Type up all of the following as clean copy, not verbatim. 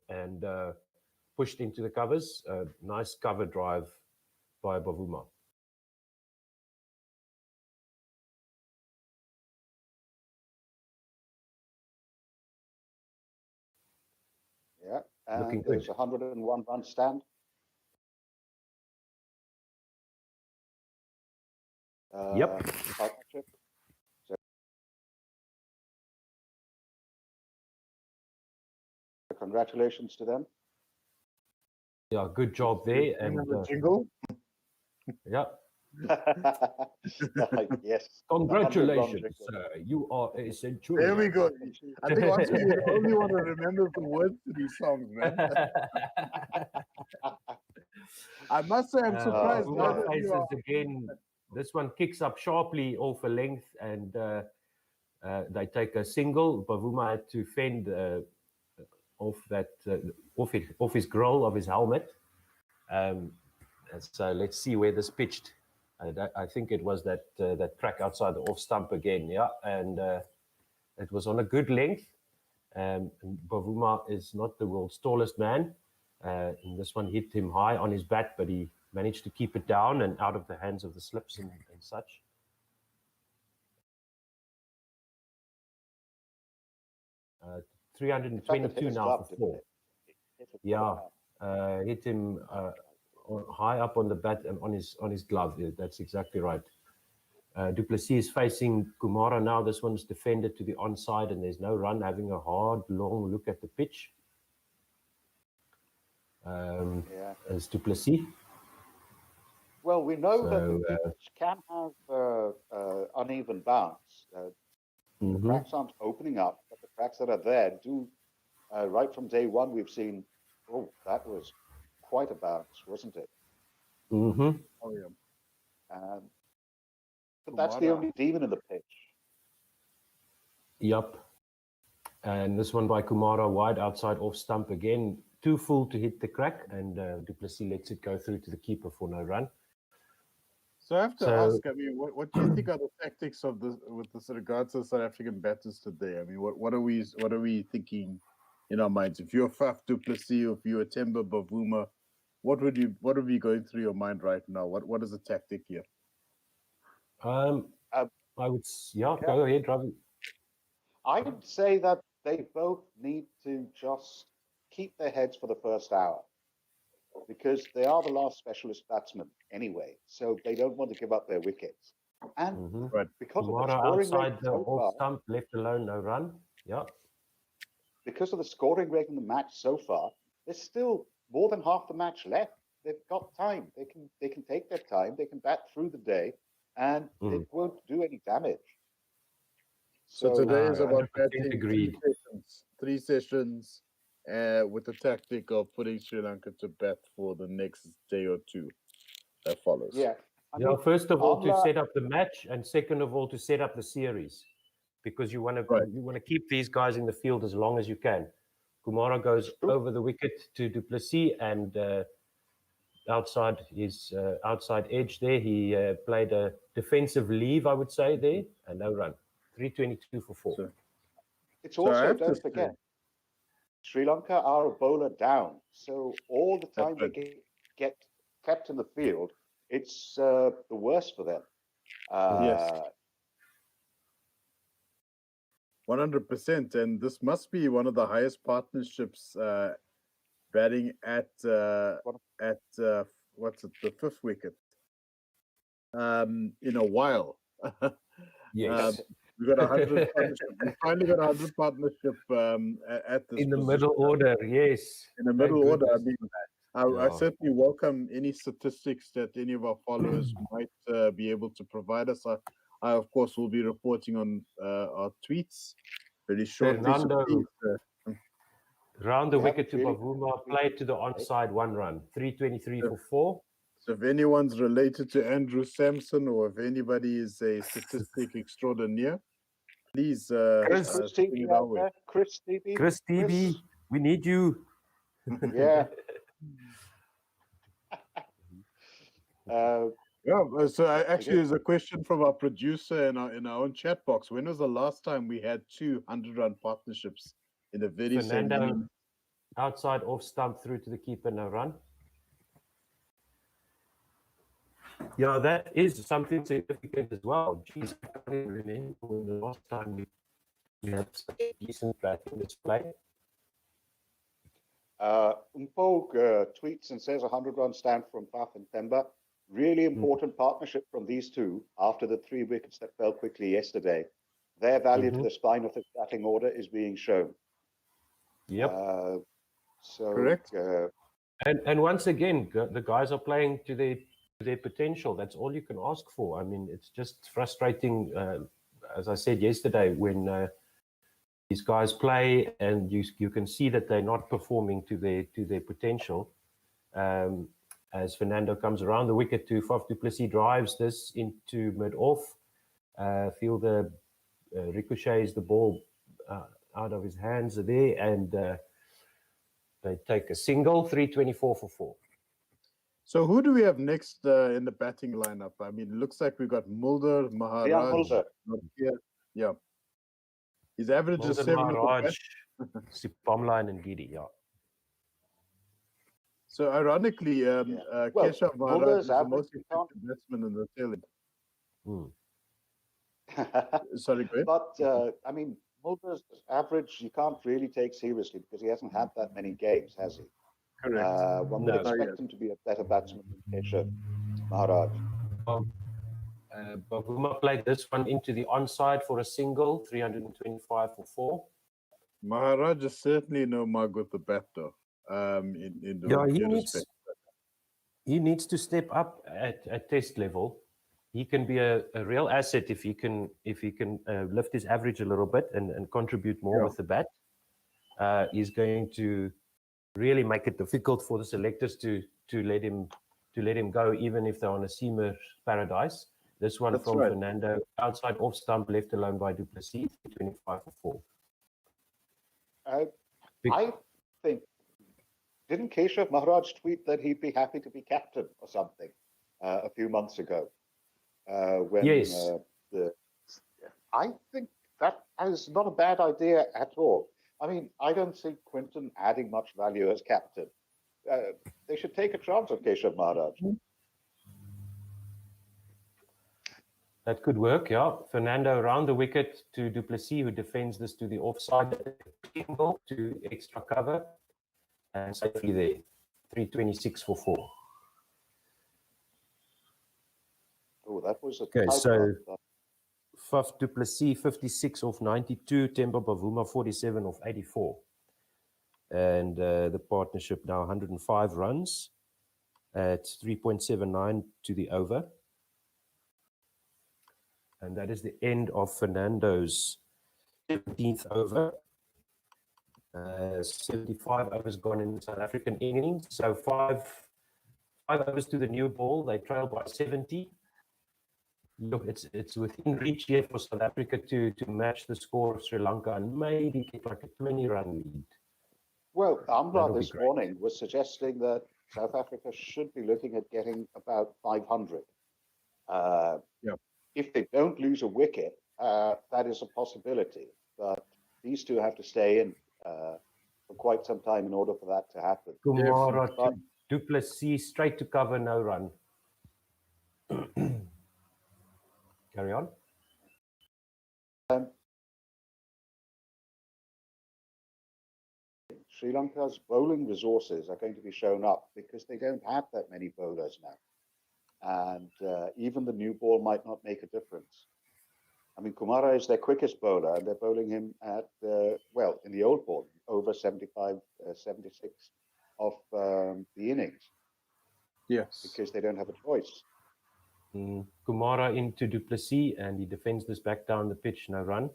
and pushed into the covers. Nice cover drive by Bavuma. Yeah, and Looking there's good. 101 run stand. Yep. Partnership. So congratulations to them. Yeah, good job there. And jingle. yeah. Yes. Congratulations, sir. You are a centurion. There we go. I think once you're the only one who remembers the words to these songs, man. I must say, I'm surprised. Bavuma faces again. This one kicks up sharply off a length, and they take a single. Bavuma had to fend off his grill of his helmet. And so let's see where this pitched. I think it was that crack outside the off stump again, yeah. And it was on a good length. And Bavuma is not the world's tallest man. And this one hit him high on his bat, but he managed to keep it down and out of the hands of the slips and such. Uh, 322 now for 4. Yeah, hit him high up on the bat and on his glove. Yeah, that's exactly right. Du Plessis is facing Kumara now. This one's defended to the onside, and there's no run. Having a hard, long look at the pitch. As Du Plessis. Well, we know that the pitch can have uneven bounce. The cracks aren't opening up, but the cracks that are there do. Right from day one, we've seen. Oh, that was quite a bounce, wasn't it? Mm-hmm. Oh yeah. But that's the only demon in the pitch. Yep. And this one by Kumara, wide outside off stump again. Too full to hit the crack, and Du Plessis lets it go through to the keeper for no run. So I have to ask, I mean, what do you think are the tactics of with regards to South African batters today? I mean, what are we thinking in our minds? If you're Faf, Du Plessis, or if you're Temba, Bavuma, what would be going through your mind right now? What is the tactic here? I would, go ahead, Ravi. I would say that they both need to just keep their heads for the first hour, because they are the last specialist batsmen anyway, so they don't want to give up their wickets. And because Kumara of the scoring outside rate the off stump, left alone, no run. Yeah. Because of the scoring rate in the match so far, there's still more than half the match left. They've got time. They can take their time. They can bat through the day, and it won't do any damage. So today is about batting three sessions, with the tactic of putting Sri Lanka to bat for the next day or two that follows. Yeah. First of all, to set up the match, and second of all, to set up the series, because you want to keep these guys in the field as long as you can. Kumara goes over the wicket to Du Plessis, and outside his outside edge there, he played a defensive leave, I would say, there, and no run. 322 for 4. So, it's also, don't forget, Sri Lanka are a bowler down. So all the time they get kept in the field, it's the worst for them. Yes. 100%. And this must be one of the highest partnerships batting at what's it, the 5th wicket in a while. Yes. We got 100 partnership. We finally got 100 partnership at this in the middle order. Yes, in the middle order. I mean, I certainly welcome any statistics that any of our followers might be able to provide us. I of course will be reporting on our tweets very shortly. Round the wicket to Bavuma, played to the onside, 1 run, 323 for 4. So if anyone's related to Andrew Sampson, or if anybody is a statistic extraordinaire, please Chris Stevie, we need you. Yeah. So actually, there's a question from our producer in our own chat box. When was the last time we had 200-run partnerships in a very same inning? outside off stump through to the keeper, no run. Yeah, that is something significant as well. Geez, I can't even remember when the last time we had such a decent batting display. Mpog tweets and says 100-run stand from Faf and Themba. Really important partnership from these two after the 3 wickets that fell quickly yesterday. Their value to the spine of the batting order is being shown. Yep. Correct. And once again, the guys are playing to their potential. That's all you can ask for. I mean, it's just frustrating, as I said yesterday, when these guys play and you can see that they're not performing to their potential. As Fernando comes around the wicket to Faf du Plessis, drives this into mid-off. Fielder ricochets the ball out of his hands there, and they take a single, 324 for 4. So who do we have next in the batting lineup? I mean, it looks like we got Mulder, Maharaj. Mulder. Yeah. His average is 7. Maharaj, Sipamla and Ngidi, yeah. So ironically, Keshav Maharaj is the most effective batsman in the tail end. Sorry, go ahead. But, I mean, Mulder's average, you can't really take seriously because he hasn't had that many games, has he? Correct. One would expect him to be a better batsman than Keshav Maharaj. Bavuma played this one into the onside for a single, 325 for 4. Maharaj is certainly no mug with the bat, though. He needs to step up at test level. He can be a real asset if he can lift his average a little bit and contribute more with the bat. He's going to really make it difficult for the selectors to let him go, even if they're on a seamer paradise. This one from Fernando, outside off stump, left alone by du Plessis, 25 for 4. I think, didn't Keshav Maharaj tweet that he'd be happy to be captain or something a few months ago? Yes. I think that is not a bad idea at all. I mean, I don't see Quinton adding much value as captain. They should take a chance on Keshav Maharaj. That could work, yeah. Fernando around the wicket to du Plessis, who defends this to the offside, to extra cover, and safely there, 326 for 4. Oh, that was a okay. So Faf du Plessis 56 off 92, Themba Bavuma 47 off 84, and the partnership now 105 runs at 3.79 to the over. And that is the end of Fernando's 17th over. 75 overs gone in the South African innings. So five overs to the new ball. They trail by 70. Look, it's within reach here for South Africa to match the score of Sri Lanka and maybe get like a 20-run lead. Well, Amra this morning was suggesting that South Africa should be looking at getting about 500. If they don't lose a wicket, that is a possibility. But these two have to stay in for quite some time in order for that to happen. Kumara to du Plessis, straight to cover, no run. Carry on. Sri Lanka's bowling resources are going to be shown up because they don't have that many bowlers now. And even the new ball might not make a difference. I mean, Kumara is their quickest bowler, and they're bowling him at, in the old ball, over 75, 76 of the innings. Yes. Because they don't have a choice. Kumara into du Plessis, and he defends this back down the pitch, no run.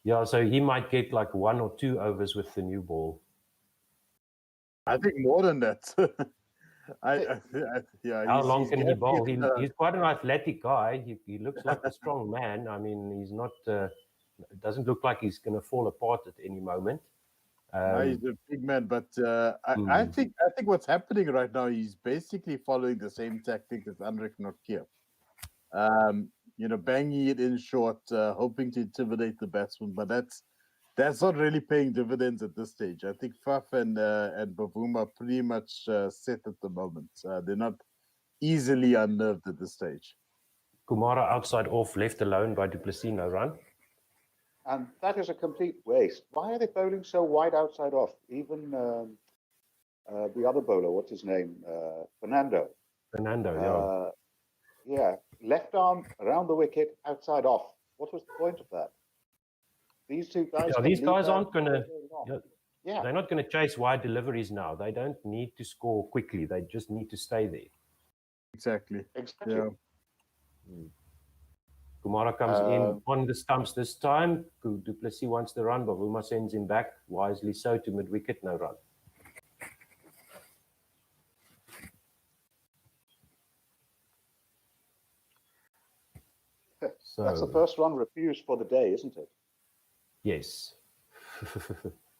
Yeah, so he might get like 1 or 2 overs with the new ball. I think more than that. How long can he bowl? He's quite an athletic guy. He looks like a strong man. I mean, he's not. It doesn't look like he's going to fall apart at any moment. He's a big man, but I think what's happening right now, he's basically following the same tactic as Andrik Nortje. Banging it in short, hoping to intimidate the batsman, but that's That's not really paying dividends at this stage. I think Faf and Bavuma are pretty much set at the moment. They're not easily unnerved at this stage. Kumara outside off, left alone by Du Plessis, no run. And that is a complete waste. Why are they bowling so wide outside off? Even the other bowler, what's his name? Fernando. Fernando, yeah. Yeah, left arm around the wicket, outside off. What was the point of that? These two guys. Yeah, these guys aren't going to. Yeah, they're not going to chase wide deliveries now. They don't need to score quickly. They just need to stay there. Exactly. exactly. Yeah. Kumara comes in on the stumps this time. Du Plessis wants the run. Bavuma sends him back, wisely so, to mid-wicket, no run. So, that's the first run refused for the day, isn't it? Yes.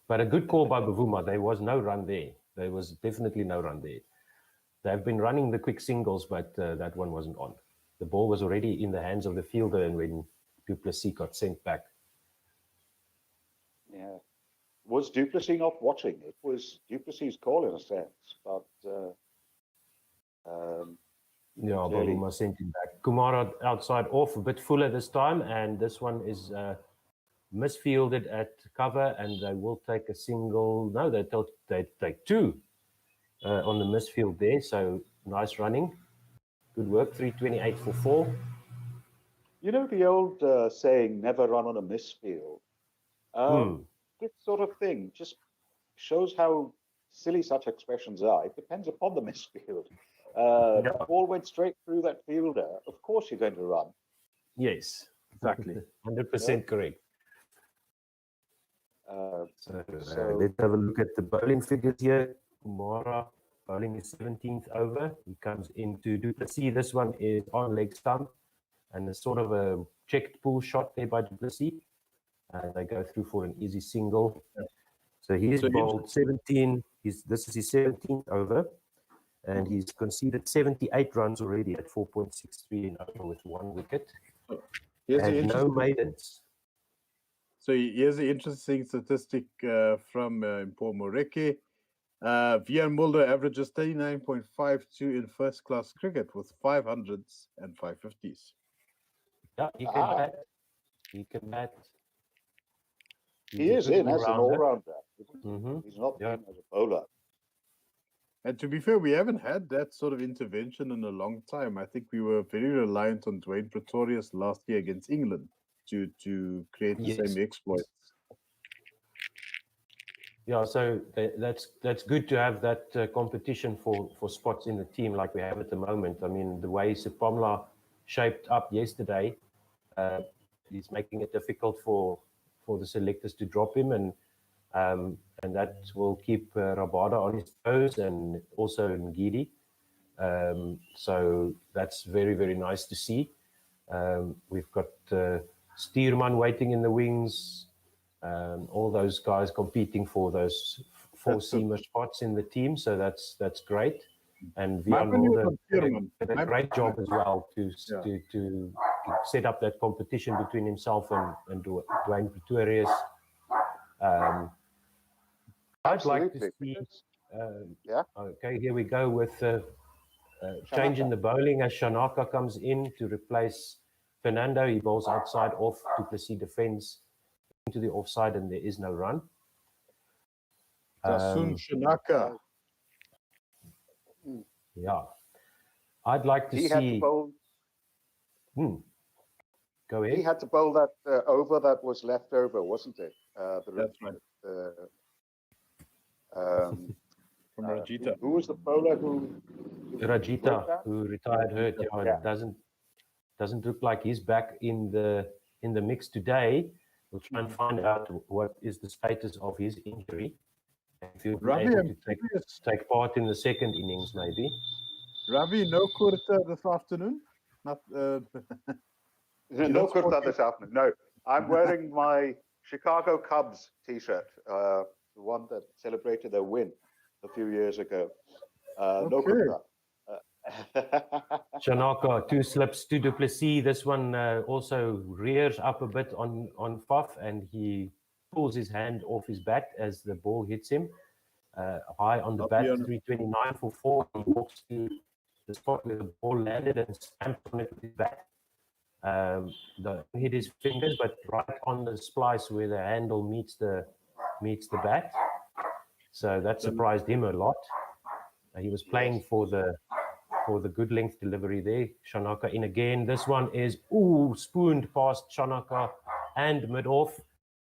But a good call by Bavuma. There was no run there. There was definitely no run there. They've been running the quick singles, but that one wasn't on. The ball was already in the hands of the fielder, and when Du Plessis got sent back. Yeah. Was Du Plessis not watching? It was Du Plessis' call in a sense, but yeah, Bavuma sent him back. Kumara outside off, a bit fuller this time, and this one is misfielded at cover, and they will take a single. No, they take two on the misfield there. So nice running, good work. 328 for 4. You know the old saying, "Never run on a misfield." This sort of thing just shows how silly such expressions are. It depends upon the misfield. The ball went straight through that fielder. Of course, you're going to run. Yes, exactly. 100% correct. So let's have a look at the bowling figures here. Kumara bowling is 17th over. He comes into Du Plessis. This one is on leg stump, and it's sort of a checked pull shot there by Du Plessis. They go through for an easy single. So he's bowled 17. This is his 17th over, and he's conceded 78 runs already at 4.63 and over with 1 wicket. And no maidens. So here's the interesting statistic from Paul Moreke. Vian Mulder averages 39.52 in first-class cricket with 500s and 550s. Yeah, he can bat. He can bat. He is in as an all-rounder. He's not in as a bowler. And to be fair, we haven't had that sort of intervention in a long time. I think we were very reliant on Dwayne Pretorius last year against England to create the same exploits. Yeah, so that's good to have that competition for spots in the team like we have at the moment. I mean, the way Sipamla shaped up yesterday, he's making it difficult for the selectors to drop him, and that will keep Rabada on his toes, and also Ngidi. So that's very, very nice to see. We've got Steerman waiting in the wings, all those guys competing for those 4-seamer spots in the team. So that's great. And Vian Mulder did a great job as well to set up that competition between himself and Dwayne Pretorius. I'd like to see. Okay, here we go with change in the bowling as Shanaka comes in to replace Fernando. He bowls outside off. Du Plessis defends into the offside, and there is no run. Tasun Shanaka. Yeah, I'd like to see. Had to bowl. Go ahead. He had to bowl that over that was left over, wasn't it? That's right. From Rajita. Who was the bowler who? Rajita, who retired hurt. Yeah. It doesn't look like he's back in the mix today. We'll try and find out what is the status of his injury. If he'll be able to take part in the second innings, maybe. Ravi, no kurta this afternoon? Not no kurta this afternoon. No, I'm wearing my Chicago Cubs T-shirt, the one that celebrated their win a few years ago. No kurta. Shanaka, 2 slips to Du Plessis. This one also rears up a bit on Faf, and he pulls his hand off his bat as the ball hits him. High on the I'll bat, be honest. 329 for 4. He walks to the spot where the ball landed and stamped on it with his bat. Hit his fingers, but right on the splice where the handle meets the bat. So that surprised him a lot. He was playing for the good length delivery there. Shanaka in again. This one is spooned past Shanaka and mid-off.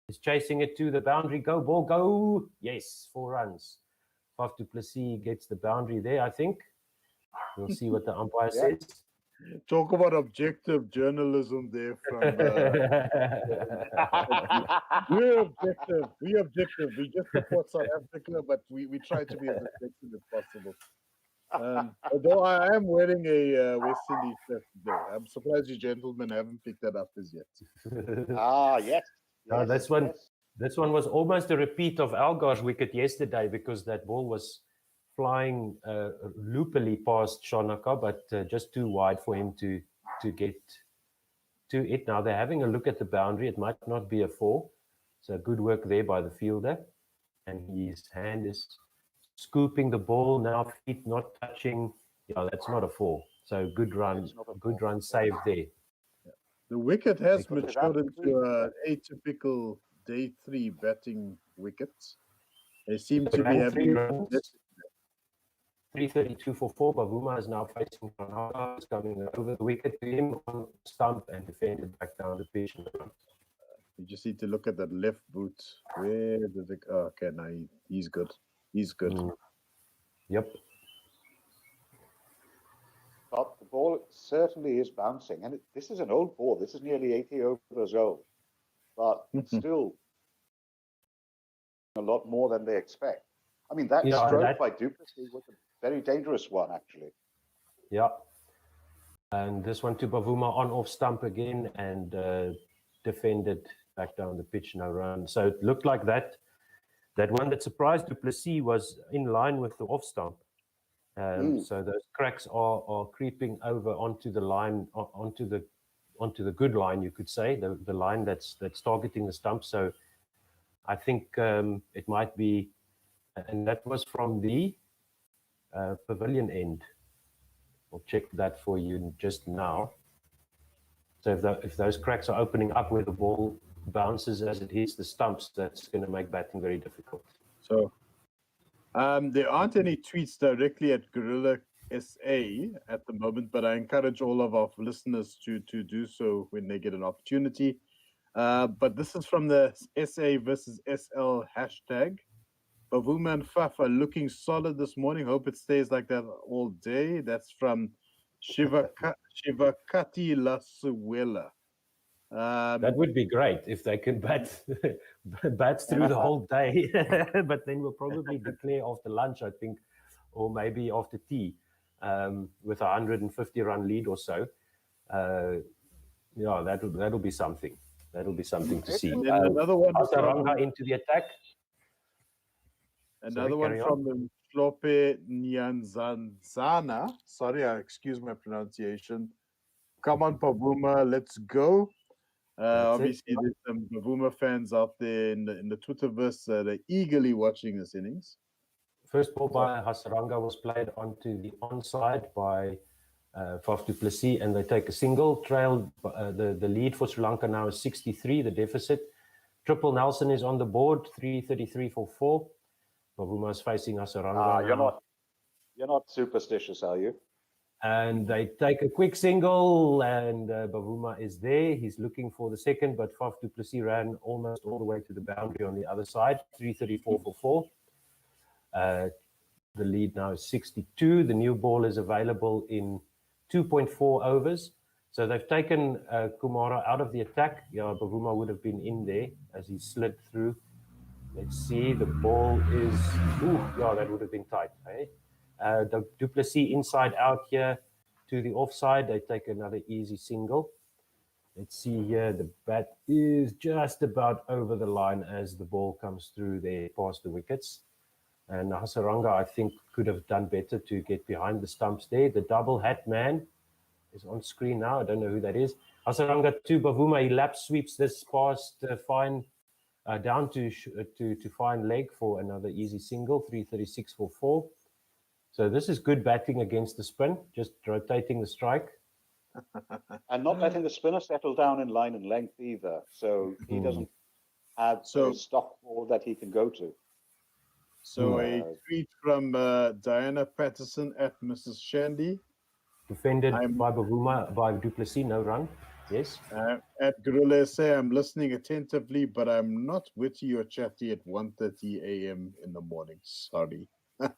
Is chasing it to the boundary. Go, ball, go. Yes, 4 runs. Faf du Plessis gets the boundary there, I think. We'll see what the umpire says. Talk about objective journalism there from we're objective. We just support South Africa, but we try to be as objective as possible. Although I am wearing a West Indies shirt today. I'm surprised you gentlemen haven't picked that up as yet. Yes. No, this one was almost a repeat of Algar's wicket yesterday, because that ball was flying loopily past Shanaka, but just too wide for him to get to it. Now they're having a look at the boundary. It might not be a 4. So good work there by the fielder. And his hand is scooping the ball now, feet not touching. Yeah, that's not a 4. So good run saved there. The wicket has matured into an atypical day 3 batting wicket. They seem to be having 332 for 4. Bavuma is now facing Maharaj, is coming over the wicket to him on stump and defended back down the pitch. You just need to look at that left boot. Where does it? Oh, okay, now he's good. He's good. Yep. But the ball certainly is bouncing, and this is an old ball. This is nearly 80 overs old, but it's still a lot more than they expect. I mean, that stroke by du Plessis was a very dangerous one, actually. Yeah. And this one to Bavuma on off stump again and defended back down the pitch, no run. So it looked like that one that surprised du Plessis was in line with the off stump. So those cracks are creeping over onto the line, onto the good line, you could say, the line that's targeting the stump. So I think it might be, and that was from the pavilion end. I'll check that for you just now. So if those cracks are opening up where the ball bounces as it hits the stumps, that's going to make batting very difficult. So there aren't any tweets directly at Gorilla SA at the moment, but I encourage all of our listeners to do so when they get an opportunity. But this is from the SA versus SL hashtag. Bavuma and Faf are looking solid this morning. Hope it stays like that all day. That's from Shivakati Lasuela. That would be great if they could bat through the whole day. But then we'll probably declare after lunch, I think, or maybe after tea, with a 150-run lead or so. Yeah, that'll be something. That'll be something to see. Another one into the attack. Another one from the Flope Nyanzanzana. Sorry, I excuse my pronunciation. Come on, Bavuma, let's go. Obviously, there's some Bavuma fans out there in the Twitterverse that are eagerly watching this innings. First ball by Hasaranga was played onto the onside by Faf du Plessis, and they take a single. Trail, the lead for Sri Lanka now is 63, the deficit. Triple Nelson is on the board, 333 for 4. Bavuma is facing Hasaranga. You're not superstitious, are you? And they take a quick single, and Bavuma is there. He's looking for the second, but Faf du Plessis ran almost all the way to the boundary on the other side, 334 for 4. The lead now is 62. The new ball is available in 2.4 overs. So they've taken Kumara out of the attack. Yeah, Bavuma would have been in there as he slid through. Let's see, the ball is, that would have been tight. Eh? The du Plessis inside out here to the offside. They take another easy single. Let's see here, the bat is just about over the line as the ball comes through there past the wickets. And Hasaranga, I think, could have done better to get behind the stumps there. The double hat man is on screen now. I don't know who that is. Hasaranga to Bavuma. He lap sweeps this past fine down to fine leg for another easy single, 336 for 4. So this is good batting against the spin, just rotating the strike. And not letting the spinner settle down in line and length either. So he doesn't have a stock ball that he can go to. So a tweet from Diana Patterson at Mrs. Shandy. Defended by Bavuma, by Du Plessis, no run. Yes. At Gorilla say, I'm listening attentively, but I'm not witty or chatty at 1:30 a.m. in the morning. Sorry. Thanks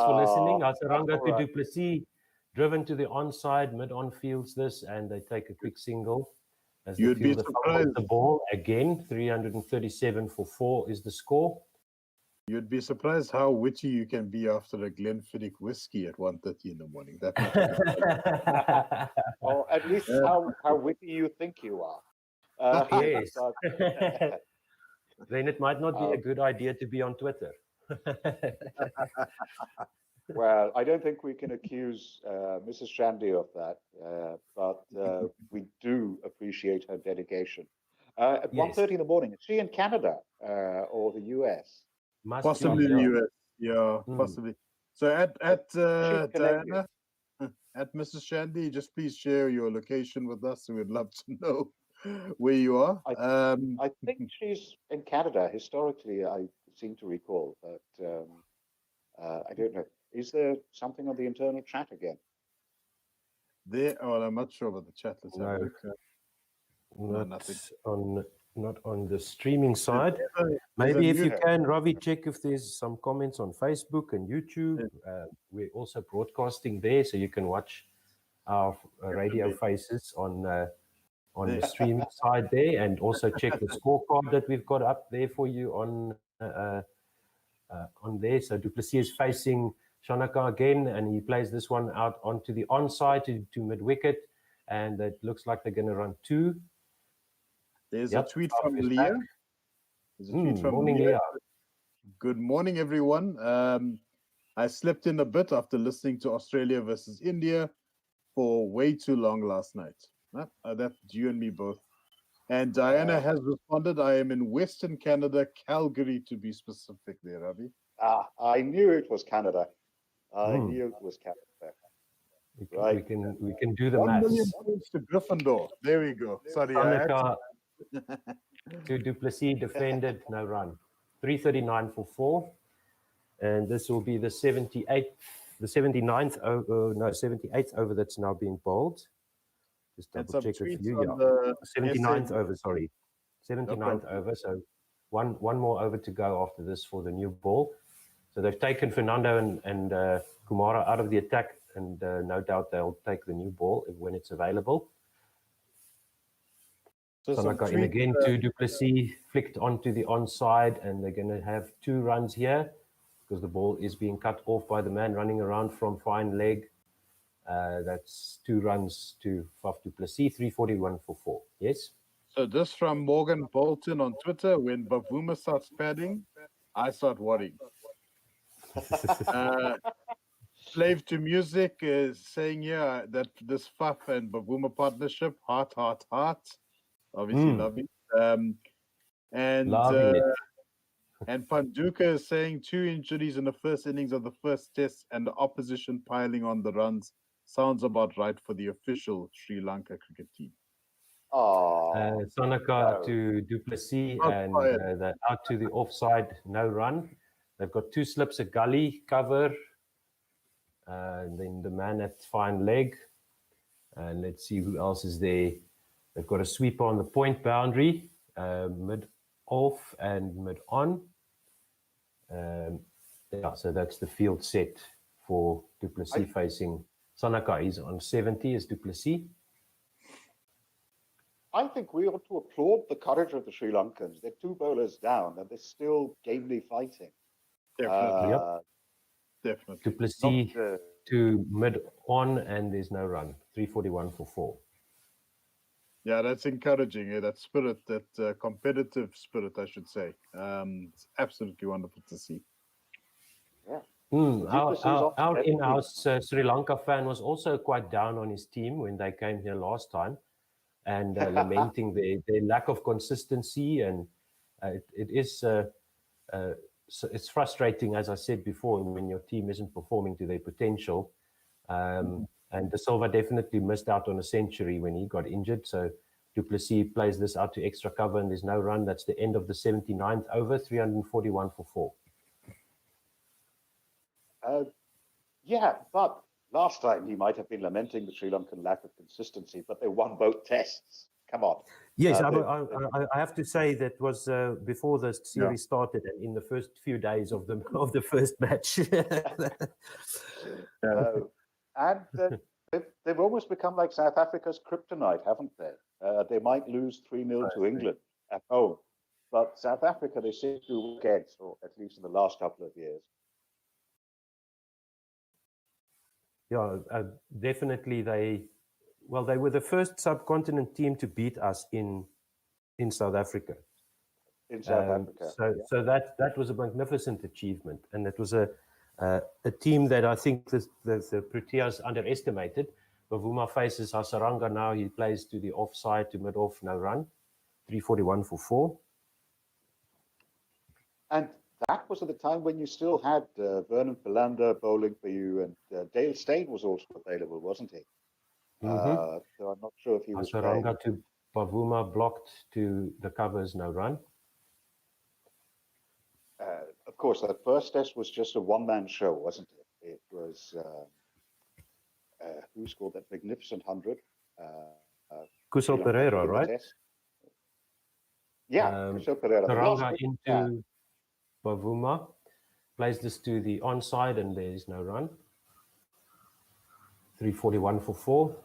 for listening. Asaranga to Du Plessis, driven to the onside, mid-on fields this, and they take a quick single. As the fielder fumbles the ball again, 337 for 4 is the score. You'd be surprised how witty you can be after a Glenfiddich whiskey at 1:30 in the morning. That much. Or at least how witty you think you are. Yes. Then it might not be a good idea to be on Twitter. Well, I don't think we can accuse Mrs. Shandy of that, but we do appreciate her dedication. At 1:30 in the morning, is she in Canada or the US? Possibly the US, yeah, possibly. So at Diana, at Mrs. Shandy, just please share your location with us. We'd love to know where you are. I think she's in Canada. Historically, I seem to recall, but I don't know. Is there something on the internal chat again? I'm not sure about the chat. Let's have a look. Not on the streaming side. Maybe if you can, Ravi, check if there's some comments on Facebook and YouTube. We're also broadcasting there, so you can watch our radio faces on the stream side there, and also check the scorecard that we've got up there for you on there. So Du Plessis is facing Shanaka again, and he plays this one out onto the onside to mid-wicket, and it looks like they're going to run 2. There's a tweet from Leah. Morning, Leah. Good morning, everyone. I slept in a bit after listening to Australia versus India for way too long last night. That's you and me both. And Diana has responded, I am in Western Canada, Calgary to be specific there, Ravi. I knew it was Canada. I knew it was Canada. Right. We can do the maths. 1 million points to Gryffindor. There we go. Sorry, to Du Plessis, defended, no run. 339 for 4. And this will be the 79th over that's now being bowled. Just double check with you. 79th over, sorry. 79th over. So one more over to go after this for the new ball. So they've taken Fernando and Kumara out of the attack, and no doubt they'll take the new ball when it's available. Sanaka in again to Du Plessis, flicked onto the onside, and they're going to have 2 runs here because the ball is being cut off by the man running around from fine leg. That's 2 runs to Faf Du Plessis, 341 for 4. Yes? So this from Morgan Bolton on Twitter, when Bavuma starts padding, I start worrying. Slave to Music is saying here that this Faf and Bavuma partnership, heart. Obviously, love it. And Panduka is saying 2 injuries in the first innings of the first test and the opposition piling on the runs. Sounds about right for the official Sri Lanka cricket team. Sanaka to Du Plessis, and they're out to the offside, no run. They've got 2 slips, a gully cover, and then the man at fine leg. And let's see who else is there. They've got a sweeper on the point boundary, mid-off and mid-on. So that's the field set for Du Plessis facing Sanaka. He's on 70 as Du Plessis. I think we ought to applaud the courage of the Sri Lankans. They're 2 bowlers down, and they're still gamely fighting. Definitely. Definitely. Du Plessis to mid-on, and there's no run. 341 for 4. Yeah, that's encouraging. That spirit, that competitive spirit, I should say. It's absolutely wonderful to see. Yeah. Our in-house Sri Lanka fan was also quite down on his team when they came here last time. and lamenting their lack of consistency. And it is so it's frustrating, as I said before, when your team isn't performing to their potential. And De Silva definitely missed out on a century when he got injured. So du Plessis plays this out to extra cover, and there's no run. That's the end of the 79th over, 341 for 4. Yeah, but last time he might have been lamenting the Sri Lankan lack of consistency, but they won both tests. Come on. Yes, I have to say that was before the series started and in the first few days of the first match. And they've almost become like South Africa's kryptonite, haven't they? They might lose 3-0 to England at home, but South Africa, they seem to do against, or at least in the last couple of years. Yeah, definitely. They were the first subcontinent team to beat us in South Africa. In South Africa. So that was a magnificent achievement, and it was a team that I think the Proteas underestimated. Bavuma faces Hasaranga now. He plays to the offside, to mid-off, no run. 341 for 4. And that was at the time when you still had Vernon Philander bowling for you, and Dale Steyn was also available, wasn't he? So I'm not sure if he was Hasaranga to Bavuma, blocked to the covers, no run. Of course, that first test was just a one-man show, wasn't it? It was who scored that magnificent 100? Kusal Pereira, right? Test. Yeah, Kusal Pereira. Hasaranga into Bavuma, plays this to the onside, and there is no run. 341 for 4.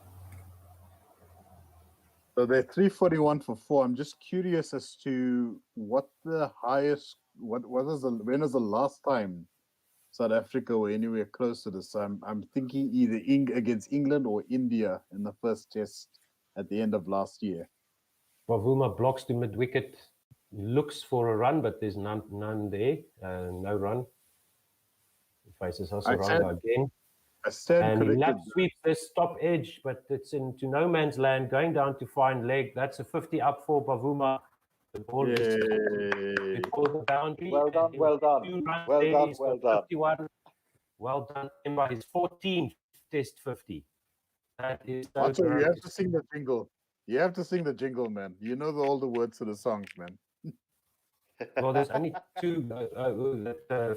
So they're 341 for 4. I'm just curious as to what the highest, when was the last time South Africa were anywhere close to this? I'm thinking either against England or India in the first test at the end of last year. Bavuma blocks to mid-wicket, looks for a run, but there's none there. No run. He faces Hasaranga again. And he lap sweeps this top edge, but it's into no man's land, going down to fine leg. That's a 50 up for Bavuma. The ball is before the boundary. Well done, well done. Well done. 51. Well done. By his 14th test 50. That is so you have to sing the jingle. You have to sing the jingle, man. You know all the words to the songs, man. Well, there's only 2.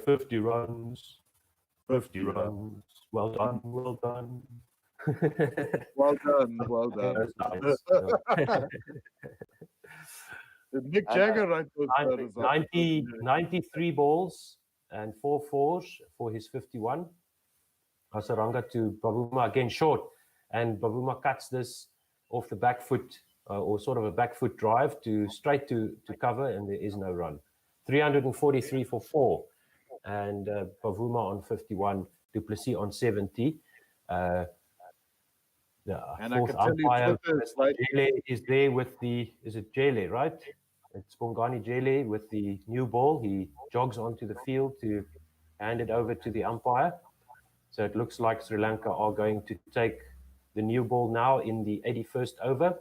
50 runs. 50 runs. Well done, well done. Well done, well done. That's nice. Did Nick Jagger write those 93 balls and 4 fours for his 51. Hasaranga to Bavuma, again short. And Bavuma cuts this off the back foot, or sort of a back foot drive straight to cover, and there is no run. 343 for 4. And Bavuma on 51, du Plessis on 70. The fourth umpire, Jele, is there with is it Jele, right? It's Bongani Jele with the new ball. He jogs onto the field to hand it over to the umpire. So it looks like Sri Lanka are going to take the new ball now in the 81st over.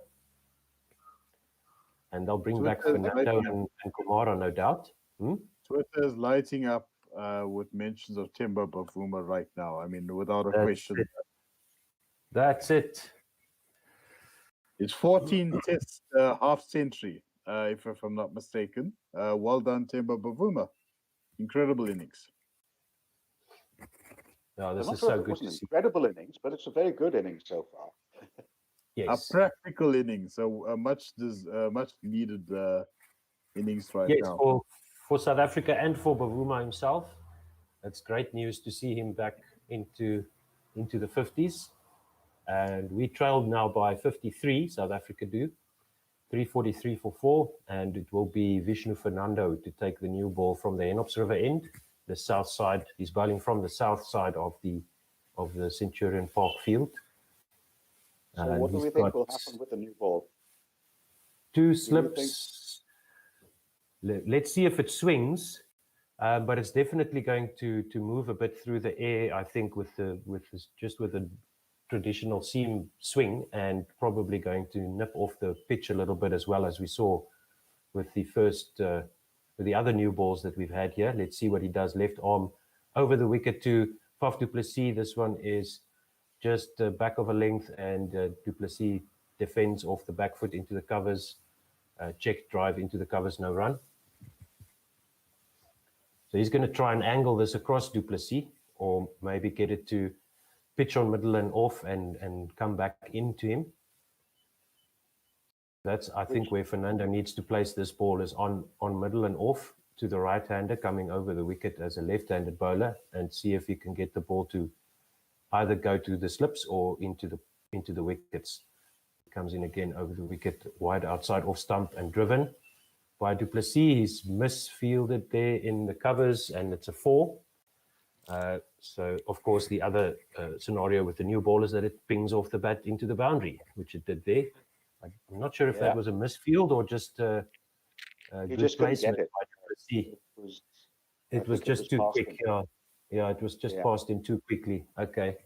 And they'll bring back Fernando and Kumara, no doubt. Twitter is lighting up with mentions of Themba Bavuma right now. I mean, without a question. That's it. It's 14 test half century, if I'm not mistaken. Well done, Themba Bavuma. Incredible innings. No, this is so good to see. Incredible innings, but it's a very good innings so far. Yes. A practical innings, so a much needed innings right now. Yes, for South Africa and for Bavuma himself. It's great news to see him back into the 50s. And we trailed now by 53, South Africa do. 343 for 4, and it will be Vishnu Fernando to take the new ball from the Enops River end, the south side. He's bowling from the south side of the Centurion Park field. So what do we think will happen with the new ball? 2 slips. Let's see if it swings, but it's definitely going to move a bit through the air. I think with the traditional seam swing and probably going to nip off the pitch a little bit, as well as we saw with the first, with the other new balls that we've had here. Let's see what he does. Left arm over the wicket to Faf du Plessis. This one is just back of a length, and du Plessis defends off the back foot into the covers. Check drive into the covers, no run. So he's going to try and angle this across du Plessis, or maybe get it to pitch on middle and off and come back into him. That's, I think, where Fernando needs to place this ball, is on middle and off to the right-hander coming over the wicket as a left-handed bowler, and see if he can get the ball to either go to the slips or into the wickets. Comes in again over the wicket, wide outside off stump and driven by du Plessis. He's misfielded there in the covers, and it's a 4. So, of course, the other scenario with the new ball is that it pings off the bat into the boundary, which it did there. I'm not sure if that was a misfield or just good placement by du Plessis. It was just too quick. Yeah, it was just passed in too quickly. Okay.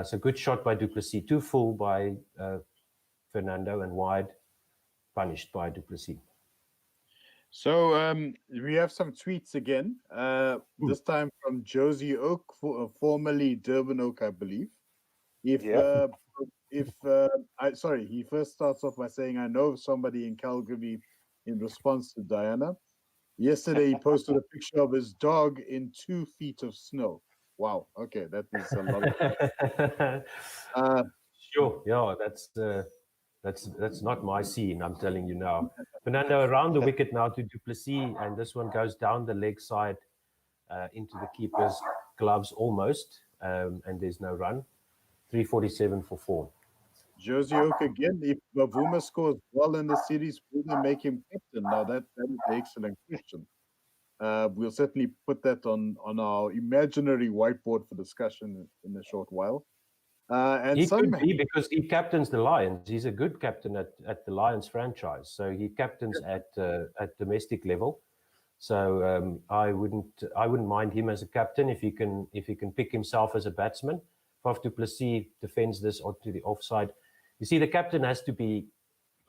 So good shot by du Plessis. Too full by Fernando, and wide, punished by du Plessis. So we have some tweets again. This time from Josie Oak, formerly Durban Oak, I believe. He first starts off by saying, "I know somebody in Calgary," in response to Diana. Yesterday, he posted a picture of his dog in 2 feet of snow. Wow. Okay, that is a lot. Sure. Yeah, that's not my scene, I'm telling you now. Fernando around the wicket now to du Plessis, and this one goes down the leg side into the keeper's gloves almost, and there's no run. 347 for 4. Josie Oak again. If Bavuma scores well in the series, will they make him captain? Now that is an excellent question. We'll certainly put that on our imaginary whiteboard for discussion in a short while. And he could be, because he captains the Lions. He's a good captain at the Lions franchise. So he captains at domestic level. So I wouldn't mind him as a captain if he can pick himself as a batsman. Faf du Plessis defends this onto the offside. You see, the captain has to be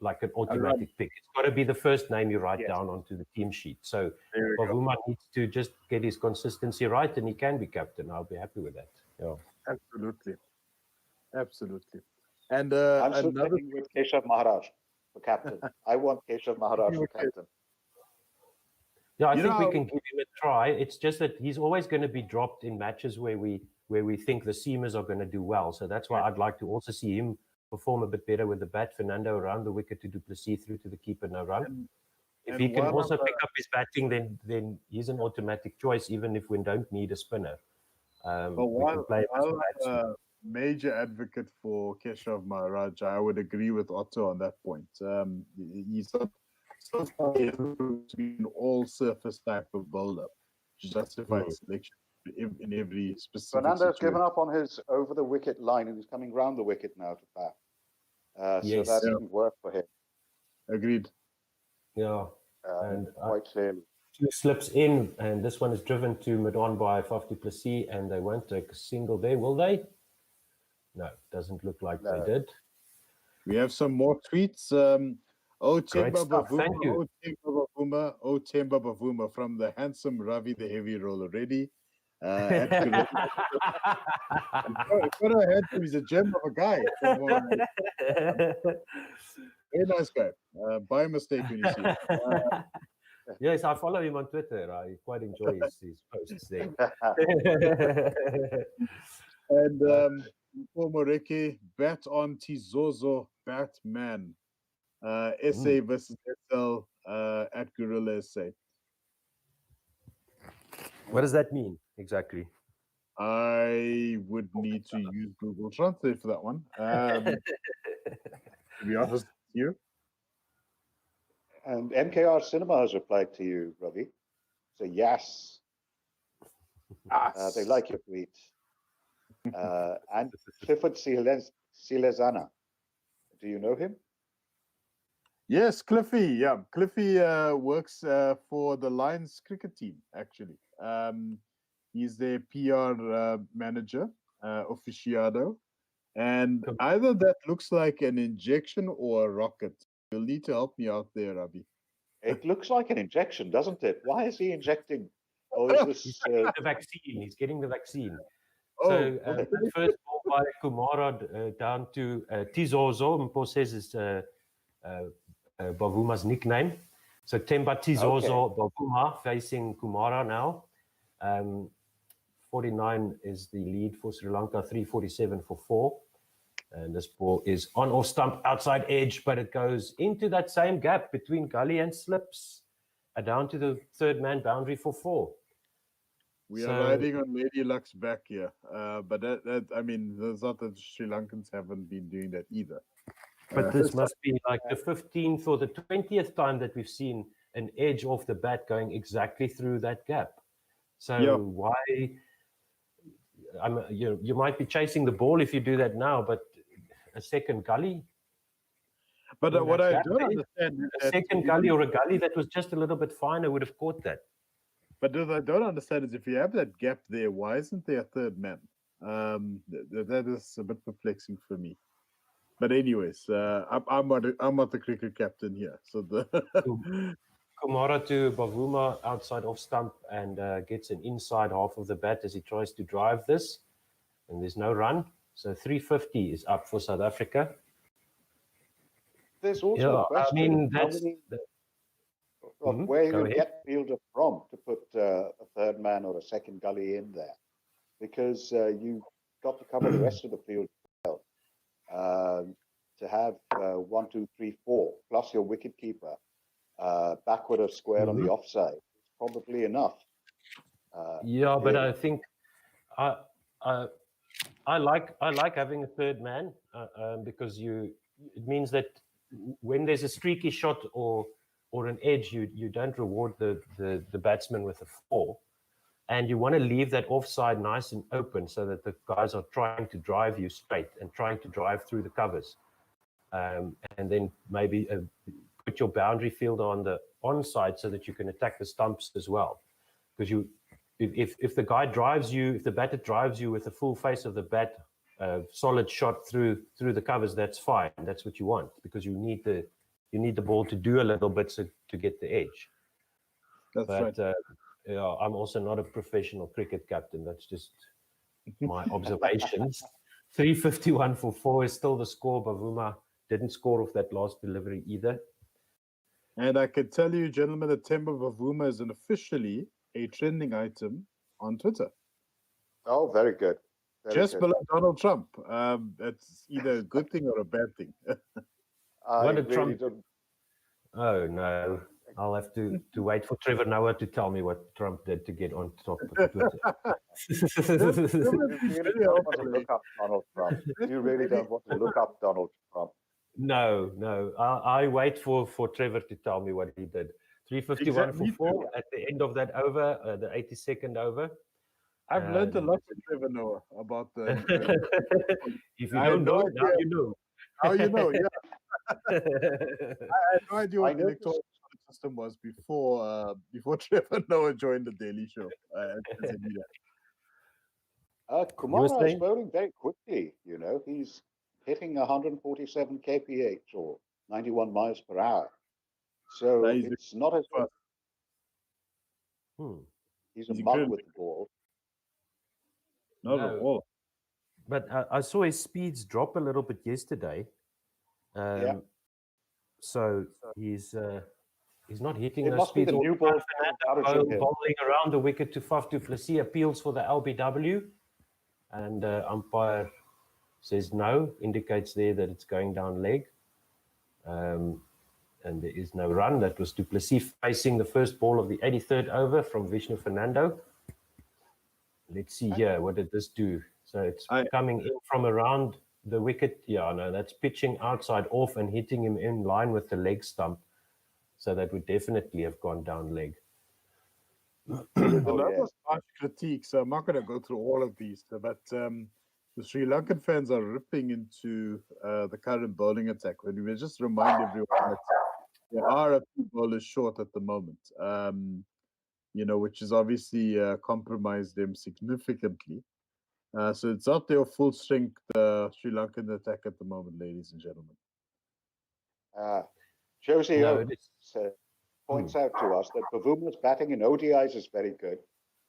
like an automatic pick. It's got to be the first name you write down onto the team sheet. So Bavuma needs to just get his consistency right, and he can be captain. I'll be happy with that. Yeah. Absolutely. And I'm still sticking with Keshav Maharaj for captain. I want Keshav Maharaj for captain. Yeah, I think we can give him a try. It's just that he's always going to be dropped in matches where we think the seamers are going to do well. So that's why I'd like to also see him perform a bit better with the bat. Fernando around the wicket to du Plessis, through to the keeper, no run. If he can also pick up his batting, then he's an automatic choice, even if we don't need a spinner. Major advocate for Keshav Maharaj, I would agree with Otto on that point. He's not so far to be an all-surface type of bowler to justify selection in every specific Fernando's situation. given up on his over-the-wicket line, and he's coming round the wicket now to bat. So that didn't work for him. Agreed. Yeah, and quite clearly. 2 slips in, and this one is driven to mid-on by Faf du Plessis, and they won't take a single there, will they? No, doesn't look like they did. We have some more tweets. Temba Bavuma from the handsome Ravi, the heavy roller, ready. He's a gem of a guy. Very nice guy. By mistake when you see him. Yes, I follow him on Twitter. I quite enjoy his posts there. And Moreke, bat on Tizozo, Batman. SA versus SL at Gorilla SA. What does that mean exactly? I would need to use Google Translate for that one. To be honest with you. And MKR Cinema has replied to you, Ravi. So yes. They like your tweet. And Clifford Silezana. Do you know him? Yes, Cliffy. Yeah, Cliffy works for the Lions cricket team, actually. He's their PR manager, aficionado. And either that looks like an injection or a rocket. You'll need to help me out there, Ravi. It looks like an injection, doesn't it? Why is he injecting? Or is this the vaccine? He's getting the vaccine. Oh, So the first ball by Kumara down to Tizozo. Mpo says is Bavuma's nickname. So Temba Tizozo Bavuma facing Kumara now. 49 is the lead for Sri Lanka, 347 for 4. And this ball is on off stump, outside edge, but it goes into that same gap between gully and slips, down to the third man boundary for 4. We are riding on Lady Luck's back here. But that I mean, it's not that Sri Lankans haven't been doing that either. But this must be like the 15th or the 20th time that we've seen an edge off the bat going exactly through that gap. So why? You might be chasing the ball if you do that now, but a second gully. But what I don't understand is a second gully or a gully that was just a little bit finer would have caught that. But what I don't understand is if you have that gap there, why isn't there a third man? That is a bit perplexing for me. But anyways, I'm not the cricket captain here. So the Kumara to Bavuma outside off stump and gets an inside half of the bat as he tries to drive this. And there's no run. So 350 is up for South Africa. There's also a question. I mean, where you get fielder from to put a third man or a second gully in there, because you've got to cover the rest of the field well. To have 1, 2, 3, 4 plus your wicket keeper backward of square on the offside is probably enough. But I think I like having a third man because it means that when there's a streaky shot or an edge, you don't reward the batsman with a 4, and you want to leave that offside nice and open so that the guys are trying to drive you straight and trying to drive through the covers, and then maybe put your boundary fielder on the onside so that you can attack the stumps as well, because if the guy drives you, if the batter drives you with the full face of the bat, solid shot through the covers, that's fine. That's what you want, because you need the ball to do a little bit to get the edge. That's right. I'm also not a professional cricket captain. That's just my observations. 351 for 4 is still the score. Bavuma didn't score off that last delivery either. And I can tell you, gentlemen, that Temba Bavuma is officially a trending item on Twitter. Oh, very good. Just below Donald Trump. That's either a good thing or a bad thing. What did Trump do? Oh, no. I'll have to wait for Trevor Noah to tell me what Trump did to get on top of Twitter. You really don't want to look up Donald Trump. You really don't want to look up Donald Trump. No. I wait for Trevor to tell me what he did. 351 for 4 at the end of that over, the 82nd over. I've learned a lot from Trevor Noah about the. If you don't know, now you know. Now you know, yeah. I had no idea what the electoral system was before Trevor Noah joined the Daily Show. Kumara is bowling very quickly. He's hitting 147 kph or 91 miles per hour. So it's not as fast. He's a mug with the ball. Not at all. But I saw his speeds drop a little bit yesterday. So he's not hitting those speeds. New ball bowling around the wicket to Faf du Plessis, appeals for the LBW, and umpire says no, indicates there that it's going down leg, and there is no run. That was du Plessis facing the first ball of the 83rd over from Vishnu Fernando. Let's see here, what did this do? So it's coming in from around the wicket. Yeah, no, that's pitching outside off and hitting him in line with the leg stump. So that would definitely have gone down leg. That was harsh critique, so I'm not going to go through all of these. But the Sri Lankan fans are ripping into the current bowling attack. When we just remind everyone that there are a few bowlers short at the moment, which has obviously compromised them significantly. So it's not their full strength, Sri Lankan attack at the moment, ladies and gentlemen. Josie No, points out to us that Bavuma's batting in ODIs is very good.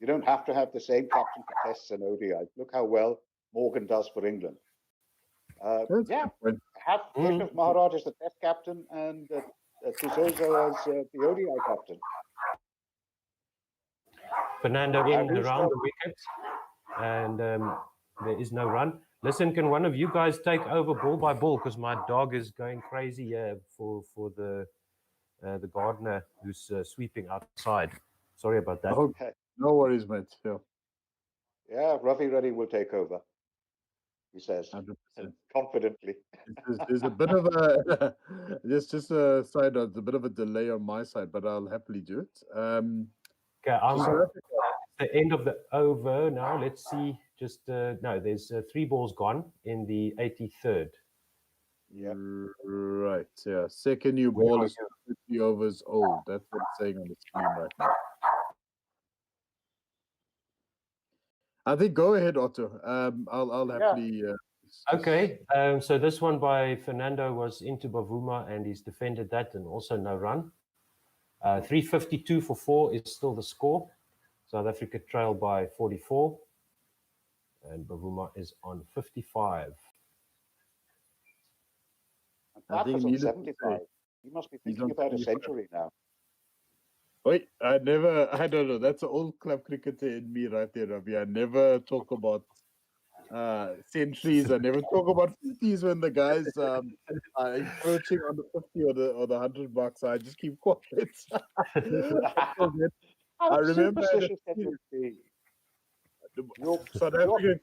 You don't have to have the same captain for tests and ODIs. Look how well Morgan does for England. Yeah, have think of Maharaj as the test captain and Tuzozo as the ODI captain. Fernando in around the wickets, and there is no run. Listen, can one of you guys take over ball by ball, because my dog is going crazy here for the gardener who's sweeping outside. Sorry about that. Okay. No worries, mate. Yeah, Ravi Reddy will take over, he says 100%. confidently. There's a bit of a just a side note, a bit of a delay on my side, but I'll happily do it. Okay, the end of the over now. Let's see. Just no, there's 3 balls gone in the 83rd. Yeah. Right. Yeah. Second new ball is 50 overs old. That's what it's saying on the screen right now. I think go ahead, Otto. I'll happily. Okay. So this one by Fernando was into Bavuma, and he's defended that, and also no run. 352 for 4 is still the score. South Africa trail by 44, and Bavuma is on 55. I think on 75. He must be thinking about a century now. Wait, I don't know. That's an old club cricketer in me right there, Ravi. I never talk about centuries. I never talk about 50s when the guys are encroaching on the 50 or the 100 bucks. I just keep quiet. I remember South African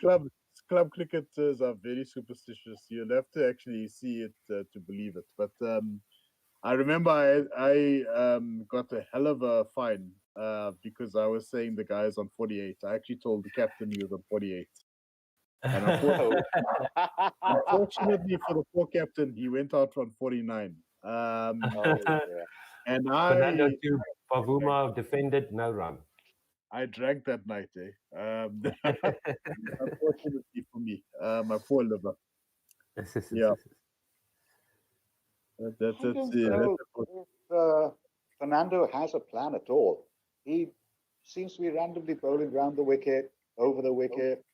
club cricketers are very superstitious. You'll have to actually see it to believe it. But I remember I got a hell of a fine because I was saying the guy's on 48. I actually told the captain he was on 48. And unfortunately for the poor captain, he went out on 49. And Fernando to Bavuma defended, no run. I drank that night, unfortunately for me, my poor liver. Yeah. That's if Fernando has a plan at all. He seems to be randomly bowling round the wicket, over the wicket,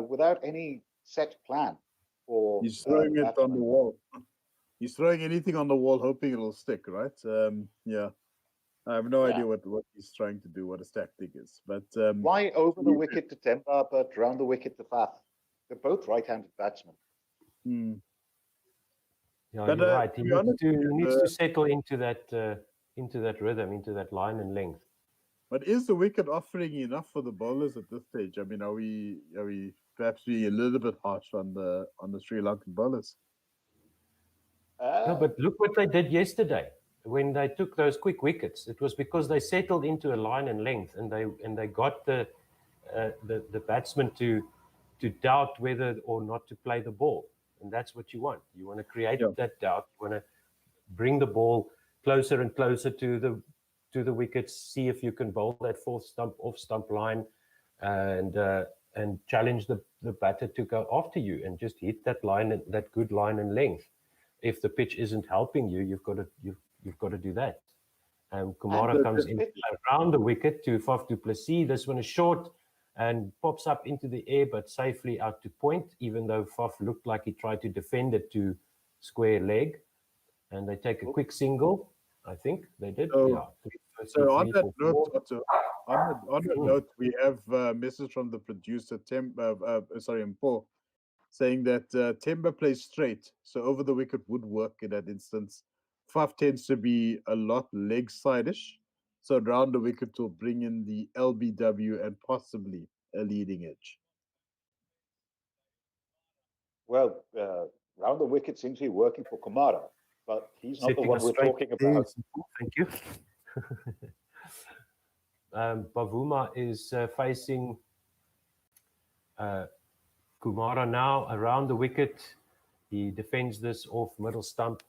without any set plan. He's throwing it on the wall. He's throwing anything on the wall, hoping it'll stick, right? Yeah. I have no idea what he's trying to do, what his tactic is. But why over the wicket to Temba, but round the wicket to Faf? They're both right-handed batsmen. Yeah, but, you're right. He needs to settle into that rhythm, into that line and length. But is the wicket offering enough for the bowlers at this stage? I mean, are we perhaps being a little bit harsh on the Sri Lankan bowlers? No, but look what they did yesterday when they took those quick wickets. It was because they settled into a line and length, and they got the batsman to doubt whether or not to play the ball. And that's what you want. You want to create that doubt. You want to bring the ball closer and closer to the wickets. See if you can bowl that fourth stump, off stump line, and challenge the batter to go after you and just hit that line, that good line and length. If the pitch isn't helping you, you've got to do that. Kumara comes in around the wicket to Faf du Plessis. This one is short and pops up into the air, but safely out to point, even though Faf looked like he tried to defend it to square leg. And they take a quick single, I think they did. So on that note, we have a message from the producer, Mpo, saying that Temba plays straight, so over the wicket would work in that instance. Faf tends to be a lot leg side-ish, so round the wicket will bring in the LBW and possibly a leading edge. Well, round the wicket seems to be working for Kumara, but he's not the one we're talking about. Thank you. Bavuma is facing Kumara now around the wicket. He defends this off middle stump.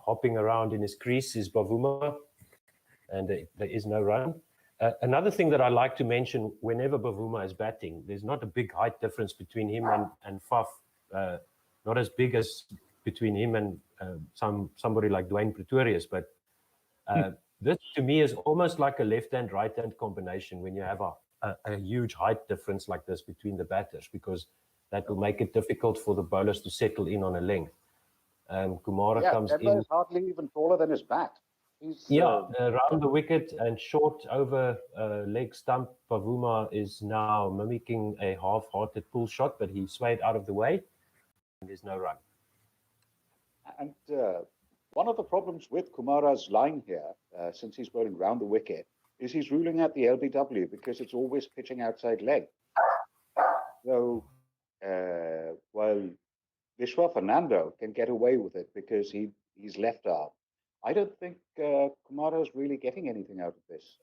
Hopping around in his crease is Bavuma, and there is no run. Another thing that I like to mention whenever Bavuma is batting, there's not a big height difference between him and Faf, not as big as between him and somebody like Dwayne Pretorius, but this to me is almost like a left-hand, right-hand combination when you have a huge height difference like this between the batters, because that will make it difficult for the bowlers to settle in on a length. Kumara comes in. Is hardly even taller than his bat. He's, around the wicket and short over leg stump. Bavuma is now mimicking a half-hearted pull shot, but he swayed out of the way, and there's no run. And one of the problems with Kumara's line here, since he's bowling round the wicket, is he's ruling out the LBW because it's always pitching outside leg. So while Vishwa Fernando can get away with it because he's left arm, I don't think Kumara is really getting anything out of this.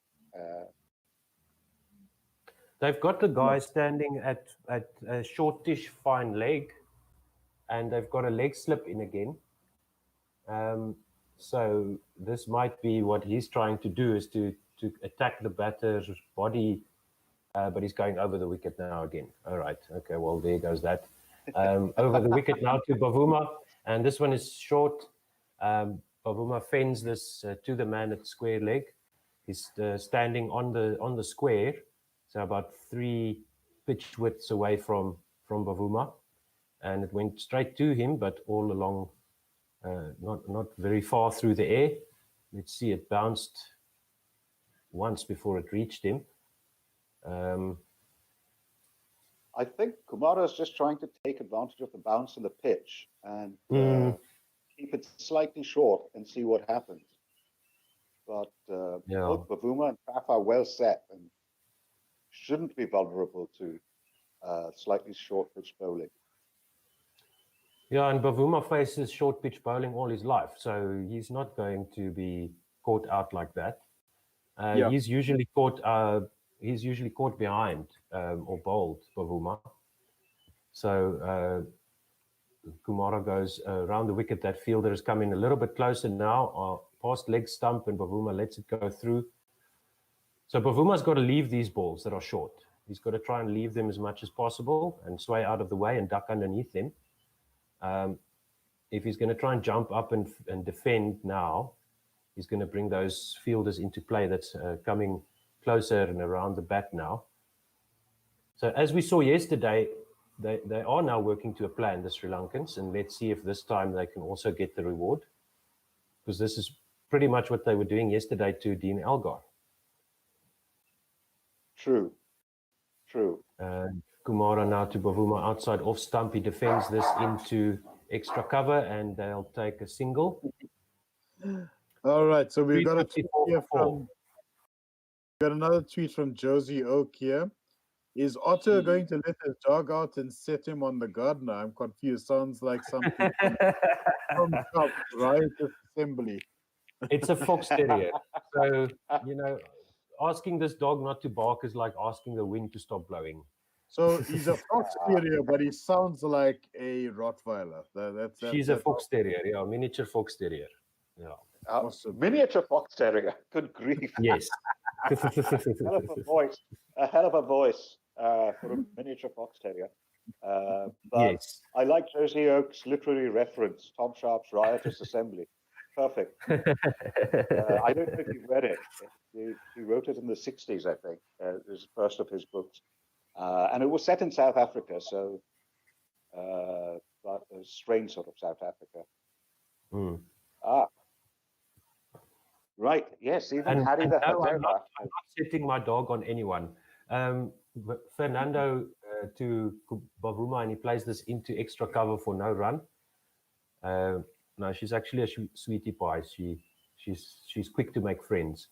They've got the guy standing at a shortish fine leg, and they've got a leg slip in again. So this might be what he's trying to do, is to attack the batter's body, but he's going over the wicket now again. All right, okay, well, there goes that. Over the wicket now to Bavuma, and this one is short. Bavuma fends this to the man at square leg. He's standing on the square, so about 3 pitch widths away from Bavuma, and it went straight to him, but all along, not very far through the air. Let's see, it bounced once before it reached him. I think Kumara is just trying to take advantage of the bounce in the pitch and keep it slightly short and see what happens. But both Bavuma and Faf are well set and shouldn't be vulnerable to slightly short pitch bowling. Yeah, and Bavuma faces short pitch bowling all his life, so he's not going to be caught out like that. He's usually caught behind or bowled Bavuma. So Kumara goes around the wicket. That fielder is coming a little bit closer now, past leg stump, and Bavuma lets it go through. So Bavuma's got to leave these balls that are short. He's got to try and leave them as much as possible and sway out of the way and duck underneath them. If he's going to try and jump up and defend now, he's going to bring those fielders into play that's coming closer and around the bat now. So as we saw yesterday, they are now working to a plan, the Sri Lankans, and let's see if this time they can also get the reward, because this is pretty much what they were doing yesterday to Dean Elgar. True. Kumara now to Bavuma outside off stump. He defends this into extra cover, and they'll take a single. All right, so we've got a tweet here got another tweet from Josie Oak here. Is Otto going to let his dog out and set him on the gardener? I'm confused. Sounds like something from top, right? Assembly. It's a fox terrier. So, asking this dog not to bark is like asking the wind to stop blowing. So he's a fox terrier, but he sounds like a Rottweiler. She's a fox terrier, miniature fox terrier. Yeah. Awesome. Miniature fox terrier. Good grief. Yes. A hell of a voice for a miniature fox terrier. But yes. I like Josie Oak's literary reference, Tom Sharp's Riotous Assembly. Perfect. I don't think you've read it. He wrote it in the 60s, I think. It was the first of his books. And it was set in South Africa, so but a strange sort of South Africa. Right, yes, even Harry the Hotera. I'm not setting my dog on anyone. Fernando to Bavuma, and he plays this into extra cover for no run. No, she's actually a sweetie pie. She's quick to make friends.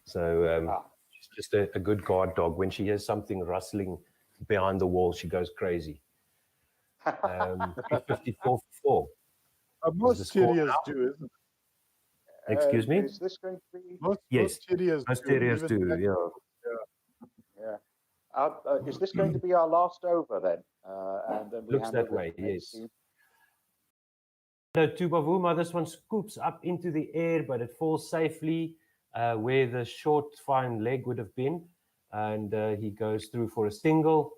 So she's just a good guard dog. When she hears something rustling behind the wall, she goes crazy. 54-4. Most terriers do, isn't it? Excuse me? Is this going to be... Most terriers do, yeah. Is this going to be our last over then? And then we looks that way, yes. To Bavuma, this one scoops up into the air, but it falls safely. where the short, fine leg would have been. And he goes through for a single.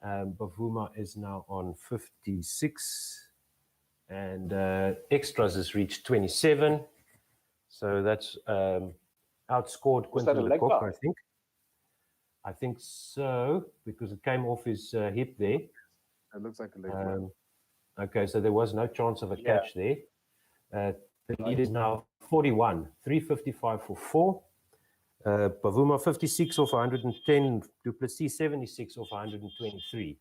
Bavuma is now on 56. And extras has reached 27. So that's outscored Quinton de Kock, I think. I think so, because it came off his hip there. It looks like a leg bar. Okay, so there was no chance of a catch there. The lead is now 41, 355 for 4. Bavuma 56 off 110, Duplessis 76 off 123.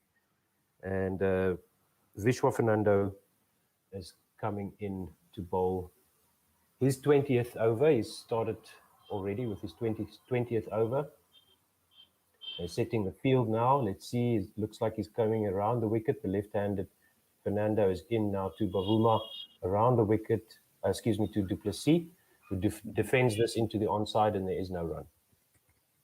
And Vishwa Fernando is coming in to bowl his 20th over. He's started already with his 20th over. They're setting the field now. Let's see. It looks like he's coming around the wicket. The left-handed Fernando is in now to Bavuma around the wicket. To Duplessis, who defends this into the onside, and there is no run.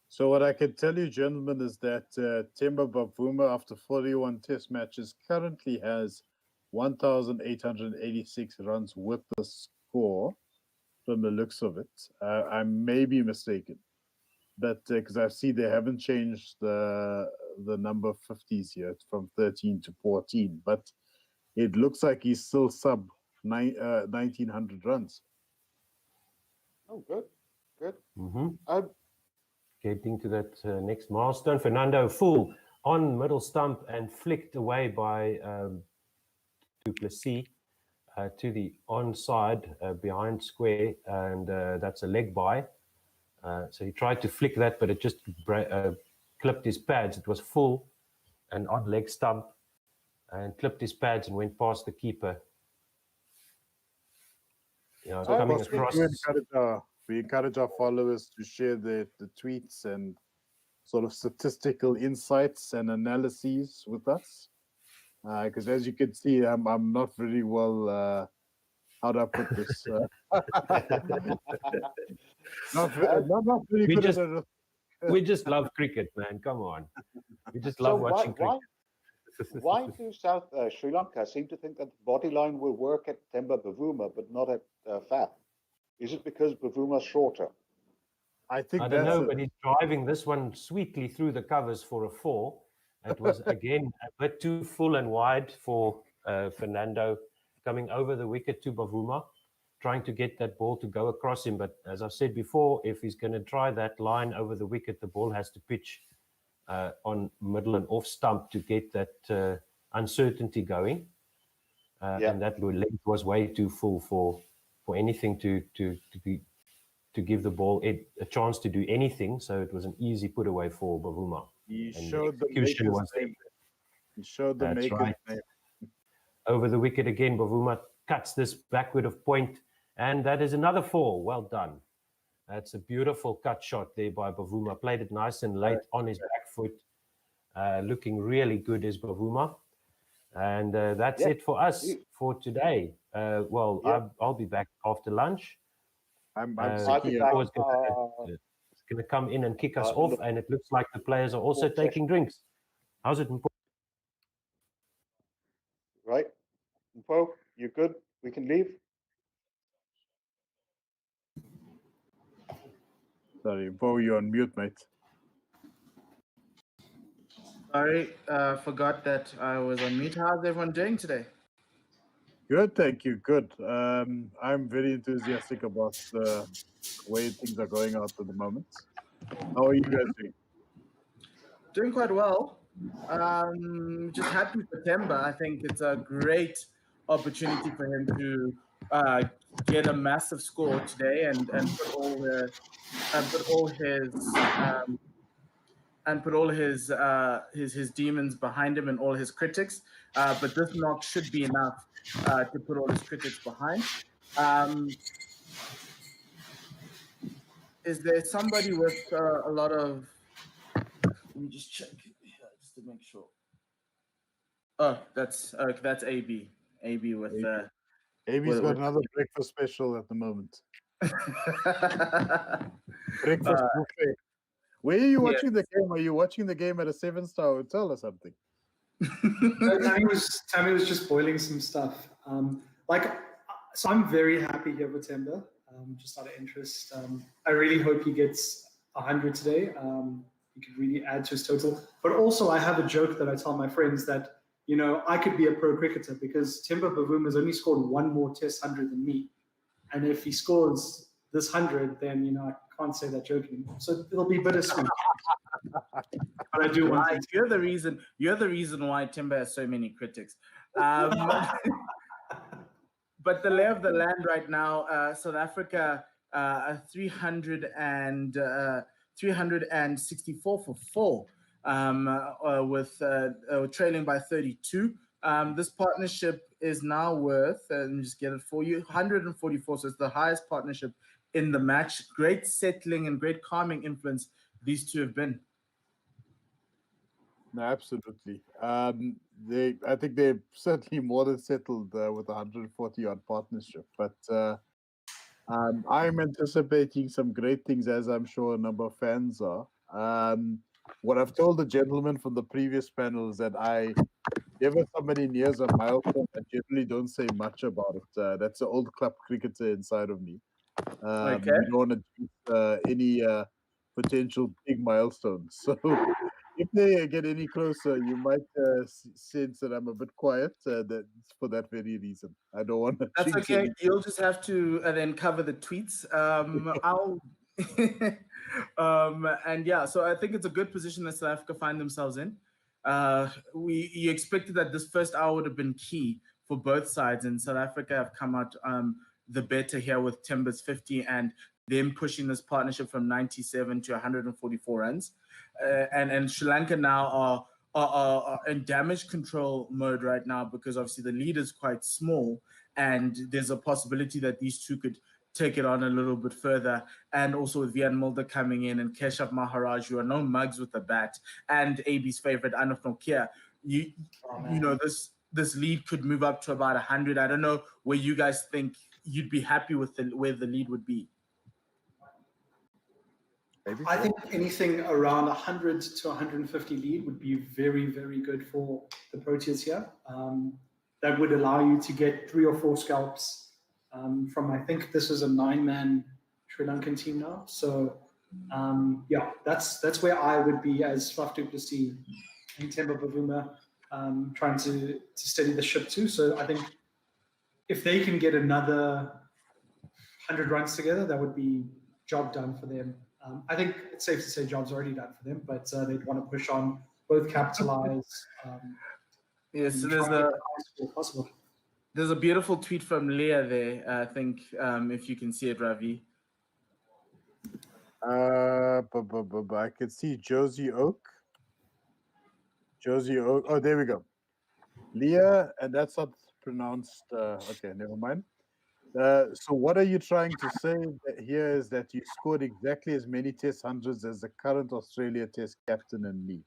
So what I can tell you, gentlemen, is that Temba Bavuma, after 41 test matches, currently has 1,886 runs with the score from the looks of it. I may be mistaken, but because I see they haven't changed the number of 50s yet from 13 to 14, but it looks like he's still sub 1,900 runs. Oh, good. Getting to that next milestone. Fernando full on middle stump and flicked away by Duplessis to the onside behind square, and that's a leg by. So he tried to flick that, but it just clipped his pads. It was full and on leg stump, and clipped his pads and went past the keeper. Coming across. We encourage our followers to share the tweets and sort of statistical insights and analyses with us. Because as you can see, I'm not very well, how do I put this? Not very good at it. We just love cricket, man. Come on. We just love watching cricket. Why do South Sri Lanka seem to think that the body line will work at Temba Bavuma, but not at Faf? Is it because Bavuma's shorter? I don't know, but he's driving this one sweetly through the covers for a 4. It was, again, a bit too full and wide for Fernando, coming over the wicket to Bavuma, trying to get that ball to go across him. But as I said before, if he's going to try that line over the wicket, the ball has to pitch on middle and off stump to get that uncertainty going. And that length was way too full for anything to give the ball a chance to do anything. So it was an easy put away for Bavuma. He showed the maker's name. He showed the maker's name. Over the wicket again, Bavuma cuts this backward of point, and that is another 4. Well done. That's a beautiful cut shot there by Bavuma. Played it nice and late on his back foot. Looking really good is Bavuma. And that's it for us for today. I'll be back after lunch. I'm going to come in and kick us off, and it looks like the players are also taking drinks. How's it? Right. Mpo, you good? We can leave? Sorry, Mpo, you're on mute, mate. Sorry, forgot that I was on mute. How's everyone doing today? Good, thank you. Good. I'm very enthusiastic about the way things are going out at the moment. How are you guys doing? Doing quite well. Just happy for Temba. I think it's a great opportunity for him to get a massive score today and put all his demons behind him and all his critics. But this knock should be enough to put all his critics behind. Is there somebody with a lot of? Let me just check here just to make sure. Oh, that's AB. AB with AB's got another breakfast special at the moment. Breakfast buffet. Where are you watching the game? Are you watching the game at a 7-star hotel or something? Tammy was just boiling some stuff. So I'm very happy here with Temba. just out of interest. I really hope he gets 100 today. He could really add to his total. But also, I have a joke that I tell my friends that, I could be a pro cricketer because Temba Bavuma has only scored one more Test 100 than me. And if he scores this 100, then, I can't say that joke anymore. So it'll be bittersweet. But I do want to. You're the reason why Timber has so many critics. But the lay of the land right now, South Africa 364 for 4, with trailing by 32. This partnership is now worth, let me just get it for you, 144. So it's the highest partnership in the match. Great settling and great calming influence these two have been. No, absolutely. I think they're certainly more than settled with 140-odd partnership. But I'm anticipating some great things, as I'm sure a number of fans are. What I've told the gentleman from the previous panel is that whenever somebody nears a milestone, I generally don't say much about it. That's an old club cricketer inside of me. Okay. We don't want to any potential big milestones. So if they get any closer, you might sense that I'm a bit quiet. That's for that very reason. I don't want to. That's okay. Anything. You'll just have to then cover the tweets. And yeah, so I think it's a good position that South Africa find themselves in. You expected that this first hour would have been key for both sides, and South Africa have come out the better here with Timber's 50 and them pushing this partnership from 97 to 144 runs. And Sri Lanka now are in damage control mode right now because obviously the lead is quite small, and there's a possibility that these two could take it on a little bit further. And also with Vian Mulder coming in and Keshav Maharaj, who are no mugs with the bat, and AB's favorite Anuf Nokia, you know this lead could move up to about 100. I don't know where you guys think you'd be happy with where the lead would be. I think anything around 100 to 150 lead would be very, very good for the Proteas here. That would allow you to get 3 or 4 scalps from, I think this is a 9-man Sri Lankan team now. So yeah, that's where I would be as Faf du Plessis and Temba Bavuma trying to steady the ship too. So I think if they can get another 100 runs together, that would be job done for them. I think it's safe to say job's already done for them, but they'd want to push on, both capitalize. Yes, so there's a beautiful tweet from Leah there. I think if you can see it, Ravi. I can see Josie Oak. Oh, there we go. Leah, and that's not pronounced. Okay, never mind. So what are you trying to say here is that you scored exactly as many Test hundreds as the current Australia Test captain and me.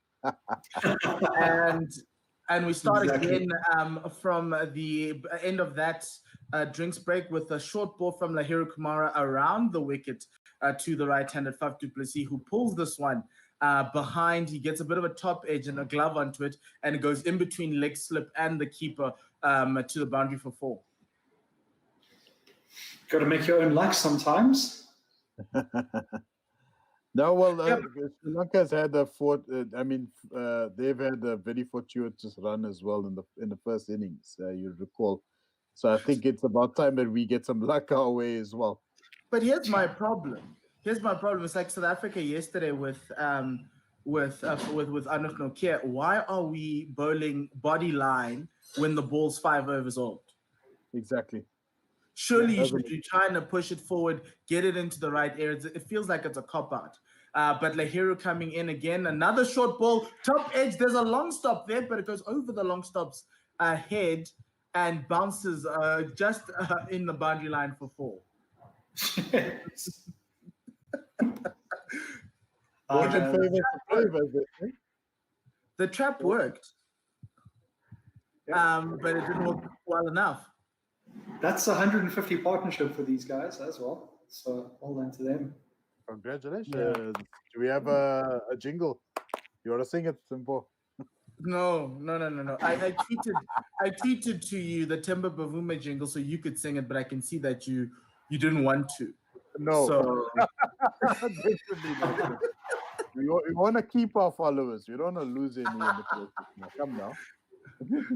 and we start again from the end of that drinks break with a short ball from Lahiru Kumara around the wicket to the right-handed Faf du Plessis, who pulls this one behind. He gets a bit of a top edge and a glove onto it, and it goes in between leg slip and the keeper to the boundary for 4. Got to make your own luck sometimes. No, well, Sri Lanka's had they've had a very fortuitous run as well in the first innings. You recall, so I think it's about time that we get some luck our way as well. But here's my problem. It's like South Africa yesterday with Anuf Nokia. Why are we bowling body line when the ball's 5 overs old? Exactly. Surely you should be trying to push it forward, get it into the right areas. It feels like it's a cop-out. But Lahiru coming in again, another short ball, top edge. There's a long stop there, but it goes over the long stop's head and bounces just in the boundary line for 4. The trap worked, but it didn't work well enough. That's 150 partnership for these guys as well. So well done to them. Congratulations. Yeah. Do we have a jingle? You want to sing it, Simpo? No. I tweeted to you the Temba Bavuma jingle so you could sing it, but I can see that you you didn't want to. No, So definitely not. We want to keep our followers. We don't want to lose any in the process. Now, come now.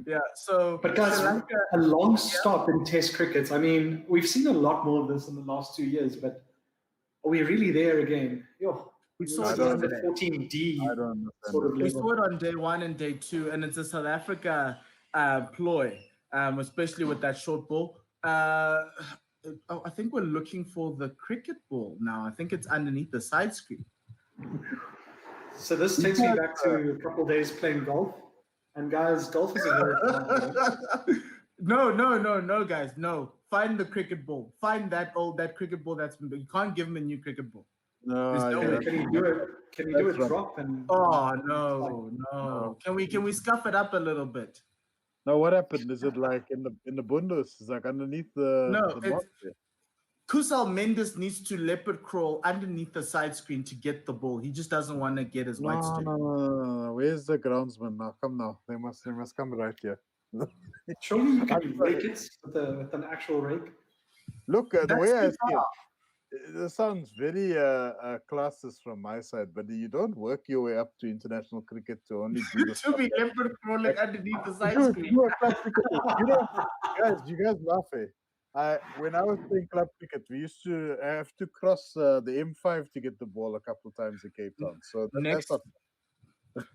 yeah. So, But guys, Sri Lanka, a long stop in Test cricket. I mean, we've seen a lot more of this in the last 2 years, but are we really there again? Yo, we saw it the yesterday. 14D I don't understand sort of We level. saw it on day 1 and day 2, and it's a South Africa ploy, especially with that short ball. I think we're looking for the cricket ball now. I think it's underneath the side screen. So this takes me back to a couple of days playing golf. And guys, golf is a very fun game. No, guys, no. Find the cricket ball. Find that cricket ball that's been. You can't give him a new cricket ball. No, Can you do it? Can you do a drop? And oh no. Can we scuff it up a little bit? No, what happened? Is it like in the bundos? It's like underneath the it's Kusal Mendes needs to leopard crawl underneath the side screen to get the ball. He just doesn't want to get his white stick. No. Where's the groundsman now? Come now. They must come right here. Surely you can Wickets with an actual rake. Look, the way I see it, this sounds very classist from my side, but you don't work your way up to international cricket to only do this. To be leopard crawling underneath the side screen. Guys, you guys laugh, eh? When I was playing club cricket, we used to have to cross the M5 to get the ball a couple of times in Cape Town. So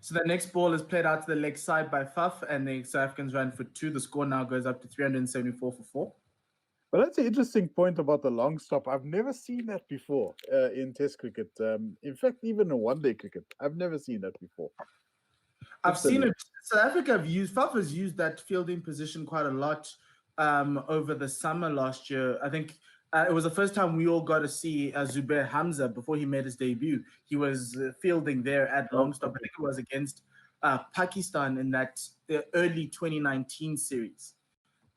So the next ball is played out to the leg side by Faf, and the South Africans ran for 2. The score now goes up to 374 for 4. But that's an interesting point about the long stop. I've never seen that before in Test cricket. In fact, even in one-day cricket, I've never seen that before. I've seen it. South Africa Faf has used that fielding position quite a lot over the summer last year. I think it was the first time we all got to see Zubair Hamza before he made his debut. He was fielding there at long stop. I think it was against Pakistan in that early 2019 series.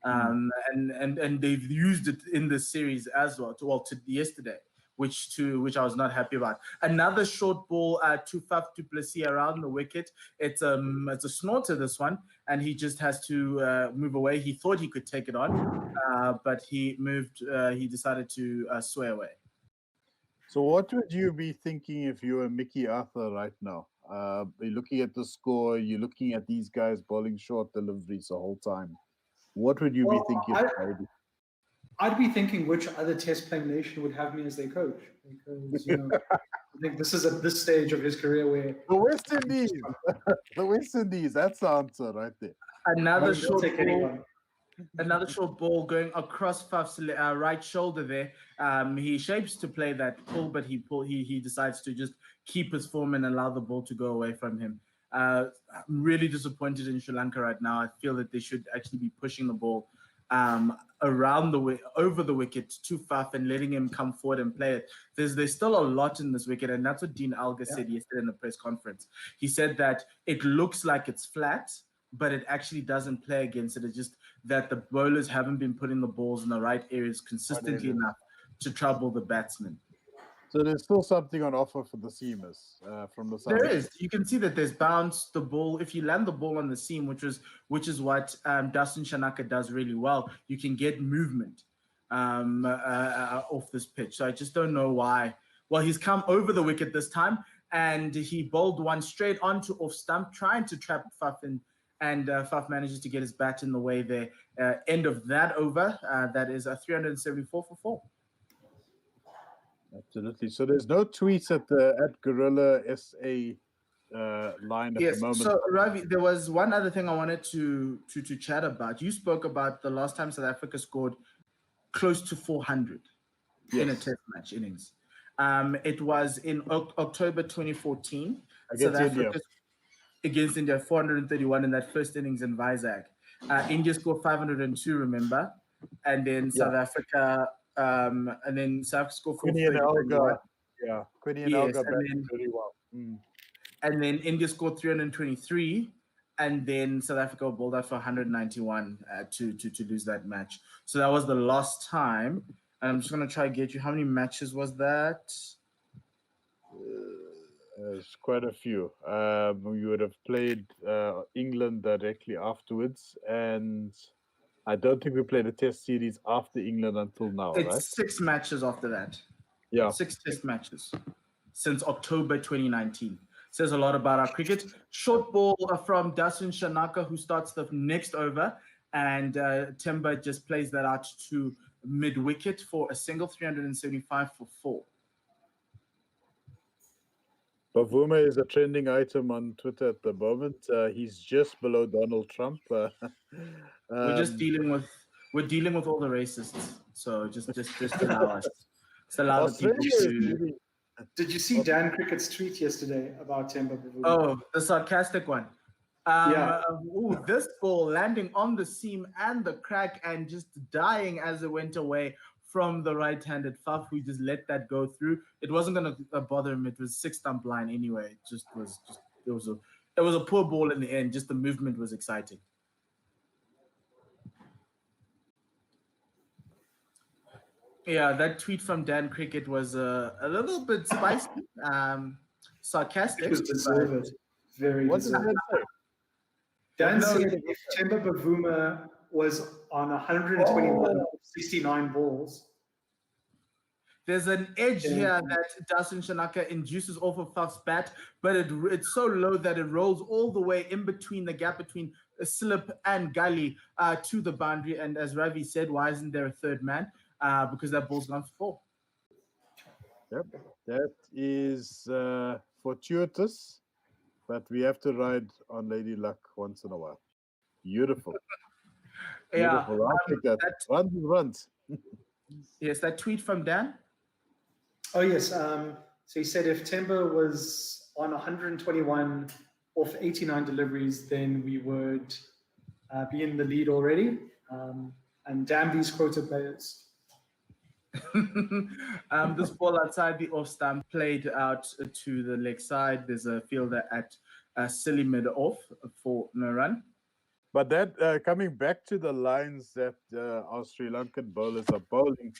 And they've used it in this series as well to yesterday, which I was not happy about. Another short ball to Faf du Plessis around the wicket. It's a snorter, this one, and he just has to move away. He thought he could take it on, but he moved. He decided to sway away. So what would you be thinking if you were Mickey Arthur right now? You're looking at the score. You're looking at these guys bowling short deliveries the whole time. What would you be thinking? I'd be thinking which other test playing nation would have me as their coach, because I think this is at this stage of his career where the West Indies, the West Indies. That's the answer right there. Another short ball going across Faf's right shoulder there. He shapes to play that pull, but he decides to just keep his form and allow the ball to go away from him. I'm really disappointed in Sri Lanka right now. I feel that they should actually be pushing the ball around over the wicket to Faf and letting him come forward and play it. There's still a lot in this wicket, and that's what Dean Alga said yesterday in the press conference. He said that it looks like it's flat, but it actually doesn't play against it. It's just that the bowlers haven't been putting the balls in the right areas consistently enough to trouble the batsmen. So there's still something on offer for the seamers from the side. There is. You can see that there's bounce the ball. If you land the ball on the seam, which is what Dustin Shanaka does really well, you can get movement off this pitch. So I just don't know why. Well, he's come over the wicket this time, and he bowled one straight onto off stump, trying to trap Faf in, and Faf manages to get his bat in the way there. End of that over. That is a 374 for 4. Absolutely. So there's no tweets at Gorilla SA line at the moment. So Ravi, there was one other thing I wanted to chat about. You spoke about the last time South Africa scored close to 400 in a test match innings. It was in October 2014 against India. Against India, 431 in that first innings in Vizag. India scored 502, remember, and then South Africa. And then South Africa scored 431. Quinny and Elgar batted very well. And then India scored 323, and then South Africa bowled out for 191 to lose that match. So that was the last time. And I'm just going to try to get you, how many matches was that? There's quite a few. We would have played England directly afterwards, and I don't think we played a test series after England until now, It's right? 6 matches after that. Yeah. 6 test matches since October 2019. Says a lot about our cricket. Short ball from Dasun Shanaka, who starts the next over, and Temba just plays that out to mid-wicket for a single, 375 for 4. Bavuma is a trending item on Twitter at the moment. He's just below Donald Trump. We're just dealing with all the racists. So just allow us. Just allow the people to. Did you see Dan Crickett's tweet yesterday about Temba Bavuma? Oh, the sarcastic one. This ball landing on the seam and the crack and just dying as it went away from the right-handed Faf, who just let that go through. It wasn't going to bother him. It was 6-stump line anyway. It was a poor ball in the end. Just the movement was exciting. Yeah, that tweet from Dan Cricket was a little bit spicy, sarcastic. It was deserved. Very deserved. Dan said if Temba Bavuma was on 121 of 69 balls. There's an edge here that Dasun Shanaka induces off of Faf's bat, but it's so low that it rolls all the way in between the gap between slip and gully to the boundary. And as Ravi said, why isn't there a third man? Because that ball's gone for 4. Yep, that is fortuitous, but we have to ride on Lady Luck once in a while. Beautiful. Yeah, beautiful. I'll take that. Runs. Yes, that tweet from Dan. Oh yes. So he said if Temba was on 121 off 89 deliveries, then we would be in the lead already. And damn these quota players. This ball outside the off stump played out to the leg side. There's a fielder at silly mid off for no run. But that coming back to the lines that our Sri Lankan bowlers are bowling,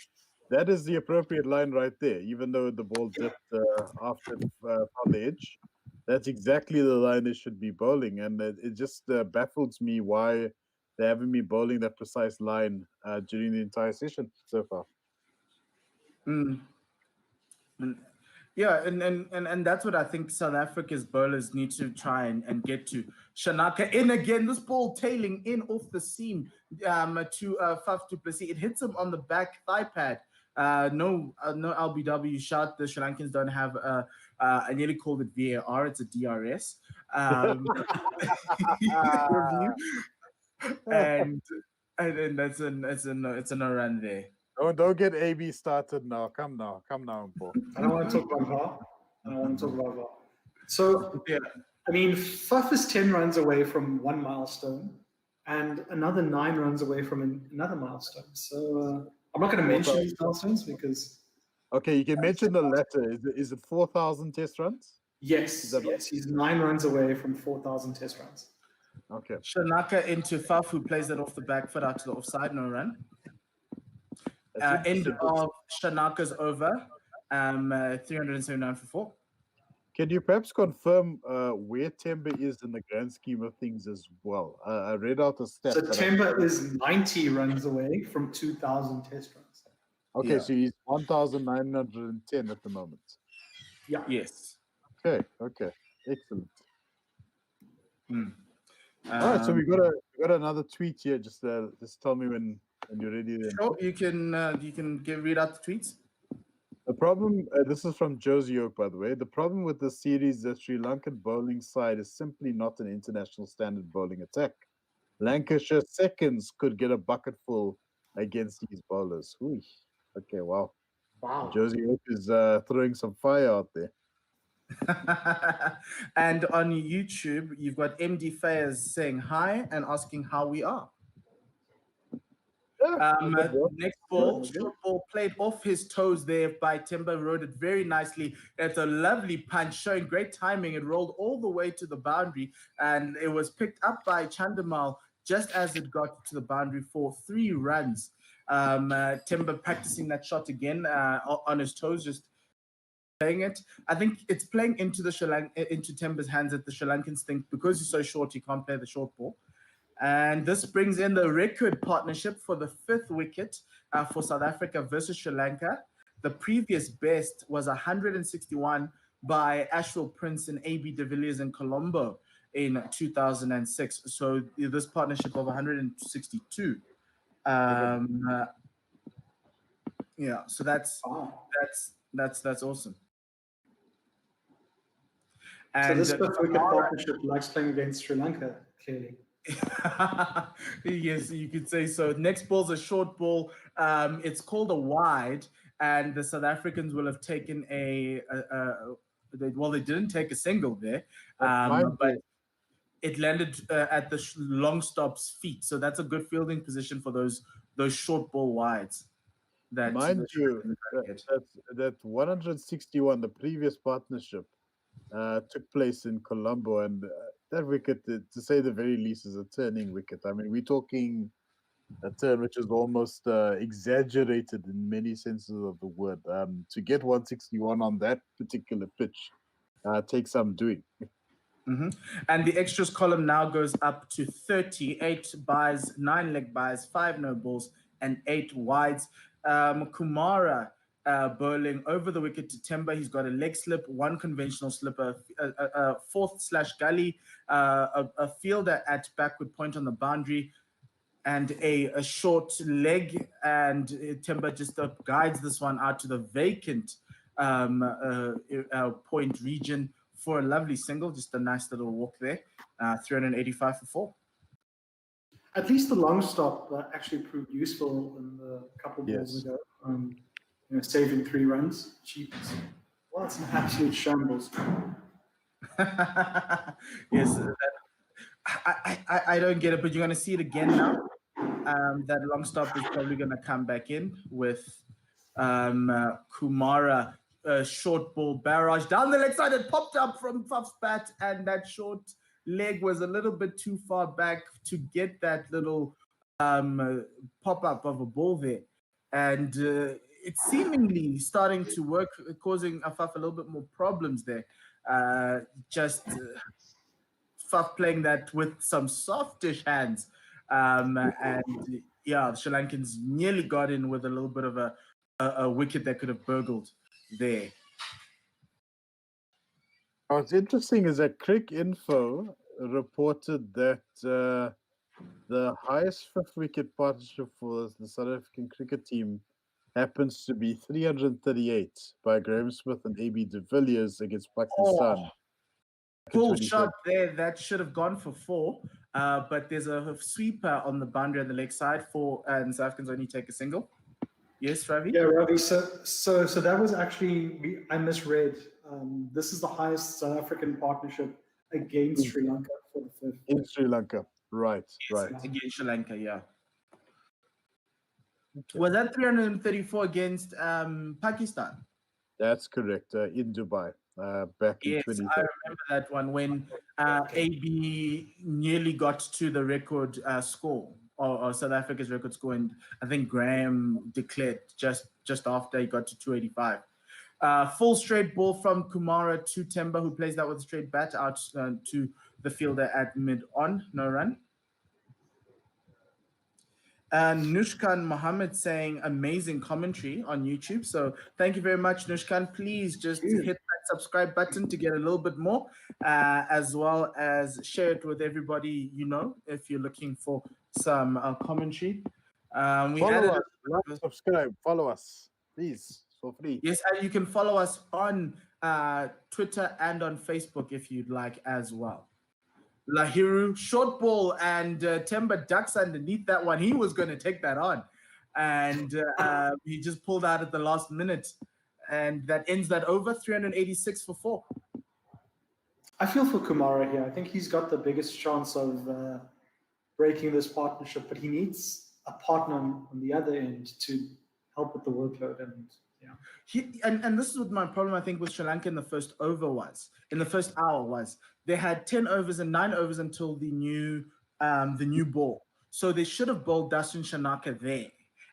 that is the appropriate line right there. Even though the ball dipped after on the edge, that's exactly the line they should be bowling, and it just baffles me why they haven't been bowling that precise line during the entire session so far. Yeah, and that's what I think South Africa's bowlers need to try and get to. Shanaka in again, this ball tailing in off the seam to Faf du Plessis. It hits him on the back thigh pad. No LBW shot. The Sri Lankans don't have I nearly called it VAR. It's a DRS review, and then it's a no run there. Don't get AB started now. Come now, Paul. I don't want to talk about VAR. So, yeah, I mean, Faf is 10 runs away from one milestone and another 9 runs away from another milestone. So, I'm not going to mention these milestones because... Okay, you can mention the latter. Is it 4,000 test runs? Yes, he's 9 runs away from 4,000 test runs. Okay. Shanaka into Faf, who plays that off the back foot out to the offside, no run. End of Shanaka's over, 379 for 4. Can you perhaps confirm where Temba is in the grand scheme of things as well? I read out a stat. So Temba is 90 runs away from 2,000 test runs. Okay, so he's 1,910 at the moment. Yeah. Yes. Okay, excellent. All right, so we got another tweet here. Just tell me when you're ready. Then. Sure, you can read out the tweets. The problem, this is from Josie Oak, by the way. The problem with the series, the Sri Lankan bowling side is simply not an international standard bowling attack. Lancashire seconds could get a bucket full against these bowlers. Ooh. Okay, wow. Josie Oak is throwing some fire out there. And on YouTube, you've got MD Fayez saying hi and asking how we are. Next ball, short ball played off his toes there by Temba, rode it very nicely. It's a lovely punch showing great timing. It rolled all the way to the boundary and it was picked up by Chandamal just as it got to the boundary for 3 runs. Temba practicing that shot again on his toes, just playing it. I think it's playing into Temba's hands that the Sri Lankans think because he's so short, he can't play the short ball. And this brings in the record partnership for the 5th wicket for South Africa versus Sri Lanka. The previous best was 161 by Ashwell Prince and AB de Villiers in Colombo in 2006. So this partnership of 162. Yeah, so that's awesome. So And this 5th wicket partnership likes playing against Sri Lanka, clearly. Yes, you could say so. Next ball's a short ball. It's called a wide, and the South Africans will have taken they didn't take a single there, but it landed at the long stop's feet. So that's a good fielding position for those short ball wides. Mind you, that 161, the previous partnership, took place in Colombo, and that wicket, to say the very least, is a turning wicket. I mean, we're talking a turn which is almost exaggerated in many senses of the word. To get 161 on that particular pitch takes some doing. Mm-hmm. And the extras column now goes up to 38 buys, 9 leg buys, 5 no balls, and 8 wides. Kumara bowling over the wicket to Temba. He's got a leg slip, 1 conventional slipper, a 4th/gully, a fielder at backward point on the boundary, and a short leg. And Temba just guides this one out to the vacant point region for a lovely single. Just a nice little walk there. 385 for 4. At least the long stop actually proved useful in the couple balls ago. Saving 3 runs. Jeez. Well, it's an absolute shambles. Yes, I don't get it, but you're going to see it again now. That long stop is probably going to come back in with Kumara, short ball barrage down the leg side. It popped up from Faf's bat, and that short leg was a little bit too far back to get that little pop-up of a ball there. And it's seemingly starting to work, causing Faf a little bit more problems there. Faf playing that with some softish hands. And yeah, the Sri Lankans nearly got in with a little bit of a wicket that could have burgled there. What's interesting is that Crick Info reported that the highest 5th wicket partnership for the South African cricket team happens to be 338 by Graham Smith and AB de Villiers against Pakistan. Cool shot there. That should have gone for 4. But there's a sweeper on the boundary on the leg side and South Africans only take a single. Yes, Ravi? Yeah, Ravi. So that was actually, I misread. This is the highest South African partnership against Sri Lanka for the 5th. In Sri Lanka, right, right. Against Sri Lanka, yeah. Okay. Was that 334 against Pakistan? That's correct, in Dubai, back in 2013. I remember that one when AB nearly got to the record score, or South Africa's record score, and I think Graham declared just after he got to 285. Full straight ball from Kumara to Temba, who plays that with a straight bat out to the fielder at mid-on, no run. And Nushkan Mohammed saying amazing commentary on YouTube. So thank you very much, Nushkan. Please just hit that subscribe button to get a little bit more, as well as share it with everybody you know if you're looking for some commentary. Subscribe, follow us, please, for free. Yes, and you can follow us on Twitter and on Facebook if you'd like as well. Lahiru, short ball, and Temba ducks underneath that one. He was going to take that on, and he just pulled out at the last minute, and that ends that over. 386 for 4. I feel for Kumara here. I think he's got the biggest chance of breaking this partnership, but he needs a partner on the other end to help with the workload. And and this is what my problem I think with Sri Lanka in the first hour was. They had 10 overs and 9 overs until the new ball. So they should have bowled Dustin Shanaka there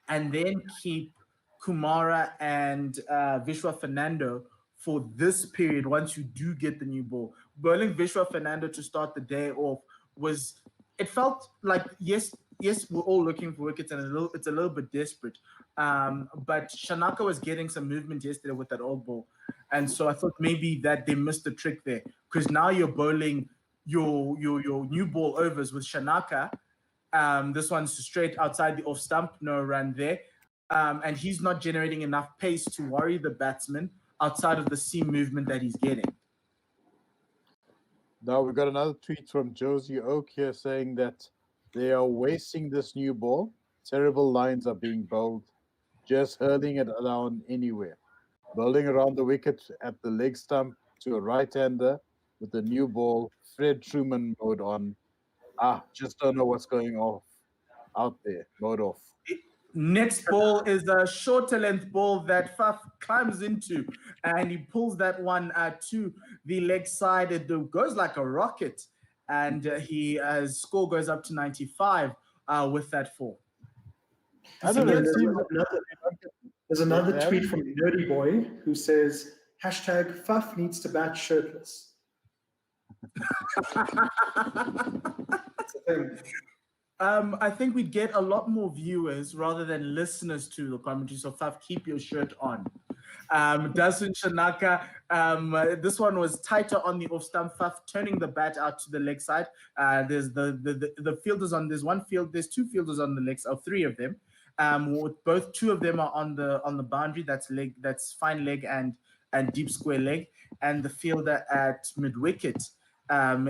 and then keep Kumara and Vishwa Fernando for this period once you do get the new ball. Bowling Vishwa Fernando to start the day off was it felt like yes, we're all looking for wickets, and it's a little bit desperate. But Shanaka was getting some movement yesterday with that old ball, and so I thought maybe that they missed the trick there, because now you're bowling your new ball overs with Shanaka. This one's straight outside the off stump, no run there, and he's not generating enough pace to worry the batsman outside of the seam movement that he's getting. Now we got another tweet from Josie Oak here saying that they are wasting this new ball. Terrible lines are being bowled, just hurling it around anywhere. Bowling around the wicket at the leg stump to a right-hander with the new ball, Fred Truman mode on. Just don't know what's going off out there, mode off. Next ball is a shorter length ball that Faf climbs into, and he pulls that one to the leg side. It goes like a rocket, and his score goes up to 95 with that 4. There's another tweet from Nerdy Boy who says, #Faf needs to bat shirtless. That's the thing. I think we'd get a lot more viewers rather than listeners to the commentary. So Faf, keep your shirt on. Dasun Shanaka, this one was tighter on the off stump. Faf turning the bat out to the leg side. There's the fielders on. There's two fielders on the legs, or 3 of them. Both 2 of them are on the boundary. That's fine leg and deep square leg, and the fielder at mid wicket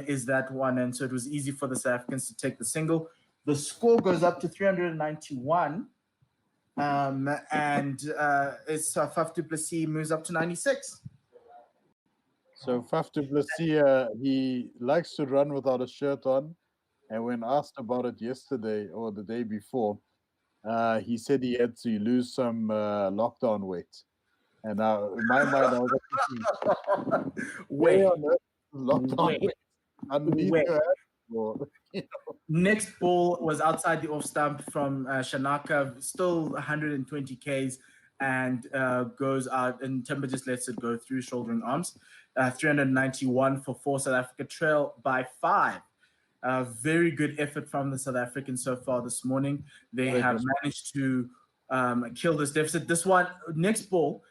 is that one. And so it was easy for the South Africans to take the single. The score goes up to 391, and Faf du Plessis moves up to 96. So Faf du Plessis, he likes to run without a shirt on, and when asked about it yesterday or the day before, he said he had to lose some lockdown weight. And now, in my mind, I was thinking, wait, lockdown weight underneath your head. Or, Next ball was outside the off stump from Shanaka, still 120 Ks, and goes out, and Timber just lets it go through shouldering arms. 391 for 4, South Africa trail by 5. Very good effort from the South Africans so far this morning. They have managed to kill this deficit. This one, next ball,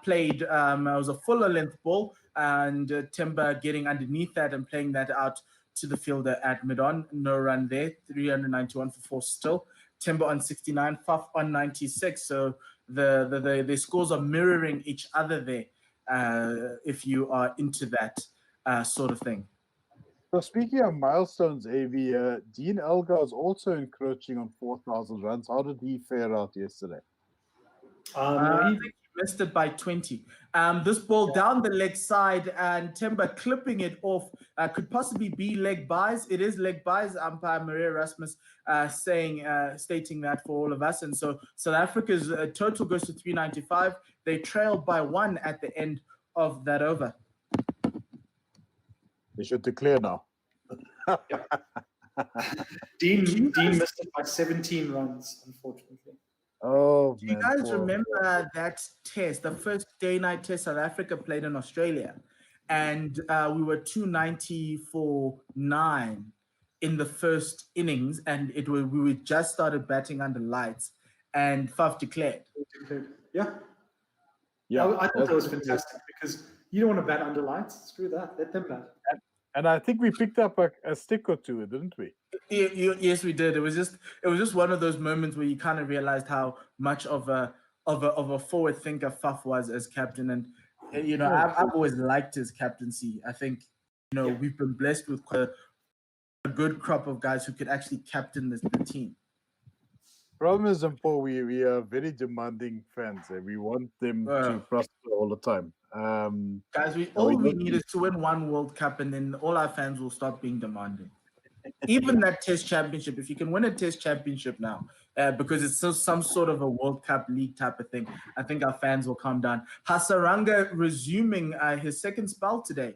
played, it was a fuller length ball, and Timber getting underneath that and playing that out to the fielder at mid-on. No run there, 391 for 4 still. Timber on 69, Faf on 96. So the scores are mirroring each other there, if you are into that sort of thing. So speaking of milestones, AV, Dean Elgar is also encroaching on 4,000 runs. How did he fare out yesterday? I think he missed it by 20. This ball down the leg side, and Timber clipping it off. Could possibly be leg buys. It is leg buys. Umpire Maria Rasmus stating that for all of us. And so South Africa's total goes to 395. They trailed by 1 at the end of that over. They should declare now. Dean missed it by 17 runs, unfortunately. Oh, do you guys remember that test, the first day-night test South Africa played in Australia? And we were 290 for 9 in the first innings, and we just started batting under lights, and Faf declared. Yeah. I thought that was fantastic, because you don't want to bat under lights. Screw that. Let them bat. And I think we picked up a stick or 2, didn't we? Yes, we did. It was just one of those moments where you kind of realized how much of a forward thinker Faf was as captain. And I've always liked his captaincy. I think we've been blessed with quite a good crop of guys who could actually captain the team. Problem is, Paul, we are very demanding fans, and we want them to prosper all the time. Guys, all we need is to win 1 World Cup, and then all our fans will stop being demanding. Even that Test Championship, if you can win a Test Championship now, because it's some sort of a World Cup league type of thing, I think our fans will calm down. Hasaranga resuming his second spell today.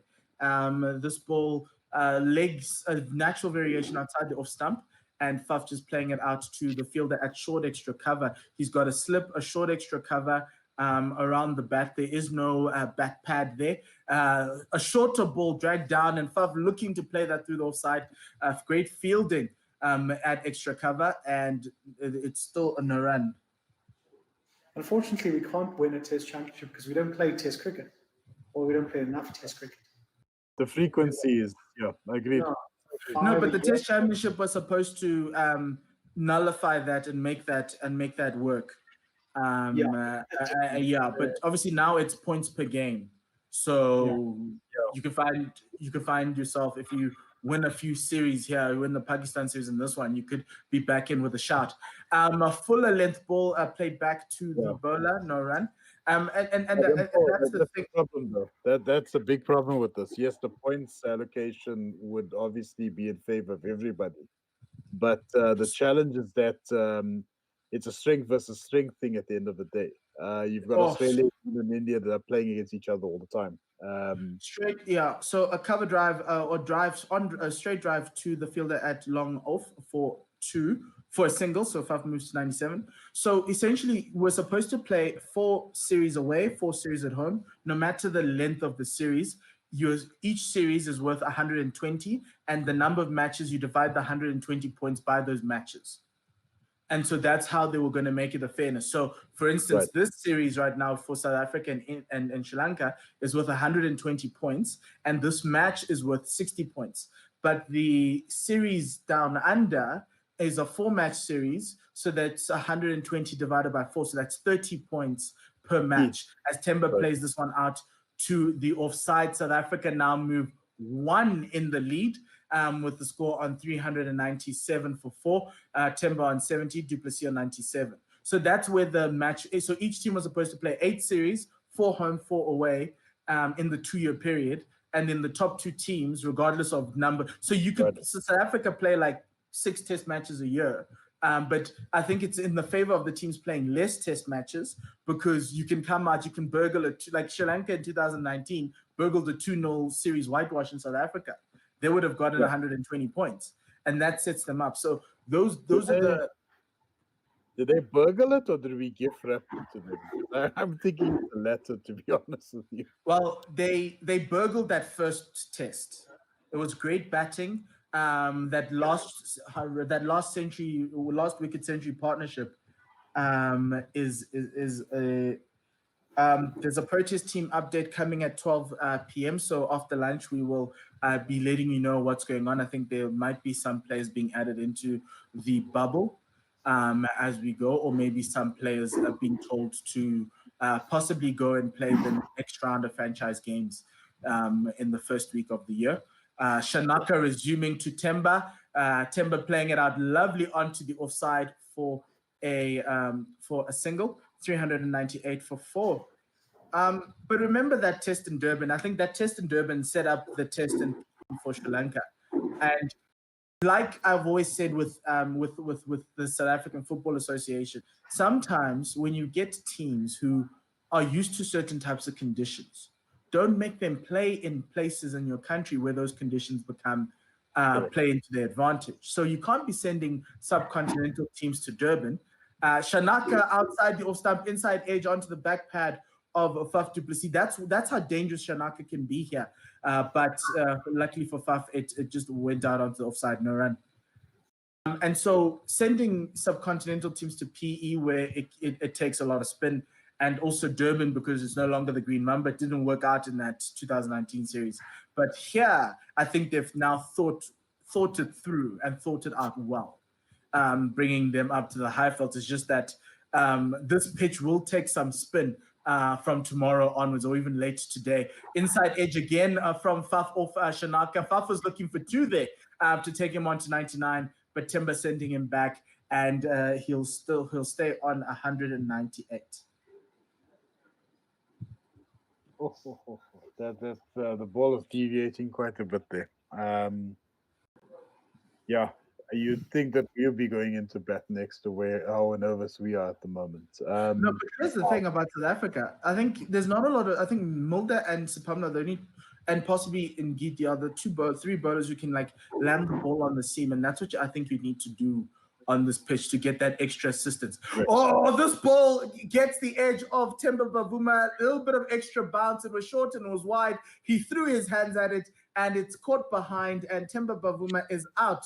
This ball legs a natural variation outside the off stump, and Faf just playing it out to the fielder at short extra cover. He's got a slip, a short extra cover around the bat. There is no bat pad there. A shorter ball dragged down, and Faf looking to play that through the offside. Great fielding at extra cover, and it's still a no run. Unfortunately, we can't win a Test championship because we don't play Test cricket, or we don't play enough Test cricket. The frequency is, agreed. No, but the Test championship was supposed to nullify that and make that work. But obviously now it's points per game, so you can find yourself, if you win a few series here, you win the Pakistan series and this one, you could be back in with a shout. A fuller length ball played back to the bowler, no run. And that's the thing. Problem, though. That's a big problem with this. Yes, the points allocation would obviously be in favor of everybody, but the challenge is that it's a strength versus strength thing at the end of the day. You've got Australia and India that are playing against each other all the time. So a cover drive or drives on a straight drive to the fielder at long off for 2 for a single. So Faf moves to 97. So essentially, we're supposed to play 4 series away, 4 series at home, no matter the length of the series. Each series is worth 120, and the number of matches, you divide the 120 points by those matches. And so that's how they were going to make it a fairness. So, for instance, this series right now for South Africa and Sri Lanka is worth 120 points, and this match is worth 60 points. But the series down under is a 4-match series, so that's 120 divided by 4, so that's 30 points per match. As Temba plays this one out to the offside, South Africa now move 1 in the lead, with the score on 397 for 4, Temba on 70, du Plessis on 97. So that's where the match is. So each team was supposed to play 8 series, 4 home, 4 away, in the 2-year period. And then the top 2 teams, regardless of number. So you could, so South Africa play like 6 test matches a year. But I think it's in the favor of the teams playing less test matches, because you can come out, you can burgle it. Like Sri Lanka in 2019 burgled a 2-0 series whitewash in South Africa. They would have gotten 120 points, and that sets them up. So those are the. Did they burgle it, or did we gift wrap it to them? I'm thinking the latter, to be honest with you. Well, they burgled that first test. It was great batting. That last wicket century partnership is a. There's a Proteas team update coming at 12 p.m. So after lunch, we will be letting you know what's going on. I think there might be some players being added into the bubble as we go, or maybe some players are being told to possibly go and play the next round of franchise games in the first week of the year. Shanaka resuming to Temba. Temba playing it out lovely onto the offside for a single. 398 for 4. But remember that test in Durban. I think that test in Durban set up the test for Sri Lanka. And like I've always said with the South African Football Association, sometimes when you get teams who are used to certain types of conditions, don't make them play in places in your country where those conditions become play into their advantage. So you can't be sending subcontinental teams to Durban. Shanaka outside the off stump, inside edge onto the back pad of Faf du Plessis. That's how dangerous Shanaka can be here. But luckily for Faf, it just went out onto the offside, no run. And so sending subcontinental teams to PE, where it takes a lot of spin, and also Durban, because it's no longer the green number, it didn't work out in that 2019 series. But here, I think they've now thought it through and thought it out well. Bringing them up to the high felt. It's just that this pitch will take some spin from tomorrow onwards, or even later today. Inside edge again from Faf off Shanaka. Faf was looking for 2 there to take him on to 99, but Temba sending him back, and he'll stay on 198. That's the ball is deviating quite a bit there. You'd think that we'll be going into bat next to how nervous we are at the moment. No, but here's the thing about South Africa. I think there's not a lot of. I think Mulder and Sipamla, they need, and possibly Ngidi, the other 3 bowlers who can like land the ball on the seam, and that's what I think you need to do on this pitch to get that extra assistance. Right. Oh, this ball gets the edge of Temba Bavuma, a little bit of extra bounce. It was short and it was wide. He threw his hands at it, and it's caught behind, and Temba Bavuma is out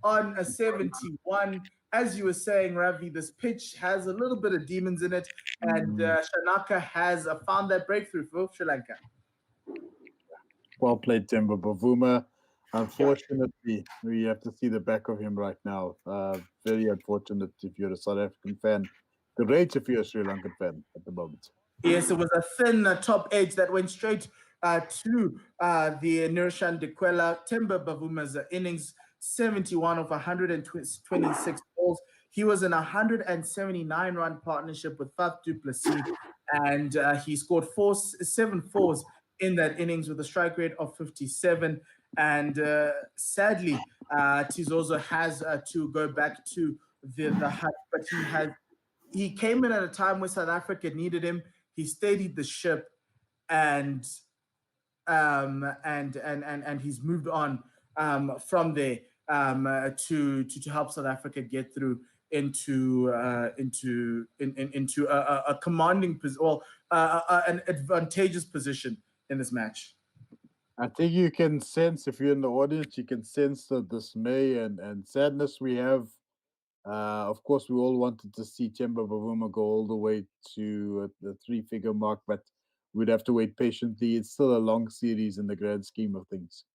on a 71. As you were saying, Ravi, this pitch has a little bit of demons in it, and Shanaka has found that breakthrough for Sri Lanka. Well played, Temba Bavuma. Unfortunately, we have to see the back of him right now. Very unfortunate if you're a South African fan. Great if you're a Sri Lankan fan at the moment. Yes, it was a thin top edge that went straight to the Niroshan Dikwela. Temba Bavuma's innings, 71 of 126 balls. He was in a 179-run partnership with Faf du Plessis, and he scored 7 fours in that innings with a strike rate of 57. And sadly, Tizozo has to go back to the hut, but he came in at a time where South Africa needed him. He steadied the ship, and he's moved on from there to help South Africa get through into a commanding an advantageous position in this match. I think you can sense, if you're in the audience, you can sense the dismay and sadness we have. Of course, we all wanted to see Temba Bavuma go all the way to the 3-figure mark, but we'd have to wait patiently. It's still a long series in the grand scheme of things.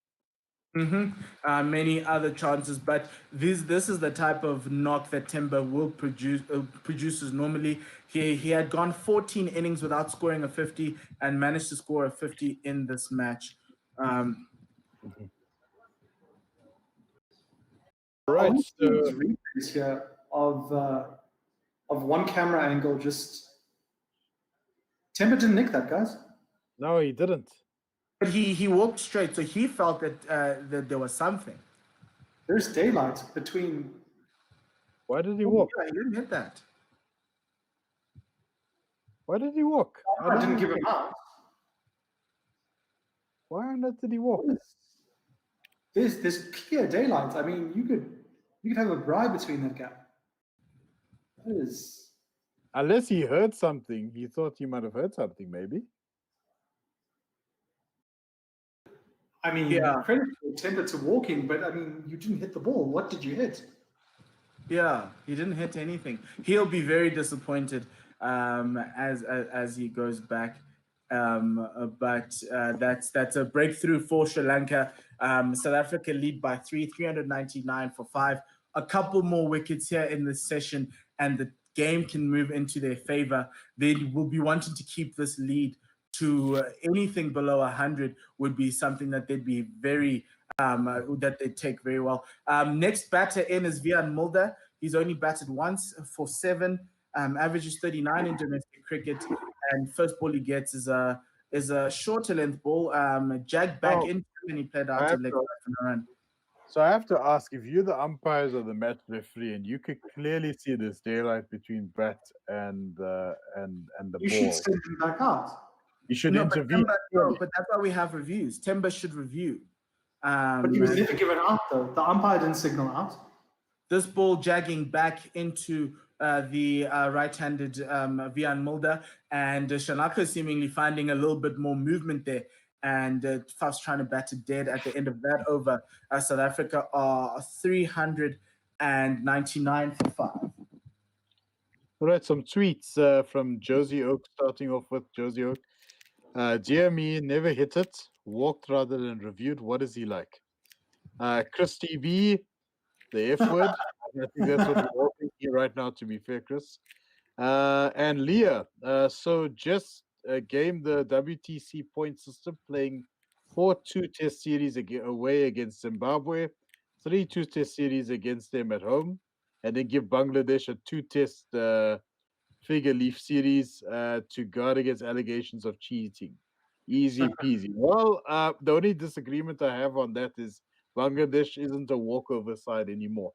Many other chances, but this is the type of knock that Temba will produces normally. He had gone 14 innings without scoring a 50 and managed to score a 50 in this match. Right. So replays here of one camera angle. Just Temba didn't nick that, guys. No, he didn't. But he walked straight, so he felt that that there was something. There's daylight between. Why did he walk? Yeah, he didn't hit that. Why did he walk? I didn't give him out. Why on earth did he walk? There's clear daylight. I mean, you could have a bribe between that gap. That is. Unless he heard something, he thought he might have heard something, maybe. I mean, credit for Temba to walking, but I mean, you didn't hit the ball. What did you hit? Yeah, he didn't hit anything. He'll be very disappointed as he goes back. But that's a breakthrough for Sri Lanka. South Africa lead by 399 for 5. A couple more wickets here in this session, and the game can move into their favor. They will be wanting to keep this lead to anything below 100 would be something that they'd be very that they'd take very well. Next batter in is Wiaan Mulder. He's only batted once for 7. Averages 39 in domestic cricket, and first ball he gets is a shorter length ball. Jagged back into him, and he played out to leg from the run. So I have to ask, if you're the umpires or the match referee, and you could clearly see this daylight between bat and the ball, you should send him back out. You should intervene. But that's why we have reviews. Temba should review. But he was never given out, though. The umpire didn't signal out. This ball jagging back into the right-handed Wiaan Mulder, and Shanaka seemingly finding a little bit more movement there, and Faf's trying to bat it dead at the end of that over. South Africa are 399 for 5. All right, some tweets from Josie Oak, starting off with Josie Oak. Dear me, never hit it, walked rather than reviewed. What is he like? Chris TV, the F word. I think that's what we're all thinking right now, to be fair, Chris. And Leah, so just game the WTC point system, playing 4-2 test series away against Zimbabwe, 3-2 test series against them at home, and then give Bangladesh a 2-test figure leaf series to guard against allegations of cheating. Easy peasy. Well, the only disagreement I have on that is Bangladesh isn't a walkover side anymore.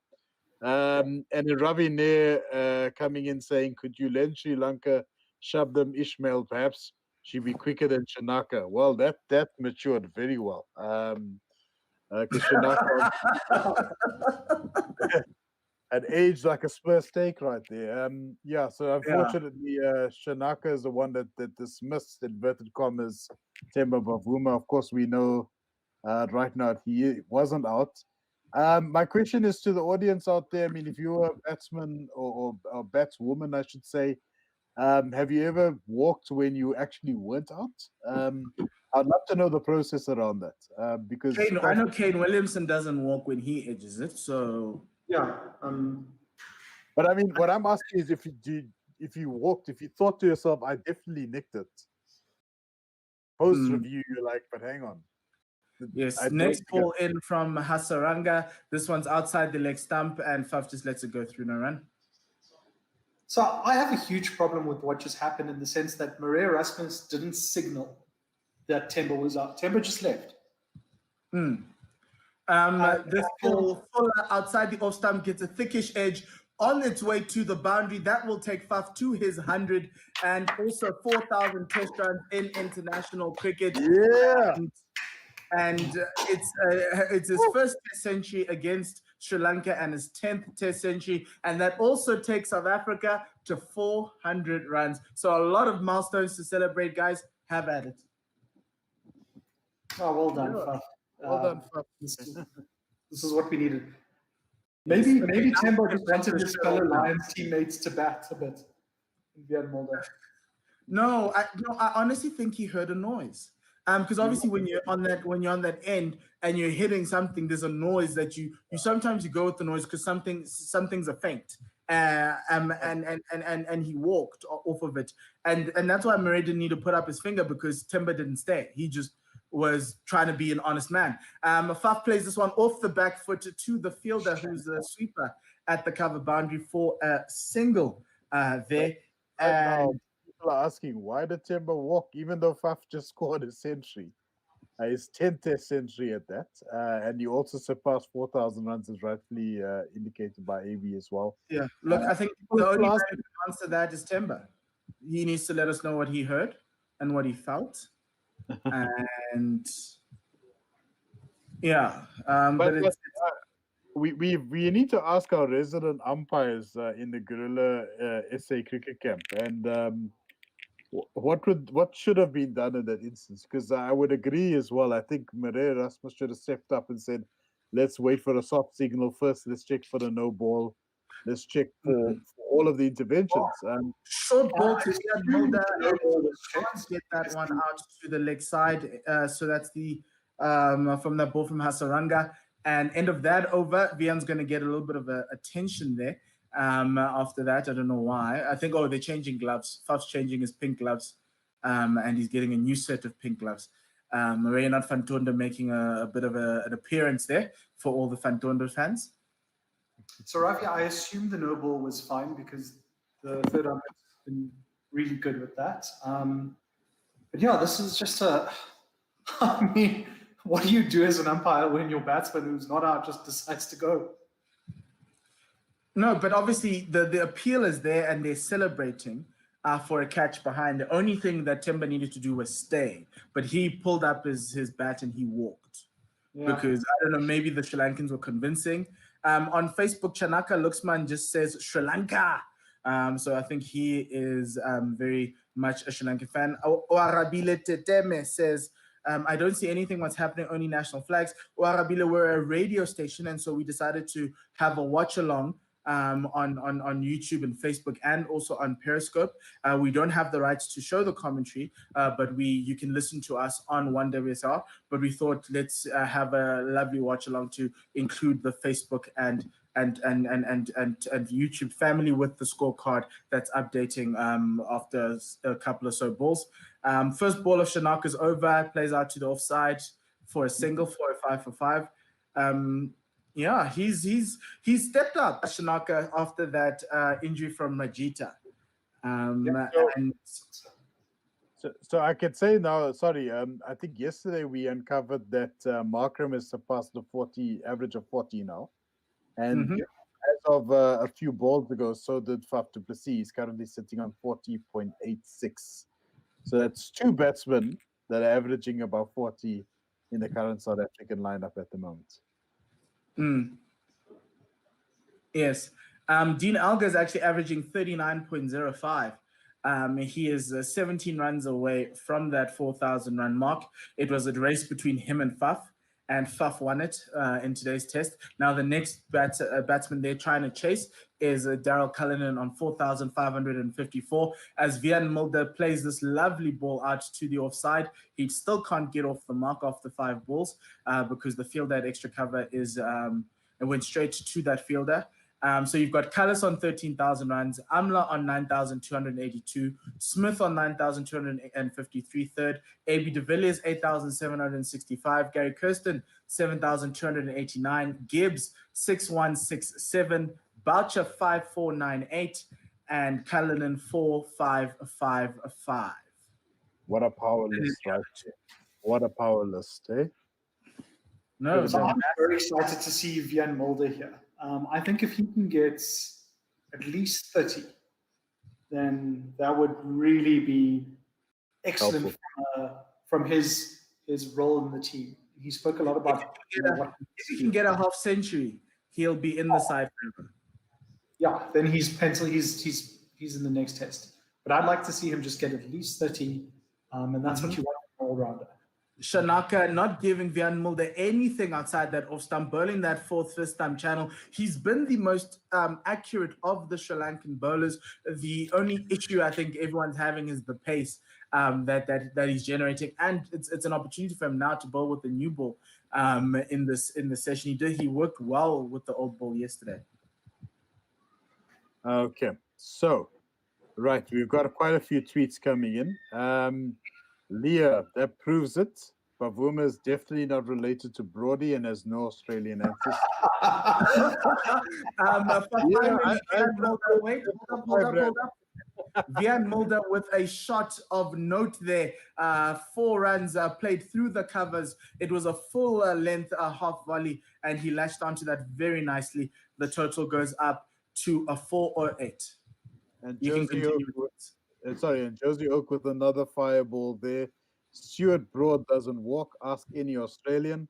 And then Ravi Nair coming in saying, could you lend Sri Lanka Shabdam Ismail perhaps? She'd be quicker than Shanaka. Well, that matured very well. Because Shanaka had aged like a spur steak right there. So unfortunately, Shanaka is the one that dismissed, inverted commas, Temba Bavuma. Of course, we know right now he wasn't out. My question is to the audience out there. I mean, if you're a batsman or batswoman, I should say, have you ever walked when you actually weren't out? I'd love to know the process around that. Because I know Kane Williamson doesn't walk when he edges it, so yeah. But I mean, what I'm asking is, if you walked, if you thought to yourself, I definitely nicked it. Post review, you're like, but hang on. Yes, next ball in from Hasaranga. This one's outside the leg stump, and Faf just lets it go through, no run. So I have a huge problem with what just happened in the sense that Maria Rasmus didn't signal that Temba was out. Temba just left. This ball outside the off stump gets a thickish edge on its way to the boundary. That will take Faf to his 100 and also 4,000 test runs in international cricket. Yeah. And it's his first test century against Sri Lanka and his 10th test century. And that also takes South Africa to 400 runs. So a lot of milestones to celebrate, guys. Have at it. Oh, well done, Faf. Well done, Faf. This is what we needed. Maybe Temba just wanted his fellow Lions teammates to bat a bit in Vietnam. No, I honestly think he heard a noise. Because obviously when you're on that end and you're hitting something, there's a noise that you sometimes you go with the noise because something's a feint. And he walked off of it. And that's why Murray didn't need to put up his finger, because Temba didn't stay. He just was trying to be an honest man. Faf plays this one off the back foot to the fielder, who's a sweeper at the cover boundary for a single there. And people are asking, why did Temba walk, even though Faf just scored a century? His 10th test century at that. And you also surpassed 4,000 runs, as rightfully indicated by AB as well. Yeah, look, I think the only man who can answer that is Temba. He needs to let us know what he heard and what he felt. And yeah, but we need to ask our resident umpires in the Guerrilla SA cricket camp, and what should have been done in that instance? Because I would agree as well. I think Marais Rasmus should have stepped up and said, "Let's wait for a soft signal first. Let's check for the no ball. Let's check for all of the interventions." Short ball to Mulder. Get that one out to the leg side. So that's the from that ball from Hasaranga. And end of that over, Vian's going to get a little bit of attention there. After that, I don't know why. I think, they're changing gloves. Faf's changing his pink gloves, and he's getting a new set of pink gloves. Reynard Fantonda making a bit of an appearance there for all the Fantonda fans. So, Rafi, I assume the no ball was fine because the third umpire's been really good with that. But yeah, this is just I mean, what do you do as an umpire when your batsman who's not out just decides to go? No, but obviously the appeal is there and they're celebrating for a catch behind. The only thing that Temba needed to do was stay, but he pulled up his bat and he walked. Yeah. Because, I don't know, maybe the Sri Lankans were convincing. On Facebook, Chanaka Luxman just says Sri Lanka. So I think he is very much a Sri Lankan fan. Oarabile Teteme says, I don't see anything what's happening, only national flags. Oarabile, we're a radio station, and so we decided to have a watch along on YouTube and Facebook and also on Periscope. We don't have the rights to show the commentary, but you can listen to us on 1WSR. But we thought let's have a lovely watch along to include the Facebook and YouTube family with the scorecard that's updating after a couple or so balls. First ball of Shanaka's over, plays out to the offside for a single, 4 or 5 for 5. Yeah, he's stepped up, Shanaka, after that injury from Majita. So I can say now, sorry, I think yesterday we uncovered that Markram has surpassed the 40 average of 40 now. And as of a few balls ago, so did Faf du Plessis. He's currently sitting on 40.86. So that's two batsmen that are averaging about 40 in the current South African lineup at the moment. Yes. Dean Alga is actually averaging 39.05. He is 17 runs away from that 4,000 run mark. It was a race between him and Faf. and Faf won it in today's test. Now the next batsman they're trying to chase is Daryl Cullinan on 4,554. As Wiaan Mulder plays this lovely ball out to the offside, he still can't get off the mark after 5 balls because the fielder had extra cover it went straight to that fielder. So you've got Callis on 13,000 runs, Amla on 9,282, Smith on 9,253 third, AB de Villiers 8,765, Gary Kirsten 7,289, Gibbs 6,167, Boucher 5,498, and Cullinan 4,555. What a power list, right? What a power list, eh? No, so I'm very excited to see Wiaan Mulder here. I think if he can get at least 30, then that would really be excellent from his role in the team. He spoke a lot about if he can get a half century, he'll be in the side forever. Yeah, then he's in the next test. But I'd like to see him just get at least 30, and that's what you want from an all-rounder. Shanaka not giving Wiaan Mulder anything outside that off-stump, bowling that 4th fifth-stump channel. He's been the most accurate of the Sri Lankan bowlers. The only issue I think everyone's having is the pace that he's generating, and it's an opportunity for him now to bowl with the new ball in this session. He worked well with the old ball yesterday. Okay, so right, we've got quite a few tweets coming in. Leah, that proves it. Bavuma is definitely not related to Brody and has no Australian ancestry. Wiaan Mulder with a shot of note there. 4 runs played through the covers. It was a full length half volley, and he lashed onto that very nicely. The total goes up to a 408. And you can continue with it. And Josie Oak with another fireball there. Stuart Broad doesn't walk. Ask any Australian.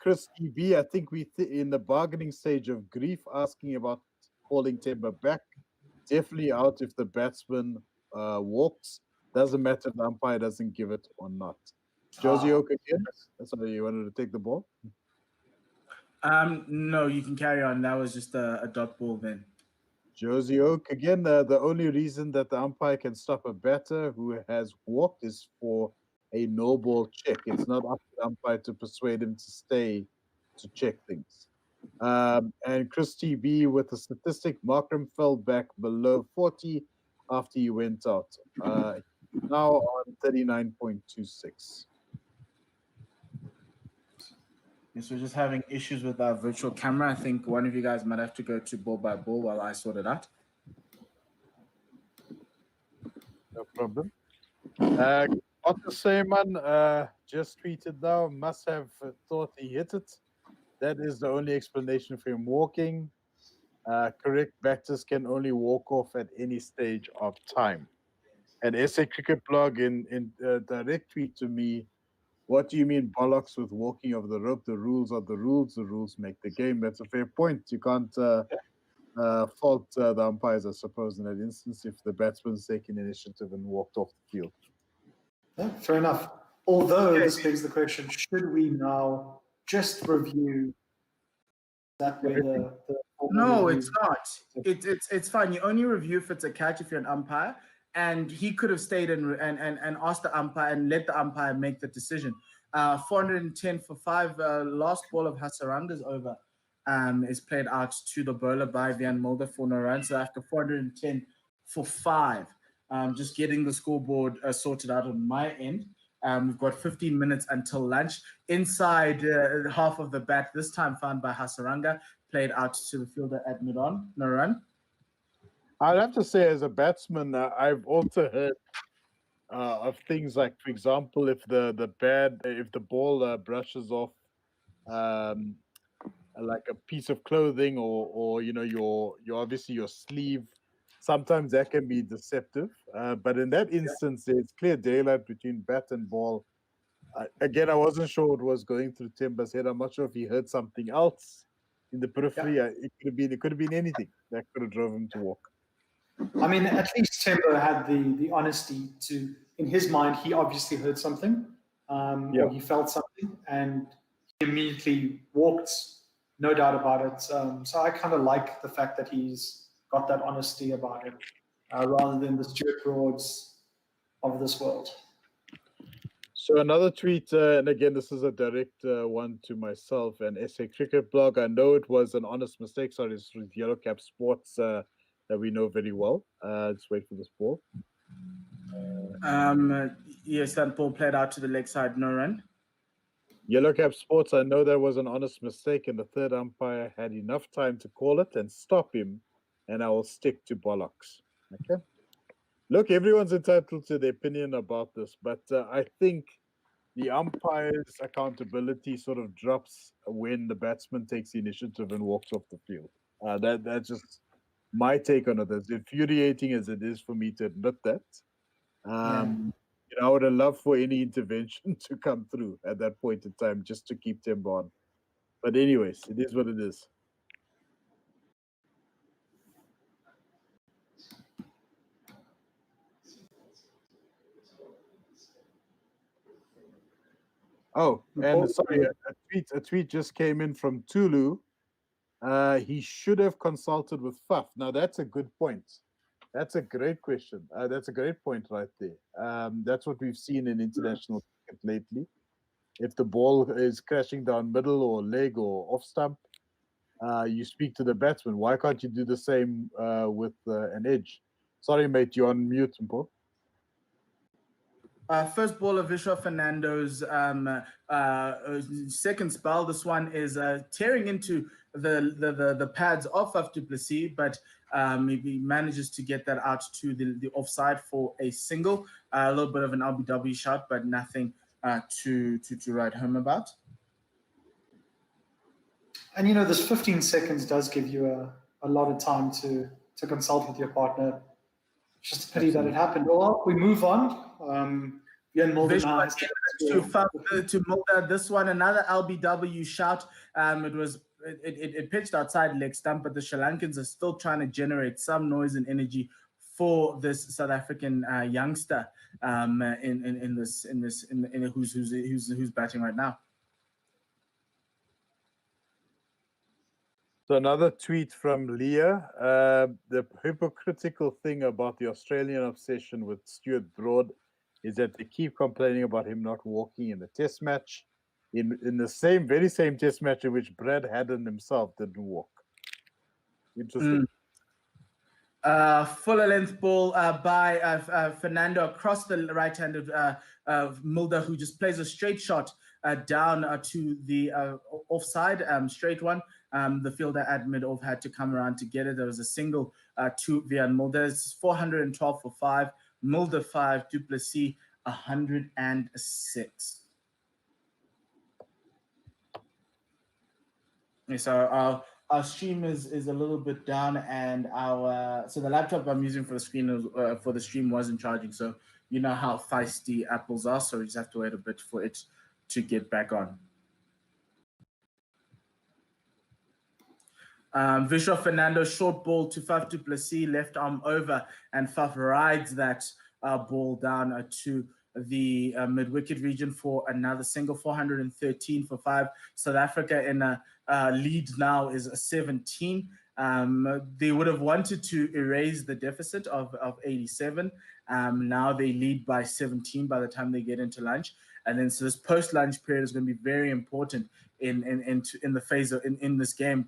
Chris EB, I think in the bargaining stage of grief, asking about calling Temba back. Definitely out if the batsman walks. Doesn't matter if the umpire doesn't give it or not. Josie Oak again. Sorry, you wanted to take the ball? No, you can carry on. That was just a dot ball then. Josie Oak, again, the only reason that the umpire can stop a batter who has walked is for a no ball check. It's not up to the umpire to persuade him to stay to check things. And Chris TB with the statistic, Markram fell back below 40 after he went out. Now on 39.26. Yes, we're just having issues with our virtual camera. I think one of you guys might have to go to ball by ball while I sort it out. No problem. Otto Seyman just tweeted now, must have thought he hit it. That is the only explanation for him walking. Correct, batters can only walk off at any stage of time. And SA Cricket Blog in direct tweet to me, what do you mean bollocks with walking over the rope? The rules are the rules. The rules make the game. That's a fair point. You can't fault the umpires, I suppose, in that instance if the batsman's taken initiative and walked off the field. Yeah, fair enough. Although this begs the question, should we now just review that way? No, it's not. It's fine. You only review if it's a catch if you're an umpire. And he could have stayed and asked the umpire and let the umpire make the decision. 410 for 5. Last ball of Hasaranga's over is played out to the bowler by Wiaan Mulder for no run. So after 410 for 5, just getting the scoreboard sorted out on my end. We've got 15 minutes until lunch. Inside half of the bat, this time found by Hasaranga, played out to the fielder at mid-on, no run. I'd have to say, as a batsman, I've also heard of things like, for example, if the ball brushes off like a piece of clothing or your obviously your sleeve, sometimes that can be deceptive. But in that instance, there's clear daylight between bat and ball. Again, I wasn't sure what was going through Temba's head. I'm not sure if he heard something else in the periphery. Yeah. It could have been anything that could have drove him to walk. I mean, at least Temba had the honesty to, in his mind, he obviously heard something, or he felt something, and immediately walked, no doubt about it. So I kind of like the fact that he's got that honesty about it, rather than the Stuart Broads of this world. So another tweet, and again, this is a direct one to myself and SA Cricket Blog. I know it was an honest mistake. Sorry, it's with Yellow Cap Sports that we know very well. Let's wait for this ball. Yes, that ball played out to the leg side, no run. Yellow Cap Sports, I know that was an honest mistake, and the third umpire had enough time to call it and stop him, and I will stick to bollocks. Okay. Look, everyone's entitled to their opinion about this, but I think the umpire's accountability sort of drops when the batsman takes the initiative and walks off the field. That's just my take on it. As infuriating as it is for me to admit that, I would have loved for any intervention to come through at that point in time just to keep them on. But anyways, it is what it is. Oh, and sorry, a tweet just came in from Tulu. He should have consulted with Faf. Now, that's a good point. That's a great question. That's a great point right there. That's what we've seen in international cricket lately. If the ball is crashing down middle or leg or off stump, you speak to the batsman. Why can't you do the same with an edge? Sorry, mate, you're on mute, Mpo. First ball of Vishwa Fernando's second spell. This one is tearing into the pads of Faf du Plessis, but he manages to get that out to the offside for a single. A little bit of an LBW shot, but nothing to write home about. And this 15 seconds does give you a lot of time to consult with your partner. It's just a pity that it happened. Well, we move on. Ian Mulder to Mulder. This one, another LBW shout. It pitched outside leg stump, but the Sri Lankans are still trying to generate some noise and energy for this South African youngster who's batting right now. So another tweet from Leah. The hypocritical thing about the Australian obsession with Stuart Broad is that they keep complaining about him not walking in the test match, in the very same test match in which Brad Haddon himself didn't walk. Interesting. Fuller length ball by Fernando across the right-handed Mulder, who just plays a straight shot down to the offside, straight one. The fielder at mid-off had to come around to get it. There was a single to Vian Mulder. It's 412 for 5. Mulder 5, du Plessis 106. So our stream is a little bit down, and so the laptop I'm using for the screen for the stream wasn't charging. So you know how feisty Apples are. So we just have to wait a bit for it to get back on. Vishwa Fernando, short ball to Faf du Plessis, left arm over, and Faf rides that ball down to the mid-wicket region for another single. 413 for 5. South Africa in a lead now is 17. They would have wanted to erase the deficit of 87. Now they lead by 17 by the time they get into lunch. And then so this post-lunch period is going to be very important in the phase of in this game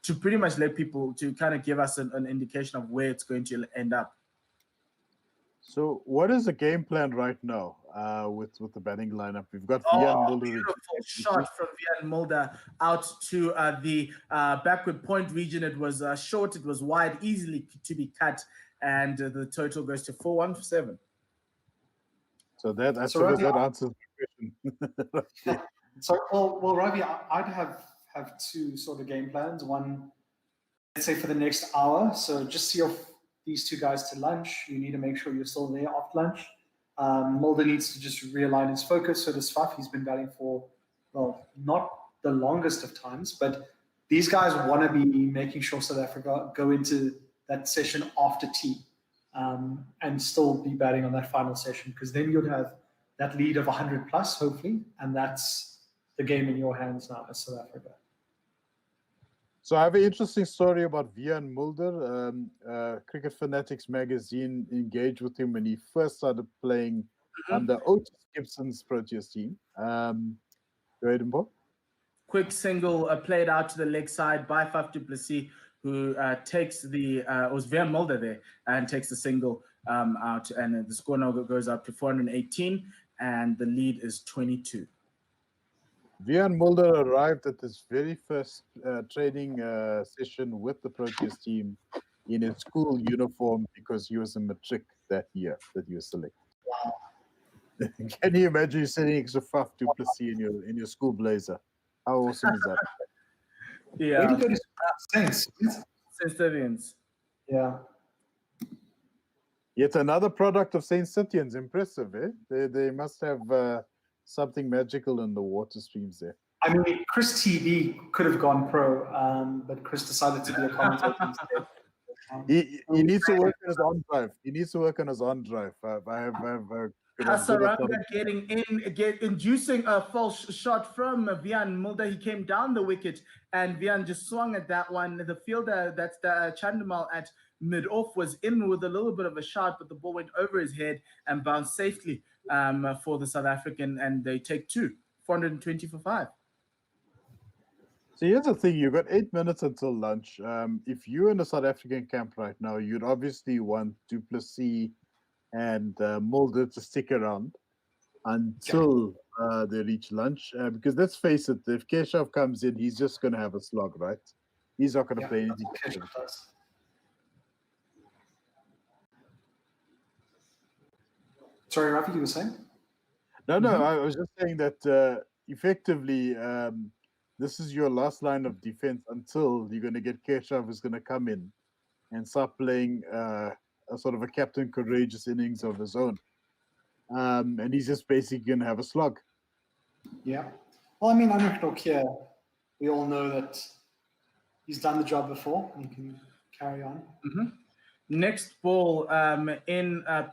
to pretty much let people to kind of give us an indication of where it's going to end up. So what is the game plan right now with the batting lineup? We've got Vian Mulder. Beautiful shot from Vian Mulder out to the backward point region. It was short, it was wide, easily to be cut, and the total goes to 417. So that answers the question. So, well, Ravi, I'd have two sort of game plans. One, let's say for the next hour. So just see off these two guys to lunch. You need to make sure you're still there after lunch. Mulder needs to just realign his focus. So does Faf. He's been batting for, well, not the longest of times, but these guys want to be making sure South Africa go into that session after tea and still be batting on that final session, because then you'll have that lead of 100 plus, hopefully, and that's the game in your hands now as South Africa. So I have an interesting story about Wiaan Mulder. Cricket Fanatics magazine engaged with him when he first started playing under Otis Gibson's Proteas team. Go ahead, Mbo. Quick single played out to the leg side by Faf du Plessis, who takes it was Wiaan Mulder there, and takes the single out, and the score now goes up to 418, and the lead is 22. Wiaan Mulder arrived at his very first training session with the Proteas team in his school uniform because he was a matric that year that he was selected. Wow. Can you imagine you sitting next to Faf du Plessis in your school blazer? How awesome is that? Yeah. Where did you go to Saints? Saint Stithians. Yeah. Yet another product of Saint Stithians. Impressive, eh? They must have something magical in the water streams there. I mean, Chris TV could have gone pro, but Chris decided to be a commentator instead. He needs to work on his on drive. He needs to work on his on drive. Hasaranga inducing a false shot from Wiaan Mulder. He came down the wicket and Wiaan just swung at that one. The fielder, that's the Chandimal at mid-off, was in with a little bit of a shot, but the ball went over his head and bounced safely for the South African, and they take 420 for 5. So here's the thing, you've got 8 minutes until lunch. If you're in the South African camp right now, you'd obviously want du Plessis and Mulder to stick around until they reach lunch. Because let's face it, if Keshav comes in, he's just going to have a slog, right? He's not going to play anything. Sorry, Rafi, you were saying? No, I was just saying that effectively, this is your last line of defense until you're going to get Keshav, who's going to come in and start playing a sort of a Captain Courageous innings of his own. And he's just basically going to have a slog. Yeah. Well, I mean, Anurag here, we all know that he's done the job before and he can carry on. Next ball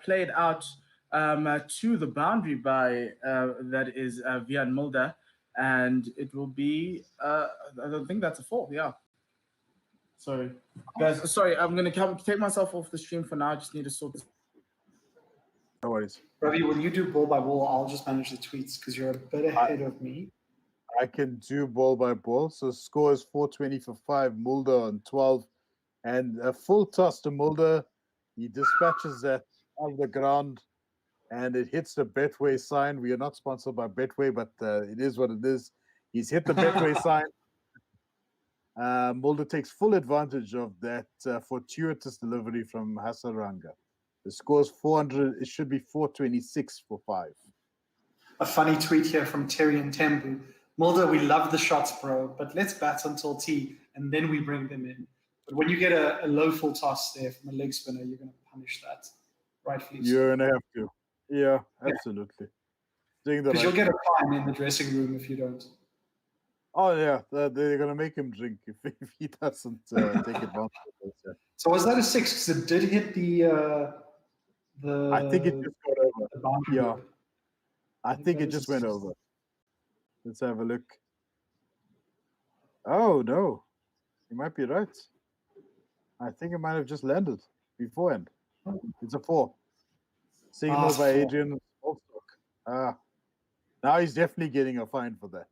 played out to the boundary by that is Wiaan Mulder, and it will be I don't think that's a 4. Yeah. Sorry, guys. Sorry, I'm gonna take myself off the stream for now. I just need to sort this. No worries. Ravi, when you do ball by ball, I'll just manage the tweets because you're a bit ahead of me. I can do ball by ball. So score is 420 for 5. Mulder on 12, and a full toss to Mulder. He dispatches that on the ground, and it hits the Betway sign. We are not sponsored by Betway, but it is what it is. He's hit the Betway sign. Mulder takes full advantage of that fortuitous delivery from Hasaranga. The score is 400. It should be 426 for 5. A funny tweet here from Terry and Tembu. Mulder, we love the shots, bro, but let's bat until tea, and then we bring them in. But when you get a low full toss there from a leg spinner, you're going to punish that, rightfully so. You're going to have to. Yeah, absolutely. Because you'll get a fine in the dressing room if you don't. Oh, yeah. They're going to make him drink if he doesn't take advantage of this. Yeah. So was that a 6? Because it did hit the I think it just got over. Yeah. I think it just went 6. over. Let's have a look. Oh, no. You might be right. I think it might have just landed beforehand. It's a 4. Signal by Adrian Holstock. Now he's definitely getting a fine for that.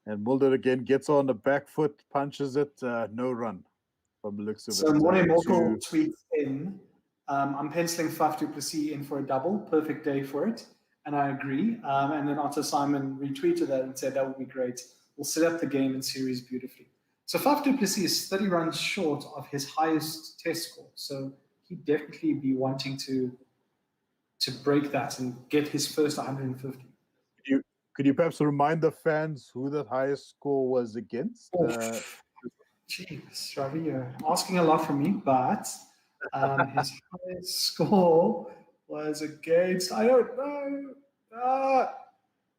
And Mulder again gets on the back foot, punches it, no run from the looks of it. So Morning Local tweets in, I'm penciling Faf du Plessis in for a double, perfect day for it, and I agree. And then Otto Simon retweeted that and said that would be great. We'll set up the game and series beautifully. So Faf du Plessis is 30 runs short of his highest test score. So he'd definitely be wanting to break that and get his first 150. Could you perhaps remind the fans who the highest score was against? Jeez, Ravi, you're asking a lot from me, but his highest score was against, I don't know.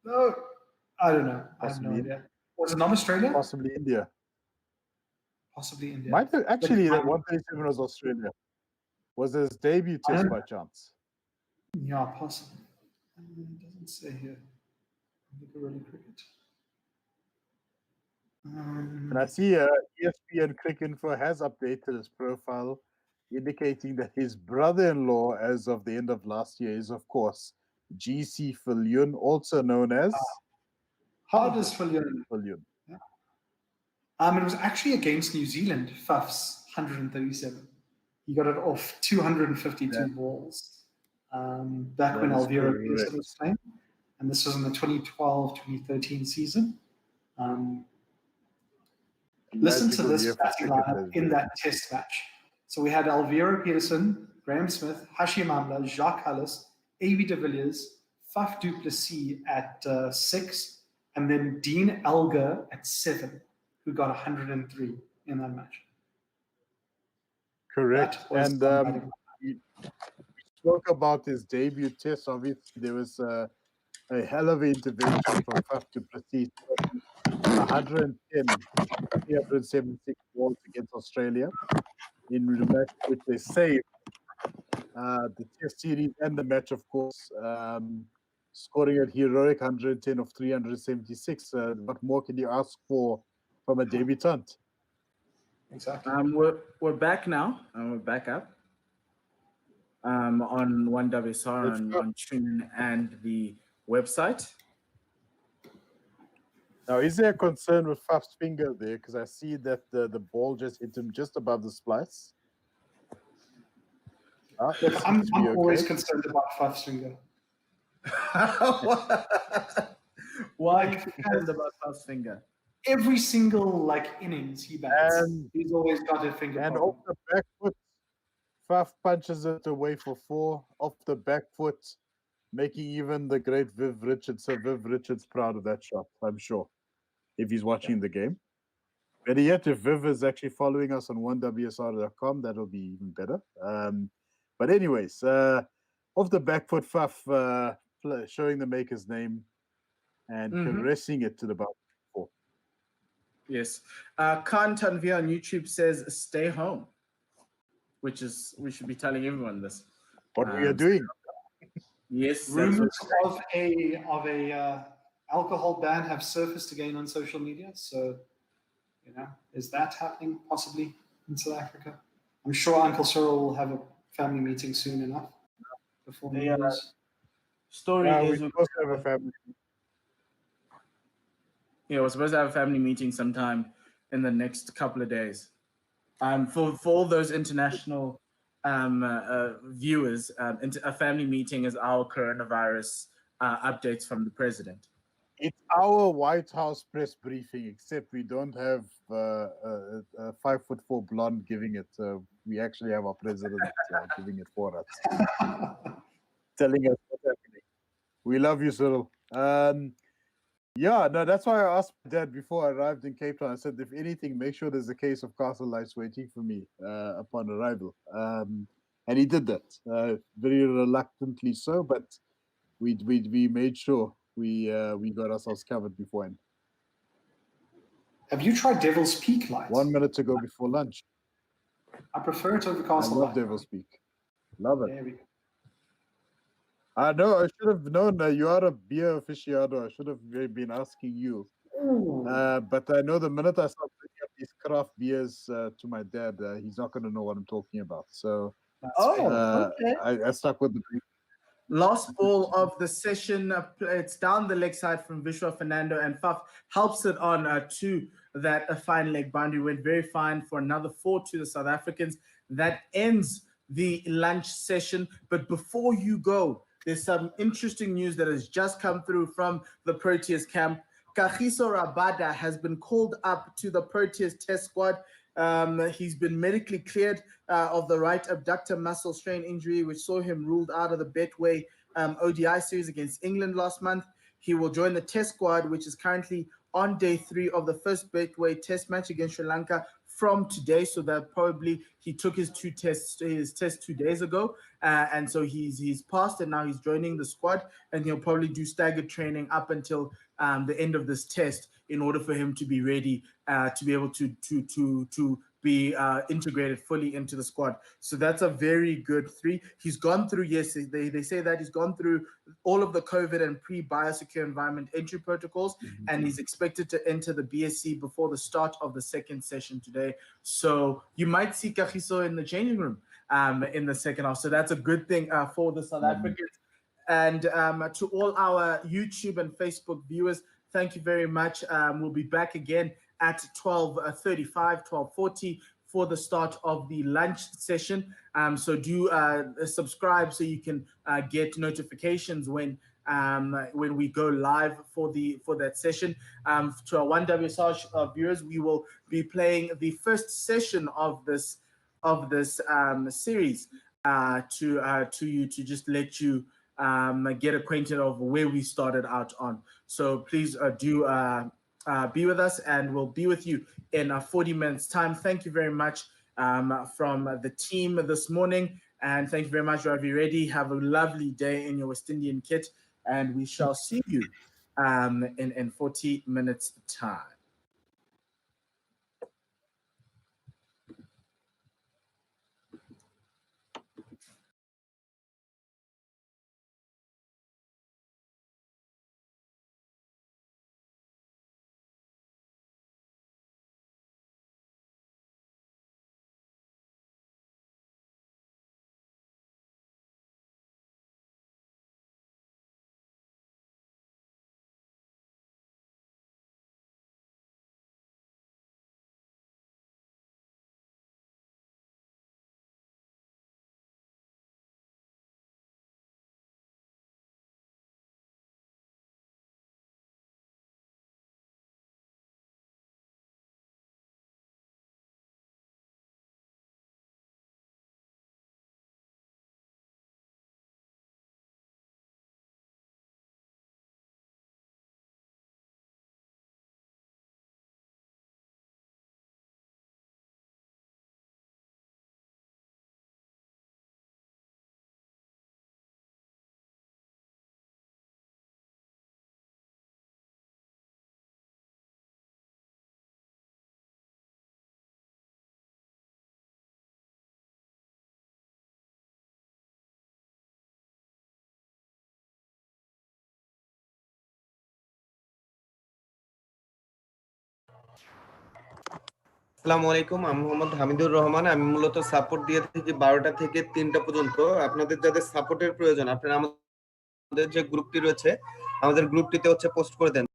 No, I don't know. I have no idea. Was it not Australia? Possibly India. Possibly India. Might have, actually, that 137 was Australia. Was his debut test by chance? Yeah, possible. It doesn't say here. Really cricket. And I see ESPN Cricket Info has updated his profile, indicating that his brother-in-law, as of the end of last year, is of course GC Viljoen, also known as Hardest Viljoen. Yeah. It was actually against New Zealand, Faf's 137. He got it off 252 balls. Back when Alvaro Peterson was playing. And this was in the 2012-2013 season. Listen to this batting lineup in that test match. So we had Alvaro Peterson, Graham Smith, Hashim Amla, Jacques Hallis, A.B. de Villiers, Faf du Plessis at 6, and then Dean Elgar at 7, who got 103 in that match. Correct. And we spoke about his debut test. Obviously, there was a hell of an intervention from Faf du Plessis. 110, 376 balls against Australia in the match which they saved the test series and the match, of course, scoring a heroic 110 of 376. What more can you ask for from a debutant? Exactly. We're back now, and we're back up on 1WSR on Tune and the website. Now, is there a concern with Faf's finger there? Because I see that the ball just hit him just above the splice. I'm always concerned about Faf's finger. Why are you concerned about Faf's finger? Every single innings he bats, he's always got a finger and problem. Off the back foot, Faf punches it away for 4. Off the back foot, making even the great Viv Richards proud of that shot, I'm sure, if he's watching the game. Better yet, if Viv is actually following us on 1WSR.com, that'll be even better. But anyways, off the back foot, Faf showing the maker's name and caressing it to the bottom. Yes. Khan Tanvir on YouTube says, stay home, which is, we should be telling everyone this. What we are doing. Yes. Rumors of a alcohol ban have surfaced again on social media. So, is that happening possibly in South Africa? I'm sure Uncle Cyril will have a family meeting soon enough. Before the story is we're supposed to have a family. Yeah, we're supposed to have a family meeting sometime in the next couple of days. For all those international viewers, a family meeting is our coronavirus updates from the president. It's our White House press briefing, except we don't have a 5'4" blonde giving it. We actually have our president giving it for us, telling us what's happening. We love you, Cyril. Yeah, no, that's why I asked my dad before I arrived in Cape Town. I said, if anything, make sure there's a case of Castle Lights waiting for me upon arrival. And he did that, very reluctantly so, but we made sure we got ourselves covered beforehand. Have you tried Devil's Peak Lights? 1 minute to go before lunch. I prefer it over Castle I love Light. Devil's Peak. Love it. There we go. I know. I should have known. You are a beer aficionado. I should have been asking you. But I know the minute I start bringing up these craft beers to my dad, he's not going to know what I'm talking about. So, okay. I stuck with the brief. Last ball of the session. It's down the leg side from Vishwa Fernando, and Faf helps it on to that fine leg boundary. Went very fine for another 4 to the South Africans. That ends the lunch session. But before you go, there's some interesting news that has just come through from the Proteas camp. Kagiso Rabada has been called up to the Proteas test squad. He's been medically cleared of the right abductor muscle strain injury, which saw him ruled out of the Betway ODI series against England last month. He will join the test squad, which is currently on day 3 of the first Betway test match against Sri Lanka from today. So that probably he took his test 2 days ago. And so he's passed, and now he's joining the squad, and he'll probably do staggered training up until the end of this test in order for him to be ready to be able to be integrated fully into the squad. So that's a very good 3. He's gone through, yes, they say that he's gone through all of the COVID and pre-biosecure environment entry protocols, and he's expected to enter the BSc before the start of the second session today. So you might see Kagiso in the changing room in the second half. So that's a good thing for the South Africans. And to all our YouTube and Facebook viewers, thank you very much. We'll be back again at 12:35, 12:40 for the start of the lunch session. So do subscribe so you can get notifications when we go live for that session. To our 1WSR viewers, we will be playing the first session of this series to you, to just let you get acquainted of where we started out on. So please do be with us, and we'll be with you in 40 minutes time. Thank you very much from the team this morning, and thank you very much, Ravi Reddy. Have a lovely day in your West Indian kit, and we shall see you in 40 minutes time. আসসালামু আলাইকুম, আমি মোহাম্মদ হামিদুর রহমান। আমি মূলত support দিয়ে থাকি 12টা থেকে 3টা পর্যন্ত। আপনাদের যাদের সাপোর্টের প্রয়োজন, আপনারা আমাদের যে গ্রুপটি রয়েছে, আমাদের গ্রুপটিতে পোস্ট করে দেন।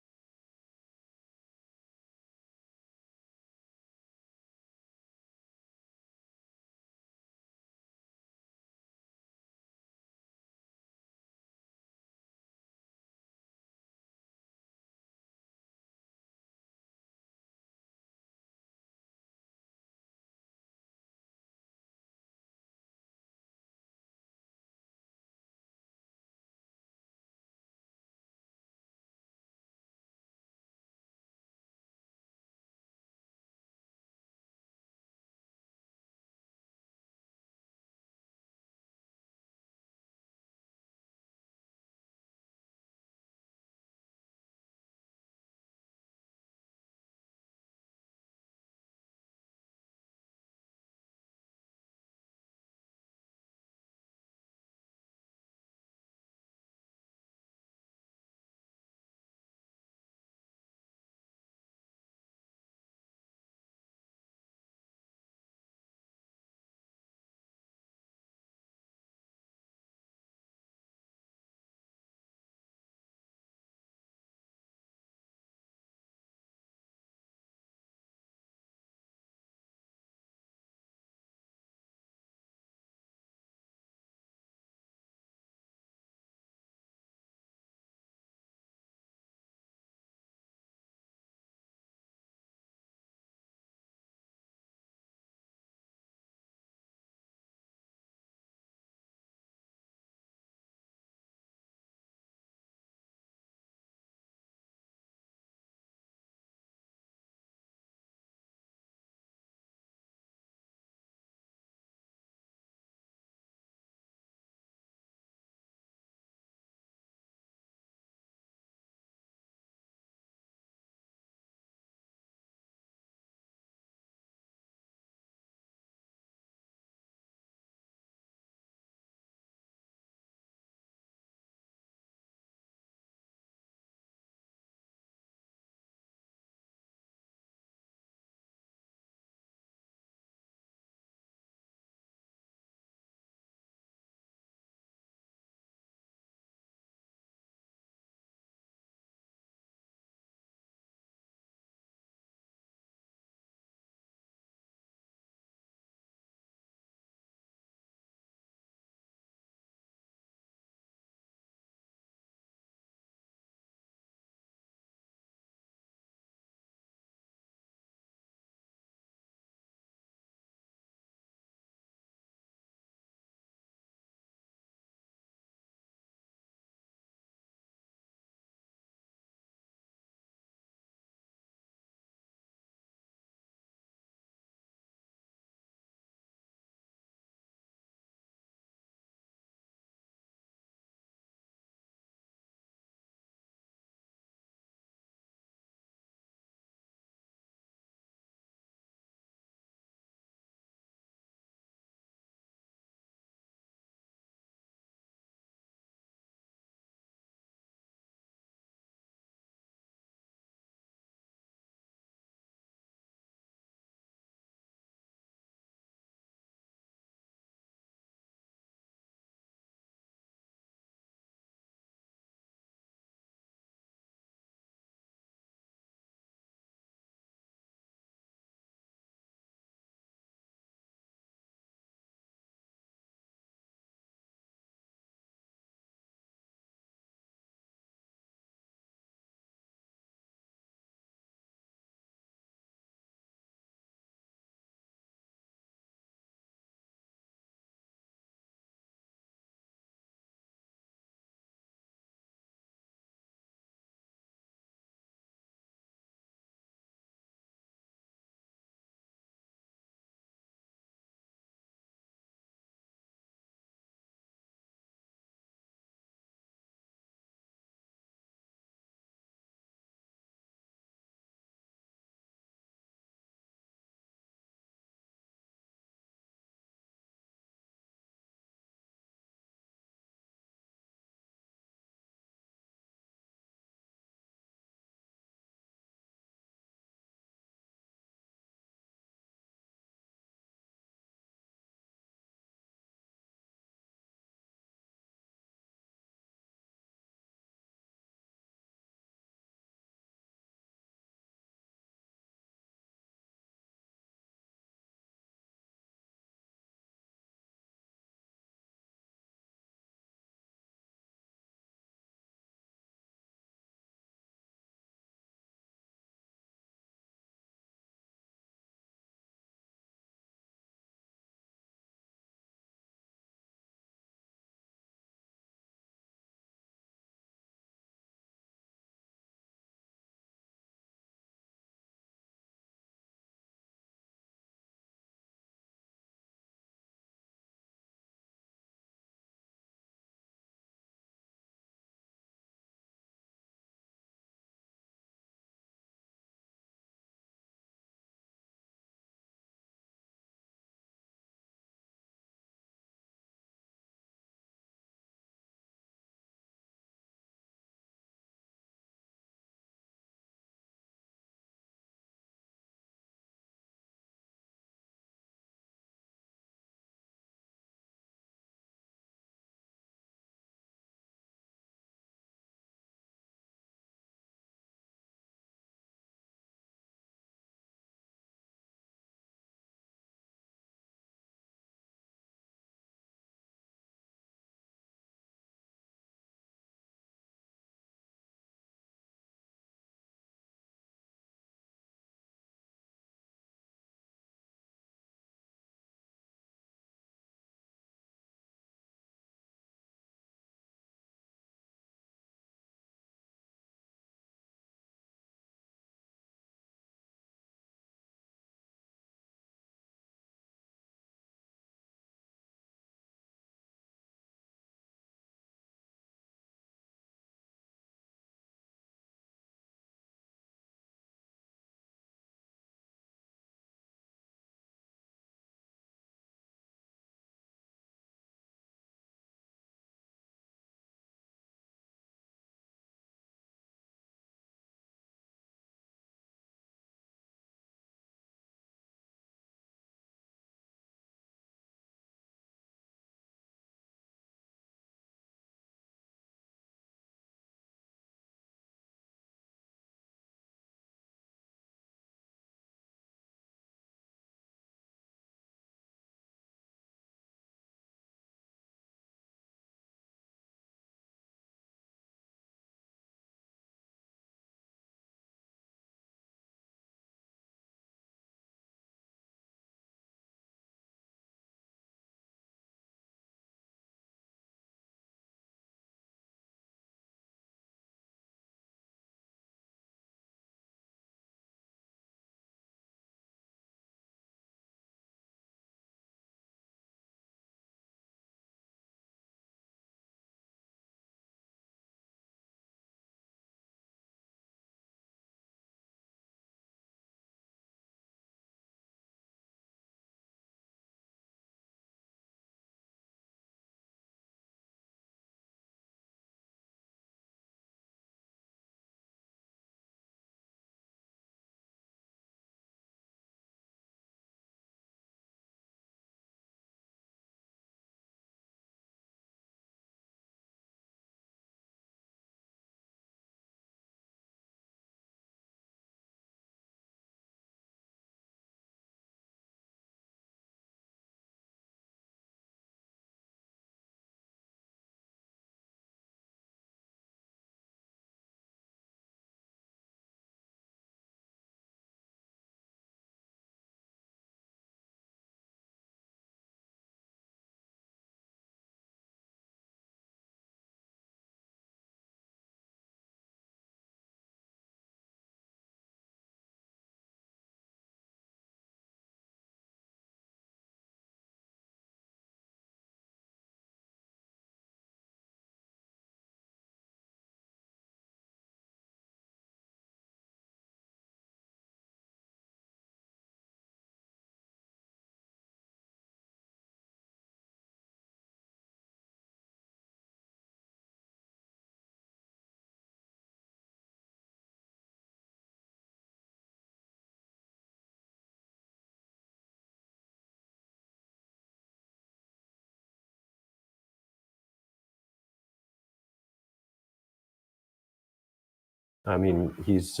I mean, he's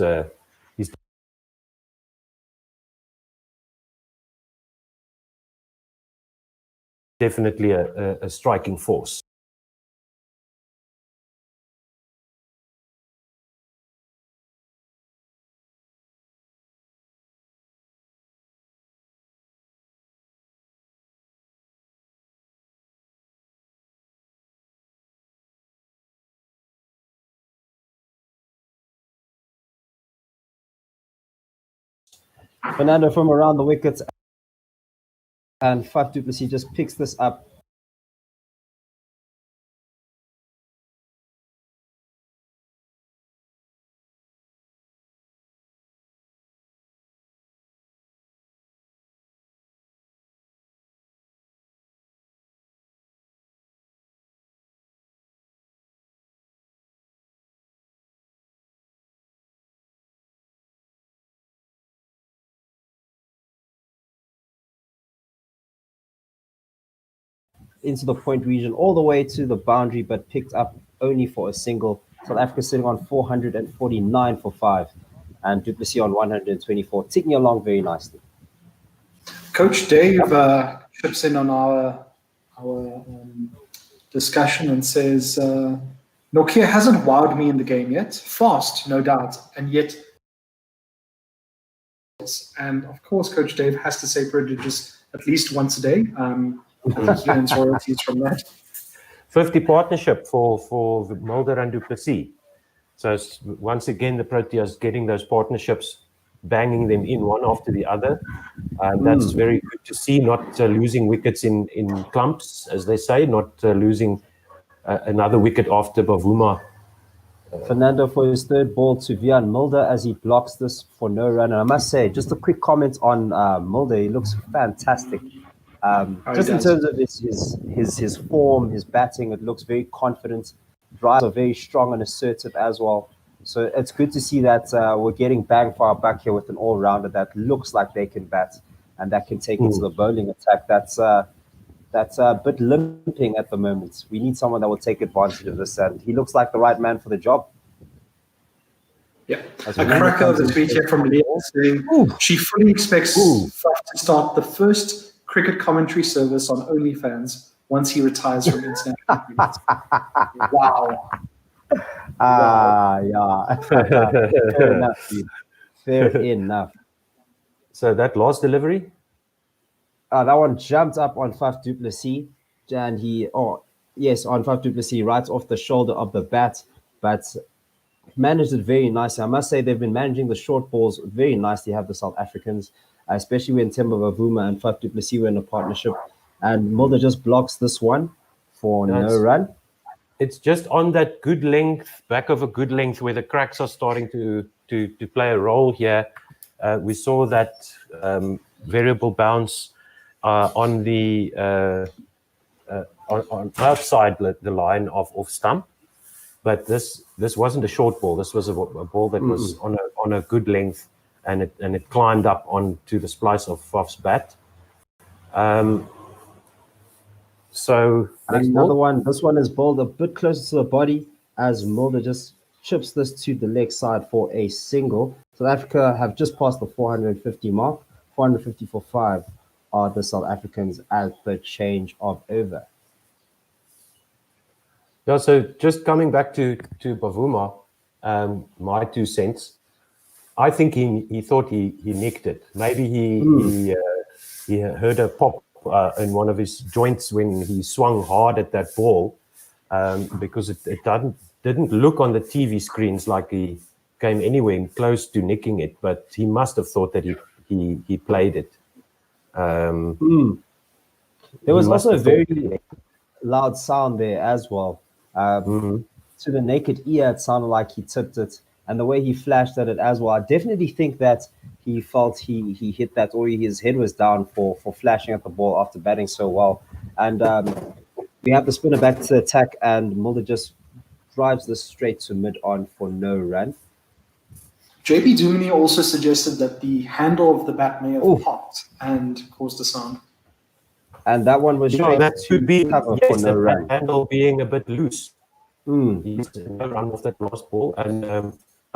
definitely a striking force. Fernando from around the wickets, and Faf du Plessis just picks this up. Into the point region, all the way to the boundary, but picked up only for a single. South Africa sitting on 449 for 5, and du Plessis on 124, ticking along very nicely. Coach Dave chips in on our discussion and says, Nokia hasn't wowed me in the game yet. Fast, no doubt, and yet. And of course, Coach Dave has to say prodigious at least once a day. He earns royalties from that. 50 partnership for Mulder and du Plessis. So once again, the Proteas getting those partnerships, banging them in one after the other. That's very good to see, not losing wickets in clumps, as they say, not losing another wicket after Bavuma. Fernando for his third ball to Vian Mulder as he blocks this for no run. And I must say, just a quick comment on Mulder. He looks fantastic. Just in terms of his form, his batting, it looks very confident. Drives are very strong and assertive as well. So it's good to see that we're getting bang for our buck here with an all-rounder that looks like they can bat and that can take into the bowling attack. That's a bit limping at the moment. We need someone that will take advantage of this, and he looks like the right man for the job. Yeah, a cracker of the tweet here from Leah saying she fully expects Faf to start the first cricket commentary service on OnlyFans once he retires from international cricket. Wow. Yeah. Fair enough, dude. Fair enough. So that last delivery? That one jumped up on Faf du Plessis, and on Faf du Plessis, right off the shoulder of the bat, but managed it very nicely. I must say they've been managing the short balls very nicely, have the South Africans, especially when Temba Bavuma and Faf du Plessis were in a partnership. And Mulder just blocks this one for no run. It's just on that good length, back of a good length, where the cracks are starting to play a role here. We saw that variable bounce on the on outside the line of off stump, but this wasn't a short ball. This was a ball that was on a good length, and it climbed up onto the splice of Faf's bat. So another one. This one is bowled a bit closer to the body as Mulder just chips this to the leg side for a single. South Africa have just passed the 450 mark. 450 for 5 are the South Africans at the change of over. Yeah, so just coming back to Bavuma, my 2 cents. I think he thought he nicked it. Maybe he heard a pop in one of his joints when he swung hard at that ball, because it didn't look on the TV screens like he came anywhere close to nicking it, but he must have thought that he played it. There was also a very loud sound there as well. To the naked ear, it sounded like he tipped it, and the way he flashed at it as well, I definitely think that he felt he hit that, or his head was down for flashing at the ball after batting so well. And we have the spinner back to attack, and Mulder just drives this straight to mid-on for no run. JP Duminy also suggested that the handle of the bat may have popped and caused a sound. And that one was that could be for no run. Handle being a bit loose. He's no run off that last ball, and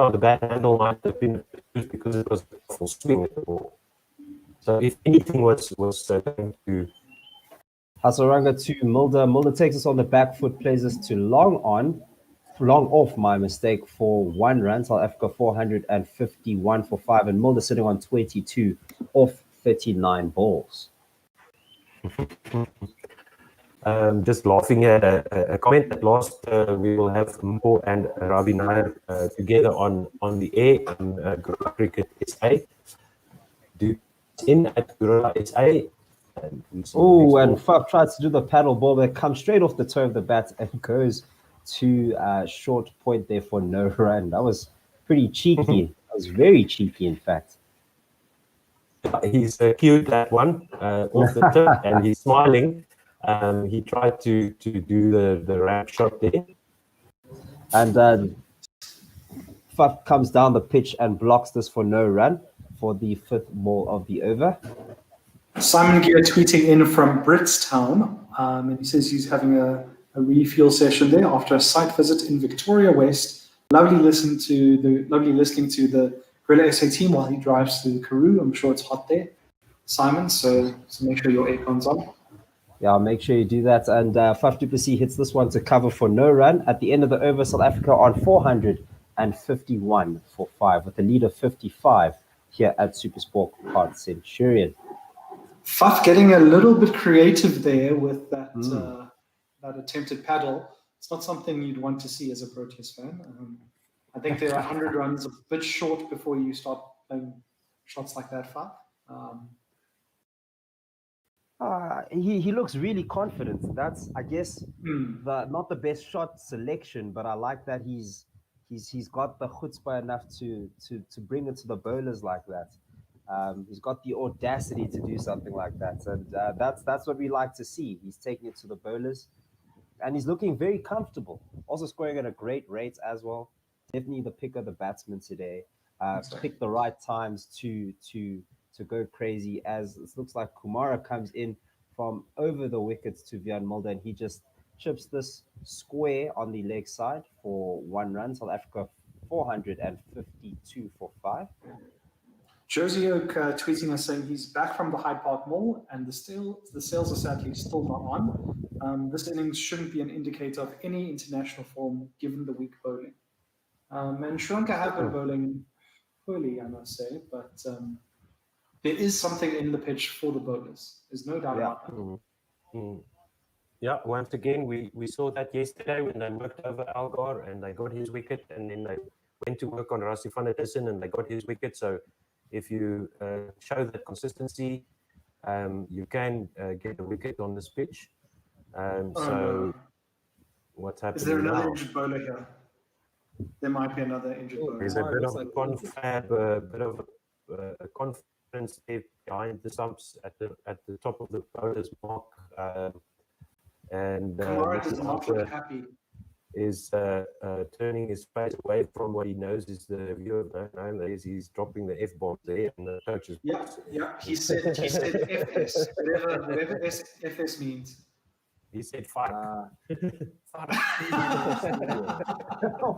the bat handle might have been because it was a full swing at the ball. So if anything was going to Hasaranga to Mulder. Mulder takes us on the back foot, plays us to long off, my mistake, for 1 run. South Africa 451 for 5, and Mulder sitting on 22 off 39 balls. Just laughing at a comment at last. We will have Mpo and Ravi Nair together on the air on Gorilla Cricket SA. In at Gorilla SA. Oh, and Faf tries to do the paddle ball that comes straight off the toe of the bat and goes to short point there for no run. That was pretty cheeky. That was very cheeky, in fact. He's cute, that one, off the tip, and he's smiling. He tried to do the ramp shot there. And Faf comes down the pitch and blocks this for no run for the 5th ball of the over. Simon Gear tweeting in from Britstown, and he says he's having a refuel session there after a site visit in Victoria West. Lovely listening to the Gorilla SA team while he drives through Karoo. I'm sure it's hot there, Simon. So make sure your aircon's on. Yeah, make sure you do that. And Faf du Plessis hits this one to cover for no run. At the end of the over, South Africa on 451 for 5 with a lead of 55 here at SuperSport Park Centurion. Faf getting a little bit creative there with that that attempted paddle. It's not something you'd want to see as a Proteas fan. I think there are 100 runs a bit short before you start playing shots like that, Faf. He looks really confident. That's, I guess, not the best shot selection, but I like that he's got the chutzpah enough to bring it to the bowlers like that. He's got the audacity to do something like that, and that's what we like to see. He's taking it to the bowlers, and he's looking very comfortable. Also scoring at a great rate as well. Definitely the pick of the batsman today. Pick the right times to go crazy, as it looks like Kumara comes in from over the wickets to Wiaan Mulder, and he just chips this square on the leg side for 1 run. South Africa 452 for 5. Jersey Oak tweeting us saying he's back from the Hyde Park Mall and the sales are sadly still not on. This innings shouldn't be an indicator of any international form given the weak bowling. And Sri Lanka have been bowling poorly, I must say, but there is something in the pitch for the bowlers. There's no doubt about that. Yeah, once again, we saw that yesterday when they worked over Algar and they got his wicket, and then they went to work on Rassie van der Tussen and they got his wicket. So if you show that consistency, you can get a wicket on this pitch. What's happening now? Is there another injured bowler here? There might be another injured bowler. There's a bit of a confab, a bit of a confidence there behind the stumps at the top of the bowler's mark. And Kamara does not look happy. Is turning his face away from what he knows is the view of no, he's dropping the F-bomb there, and the coach is... Yeah. He said FS, whatever FS means. He said fuck. Oh,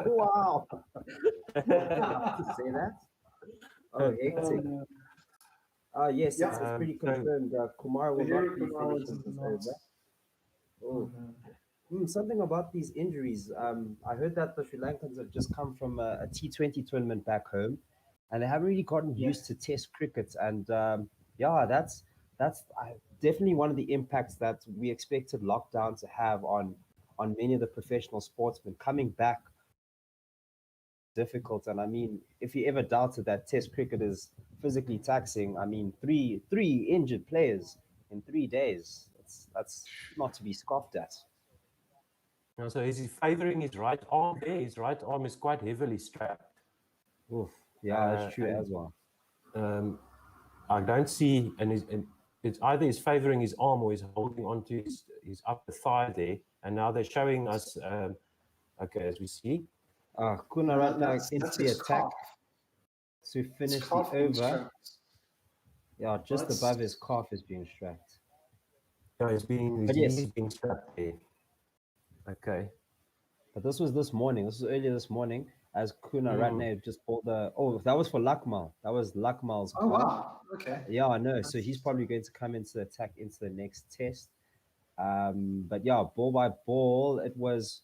wow. To say that? Oh, hectic. Yes, it's pretty confirmed. Kumar will not be finishing this over. Oh. Something about these injuries. I heard that the Sri Lankans have just come from a T20 tournament back home, and they haven't really gotten used to Test cricket. And that's definitely one of the impacts that we expected lockdown to have on many of the professional sportsmen coming back. Difficult, and I mean, if you ever doubted that Test cricket is physically taxing, I mean, three injured players in 3 days. That's not to be scoffed at. So is he favouring his right arm there? His right arm is quite heavily strapped. Oof. Yeah, that's true as well. I don't see, and it's either he's favouring his arm or he's holding onto his upper thigh there. And now they're showing us, as we see. Kuna right now into the attack to finish the over. Yeah, just above his calf is being strapped. Yeah, he's being strapped there. Okay. But this was this morning. This was earlier this morning. as Kuna Ratne just bought the. Oh, that was for Lakmal. That was Lakmal's Oh, card. wow. Okay. Yeah, I know. So he's probably going to come into the attack into the next test. But yeah, ball by ball, it was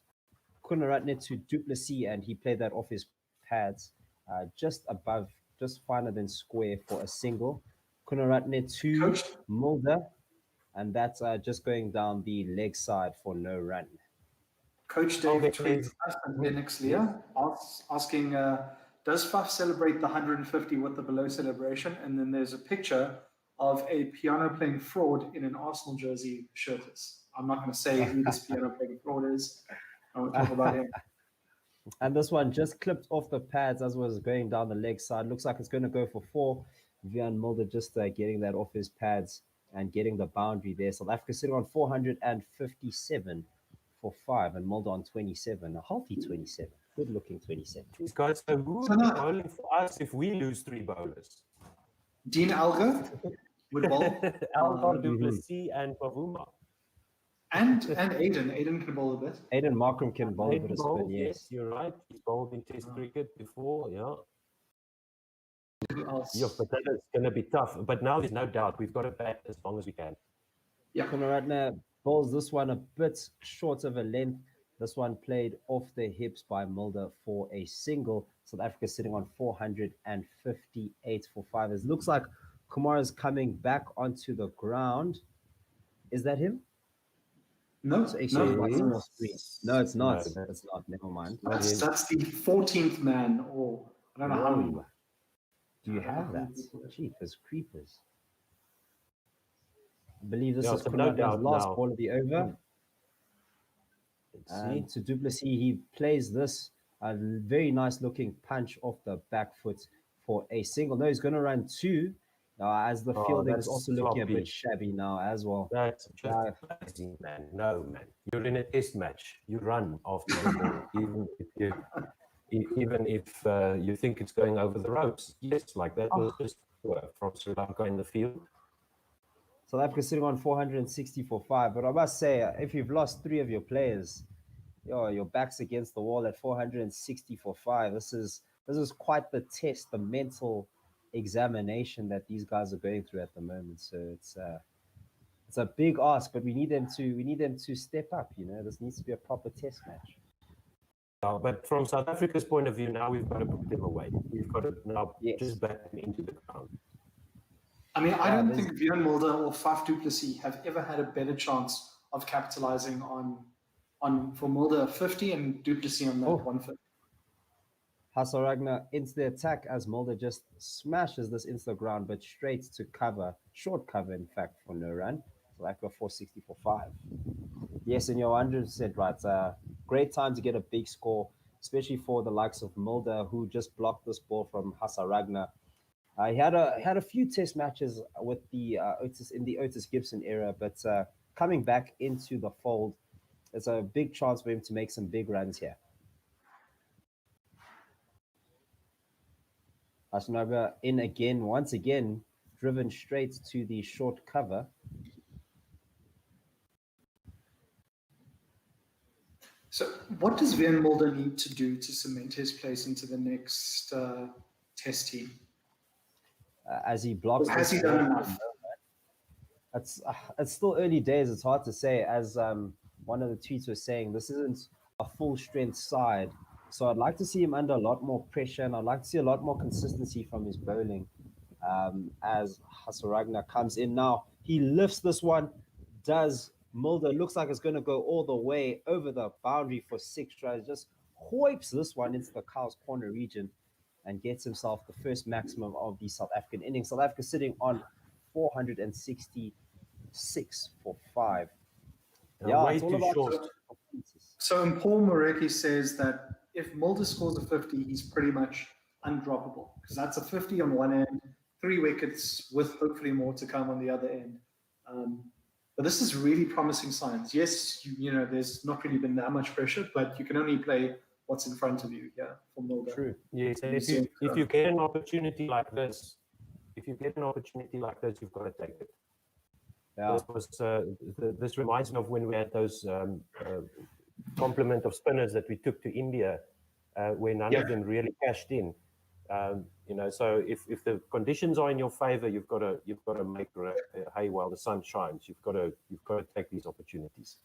Kunaratne to Duplessis, and he played that off his pads, just above, just finer than square for a single. Kunaratne to Coach? Mulder, and that's just going down the leg side for no run. Coach Dave tweets us and Lennox Leah asking, does Faf celebrate the 150 with the below celebration? And then there's a picture of a piano playing fraud in an Arsenal jersey shirtless. I'm not going to say who this piano playing fraud is. I won't talk about him. And this one just clipped off the pads as was going down the leg side. Looks like it's going to go for 4. Vian Mulder just getting that off his pads and getting the boundary there. South Africa sitting on 457 for 5, and Mulder on 27. A healthy 27. Good looking 27. These guys, so who would be bowling for us if we lose 3 bowlers? Dean Alger would bowl. Algar, Duplessis, and Bavuma. And Aiden. Aiden can bowl a bit. Aiden Markham can bowl a bit of spin, yes. You're right. He's bowled in Test cricket before, yeah. Who else? Yeah, but that is going to be tough. But now there's no doubt we've got to bat as long as we can. Yeah. Kunaratne bowls this one a bit short of a length. This one played off the hips by Mulder for a single. South Africa sitting on 458 for 5. It looks like Kumar is coming back onto the ground. Is that him? No, So actually, no, it's more screen. No, it's not. No. It's not. Never mind. that's the 14th man, or I don't know how many. Do you have that? Jeepers creepers. I believe this is so Kunaratne's last now. ball of the over. And to Duplessis, he plays this a very nice looking punch off the back foot for a single. No, he's going to run 2. As the fielding is also looking a bit shabby now as well. That's just amazing, man. No, man. You're in a test match. You run after the ball, even if you think it's going over the ropes. Yes, like that was just from Sri Lanka in the field. South Africa sitting on 460 for 5. But I must say, if you've lost 3 of your players, your back's against the wall at 460 for 5. This is quite the test, the mental examination that these guys are going through at the moment. So it's a big ask, but we need them to step up. This needs to be a proper test match. But from South Africa's point of view, now we've got to put them away. We've got to now just bat them into the ground. I mean, I don't think Vian Mulder or Faf Duplessis have ever had a better chance of capitalizing on for Mulder 50 and Duplessis on that 150. Hasaragna into the attack as Mulder just smashes this into the ground, but straight to cover, short cover, in fact, for no run. So like a 460 for 5. Yes, and you're 100% right. Great time to get a big score, especially for the likes of Mulder, who just blocked this ball from Hasaragna. He had a few test matches with the Otis Gibson era, but coming back into the fold, it's a big chance for him to make some big runs here. Hasaragna in again, once again, driven straight to the short cover. So what does Vian Mulder need to do to cement his place into the next test team? As he blocks. Has he done enough? It's still early days. It's hard to say. As one of the tweets was saying, this isn't a full strength side. So I'd like to see him under a lot more pressure, and I'd like to see a lot more consistency from his bowling as Hasaragna comes in. Now, he lifts this one, does Mulder, looks like it's going to go all the way over the boundary for 6 tries, just hoips this one into the Cow's corner region and gets himself the first maximum of the South African innings. South Africa sitting on 466 for 5. Yeah, way it's all too about short. So Paul Morecki says that if Mulder scores a 50, he's pretty much undroppable, because that's a 50 on one end, 3 wickets with hopefully more to come on the other end. But this is really promising signs. Yes, you know, there's not really been that much pressure, but you can only play what's in front of you. Yeah, for Mulder. True. Yes, and if you get an opportunity like this, you've got to take it. Yeah. This reminds me of when we had those complement of spinners that we took to India where none of them really cashed in. So if the conditions are in your favor, you've got to make hay while the sun shines. You've got to take these opportunities.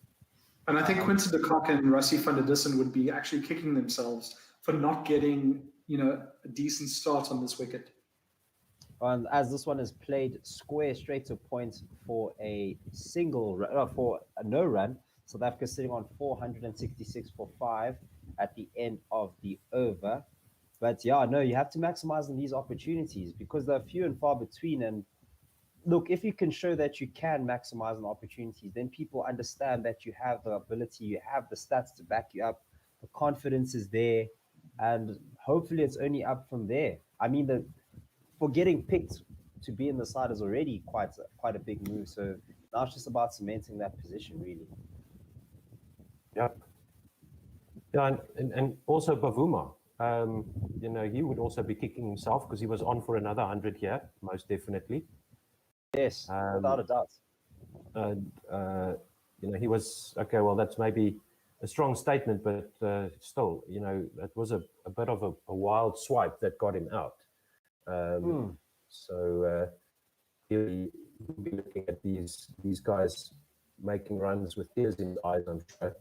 And I think Quinton de Kock and Rassie van der Dussen would be actually kicking themselves for not getting, a decent start on this wicket. And as this one is played square straight to point for a for a no run, South Africa sitting on 466 for 5 at the end of the over. But yeah, no, you have to maximize on these opportunities because they're few and far between. And look, if you can show that you can maximize on opportunities, then people understand that you have the ability, you have the stats to back you up, the confidence is there, and hopefully it's only up from there. I mean, for getting picked to be in the side is already quite a big move. So now it's just about cementing that position, really. Yeah. Yeah, and also Bavuma. He would also be kicking himself because he was on for another 100 here, most definitely. Yes, without a doubt. He was okay. Well, that's maybe a strong statement, but still, that was a bit of a wild swipe that got him out. So he'll be looking at these guys making runs with tears in his eyes, I'm sure.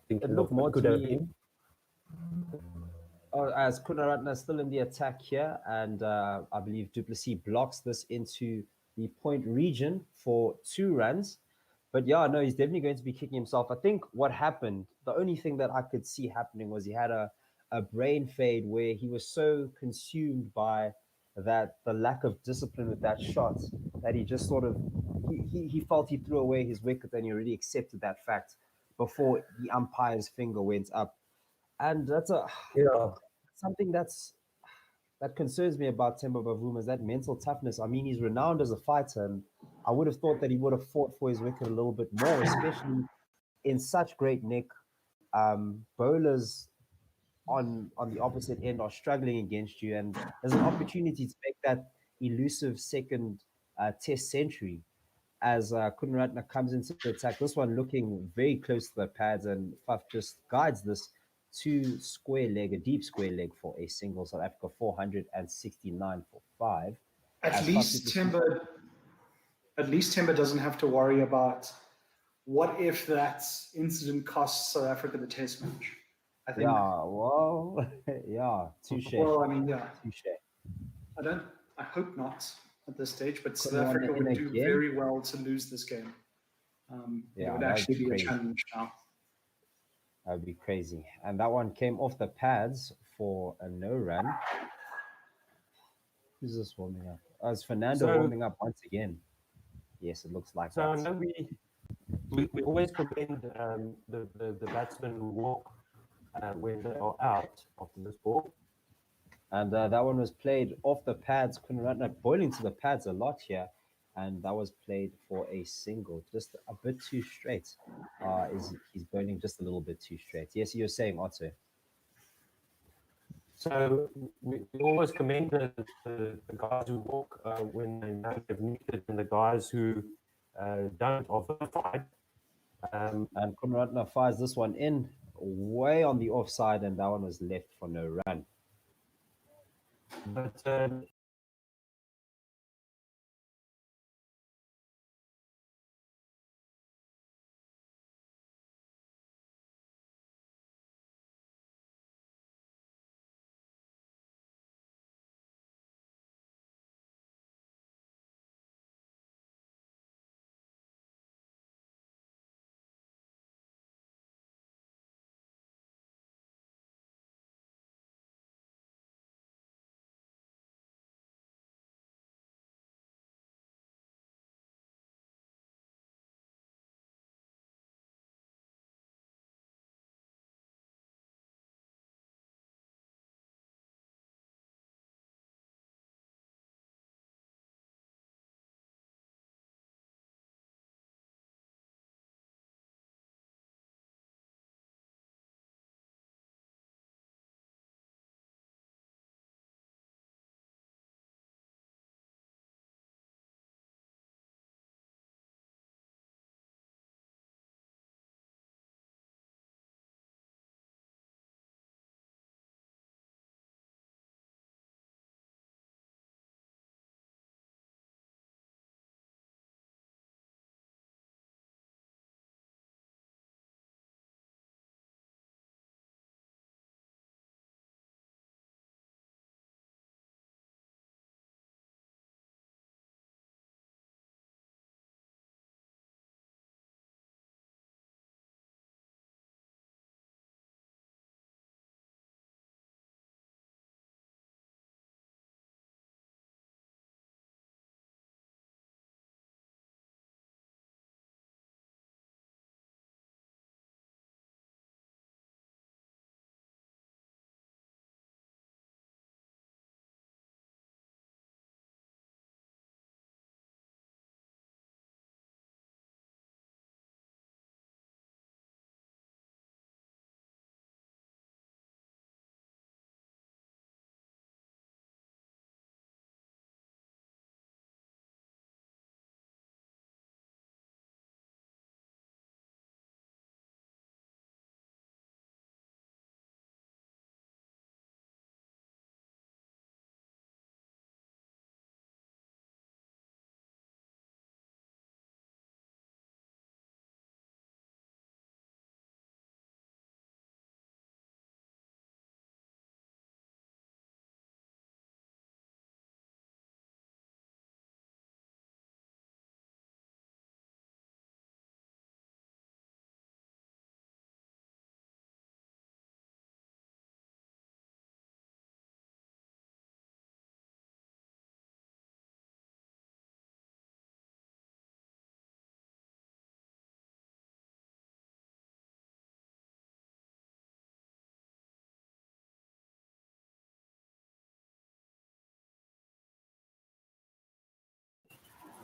It looked more to me. As Kunaratna is still in the attack here, and I believe du Plessis blocks this into the point region for 2 runs. But yeah, no, he's definitely going to be kicking himself. I think what happened, the only thing that I could see happening was he had a brain fade where he was so consumed by the lack of discipline with that shot that he just sort of he felt he threw away his wicket, and he already accepted that fact before the umpire's finger went up. And that's something that concerns me about Temba Bavuma is that mental toughness. I mean, he's renowned as a fighter, and I would have thought that he would have fought for his wicket a little bit more, especially in such great nick. Bowlers on the opposite end are struggling against you, and there's an opportunity to make that elusive second test century as Kunratna comes into the attack. This one looking very close to the pads, and Faf just guides this a deep square leg for a single. South Africa 469 for 5. At least Temba doesn't have to worry about what if that incident costs South Africa the test match. I think. Yeah, well, yeah, touche. Well, I mean, yeah. Touche. I hope not at this stage, but South Africa would do very well to lose this game. It would actually be a challenge now. That would be crazy. And that one came off the pads for a no run. Who's this warming up? Oh, it's Fernando warming up once again. Yes, it looks like that. So we always commend the batsmen who walk when they are out after this ball. And that one was played off the pads. Kunratna boiling to the pads a lot here. And that was played for a single, just a bit too straight. He's burning just a little bit too straight. Yes, you were saying, Otto. So we always commend the guys who walk when they know they've muted, and the guys who don't are vilified. And Kunratna fires this one in way on the offside, and that one was left for no run. But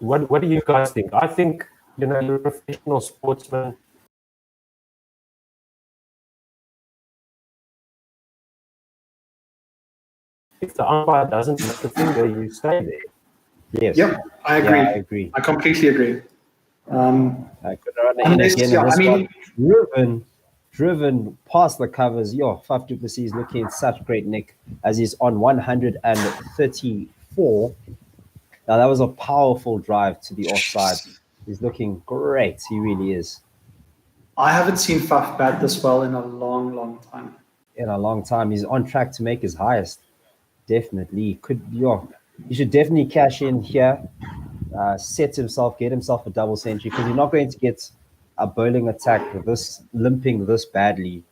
what do you guys think? I think, you know, you're a professional sportsman. If the umpire doesn't lift the finger, you stay there. Yes. Yep, I agree. Yeah, I agree. I completely agree. I could run in again in this one. Driven past the covers. Faf du Plessis is looking in such great nick as he's on 134. Now, that was a powerful drive to the offside. He's looking great. He really is. I haven't seen Faf bat this well in a long, long time. In a long time. He's on track to make his highest. Definitely. He should definitely cash in here. Get himself a double century, because you're not going to get a bowling attack limping this badly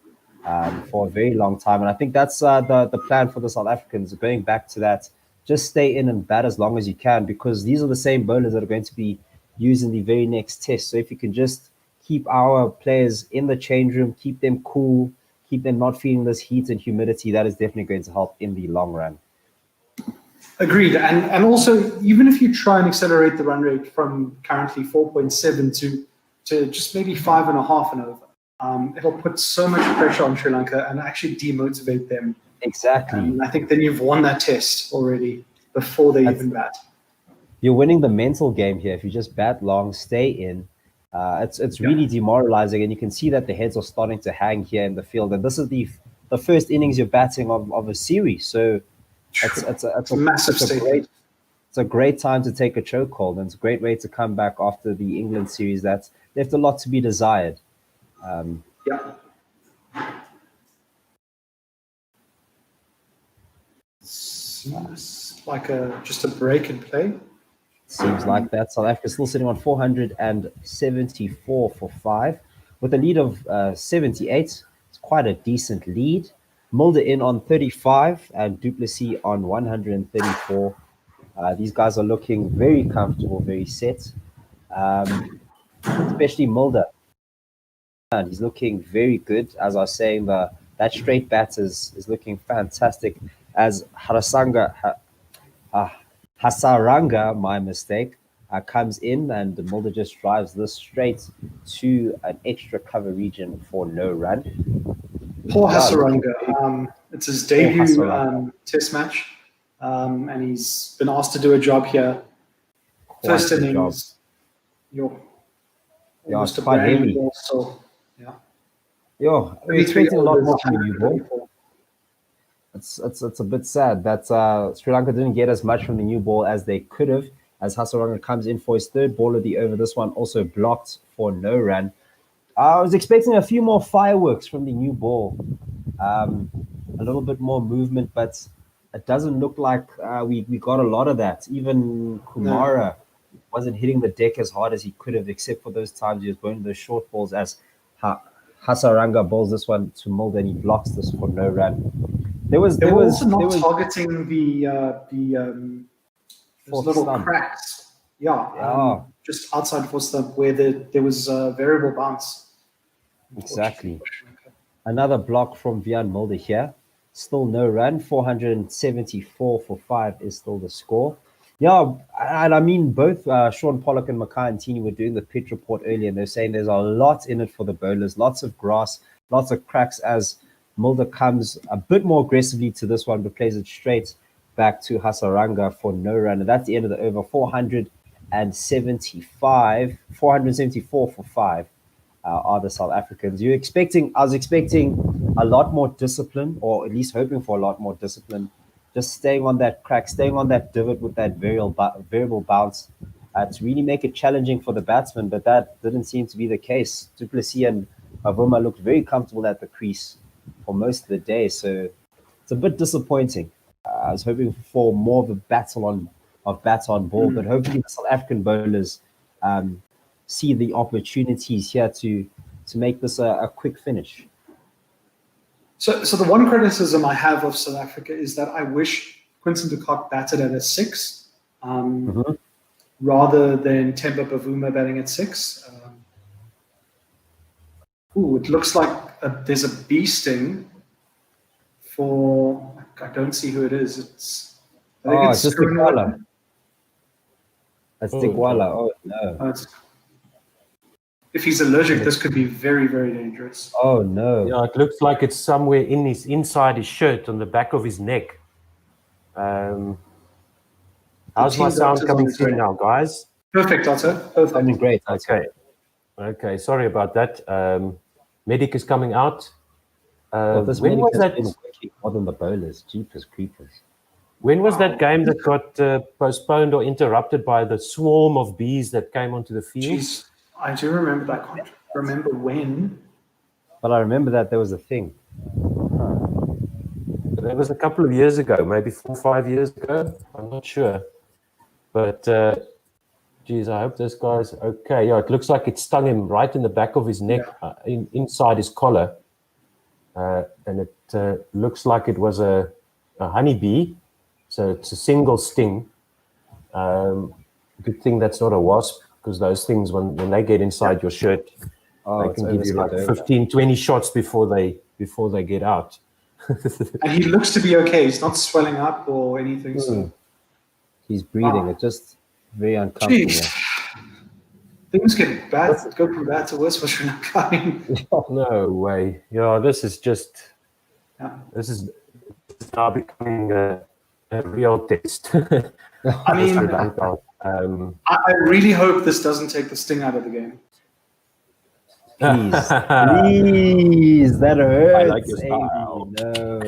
for a very long time. And I think that's the plan for the South Africans, going back to that. Just stay in and bat as long as you can, because these are the same bowlers that are going to be used in the very next test. So if you can just keep our players in the change room, keep them cool, keep them not feeling this heat and humidity, that is definitely going to help in the long run. Agreed. And also, even if you try and accelerate the run rate from currently 4.7 to just maybe 5.5 and over, it'll put so much pressure on Sri Lanka and actually demotivate them. Exactly. And I think then you've won that test already before they even bat. You're winning the mental game here. If you just bat long, stay in, it's really demoralizing, and you can see that the heads are starting to hang here in the field. And this is the first innings you're batting of a series, so it's a massive statement. It's a great time to take a chokehold, and it's a great way to come back after the England series that's left a lot to be desired. It's like just a break and play. Seems like that. South Africa still sitting on 474 for 5 with a lead of 78. It's quite a decent lead. Mulder in on 35 and du Plessis on 134. These guys are looking very comfortable, very set, especially Mulder. And he's looking very good. As I was saying, that straight bat is looking fantastic. As Hasaranga, my mistake, comes in, and Mulder just drives this straight to an extra cover region for no run. Poor Hasaranga. It's his debut test match, and he's been asked to do a job here. First innings, almost a brand new ball, so we're expecting a lot more from the new ball. It's a bit sad that Sri Lanka didn't get as much from the new ball as they could have, as Hasaranga comes in for his third ball of the over. This one also blocked for no run. I was expecting a few more fireworks from the new ball, a little bit more movement, but it doesn't look like we got a lot of that. Even Kumara wasn't hitting the deck as hard as he could have, except for those times he was bowling those short balls, as Hasaranga bowls this one to Mulder and he blocks this for no run. They were also not targeting the little cracks. Just outside for stump where there was a variable bounce. Exactly. Another block from Vian Mulder here. Still no run. 474 for 5 is still the score. Yeah, and I mean, both Sean Pollock and Mackay and Tini were doing the pitch report earlier, and they're saying there's a lot in it for the bowlers. Lots of grass, lots of cracks as Mulder comes a bit more aggressively to this one, but plays it straight back to Hasaranga for no run. And that's the end of the over. 474 for 5 are the South Africans. I was expecting a lot more discipline, or at least hoping for a lot more discipline. Just staying on that crack, staying on that divot with that variable bounce to really make it challenging for the batsman, but that didn't seem to be the case. Du Plessis and Bavuma looked very comfortable at the crease for most of the day, so it's a bit disappointing. I was hoping for more of a battle on ball, but hopefully the South African bowlers see the opportunities here to make this a quick finish. So the one criticism I have of South Africa is that I wish Quinton de Kock batted at a 6 rather than Temba Bavuma batting at 6. It looks like there's a bee sting for, I don't see who it is. I think it's just the collar. That's Tikwala. Oh, no. If he's allergic, this could be very, very dangerous. Oh, no. Yeah, it looks like it's somewhere inside his shirt on the back of his neck. How's my sound coming through now, guys? Perfect, Otto. Perfect. Coming great. Okay. Sorry about that. Medic is coming out. This when was that? Been working more than the bowlers. Jeepers creepers. When was that game that got postponed or interrupted by the swarm of bees that came onto the field? Jeez, I do remember that. I can't remember when. But I remember that there was a thing. That was a couple of years ago, maybe 4 or 5 years ago. I'm not sure. But, geez, I hope this guy's okay. Yeah, it looks like it stung him right in the back of his neck, inside his collar. And it looks like it was a honeybee. So it's a single sting. Good thing that's not a wasp, because those things, when they get inside your shirt, they can give you like 15, 20 shots before they get out. And he looks to be okay. He's not swelling up or anything. So. He's breathing. It's just very uncomfortable. Jeez. Things get bad. Go from bad to worse for Sri Lanka. No way. Yeah, this is just. This is now becoming a real test. I mean, I really hope this doesn't take the sting out of the game. Please, please, that hurts. I like your style. No.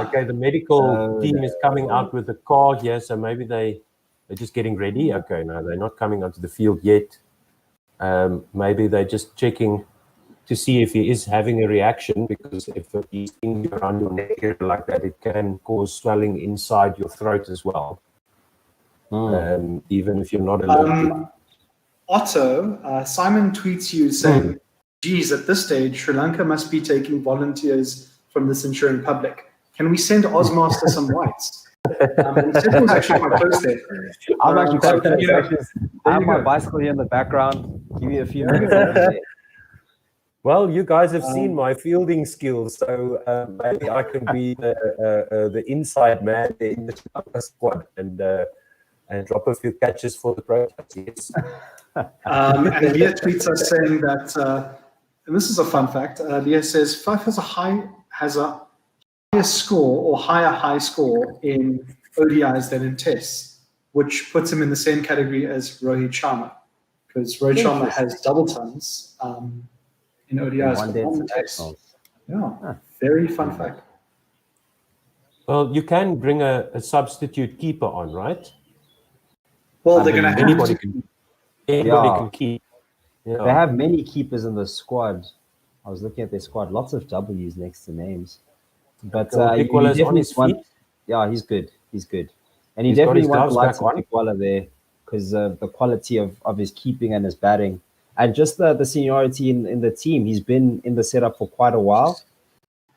Okay, the medical team is coming out with the car here, so maybe they're just getting ready. Okay, no, they're not coming onto the field yet. Maybe they're just checking to see if he is having a reaction, because if he's in around your neck area like that, it can cause swelling inside your throat as well. Even if you're not allergic. Otto, Simon tweets you saying, geez, at this stage, Sri Lanka must be taking volunteers from this insuring public. Can we send Ozmaster some whites? He said it was actually quite close there. I'm actually quite close. I have my bicycle here in the background. Give me a few minutes. Well, you guys have seen my fielding skills, so maybe I can be the inside man in the Sri Lanka squad and drop a few catches for the Proteas. And Leah tweets us saying that, and this is a fun fact. Leah says Faf has a higher score or high score in ODIs than in tests, which puts him in the same category as Rohit Sharma, because Rohit Sharma has double tons in ODIs. One tests. Yeah, very fun fact. Well, you can bring a substitute keeper on, right? Well, they're going to have anybody can keep. Yeah. They have many keepers in the squad. I was looking at their squad. Lots of W's next to names. But Tikwala's on his feet. Yeah, he's good. He's good. And you definitely want to like Tikwala there, because of the quality of his keeping and his batting. And just the seniority in the team. He's been in the setup for quite a while.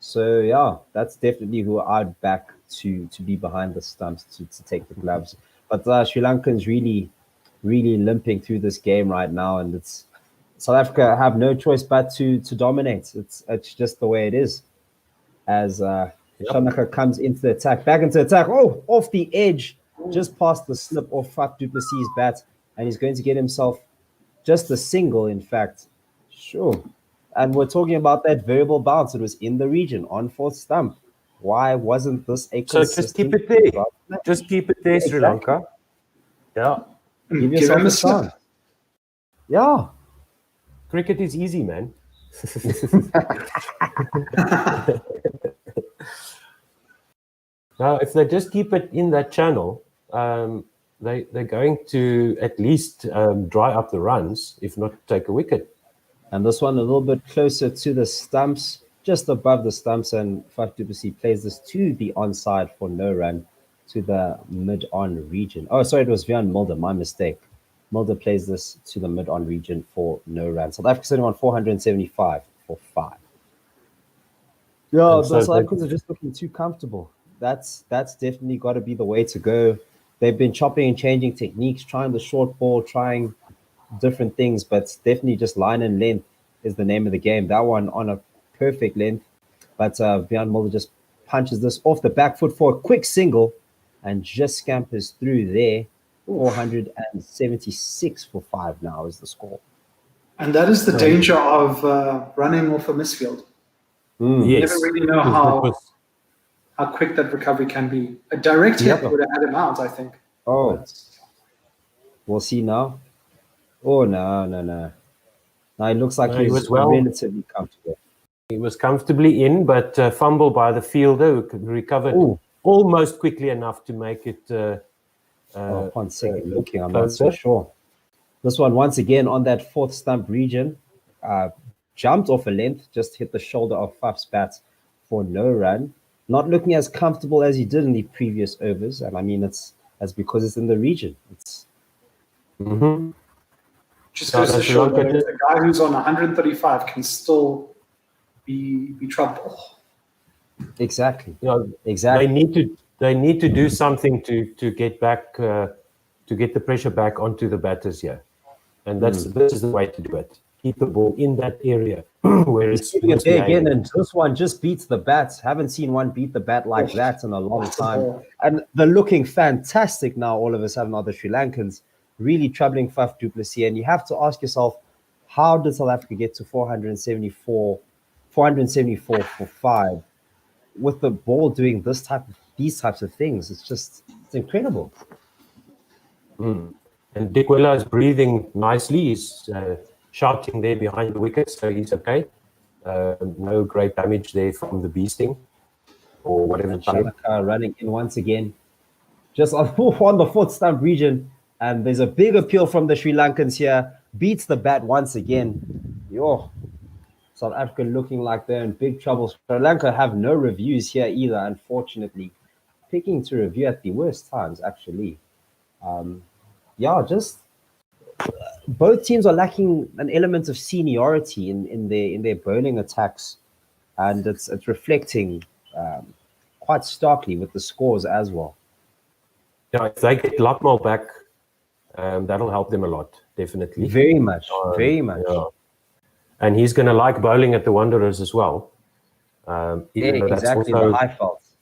So, yeah, that's definitely who I'd back to be behind the stumps to take the gloves. But Sri Lankans really limping through this game right now, and it's South Africa have no choice but to dominate. It's just the way it is. As Shanaka comes into the attack, back into attack. Oh, off the edge, just past the slip of Faf du Plessis' bat, and he's going to get himself just a single, in fact. Sure. And we're talking about that variable bounce. It was in the region on fourth stump. Why wasn't this a consistent? So just keep it there. Just keep it there, Sri Lanka. Yeah. Give yourself a chance. Yeah. Cricket is easy, man. Now, if they just keep it in that channel, they're going to at least dry up the runs, if not take a wicket. And this one a little bit closer to the stumps, just above the stumps, and Faf du Plessis plays this to the onside for no run to the mid-on region. Oh, sorry, it was Vian Mulder, my mistake. Mulder plays this to the mid-on region for no run. South Africa sitting on 475 for 5. Yeah, the South Africans are just looking too comfortable. That's definitely got to be the way to go. They've been chopping and changing techniques, trying the short ball, trying different things, but definitely just line and length is the name of the game. That one on a perfect length, but Vian Mulder just punches this off the back foot for a quick single, and just scampers through there. 476 for 5 now is the score. And that is the danger of running off a misfield. You Yes. never really know how quick that recovery can be. A direct hit would have had him out, I think. Oh, we'll see now. Oh, no. Now it looks like he was relatively comfortable. He was comfortably in, but fumble by the fielder who recovered almost quickly enough to make it. Upon second looking, I'm not so sure. This one, once again, on that fourth stump region, jumped off a length, just hit the shoulder of Faf's bat for no run. Not looking as comfortable as he did in the previous overs. And I mean, that's because it's in the region. It's just goes to show that a guy who's on 135 can still be trouble. Exactly. Exactly. They need to do something to get back to get the pressure back onto the batters here, and this is the way to do it. Keep the ball in that area where it's again, and this one just beats the bat. Haven't seen one beat the bat like that in a long time. And they're looking fantastic now. All of a sudden, are the Sri Lankans really troubling Faf du Plessis? And you have to ask yourself, how did South Africa get to 474 for 5 with the ball doing these types of things? It's incredible. And Dikwela is breathing nicely. He's shouting there behind the wickets, so he's okay. No great damage there from the beasting or whatever. Sri Lanka running in once again, just on the fourth stump region, and there's a big appeal from the Sri Lankans here. Beats the bat once again. South Africa looking like they're in big trouble. Sri Lanka have no reviews here either, unfortunately. Picking to review at the worst times, actually. Just both teams are lacking an element of seniority in their bowling attacks, and it's reflecting quite starkly with the scores as well. Yeah, if they get Lakmal back, that'll help them a lot, definitely. Very much. Yeah. And he's going to like bowling at the Wanderers as well. Exactly, the high faults.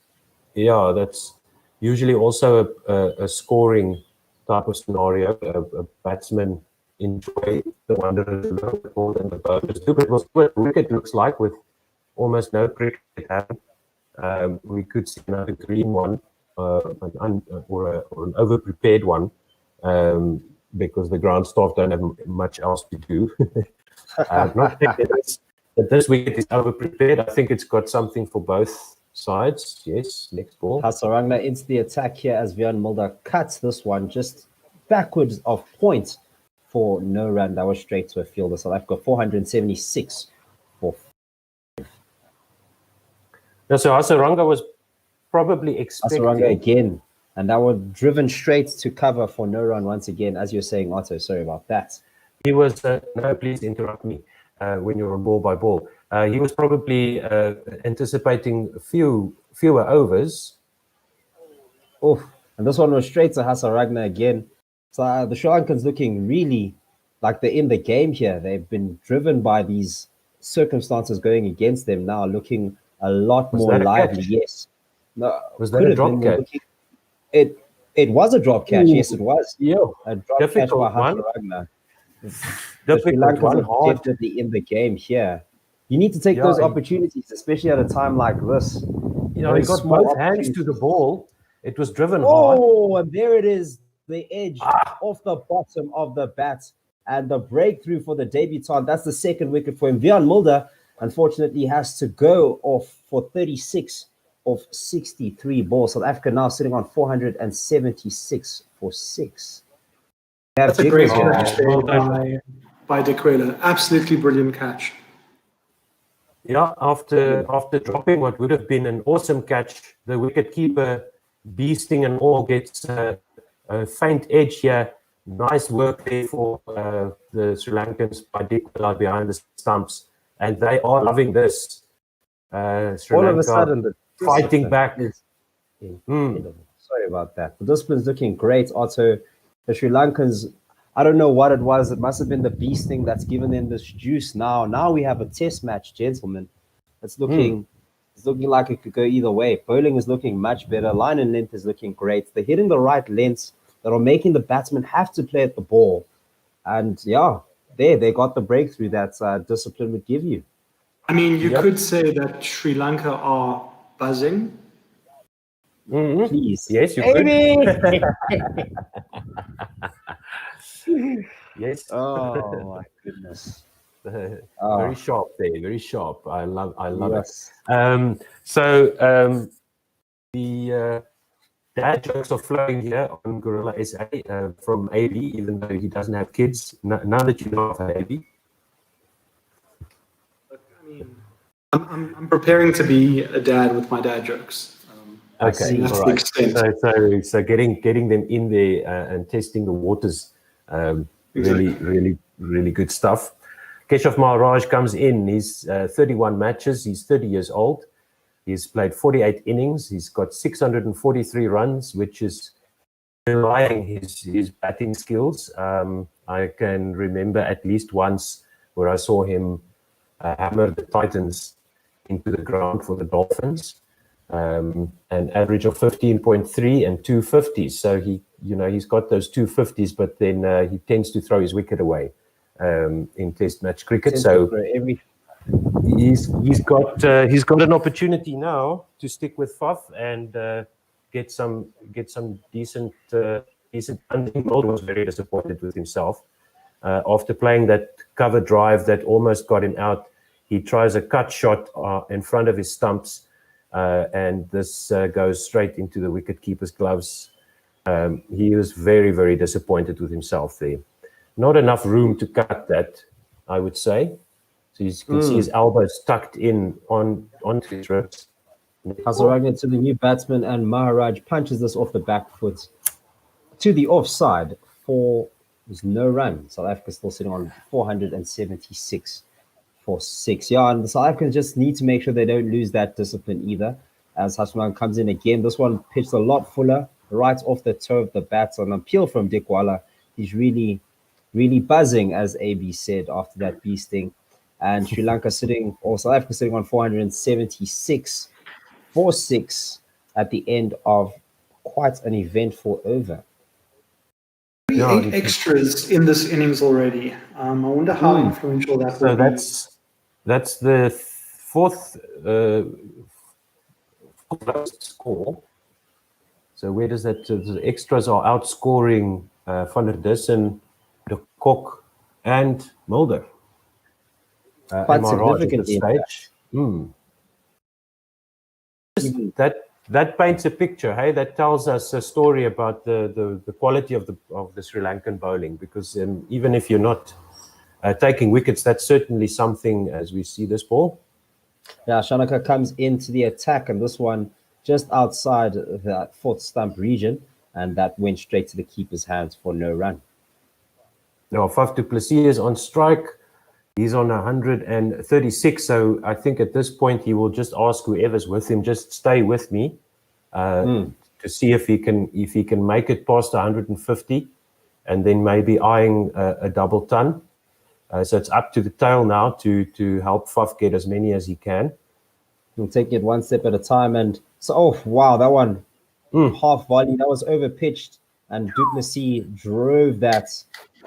Yeah, that's usually also a scoring type of scenario. A batsman enjoy the Wanderers a little bit more than the bowlers do. But what Wicket looks like with almost no cricket happening, we could see another green one or an over-prepared one because the ground staff don't have much else to do. Not that this wicket is over-prepared. I think it's got something for both sides. Yes, next ball. Hasaranga into the attack here as Wiaan Mulder cuts this one just backwards of point for no run. That was straight to a fielder. South Africa 476 for 5. Yeah, so Hasaranga was probably expecting. Hasaranga again. And that was driven straight to cover for no run once again, as you're saying, Otto. Sorry about that. He was, no, please interrupt me when you're on ball by ball. He was probably anticipating fewer overs. And this one was straight to Hasaranga again. So the Sri Lankans looking really like they're in the game here. They've been driven by these circumstances going against them now, looking a lot more lively. Yes. No, was that a drop catch? It was a drop catch. Yes, it was. Yeah. A drop catch by Hasaranga. The Sri Lankans are definitely in the game here. You need to take those opportunities, especially at a time like this. He got both hands to the ball. It was driven hard. And there it is. The edge off the bottom of the bat. And the breakthrough for the debutant. That's the second wicket for him. Wiaan Mulder, unfortunately, has to go off for 36 of 63 balls. South Africa now sitting on 476 for 6. That's a great catch by Dikwela. Absolutely brilliant catch. Yeah, after dropping what would have been an awesome catch, the wicketkeeper beasting and all gets a faint edge here. Nice work there for the Sri Lankans by Dikwela behind the stumps, and they are loving this. Sri all Lanka of a sudden, the fighting back. Sorry about that. The discipline's looking great. Also, the Sri Lankans, I don't know what it was. It must have been the beasting that's given them this juice now. Now we have a test match, gentlemen. It's looking It's looking like it could go either way. Bowling is looking much better. Line and length is looking great. They're hitting the right lengths that are making the batsmen have to play at the ball. And yeah, they got the breakthrough that discipline would give you. I mean, you could say that Sri Lanka are buzzing. Please. Yes, you could. Yes. Oh my goodness. Very sharp there, very sharp. I love yes. it. The dad jokes are flowing here on Gorilla SA from AB, even though he doesn't have kids. Now that you know of AB. Look, I mean, I'm preparing to be a dad with my dad jokes. Okay, all right. So getting them in there and testing the waters, really good stuff. Keshav Maharaj comes in. He's 31 matches. He's 30 years old. He's played 48 innings. He's got 643 runs, which is relying his batting skills. I can remember at least once where I saw him hammer the Titans into the ground for the Dolphins. An average of 15.3 and 250s. So he's got those 250s, but then he tends to throw his wicket away in Test match cricket. So he's got an opportunity now to stick with Faf and get some decent. Andy Mould was very disappointed with himself after playing that cover drive that almost got him out. He tries a cut shot in front of his stumps. And this goes straight into the wicketkeeper's gloves. He was very, very disappointed with himself there. Not enough room to cut that, I would say. So you can see his elbows tucked in onto his ribs. Hasaranga to the new batsman, and Maharaj punches this off the back foot to the offside for there's no run. South Africa still sitting on 476. For 6. Yeah, and the South Africans just need to make sure they don't lose that discipline either. As Hashman comes in again, this one pitched a lot fuller, right off the toe of the bat on appeal from Dikwala. He's really, really buzzing, as AB said, after that bee sting. And Sri Lanka South Africa sitting on 476 for 6 at the end of quite an eventful over. 8 extras in this innings already. I wonder how influential that will be. That's the fourth score. So where does that? The extras are outscoring Van der Dussen, De Kok, and Mulder. Quite significantly. That paints a picture, hey? That tells us a story about the quality of the Sri Lankan bowling, because even if you're not taking wickets, that's certainly something as we see this ball. Yeah, Shanaka comes into the attack, and this one just outside the fourth stump region, and that went straight to the keeper's hands for no run. Now, Faf du Plessis is on strike. He's on 136, so I think at this point he will just ask whoever's with him, just stay with me to see if he can make it past 150, and then maybe eyeing a double ton. So it's up to the tail now to help Faf get as many as he can. He'll take it one step at a time, and so wow, that one half volley that was over pitched, and du Plessis drove that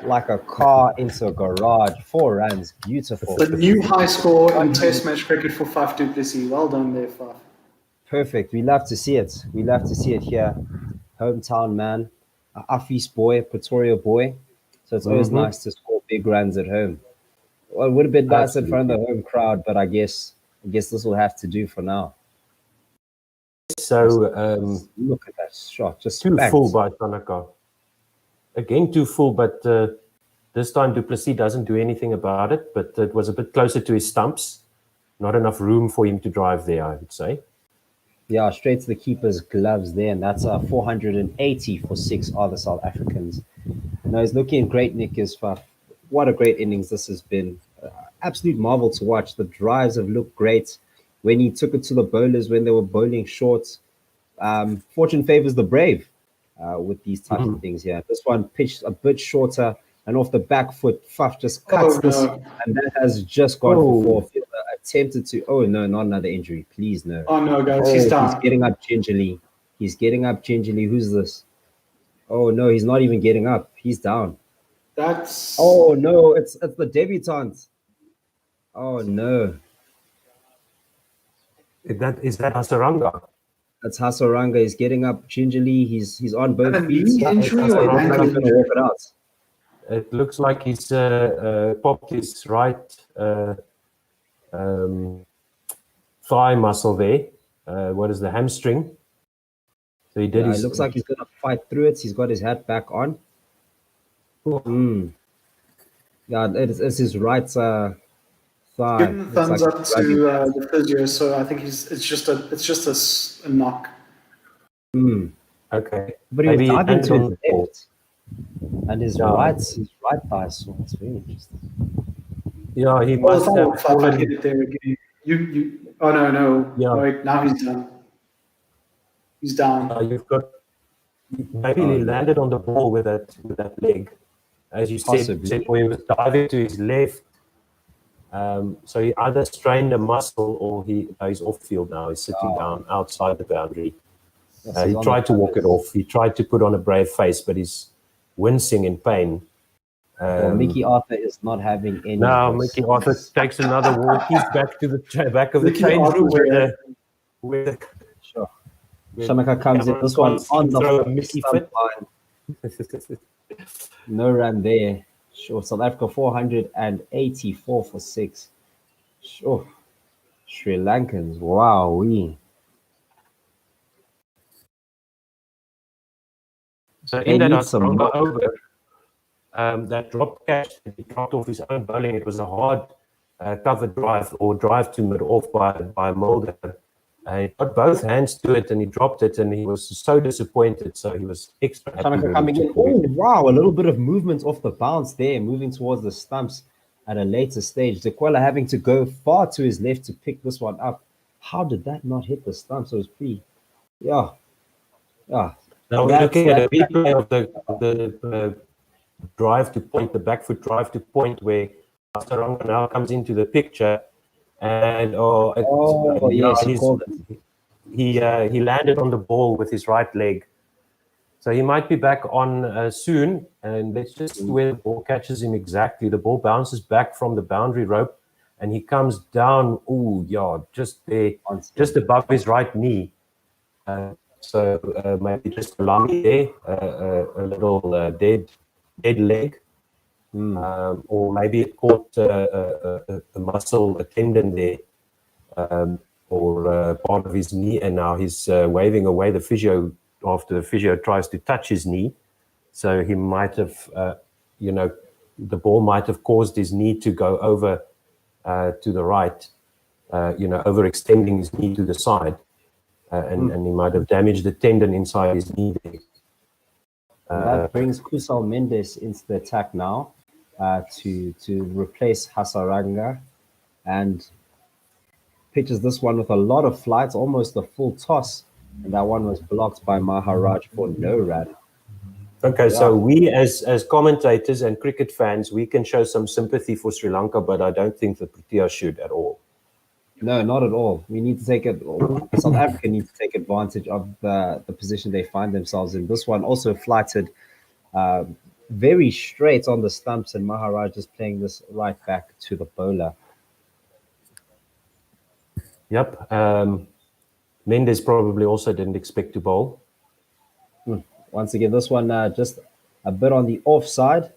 like a car into a garage. 4 runs, beautiful. The new high score in Test match cricket for Faf du Plessis. Well done there, Faf. Perfect. We love to see it. We love to see it here. Hometown man, Afis boy, Pretoria boy. So it's always nice to score big runs at home. Well, it would have been nice in front of the home crowd, but I guess this will have to do for now. So look at that shot, just too full by Tanaka. Again, too full, but this time du Plessis doesn't do anything about it, but it was a bit closer to his stumps. Not enough room for him to drive there, I would say. Yeah, straight to the keeper's gloves there, and that's 480 for 6 other South Africans. No, he's looking great, Nick. What a great innings this has been. Absolute marvel to watch. The drives have looked great. When he took it to the bowlers when they were bowling short, fortune favors the brave with these types of things here. This one pitched a bit shorter, and off the back foot, Faf just cuts this, and that has just gone for 4. A tempted to. Oh no, not another injury, please no. Oh no, guys, Oh, he's down. he's getting up gingerly. He's getting up gingerly. Who's this? Oh no, he's not even getting up. He's down. That's. Oh no, it's the debutante. Oh no, Is that Hasaranga? that's Hasaranga. He's getting up gingerly. He's on both A feet. knee injury or an I'm ankle gonna injury? walk it out. It looks like he's popped his right thigh muscle there. What is the hamstring? So he did It looks like he's gonna fight through it. He's got his hat back on. Yeah, it's his right thigh. Give the thumbs like up to the physio. So I think it's just a knock. Okay. But he was Maybe diving hands to on his the ball. left, and his right thigh sore. It's very interesting. Yeah, he Well, must have if I hit fallen. it there again. You. Oh no. Yeah. Wait, now he's done. He's down. You've got maybe he landed on the ball with that leg, as you Possibly. said, or he was diving to his left. So he either strained a muscle or he's off field now. He's sitting down outside the boundary. Yes, He tried to walk it off. He tried to put on a brave face, but he's wincing in pain. Well, Mickey Arthur is not having any. Now of this. Mickey Arthur takes another walk. He's back to the back of the Mickey train Arthur, with Sure. Shamaka comes in. This one on the Mickey stump fit. line. No run there. Sure. South Africa 484 for 6. Sure. Sri Lankans. Wow. So They in that need some Hasaranga over, that drop catch, he dropped off his own bowling. It was a hard cover drive or drive to mid-off by Mulder. He got both hands to it and he dropped it and he was so disappointed. So he was extra happy. Shamaka coming in. Oh, wow. A little bit of movement off the bounce there, moving towards the stumps at a later stage. Dequella having to go far to his left to pick this one up. How did that not hit the stumps? It was pretty. Yeah. Now we're looking at a replay of the drive to point, the back foot drive to point, where Hasaranga now comes into the picture, and yes, he landed on the ball with his right leg, so he might be back on soon. And let's just see where the ball catches him exactly. The ball bounces back from the boundary rope, and he comes down. Oh yeah, just there, just above his right knee. So maybe just a lummy there, a little dead leg, or maybe it caught a muscle, a tendon there, or part of his knee, and now he's waving away the physio after the physio tries to touch his knee. So he might have, the ball might have caused his knee to go over to the right, overextending his knee to the side. And he might have damaged the tendon inside his knee there. That brings Kusal Mendes into the attack now to replace Hasaranga, and pitches this one with a lot of flights, almost a full toss, and that one was blocked by Maharaj for no run. Okay, so we as commentators and cricket fans, we can show some sympathy for Sri Lanka, but I don't think the Proteas should at all. No, not at all. We need to take it. South Africa needs to take advantage of the position they find themselves in. This one also flighted very straight on the stumps, and Maharaj is playing this right back to the bowler. Yep. Mendes probably also didn't expect to bowl. Once again, this one just a bit on the offside.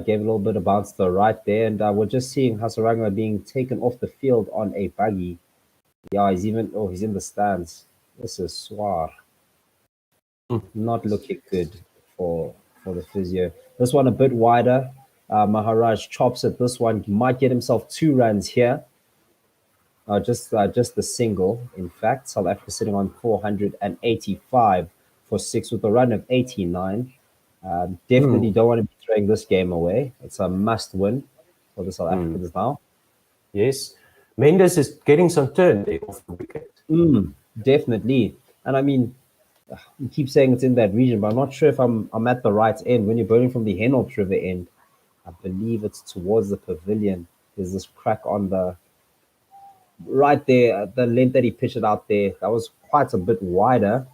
Gave a little bit of bounce to the right there, and we're just seeing Hasaranga being taken off the field on a buggy. Yeah, he's in the stands. This is Swar. Not looking good for the physio. This one a bit wider. Maharaj chops at this one. He might get himself 2 runs here. Just the single. In fact, South Africa sitting on 485 for 6 with a run of 89. Definitely don't want to be throwing this game away. It's a must win for the South Africans now. Yes. Mendes is getting some turn there off the wicket. Definitely. And I mean, you keep saying it's in that region, but I'm not sure if I'm at the right end. When you're bowling from the Henops River end, I believe it's towards the pavilion. There's this crack on the right there, the length that he pitched it out there, that was quite a bit wider.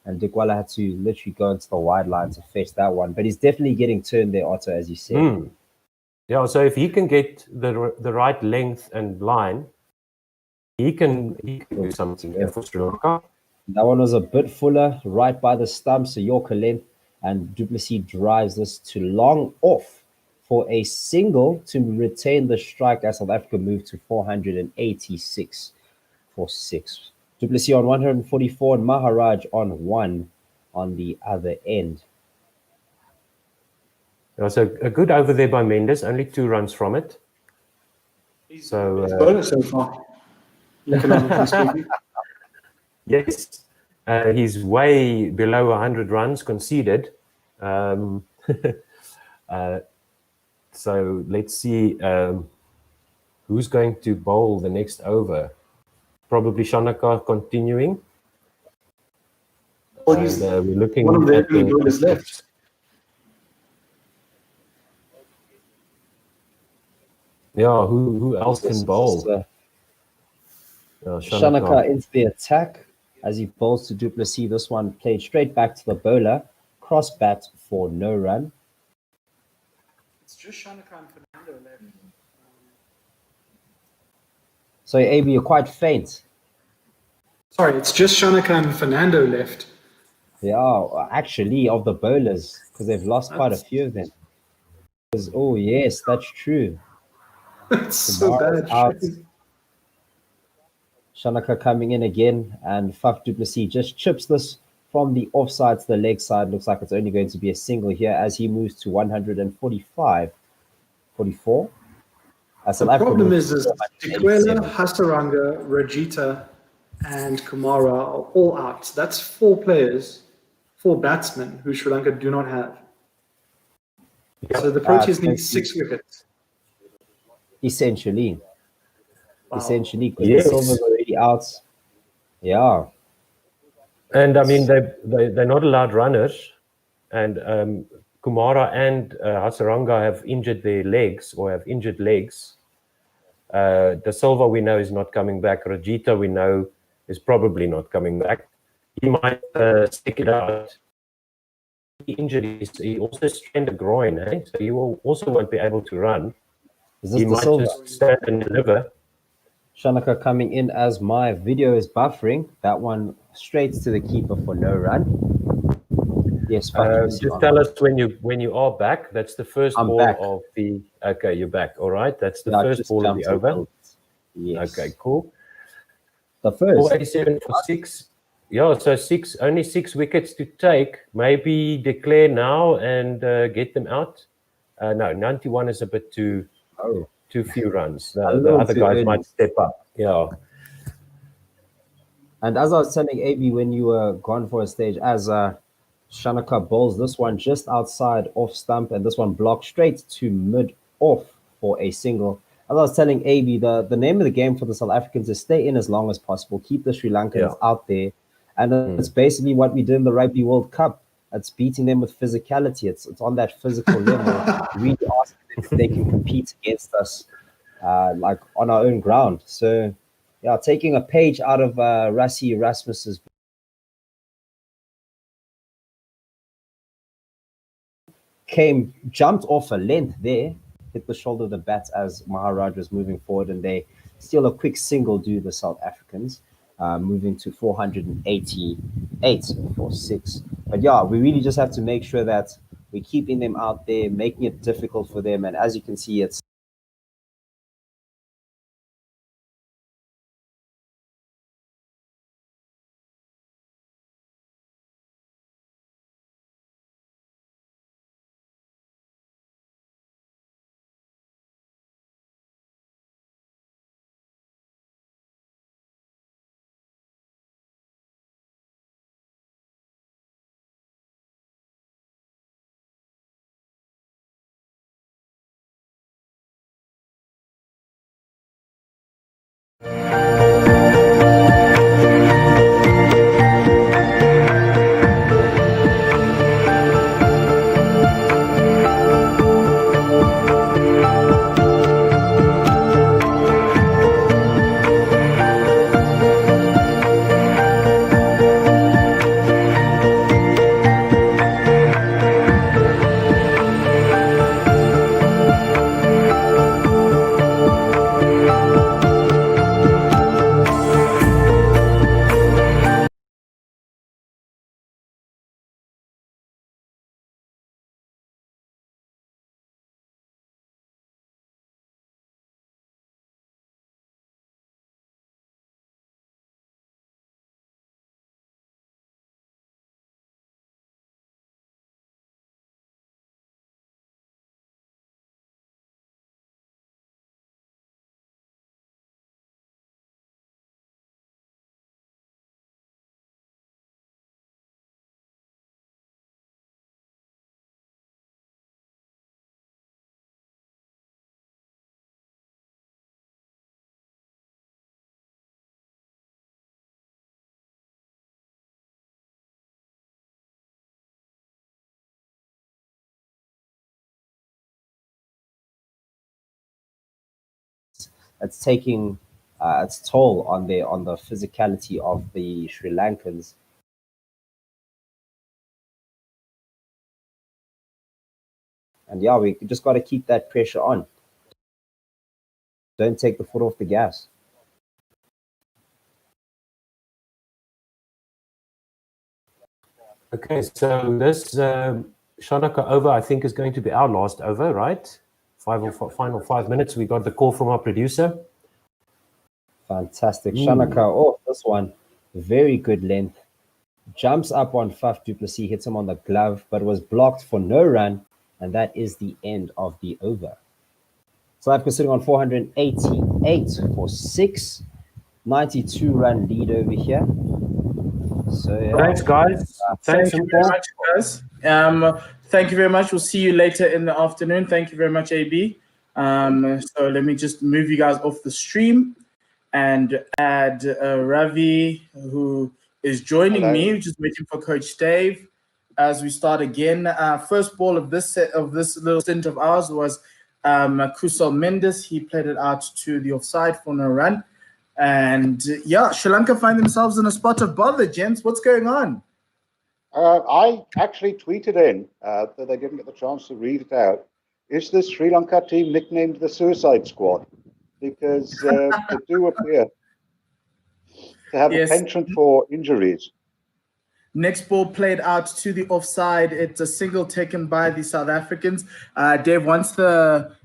And Dikwala had to literally go into the wide line to fetch that one. But he's definitely getting turned there, Otto, as you said. Yeah, so if he can get the right length and line, he can do something here for Sri Lanka. That one was a bit fuller, right by the stump, so Yorker length, and Duplessis drives this to long off for a single to retain the strike as South Africa moved to 486 for 6. Duplessis on 144 and Maharaj on 1 on the other end. So a good over there by Mendes, only 2 runs from it. So It's bonus so far. Economically speaking. Yes, he's way below 100 runs conceded. So let's see who's going to bowl the next over. Probably Shanaka continuing. Well, he's we're looking one of the at only bowlers left. Yeah, who else can bowl? Shanaka into the attack as he bowls to Duplessis. This one played straight back to the bowler. Cross bat for no run. It's just Shanaka and Fernando left. So, AB, you're quite faint. Sorry, it's just Shanaka and Fernando left. Yeah, actually, of the bowlers, because they've lost quite a few of them. Oh, yes, that's true. It's so bad. Out. Shanaka coming in again, and Faf Duplessis just chips this from the offside to the leg side. Looks like it's only going to be a single here as he moves to 145, 44. The problem is Dikwela, Hasaranga, Rajita, and Kumara are all out. That's 4 players, 4 batsmen who Sri Lanka do not have. So the Proteas need 6 wickets. Essentially. Wow. Essentially, because the Silver's already out. Yeah. And I mean, they're not allowed runners. And Kumara and Hasaranga have injured their legs or have injured legs. De Silva, we know, is not coming back. Rajita, we know, is probably not coming back. He might stick it out. He injured, he also strained a groin, so he will also won't be able to run. He might just stand and deliver. Shanaka coming in as my video is buffering. That one straight to the keeper for no run. Yes, just tell us when you are back. That's the first ball back. of the. Okay, you're back. All right, that's the first ball of the over. Yes. Okay, cool. The first 487 for 6. Yeah, so only 6 wickets to take. Maybe declare now and get them out. No, 91 is a bit too few runs. The other guys might step up. Yeah. And as I was telling AB when you were gone for a stage, as Shanaka bowls this one just outside off stump, and this one blocked straight to mid off for a single. As I was telling AB, the name of the game for the South Africans is stay in as long as possible, keep the Sri Lankans out there. And it's basically what we did in the Rugby World Cup. It's beating them with physicality. It's on that physical level. Really asking them if they can compete against us, like on our own ground. So, yeah, taking a page out of Rassie Erasmus's jumped off a length there, hit the shoulder of the bat as Maharaj was moving forward, and they steal a quick single, do the South Africans, moving to 488 for 6. But yeah, we really just have to make sure that we're keeping them out there, making it difficult for them. And as you can see, it's it's taking its toll on the physicality of the Sri Lankans. And yeah, we just got to keep that pressure on. Don't take the foot off the gas. Okay, so this Sri Lanka over, I think, is going to be our last over, right? Final 5 minutes. We got the call from our producer. Fantastic. Sri Lanka, oh, this one, very good length. Jumps up on Faf du Plessis, hits him on the glove, but was blocked for no run, and that is the end of the over. South Africa sitting on 488 for 6. 92 run lead over here. So yeah. Thanks, guys. Thank you very much, guys. Thank you very much. We'll see you later in the afternoon. Thank you very much, AB. So let me just move you guys off the stream and add Ravi, who is joining me, just waiting for Coach Dave as we start again. First ball of this little stint of ours was Kusal Mendes. He played it out to the offside for no run. And yeah, Sri Lanka find themselves in a spot of bother, gents. What's going on? I actually tweeted in that I didn't get the chance to read it out. Is this Sri Lanka team nicknamed the Suicide Squad? Because they do appear to have a penchant for injuries. Next ball played out to the offside. It's a single taken by the South Africans. Dave, once the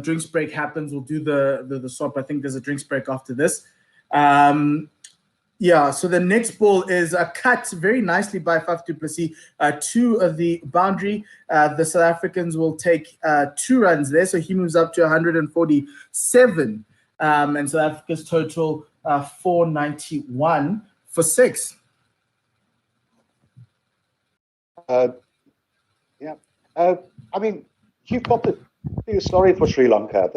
drinks break happens, we'll do the swap. I think there's a drinks break after this. Yeah, so the next ball is cut very nicely by Faf du Plessis to the boundary. The South Africans will take 2 runs there, so he moves up to 147. And South Africa's total 491 for 6. Yeah, I mean, you've got to feel sorry for Sri Lanka.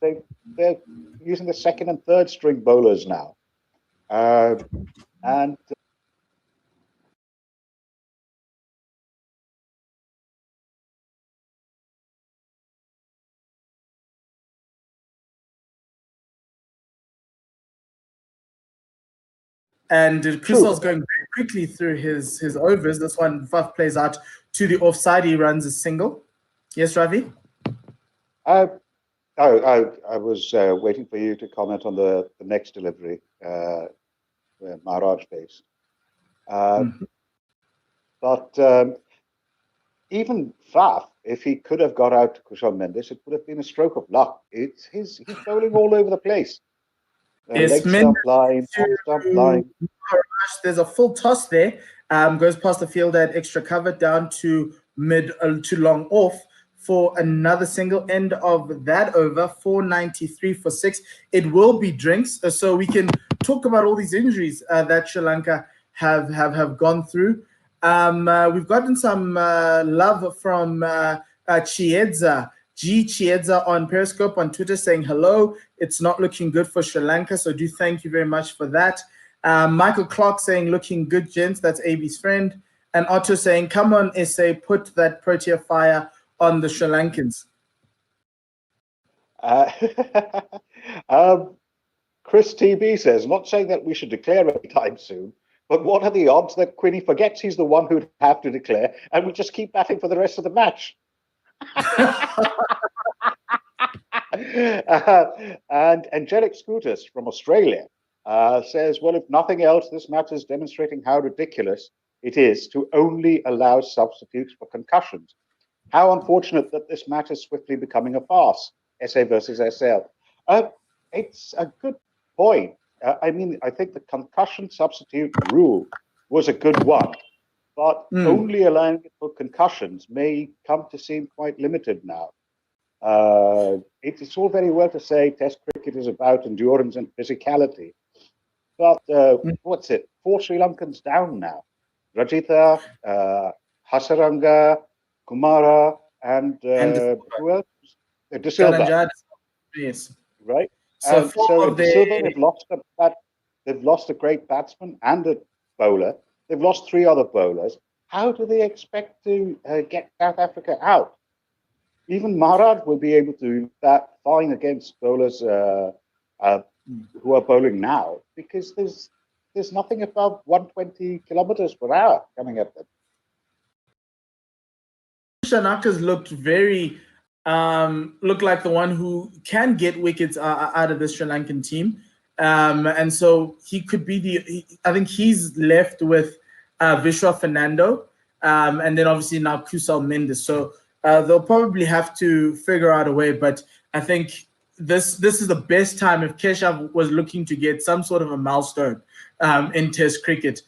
They're using the second and third string bowlers now, and Kusal's going very quickly through his overs. This one, Faf plays out to the offside. He runs a single. Yes, Ravi? I was waiting for you to comment on the next delivery, Maharaj face. But even Faf, if he could have got out to Kusal Mendes, it would have been a stroke of luck. He's bowling all over the place. Leg stump line, stump line. There's a full toss there. Goes past the field at extra cover down to mid to long off for another single. End of that over, 493 for 6. It will be drinks, so we can talk about all these injuries that Sri Lanka have gone through. We've gotten some love from Chiedza. Chiedza on Periscope on Twitter saying hello. It's not looking good for Sri Lanka, so do thank you very much for that. Michael Clark saying looking good, gents. That's AB's friend. And Otto saying, come on, SA, put that Protea fire on the Sri Lankans. Chris TB says, not saying that we should declare anytime soon, but what are the odds that Quinny forgets he's the one who'd have to declare and we just keep batting for the rest of the match? And Angelic Scooters from Australia says, well, if nothing else, this match is demonstrating how ridiculous it is to only allow substitutes for concussions. How unfortunate that this match is swiftly becoming a farce, SA versus SL. It's a good point. I mean, I think the concussion substitute rule was a good one, but only allowing it for concussions may come to seem quite limited now. It's all very well to say Test cricket is about endurance and physicality, but what's it? 4 Sri Lankans down now. Rajitha, Hasaranga, Kumara, and who else? De Silva. Yes. Right? So, De Silva, they've lost a great batsman and a bowler. They've lost 3 other bowlers. How do they expect to get South Africa out? Even Maharaj will be able to bat fine against bowlers who are bowling now, because there's nothing above 120 kilometers per hour coming at them. Shanaka's looked very looked like the one who can get wickets out of the Sri Lankan team. And so he could be I think he's left with Vishwa Fernando, and then obviously now Kusal Mendes. So they'll probably have to figure out a way, but I think this is the best time if Keshav was looking to get some sort of a milestone in Test cricket.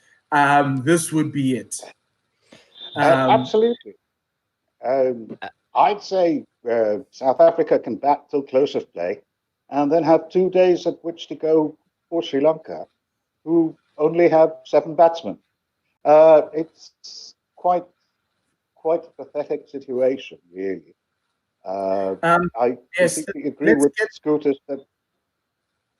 This would be it. Absolutely. I'd say South Africa can bat till close of play and then have 2 days at which to go for Sri Lanka, who only have 7 batsmen. It's quite a pathetic situation, really. I completely agree with Scooters that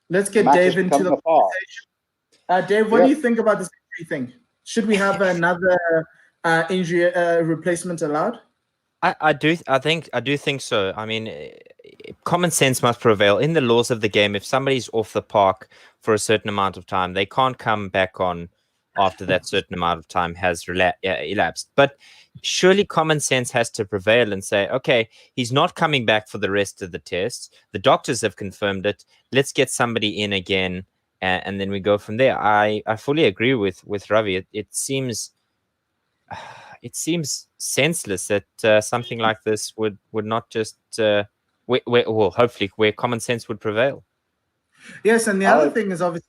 let's get Dave into the conversation. Dave, what do you think about this injury thing? Should we have another injury replacement allowed? I do think so. I mean, common sense must prevail in the laws of the game. If somebody's off the park for a certain amount of time, they can't come back on after that certain amount of time has elapsed. But surely common sense has to prevail and say, okay, he's not coming back for the rest of the tests. The doctors have confirmed it. Let's get somebody in again, and then we go from there. I fully agree with Ravi. It seems senseless that something like this would not just well, hopefully where common sense would prevail. Yes, and the other thing is obviously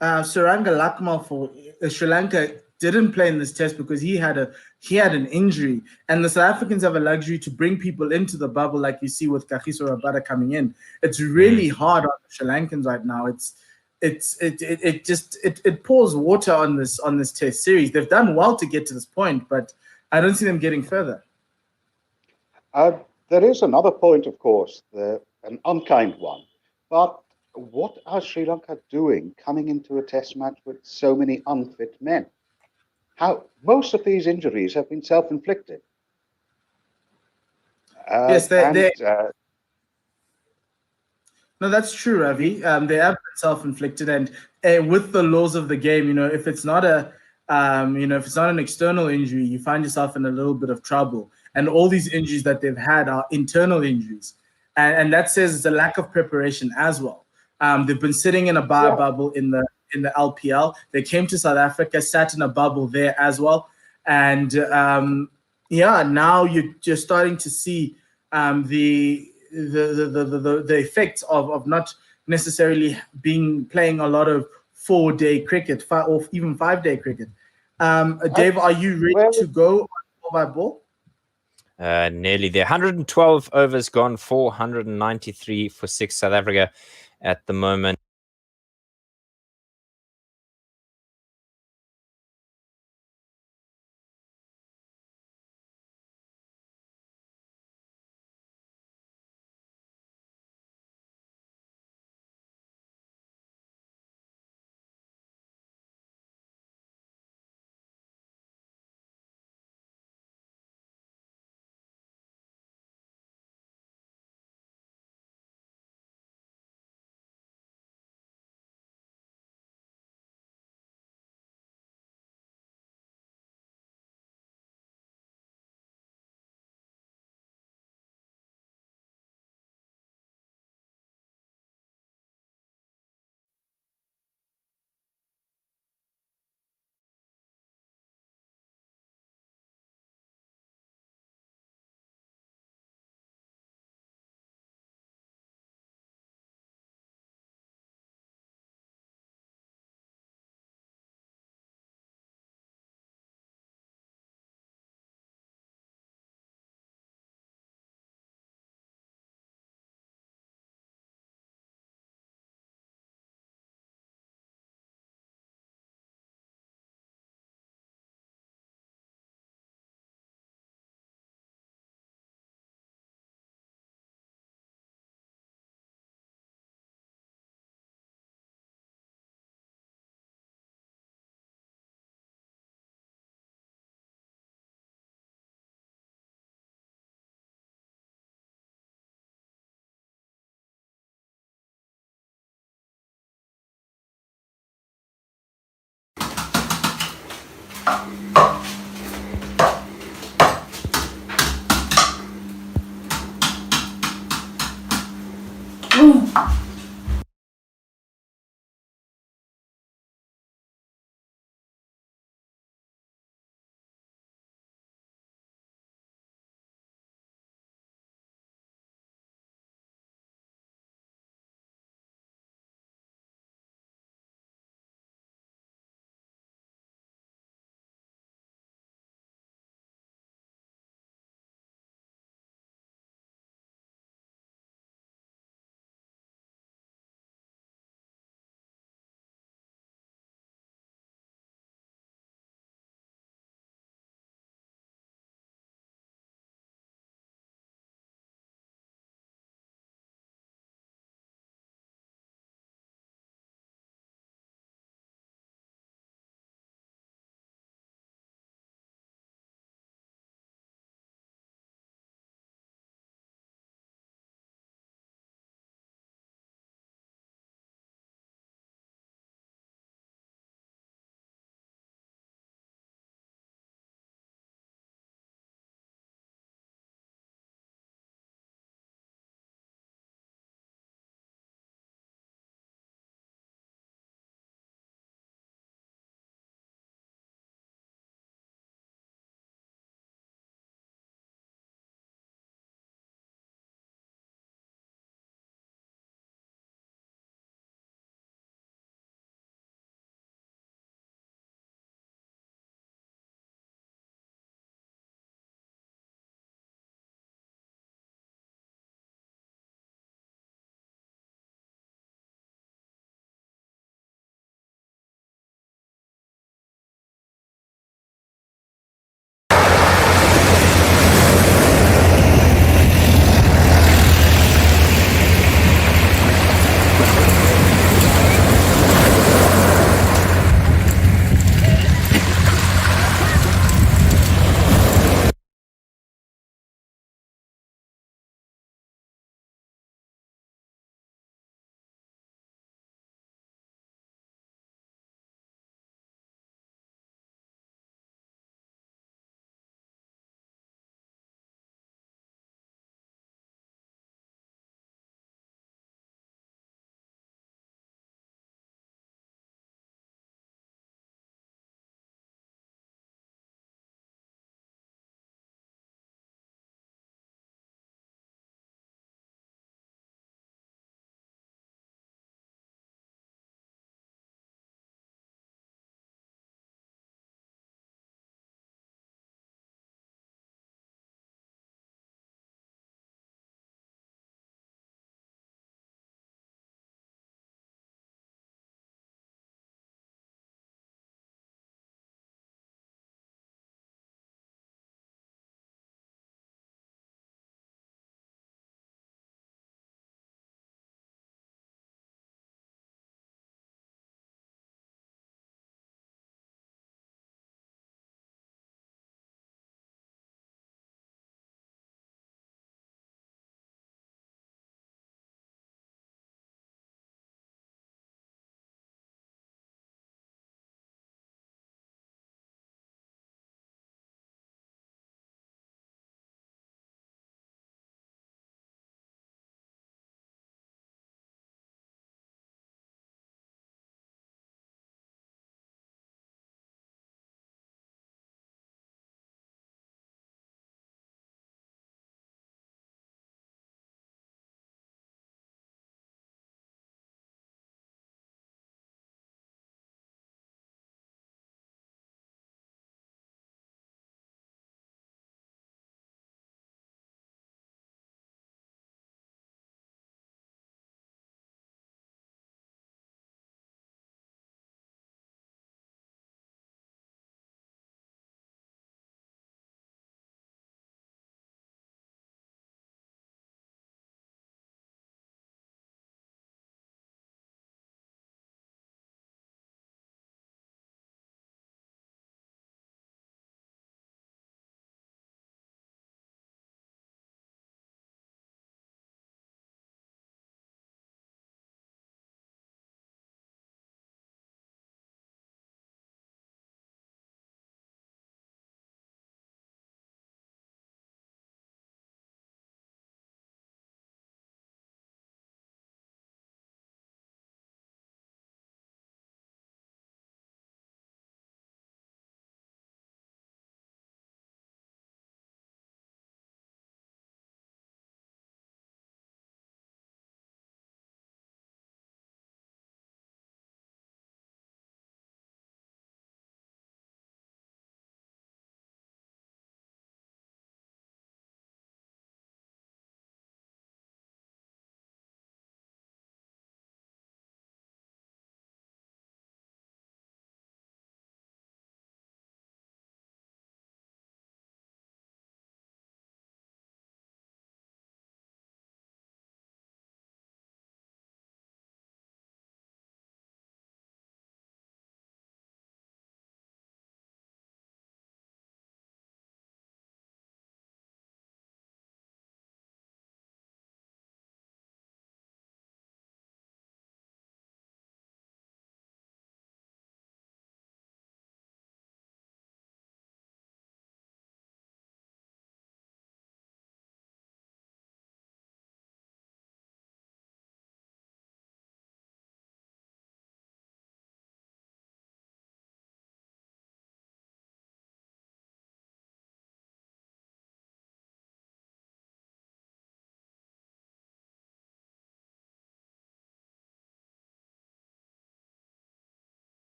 Suranga Lakmal for Sri Lanka didn't play in this test because he had an injury, and the South Africans have a luxury to bring people into the bubble like you see with Kagiso Rabada coming in. It's really hard on the Sri Lankans right now. It pours water on this test series. They've done well to get to this point, but I don't see them getting further. There is another point, of course, an unkind one. But what are Sri Lanka doing coming into a test match with so many unfit men? Most of these injuries have been self-inflicted. Yes, no, that's true, Ravi. They have been self-inflicted, and with the laws of the game, if it's not if it's not an external injury, you find yourself in a little bit of trouble. And all these injuries that they've had are internal injuries, and that says it's a lack of preparation as well. They've been sitting in a bubble in the LPL. They came to South Africa, sat in a bubble there as well, and now you're starting to see the effects of not necessarily playing a lot of 4-day cricket or even 5-day cricket. Dave, are you ready to go on ball by ball? Nearly there. 112 overs gone, 493 for 6 South Africa at the moment.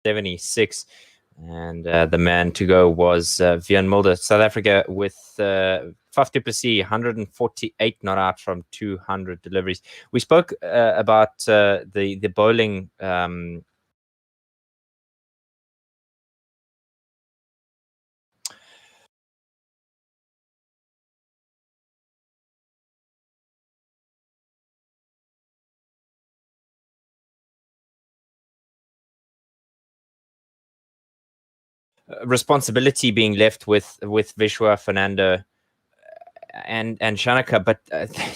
76. And the man to go was Vian Mulder. South Africa with Faf du Plessis, 148 not out from 200 deliveries. We spoke about the bowling responsibility being left with Vishwa, Fernando, and Shanaka, but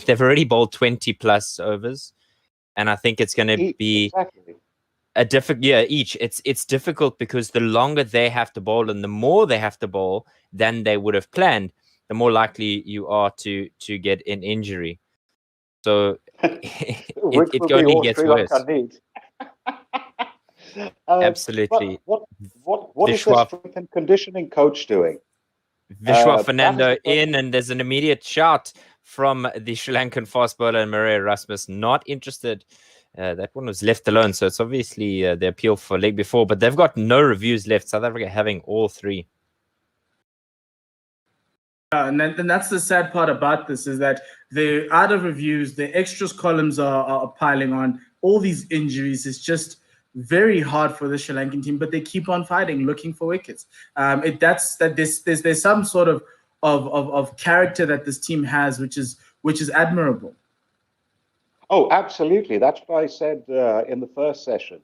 they've already bowled 20 plus overs, and I think it's going to be a difficult each. It's difficult because the longer they have to bowl and the more they have to bowl than they would have planned, the more likely you are to get an injury. So it only gets worse. Absolutely. What is the strength and conditioning coach doing? Vishwa Fernando in, and there's an immediate shout from the Sri Lankan fast bowler Maria Erasmus, not interested. That one was left alone, so it's obviously the appeal for leg before, but they've got no reviews left. South Africa having all three. And that's the sad part about this, is that the out of reviews, the extras columns are piling on. All these injuries is just very hard for the Sri Lankan team, but they keep on fighting, looking for wickets. There's some sort of character that this team has, which is admirable. Oh, absolutely. That's what I said in the first session.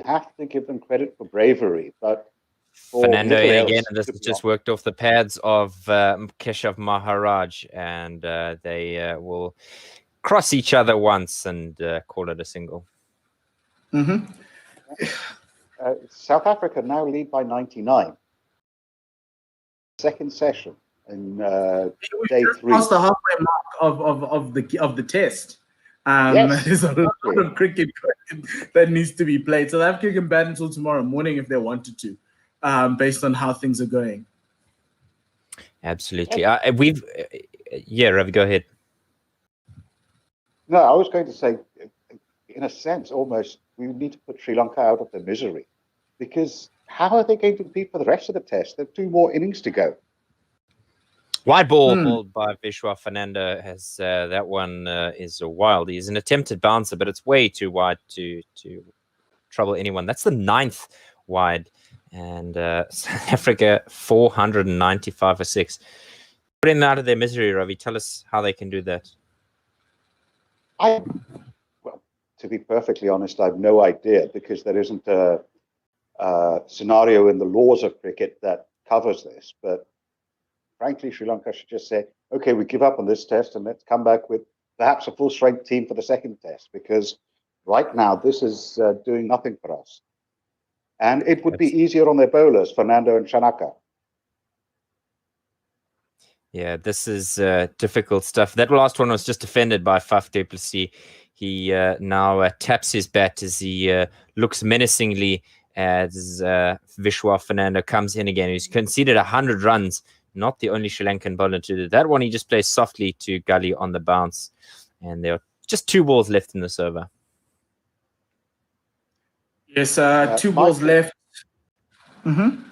You have to give them credit for bravery, but Fernando again, and this has just worked off the pads of Keshav Maharaj, and they will cross each other once and call it a single. Mm-hmm. South Africa now lead by 99. Second session in day 3. Past the halfway mark of the test. Yes, there's a lot of cricket that needs to be played. South Africa can bat until tomorrow morning if they wanted to, based on how things are going. Absolutely. Ravi, go ahead. No, I was going to say, in a sense, almost, we need to put Sri Lanka out of their misery, because how are they going to compete for the rest of the test? There are 2 more innings to go. Wide ball bowled by Vishwa Fernando has that one is a wild. He's an attempted bouncer, but it's way too wide to trouble anyone. That's the 9th wide, and South Africa 495 for 6. Putting them out of their misery, Ravi. Tell us how they can do that. To be perfectly honest, I have no idea, because there isn't a scenario in the laws of cricket that covers this. But frankly, Sri Lanka should just say, okay, we give up on this test and let's come back with perhaps a full-strength team for the second test, because right now this is doing nothing for us. And it would be easier on their bowlers, Fernando and Shanaka. Yeah, this is difficult stuff. That last one was just defended by Faf du Plessis. He now taps his bat as he looks menacingly as Vishwa Fernando comes in again. He's conceded 100 runs. Not the only Sri Lankan bowler to do that one. He just plays softly to Gully on the bounce. And there are just 2 balls left in this over. Yes, 2 balls left. Mm-hmm.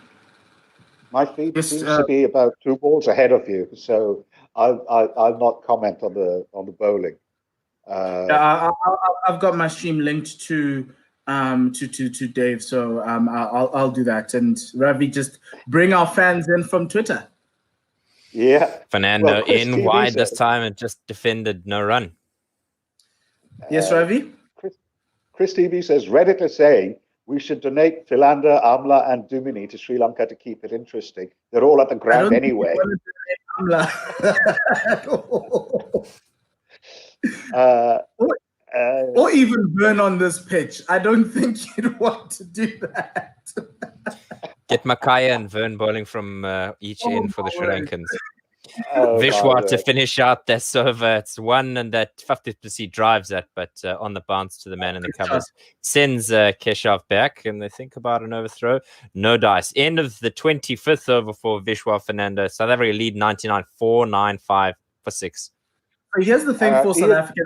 My feed seems to be about 2 balls ahead of you, so I'll not comment on the bowling. I've got my stream linked to Dave, so I'll do that. And Ravi, just bring our fans in from Twitter. Yeah, Fernando in wide this time and just defended no run. Yes, Ravi. Chris TV says Reddit is saying we should donate Philander, Amla, and Dumini to Sri Lanka to keep it interesting. They're all at the ground anyway. Or even Vern on this pitch. I don't think you'd want to do that. Get Makaya and Vern bowling from each end for the Sri Lankans. Vishwa to finish out this over. It's one, and that 50% drives that, but on the bounce to the man in the covers. Sends Keshav back, and they think about an overthrow. No dice. End of the 25th over for Vishwa Fernando. South Africa lead 99, 495 for 6. So here's the thing for South Africa.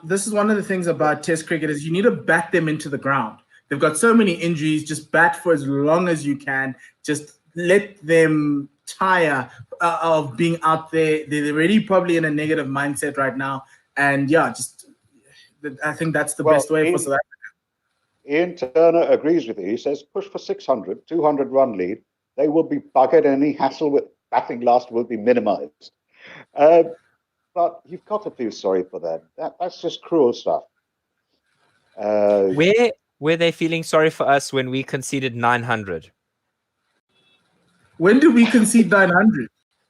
This is one of the things about Test cricket is you need to bat them into the ground. they've got so many injuries. Just bat for as long as you can. Just let them tire of being out there. They're already probably in a negative mindset right now. And I think that's the best way for South Africa. Ian Turner agrees with you. He says push for 600, 200 run lead. They will be buggered. Any hassle with batting last will be minimized. But you've got to feel sorry for them. That's just cruel stuff. Where were they feeling sorry for us when we conceded 900? When did we concede 900?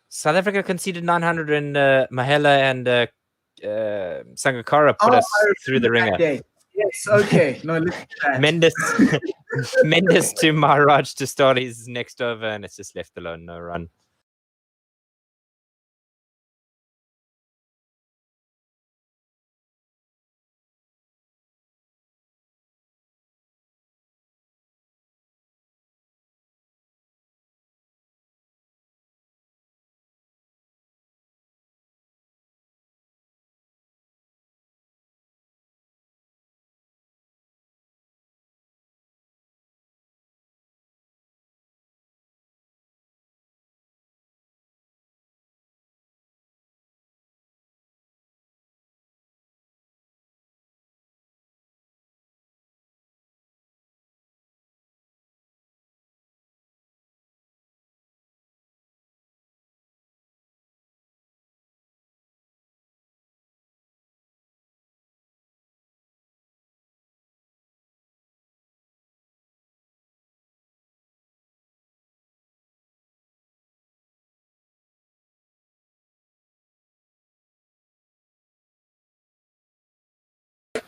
South Africa conceded 900 and Mahela and Sangakkara put us through the ringer. Yes, okay. No, Mendes to Maharaj to start his next over, and it's just left alone, no run.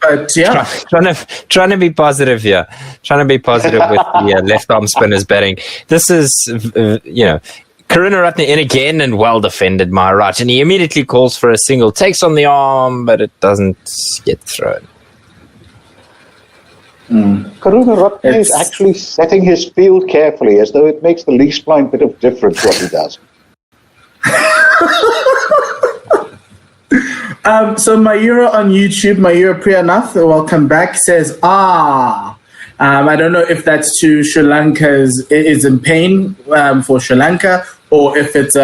But yeah, trying to be positive here. Trying to be positive with the left arm spinners batting. This is, Karunaratne in again and well defended Maharaj, and he immediately calls for a single, takes on the arm, but it doesn't get thrown. Karunaratne is actually setting his field carefully, as though it makes the least blind bit of difference what he does. So Mayura on YouTube, Mayura Priyanath, welcome back, says, I don't know if that's to Sri Lanka's, is in pain for Sri Lanka, or if it's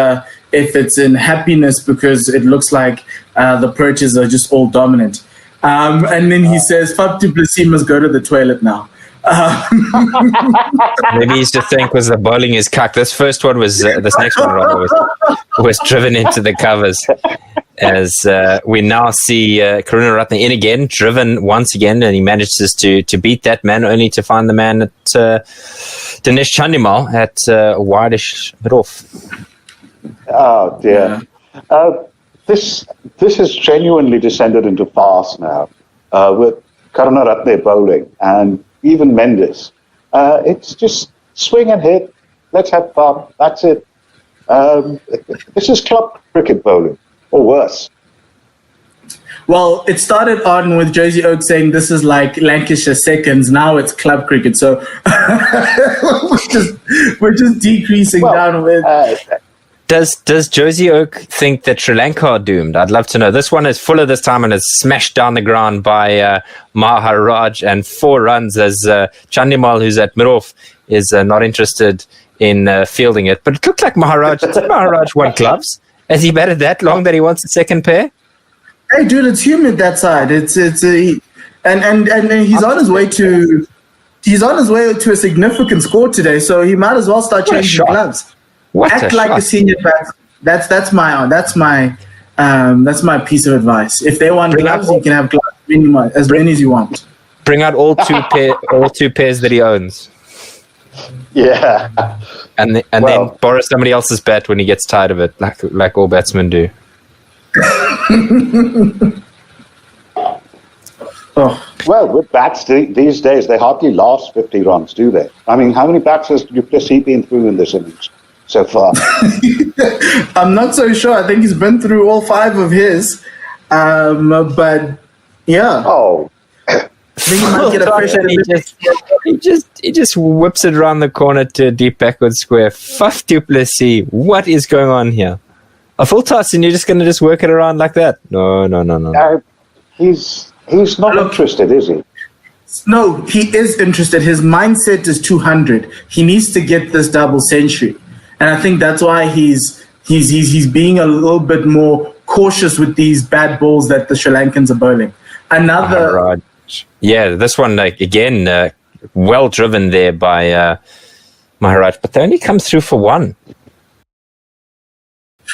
in happiness because it looks like the Proteas are just all dominant. And then he says, Faf du Plessis must go to the toilet now. Maybe he's to thank was the bowling is cucked. This first one was, this next one rather was driven into the covers. As we now see Karunaratne in again, driven once again, and he manages to beat that man, only to find the man at Dinesh Chandimal at wide-ish mid-off. Oh dear. This has genuinely descended into farce now, with Karunaratne bowling and even Mendes. It's just swing and hit. Let's have fun. That's it. This is club cricket bowling, or worse. Well, it started on with Josie Oak saying this is like Lancashire seconds. Now it's club cricket. So we're just decreasing down with. Does Josie Oak think that Sri Lanka are doomed? I'd love to know. This one is fuller this time and is smashed down the ground by Maharaj, and 4 runs as Chandimal, who's at mid-off, is not interested in fielding it. But it looked like Maharaj won gloves. Has he batted that long that he wants a second pair? Hey, dude, it's humid that side. And he's on his way to a significant score today. So he might as well start changing gloves. Act like a senior batsman. That's my piece of advice. If they want gloves, you can have gloves as many as you want. Bring out all two pairs that he owns. Yeah. And then borrow somebody else's bat when he gets tired of it, like all batsmen do. Well, with bats these days, they hardly last 50 runs, do they? I mean, how many bats has du Plessis been through in this innings so far? I'm not so sure. I think he's been through all 5 of his. But yeah. Oh. He just whips it around the corner to a deep backward square. Faf du Plessis, what is going on here? A full toss and you're just going to just work it around like that? No. He's not interested, is he? No, he is interested. His mindset is 200. He needs to get this double century, and I think that's why he's being a little bit more cautious with these bad balls that the Sri Lankans are bowling. Another, yeah, this one again, well driven there by Maharaj, but they only come through for one.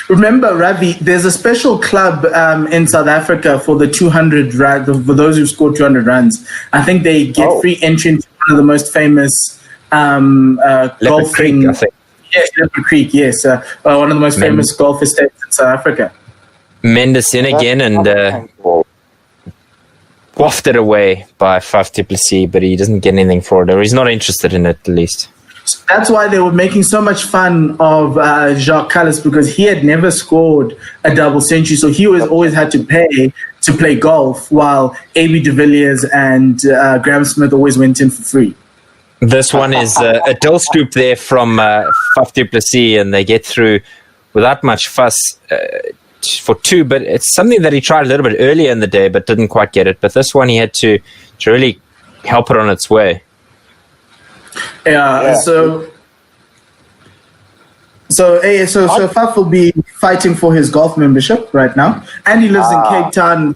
Remember, Ravi, there's a special club in South Africa for the 200 for those who scored 200 runs. I think they get free entry into one of the most famous golfing. Creek, I think. Yes, Leopard Creek. Yes, one of the most famous golf estates in South Africa. Mendes in again and wafted away by Faf du Plessis, but he doesn't get anything for it, or he's not interested in it at least. That's why they were making so much fun of Jacques Kallis, because he had never scored a double century, so he always had to pay to play golf, while A.B. de Villiers and Graham Smith always went in for free. This one is a dull scoop there from Faf du Plessis, and they get through without much fuss for two, but it's something that he tried a little bit earlier in the day but didn't quite get it. But this one he had to really help it on its way. Yeah. So Faf will be fighting for his golf membership right now, and he lives in Cape Town.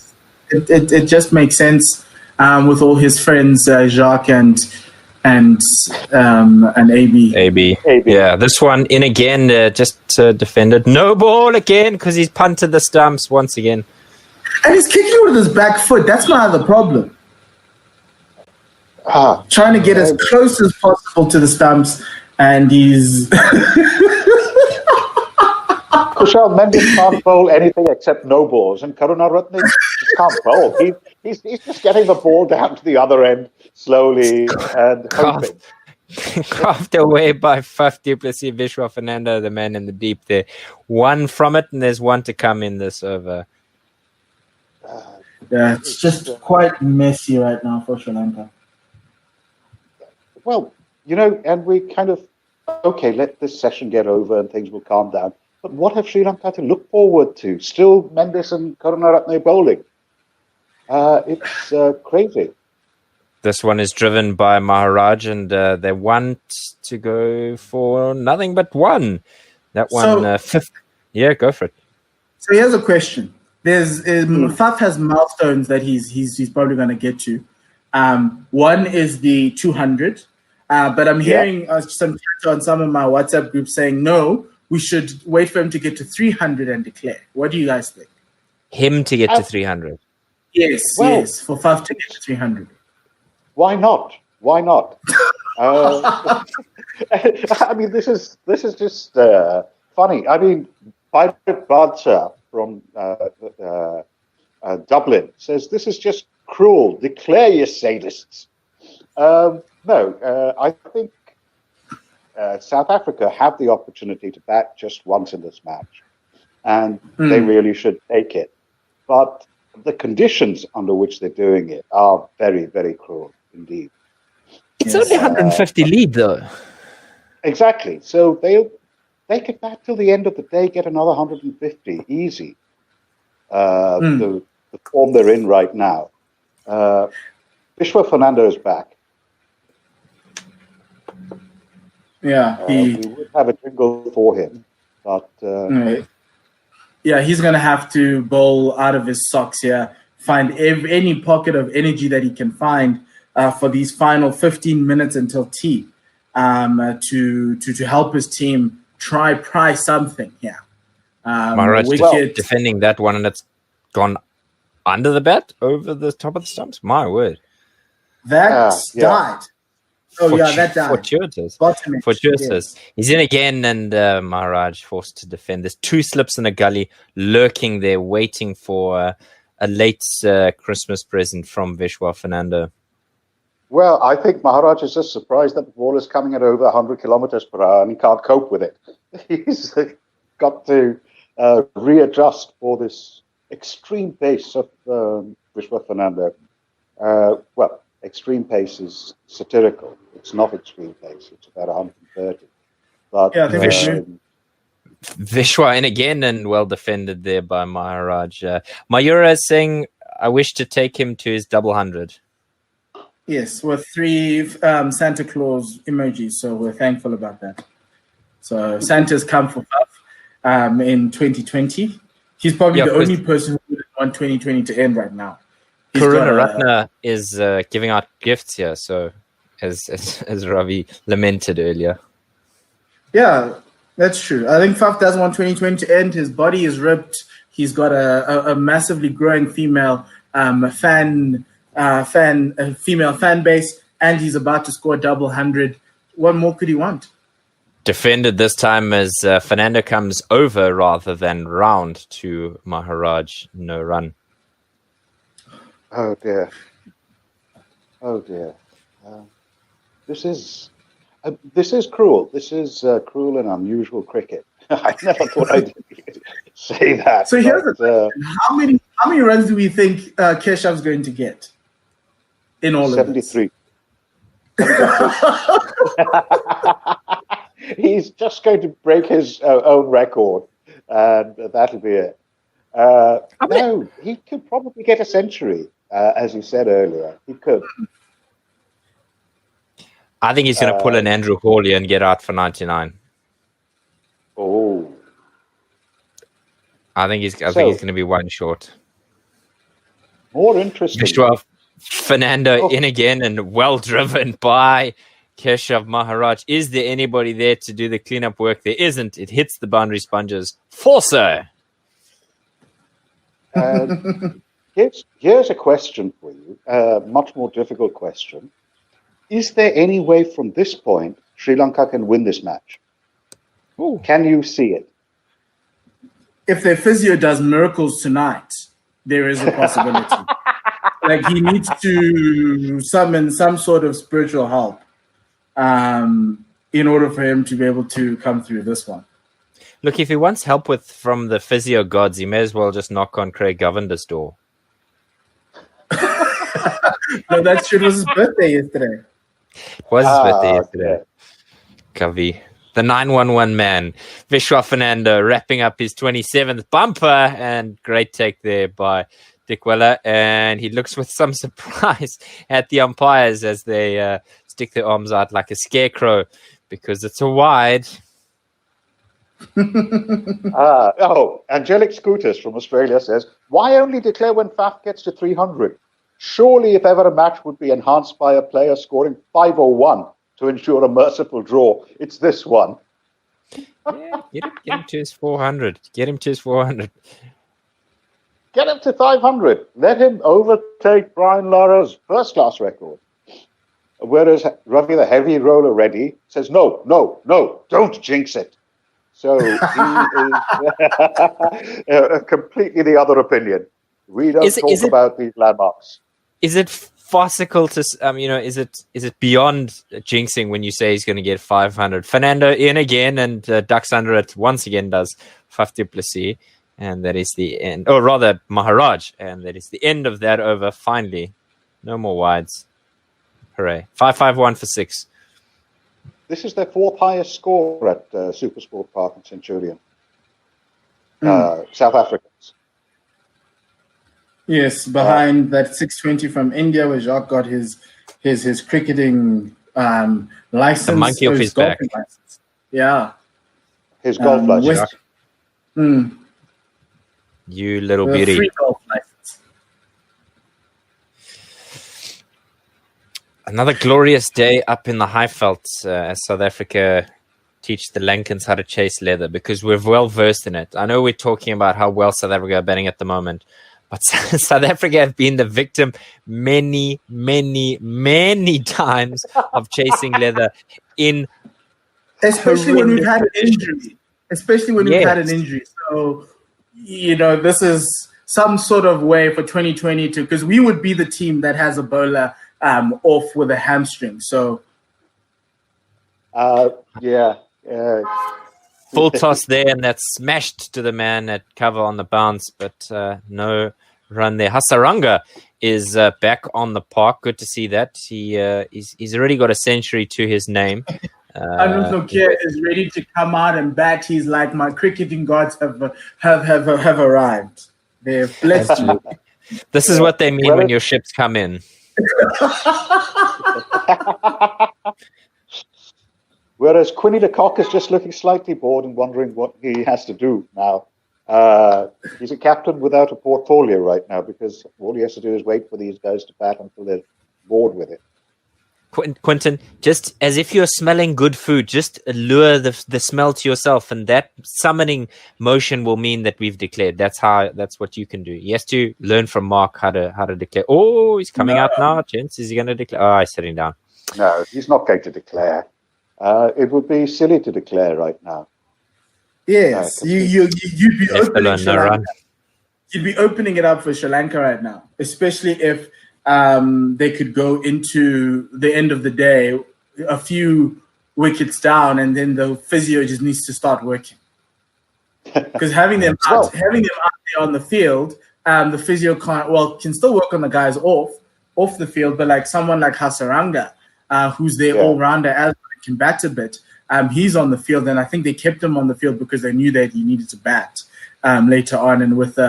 It just makes sense with all his friends, Jacques and AB. Yeah, this one in again, just defended. No ball again because he's punted the stumps once again, and he's kicking with his back foot. That's my other problem. Trying to get as close as possible to the stumps, and he's Kushal Mendes can't bowl anything except no balls, and Karunaratne just can't bowl. He's just getting the ball down to the other end slowly and hoping. Carved away by Faf du Plessis, Vishwa Fernando, the man in the deep there. One from it, and there's one to come in this over. Yeah, it's just quite messy right now for Sri Lanka. Well, and we kind of, let this session get over and things will calm down. But what have Sri Lanka to look forward to? Still Mendes and Karunaratne bowling. It's crazy. This one is driven by Maharaj, and they want to go for nothing but one. That one, fifth. Yeah, go for it. So here's a question. Faf has milestones that he's probably going to get to. One is the 200. But I'm hearing some chatter on some of my WhatsApp groups saying, no, we should wait for him to get to 300 and declare. What do you guys think? Him to get to 300? Yes, for Faf to get to 300. Why not? I mean, this is just funny. I mean, Pirate Badshah from Dublin says, this is just cruel. Declare your sadists. No, I think South Africa have the opportunity to bat just once in this match, and they really should take it. But the conditions under which they're doing it are very, very cruel indeed. It's only 150 lead, though. Exactly. So they could bat till the end of the day, get another 150 easy. The form they're in right now. Vishwa Fernando is back. Yeah, we would have a jingle for him, but he's gonna have to bowl out of his socks here. Find any pocket of energy that he can find for these final 15 minutes until tea, to help his team pry something here. Maharaj defending that one, and it's gone under the bat, over the top of the stumps. My word, that died. That died. Fortuitous. Yes. He's in again, and Maharaj forced to defend. There's two slips in a gully lurking there, waiting for a late Christmas present from Vishwa Fernando. Well, I think Maharaj is just surprised that the ball is coming at over 100 kilometers per hour and he can't cope with it. He's got to readjust for this extreme pace of Vishwa Fernando. Extreme pace is satirical. It's not extreme pace. It's about 130. But I think Vishwa in again, and well defended there by Maharaj. Mayura is saying, I wish to take him to his double 100. Yes, with 3 Santa Claus emojis, so we're thankful about that. So Santa's come for Faf in 2020. He's probably the only person who would want 2020 to end right now. Karuna Ratna is giving out gifts here, so as Ravi lamented earlier. Yeah, that's true. I think Faf doesn't want 2020 to end. His body is ripped. He's got a massively growing female female fan base, and he's about to score double 100. What more could he want? Defended this time as Fernando comes over rather than round to Maharaj, no run. Oh dear. Oh dear. This is cruel. This is cruel and unusual cricket. I never thought I'd say that. So here's the question. How many runs do we think Keshav's going to get in all 73. of this? He's just going to break his own record, and that'll be it. No, he could probably get a century, as you said earlier. He could. I think he's going to pull an Andrew Hawley and get out for 99. Oh. I think he's going to be one short. More interesting. Fernando in again and well driven by Keshav Maharaj. Is there anybody there to do the cleanup work? There isn't. It hits the boundary sponges. Forcer. Here's a question for you, a much more difficult question. Is there any way from this point Sri Lanka can win this match? Ooh. Can you see it? If their physio does miracles tonight, there is a possibility. Like he needs to summon some sort of spiritual help in order for him to be able to come through this one. Look, if he wants help from the physio gods, he may as well just knock on Craig Govender's door. No, that shit was his birthday yesterday. It was his birthday yesterday. Kavi. The 911 man, Vishwa Fernando, wrapping up his 27th bumper, and great take there by Dick Weller. And he looks with some surprise at the umpires as they stick their arms out like a scarecrow because it's a wide. Angelic Scooters from Australia says, why only declare when Faf gets to 300? Surely if ever a match would be enhanced by a player scoring 501 to ensure a merciful draw, it's this one. Yeah, get him to his 400. Get him to his 400. Get him to 500. Let him overtake Brian Lara's first-class record. Whereas Ravi, the heavy roller ready, says, no, don't jinx it. So he is completely the other opinion. We don't talk about these landmarks. Is it farcical to, is it beyond jinxing when you say he's going to get 500? Fernando in again and ducks under it once again does Faf du Plessis, and that is the end, or rather Maharaj, and that is the end of that over. Finally, no more wides. Hooray! 551 for 6. This is their 4th highest score at Supersport Park in Centurion. South Africans. Yes, behind that 620 from India, where Jacques got his cricketing license. The monkey off his back. License. Yeah. His golf license. You little beauty. Free golf license. Another glorious day up in the Highveld as South Africa teach the Lankans how to chase leather, because we're well versed in it. I know we're talking about how well South Africa are batting at the moment, but South Africa have been the victim many, many, many times of chasing leather in especially when we've had an injury. We've had an injury. So, this is some sort of way for 2020 to, because we would be the team that has a bowler off with a hamstring. So, full toss there, and that's smashed to the man at cover on the bounce, but no run there. Hasaranga is back on the park. Good to see that. He's already got a century to his name. Arnold Nokia is ready to come out and bat. He's like, my cricketing gods have arrived. They've blessed you. This is what they mean when your ships come in. Whereas Quinny de Kock is just looking slightly bored and wondering what he has to do now. He's a captain without a portfolio right now because all he has to do is wait for these guys to bat until they're bored with it. Quentin, just as if you're smelling good food, just lure the smell to yourself, and that summoning motion will mean that we've declared. That's what you can do. He has to learn from Mark how to declare. Oh, he's coming out now, gents. Is he going to declare? Oh, he's sitting down. No, he's not going to declare. It would be silly to declare right now. Yes, you'd be opening Sri Lanka. Run. You'd be opening it up for Sri Lanka right now, especially if they could go into the end of the day a few wickets down, and then the physio just needs to start working. Because having them out there on the field, the physio can still work on the guys off the field, but like someone like Hasaranga, who's their all-rounder as well, can bat a bit. He's on the field, and I think they kept him on the field because they knew that he needed to bat later on, and with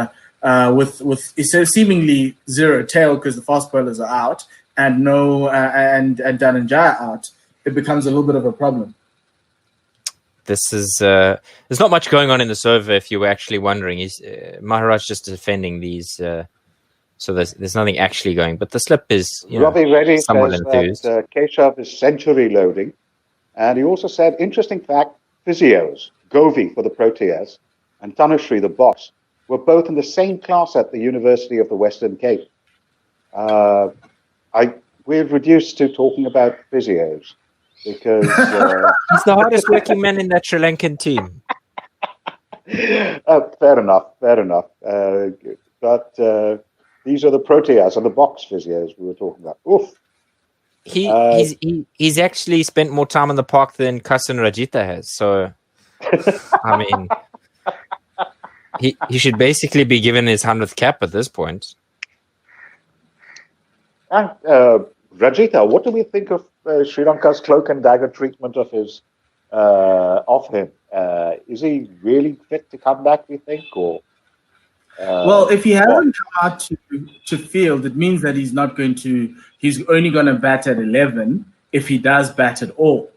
seemingly zero tail because the fast bowlers are out and and Dhananjaya out, it becomes a little bit of a problem. This is there's not much going on in this over. If you were actually wondering, is Maharaj just defending these? So there's nothing actually going, but the slip is Robbie Reddy somewhat says enthused. that Keshav is century loading, and he also said, interesting fact: physios, Govi for the Proteas and Tanushree the boss, were both in the same class at the University of the Western Cape. We're reduced to talking about physios because he's the hardest working man in that Sri Lankan team. Fair enough. But these are the Proteas and the box physios we were talking about. Oof. He's actually spent more time in the park than Kasan Rajita has. So, I mean, he should basically be given his 100th cap at this point. And Rajita, what do we think of Sri Lanka's cloak and dagger treatment of him? Is he really fit to come back, we think? Or well, if he hasn't come out to field, it means that he's only going to bat at 11 if he does bat at all.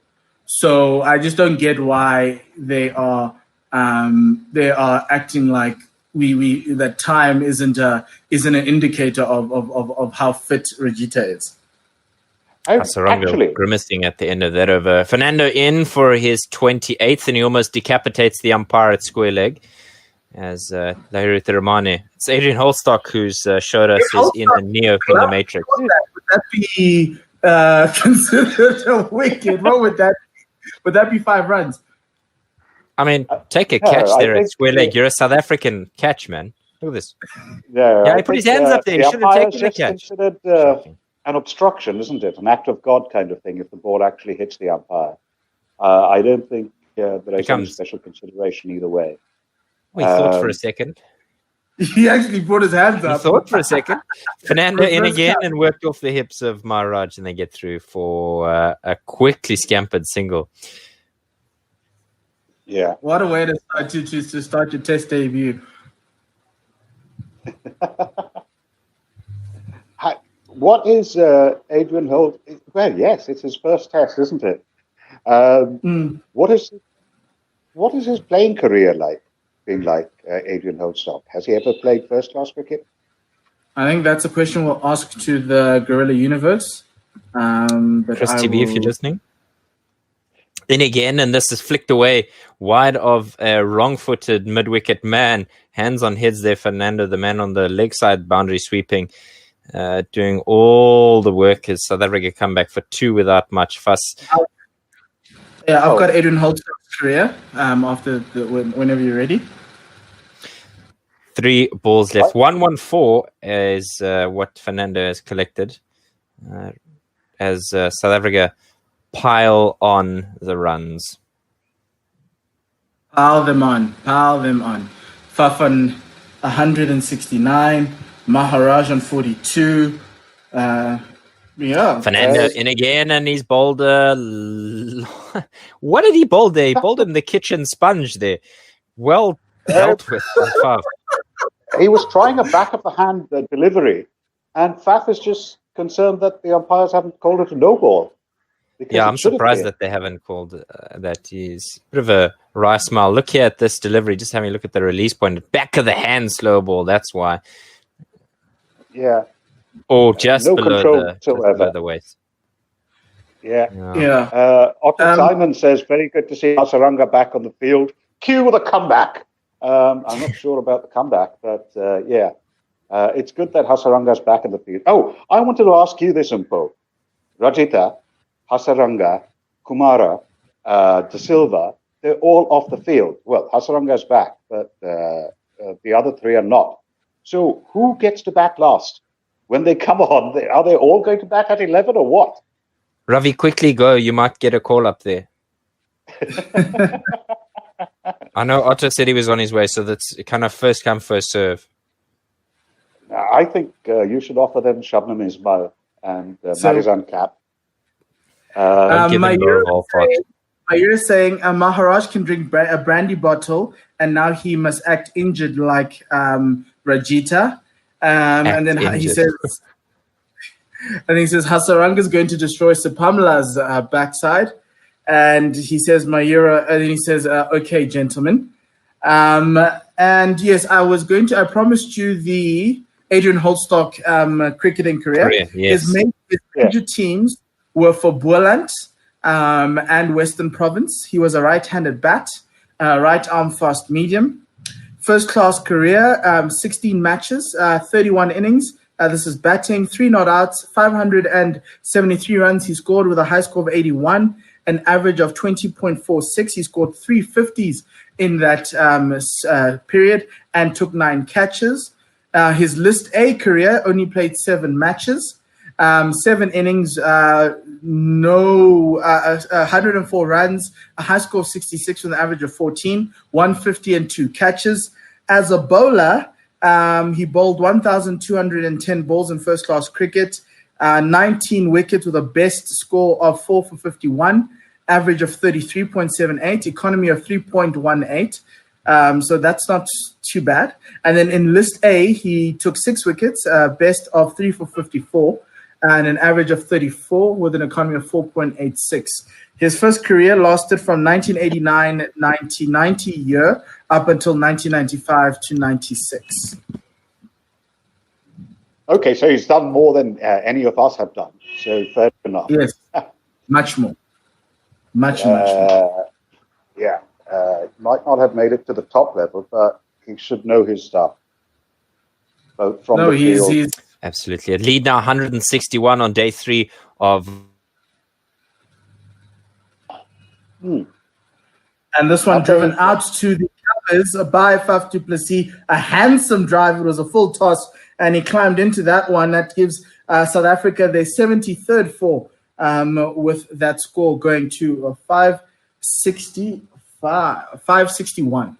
So I just don't get why they are acting like that time isn't an indicator of how fit Rajita is. Saranga grimacing at the end of that over. Fernando in for his 28th, and he almost decapitates the umpire at square leg. As Lahiri Thiramani. It's Adrian Holstock who's showed us his in the Neo from the Matrix. Would that be considered a wicket? What would that be? Would that be 5 runs? I mean, take a catch there at square leg. You're a South African catch, man. Look at this. Yeah, he put his hands up there. He should have taken the catch. Considered an obstruction, isn't it? An act of God kind of thing if the ball actually hits the umpire. I don't think there is any special consideration either way. We thought for a second. He actually put his hands up. He thought for a second. Fernando in again and worked off the hips of Maharaj, and they get through for a quickly scampered single. Yeah. What a way to start your test debut. What is Adrian Holt? Well, yes, it's his first test, isn't it? What is his playing career like? Being like Adrian Holstock, has he ever played first-class cricket? I think that's a question we'll ask to the Guerrilla Universe. Chris TV, if you're listening. Then again, and this is flicked away wide of a wrong-footed mid-wicket man. Hands on heads there, Fernando, the man on the leg side boundary sweeping, doing all the work as South Africa come back for 2 without much fuss. Yeah, I've got Adrian Holstock's career after whenever you're ready. 3 balls left. 114 is what Fernando has collected as South Africa pile on the runs. Pile them on. Faf on 169, Maharaj on 42. Fernando in again, and he's bowled what did he bowl there? He bowled him the kitchen sponge there. Well dealt with by Faf. He was trying a back of the hand delivery, and Faf has just concerned that the umpires haven't called it a no ball. Yeah, I'm surprised that they haven't called that. He's a bit of a wry smile. Look here at this delivery. Just having a look at the release point. Back of the hand, slow ball. That's why. Yeah. Or just, no below the waist. Yeah. Yeah. Simon says, very good to see Hasaranga back on the field. Cue the comeback. I'm not sure about the comeback, but yeah. It's good that Hasaranga's back in the field. Oh, I wanted to ask you this, Umpo. Rajita, Hasaranga, Kumara, De Silva, they're all off the field. Well, Hasaranga's back, but the other three are not. So who gets to bat last? When they come on, are they all going to bat at 11 or what? Ravi, quickly go. You might get a call up there. I know Otto said he was on his way, so that's kind of first come, first serve. I think you should offer them Shabnam Ismail and Marizan Cap. Mayur saying Maharaj can drink a brandy bottle and now he must act injured like Rajita. And then he says, Hasaranga is going to destroy Sapamla's backside. And he says, Mayura, and then he says, okay, gentlemen. And yes, I promised you the Adrian Holstock cricketing career. Yes. His major teams were for Boland and Western Province. He was a right-handed bat, right arm fast medium. First class career, 16 matches, 31 innings. This is batting, 3 not outs, 573 runs. He scored with a high score of 81, an average of 20.46. He scored 3 50s in that period and took 9 catches. His List A career only played 7 matches, 7 innings, 104 runs, a high score of 66 with an average of 14, 150 and 2 catches. As a bowler, he bowled 1,210 balls in first-class cricket, 19 wickets with a best score of 4 for 51, average of 33.78, economy of 3.18. So that's not too bad. And then in List A, he took 6 wickets, best of 3 for 54, and an average of 34 with an economy of 4.86. His first career lasted from 1989-1990 year up until 1995 to 96. Okay, so he's done more than any of us have done. So fair enough. Yes, much more. Much more. Yeah. Might not have made it to the top level, but he should know his stuff. Both from the field. He's absolutely. A lead now 161 on day 3 of. And this one driven out to the covers by Faf du Plessis. A handsome drive. It was a full toss, and he climbed into that one. That gives South Africa their 73rd fall with that score going to 561.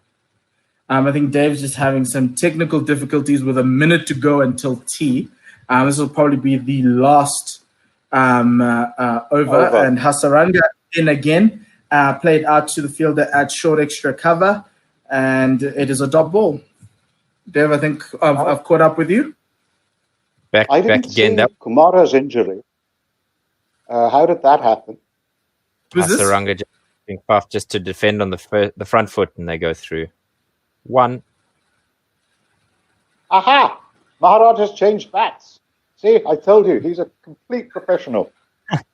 I think Dave's just having some technical difficulties with a minute to go until tea. This will probably be the last over. And Hasaranga in again, played out to the fielder at short extra cover, and it is a dot ball. Dave, I think I've caught up with you. Back again. Kumara's injury. How did that happen? Hasaranga just to defend on the front foot, and they go through. 1. Aha! Maharaj has changed bats. See, I told you, he's a complete professional. That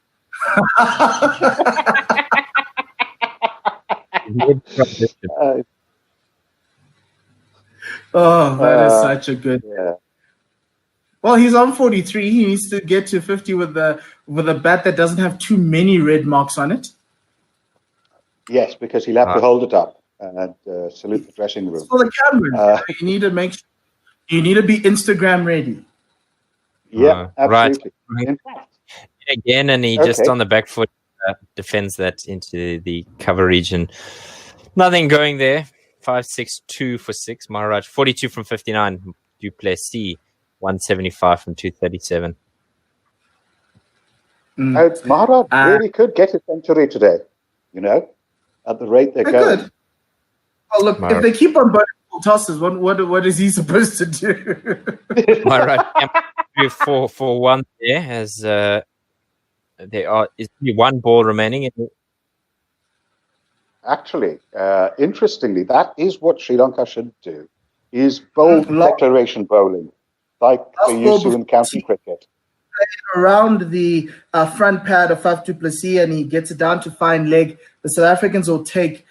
is such a good. Yeah. Well, he's on 43. He needs to get to 50 with a bat that doesn't have too many red marks on it. Yes, because he'll have to hold it up and salute the dressing room. It's for the camera. You need to make sure. You need to be Instagram ready. Yeah, absolutely. Right. In fact, again, and he just on the back foot defends that into the cover region. Nothing going there. 5-6-2 for 6. Maharaj 42 from 59. Du Plessis 175 from 237. Maharaj really could get a century today. You know, at the rate they're going. Could. Oh, look, if they keep on burning tosses, what is he supposed to do? Maharaj for one there, as there is only one ball remaining. Actually, interestingly, that is what Sri Lanka should do, is bowl declaration bowling, like they used to in county cricket. Around the front pad of Faf du Plessis, and he gets it down to fine leg. The South Africans will take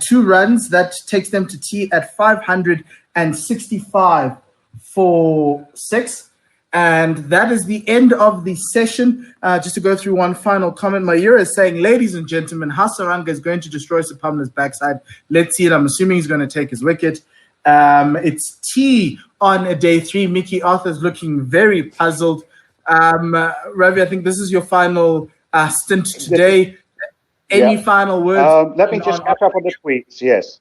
2 runs. That takes them to tea at 565 for 6. And that is the end of the session. Just to go through one final comment, Mayura is saying, ladies and gentlemen, Hasaranga is going to destroy Sapamna's backside. Let's see it. I'm assuming he's going to take his wicket. It's tea on day 3. Mickey Arthur's looking very puzzled. Ravi, I think this is your final stint today. Any final words? Let me just catch up on the tweets. Yes.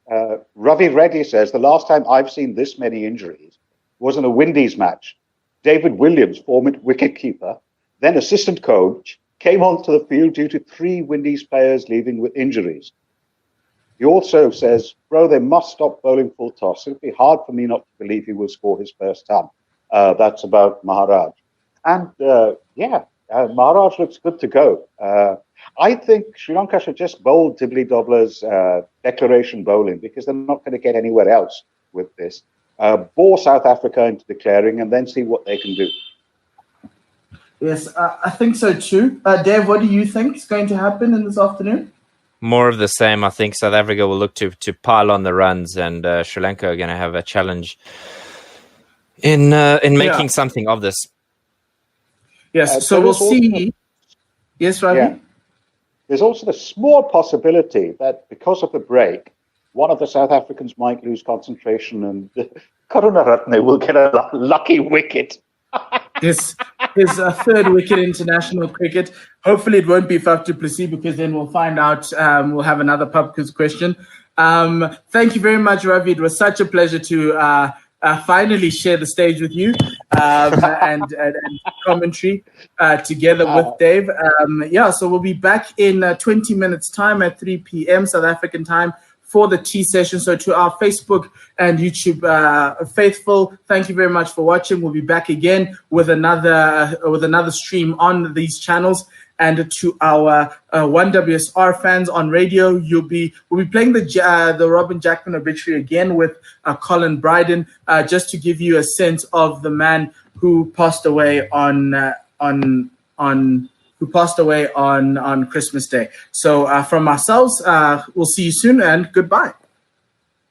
Ravi Reddy says, the last time I've seen this many injuries was in a Windies match. David Williams, former wicketkeeper, then assistant coach, came onto the field due to 3 Windies players leaving with injuries. He also says, bro, they must stop bowling full toss. It'd be hard for me not to believe he will score his first ton. That's about Maharaj. And Maharaj looks good to go. I think Sri Lanka should just bowl dibbly-dobblers declaration bowling, because they're not going to get anywhere else with this. Bore South Africa into declaring and then see what they can do. Yes, I think so too. Dave, what do you think is going to happen in this afternoon? More of the same. I think South Africa will look to pile on the runs, and Sri Lanka are going to have a challenge in making something of this. Yes, so we'll see. Yes, Ravi? Yeah. There's also the small possibility that because of the break, one of the South Africans might lose concentration and Karunaratne will get a lucky wicket. His 3rd wicket in international cricket. Hopefully it won't be Faf du Plessis, because then we'll find out. We'll have another pub quiz question. Thank you very much, Ravi. It was such a pleasure to finally share the stage with you and commentary together with Dave. So we'll be back in 20 minutes time at 3 p.m. South African time for the tea session. So to our Facebook and YouTube faithful, thank you very much for watching. We'll be back again with another stream on these channels. And to our 1WSR fans on radio, we'll be playing the Robin Jackman obituary again with Colin Bryden, just to give you a sense of the man who passed away on Christmas Day. So from ourselves, we'll see you soon, and goodbye.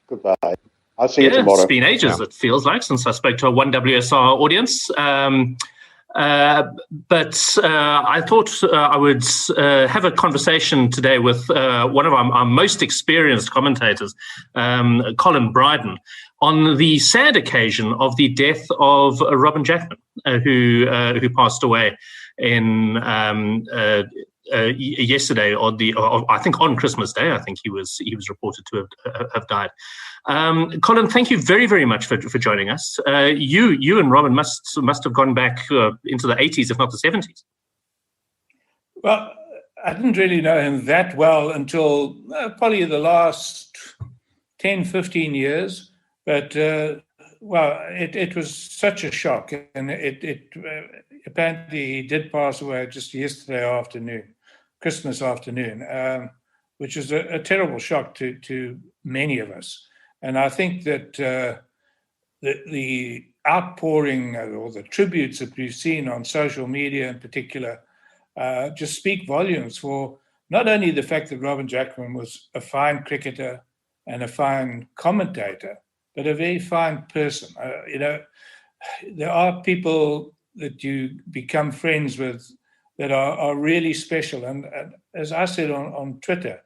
Goodbye. I'll see you tomorrow. It's been ages, it feels like, since I spoke to a 1WSR audience. But I thought I would have a conversation today with one of our most experienced commentators, Colin Bryden, on the sad occasion of the death of Robin Jackman, who passed away in yesterday, I think on Christmas Day. I think he was reported to have died. Colin, thank you very, very much for joining us. You and Robin must have gone back into the 80s, if not the 70s. Well, I didn't really know him that well until probably the last 10, 15 years. But, it was such a shock. And it apparently he did pass away just yesterday afternoon, Christmas afternoon, which is a terrible shock to many of us. And I think that the outpouring or the tributes that we've seen on social media in particular just speak volumes for not only the fact that Robin Jackman was a fine cricketer and a fine commentator, but a very fine person. There are people that you become friends with that are really special. And as I said on Twitter,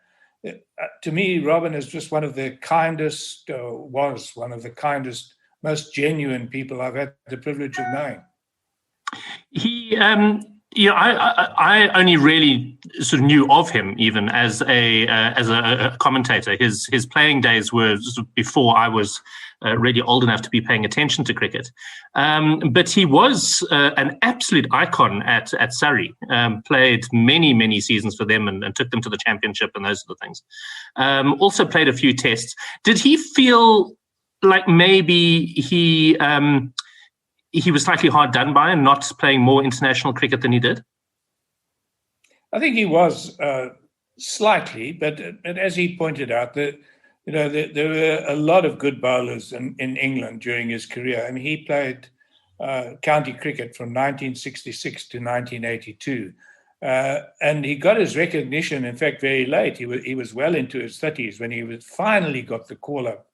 to me, Robin is just one of the kindest, was one of the kindest, most genuine people I've had the privilege of knowing. I only really sort of knew of him even as a commentator. His playing days were sort of before I was really old enough to be paying attention to cricket. But he was an absolute icon at Surrey. Played many seasons for them and took them to the championship and those sort of things. Also played a few tests. Did he feel like maybe he he was slightly hard done by and not playing more international cricket than he did? I think he was slightly, but as he pointed out, there were a lot of good bowlers in England during his career. I mean, he played county cricket from 1966 to 1982. And he got his recognition, in fact, very late. He was well into his 30s when he finally got the call up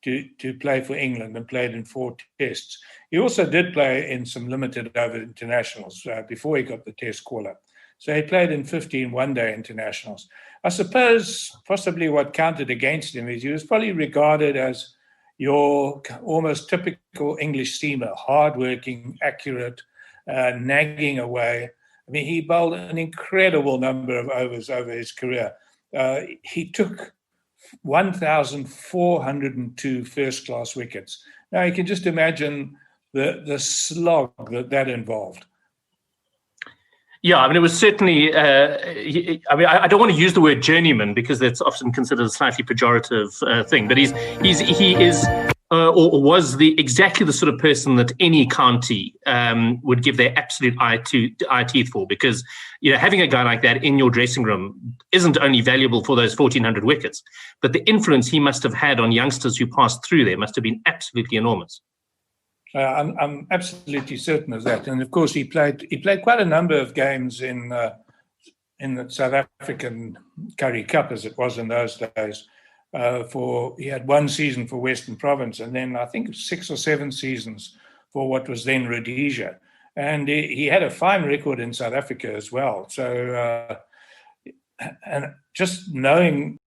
to play for England and played in 4 tests. He also did play in some limited over internationals before he got the test call up. So he played in 15 one-day internationals. I suppose possibly what counted against him is he was probably regarded as your almost typical English seamer, hardworking, accurate, nagging away. I mean, he bowled an incredible number of overs over his career. He took 1,402 first-class wickets. Now, you can just imagine the slog that involved. Yeah, I mean, it was certainly, I don't want to use the word journeyman because that's often considered a slightly pejorative thing, but he is or was exactly the sort of person that any county would give their absolute eye teeth for, because having a guy like that in your dressing room isn't only valuable for those 1,400 wickets, but the influence he must have had on youngsters who passed through there must have been absolutely enormous. I'm absolutely certain of that, and of course he played quite a number of games in the South African Currie Cup, as it was in those days. He had 1 season for Western Province, and then I think 6 or 7 seasons for what was then Rhodesia, and he had a fine record in South Africa as well. So, and just knowing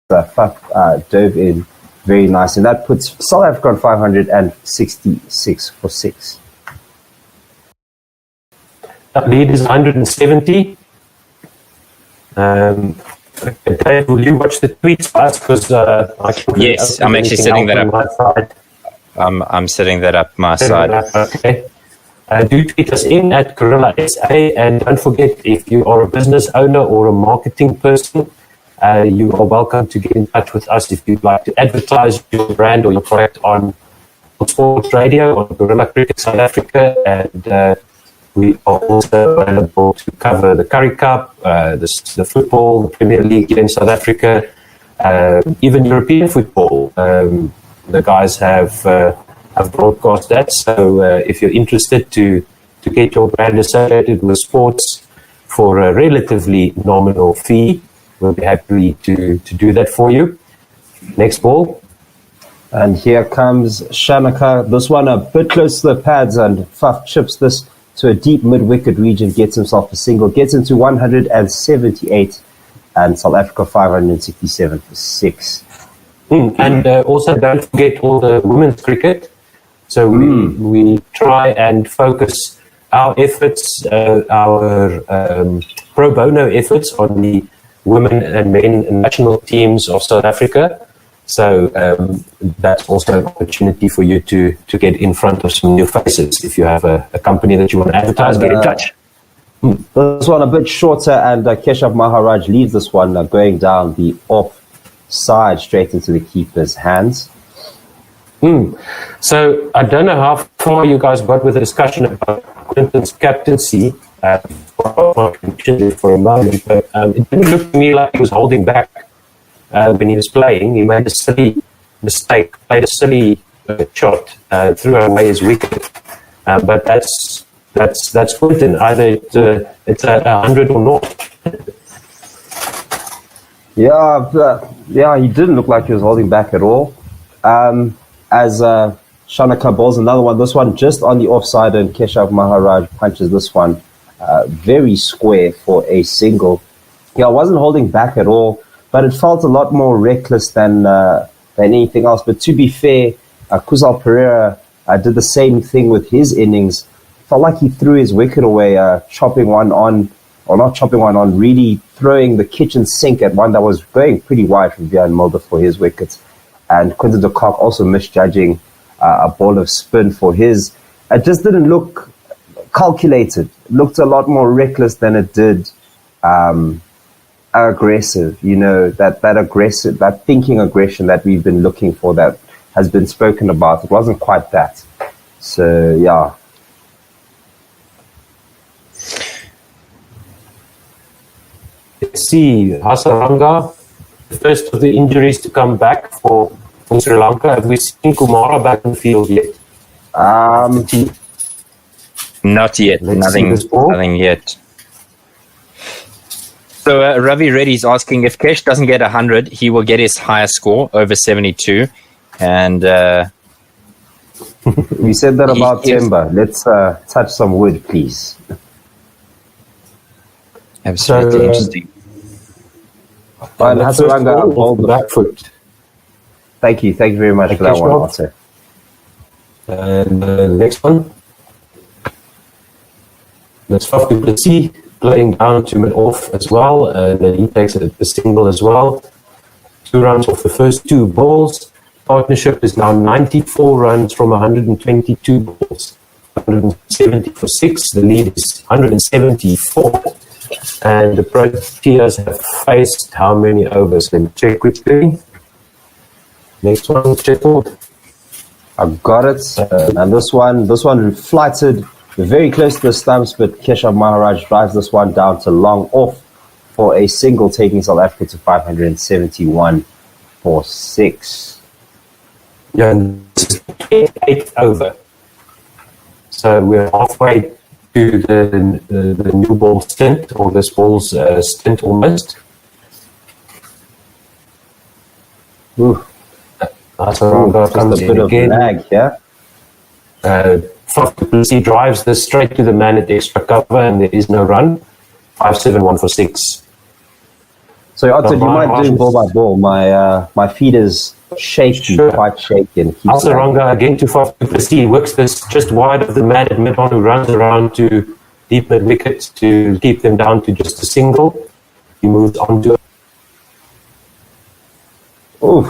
Faf dove in very nice, and that puts South Africa on 566 for 6. That lead is 170. Dave, will you watch the tweets for us? Because yes, I'm actually setting that up. I'm setting that up my side. Okay. Do tweet us in at Gorilla SA, and don't forget, if you are a business owner or a marketing person, you are welcome to get in touch with us if you'd like to advertise your brand or your product on sports radio or Gorilla Cricket South Africa, and we are also available to cover the Currie Cup, the football, the Premier League in South Africa, even European football. The guys have broadcast that. So if you're interested to get your brand associated with sports for a relatively nominal fee, we'll be happy to do that for you. Next ball. And here comes Shanaka. This one a bit close to the pads, and Faf chips this to a deep mid-wicket region, gets himself a single, gets into 178, and South Africa 567 for 6. And also don't forget all the women's cricket. So we try and focus our efforts, our pro bono efforts on the women and men national teams of South Africa. So that's also an opportunity for you to get in front of some new faces. If you have a company that you want to advertise, get in touch. This one a bit shorter, and Keshav Maharaj leaves this one going down the off side straight into the keeper's hands. So I don't know how far you guys got with the discussion about Quinton's captaincy for a moment, but it didn't look to me like he was holding back when he was playing. He made a silly mistake, played a silly shot, threw away his wicket. But that's Quinton. Either it's a 100 or not. Yeah, he didn't look like he was holding back at all. As Shanaka bowls another one, this one just on the offside, and Keshav Maharaj punches this one very square for a single. Yeah, I wasn't holding back at all, but it felt a lot more reckless than anything else. But to be fair, Kuzal Pereira did the same thing with his innings. Felt like he threw his wicket away, chopping one on, or not chopping one on, really throwing the kitchen sink at one that was going pretty wide from Wiaan Mulder for his wickets. And Quinton de Kock also misjudging a ball of spin for his. It just didn't look calculated. It looked a lot more reckless than it did aggressive. You know, that aggressive, that thinking aggression that we've been looking for, that has been spoken about. It wasn't quite that. So, yeah. Let's see, Hasaranga, the first of the injuries to come back for Sri Lanka. Have we seen Kumara back in the field yet? Not yet. Nothing yet. So Ravi Reddy is asking, if Kesh doesn't get 100, he will get his highest score, over 72. And we said that about Temba. Let's touch some wood, please. Absolutely interesting. And Hasaranga bowled the back foot. Thank you very much for that one, Otto. And the next one. That's Faf du Plessis playing down to mid-off as well. Then he takes a single as well. 2 runs off the first 2 balls. Partnership is now 94 runs from 122 balls. 170 for 6. The lead is 174. And the Proteas have faced how many overs? Let me check quickly. Next one, Sheffield. I've got it. And this one flighted very close to the stumps, but Keshav Maharaj drives this one down to long off for a single, taking South Africa to 571 for 6. Yeah, and this is the 8th over. So we're halfway to the new ball stint, or this ball's stint almost. Ooh. Just a bit of lag here. Faf du Plessis drives this straight to the man at the extra cover, and there is no run. 571 for 6. So, Otto, do you mind doing ball by ball? My feet is shaky, Sure. quite shaky. And Hasaranga again to Faf du Plessis. Works this just wide of the man at mid-on, who runs around to deep mid-wicket to keep them down to just a single. He moves on to... Oof.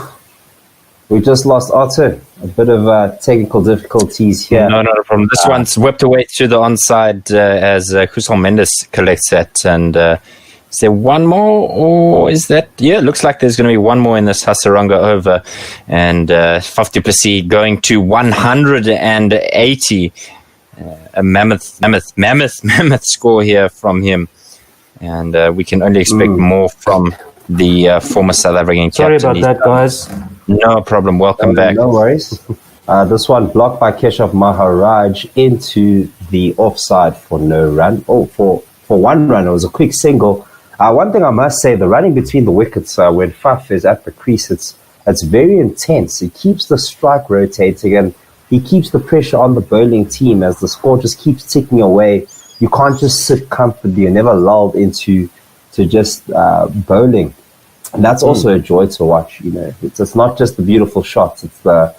We just lost Otto. A bit of technical difficulties here. No, not a problem. This one's whipped away to the onside as Kusal Mendes collects that. And is there one more, or is that? Yeah, it looks like there's going to be one more in this Hasaranga over. And Faf du Plessis going to 180. A mammoth score here from him. And we can only expect more from the former South African captain. Sorry about that, guys. No problem. Welcome back. No worries. This one blocked by Keshav Maharaj into the offside for no run. Oh, for one run. It was a quick single. One thing I must say, the running between the wickets when Faf is at the crease, it's very intense. It keeps the strike rotating and he keeps the pressure on the bowling team as the score just keeps ticking away. You can't just sit comfortably. You're never lulled into just bowling. And that's also a joy to watch. You know, it's not just the beautiful shots. It's the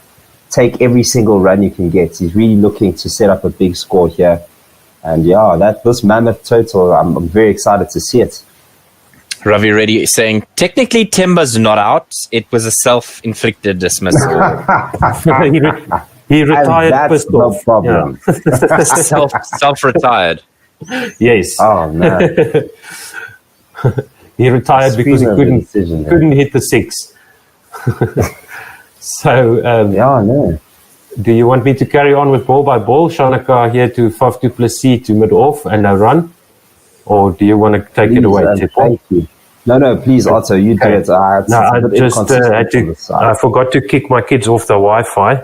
take every single run you can get. He's really looking to set up a big score here. And this mammoth total, I'm very excited to see it. Ravi Reddy saying, technically Timber's not out. It was a self-inflicted dismissal. He retired that's pissed no off. problem. Yeah. Self-retired. Yes. Oh, man. He retired because he couldn't hit the six. So, no. Do you want me to carry on with ball by ball? Shanaka here to Faf du Plessis to mid-off and a run? Or do you want to take it away, thank you. No, please, Otto, you do it. I forgot to kick my kids off the Wi-Fi.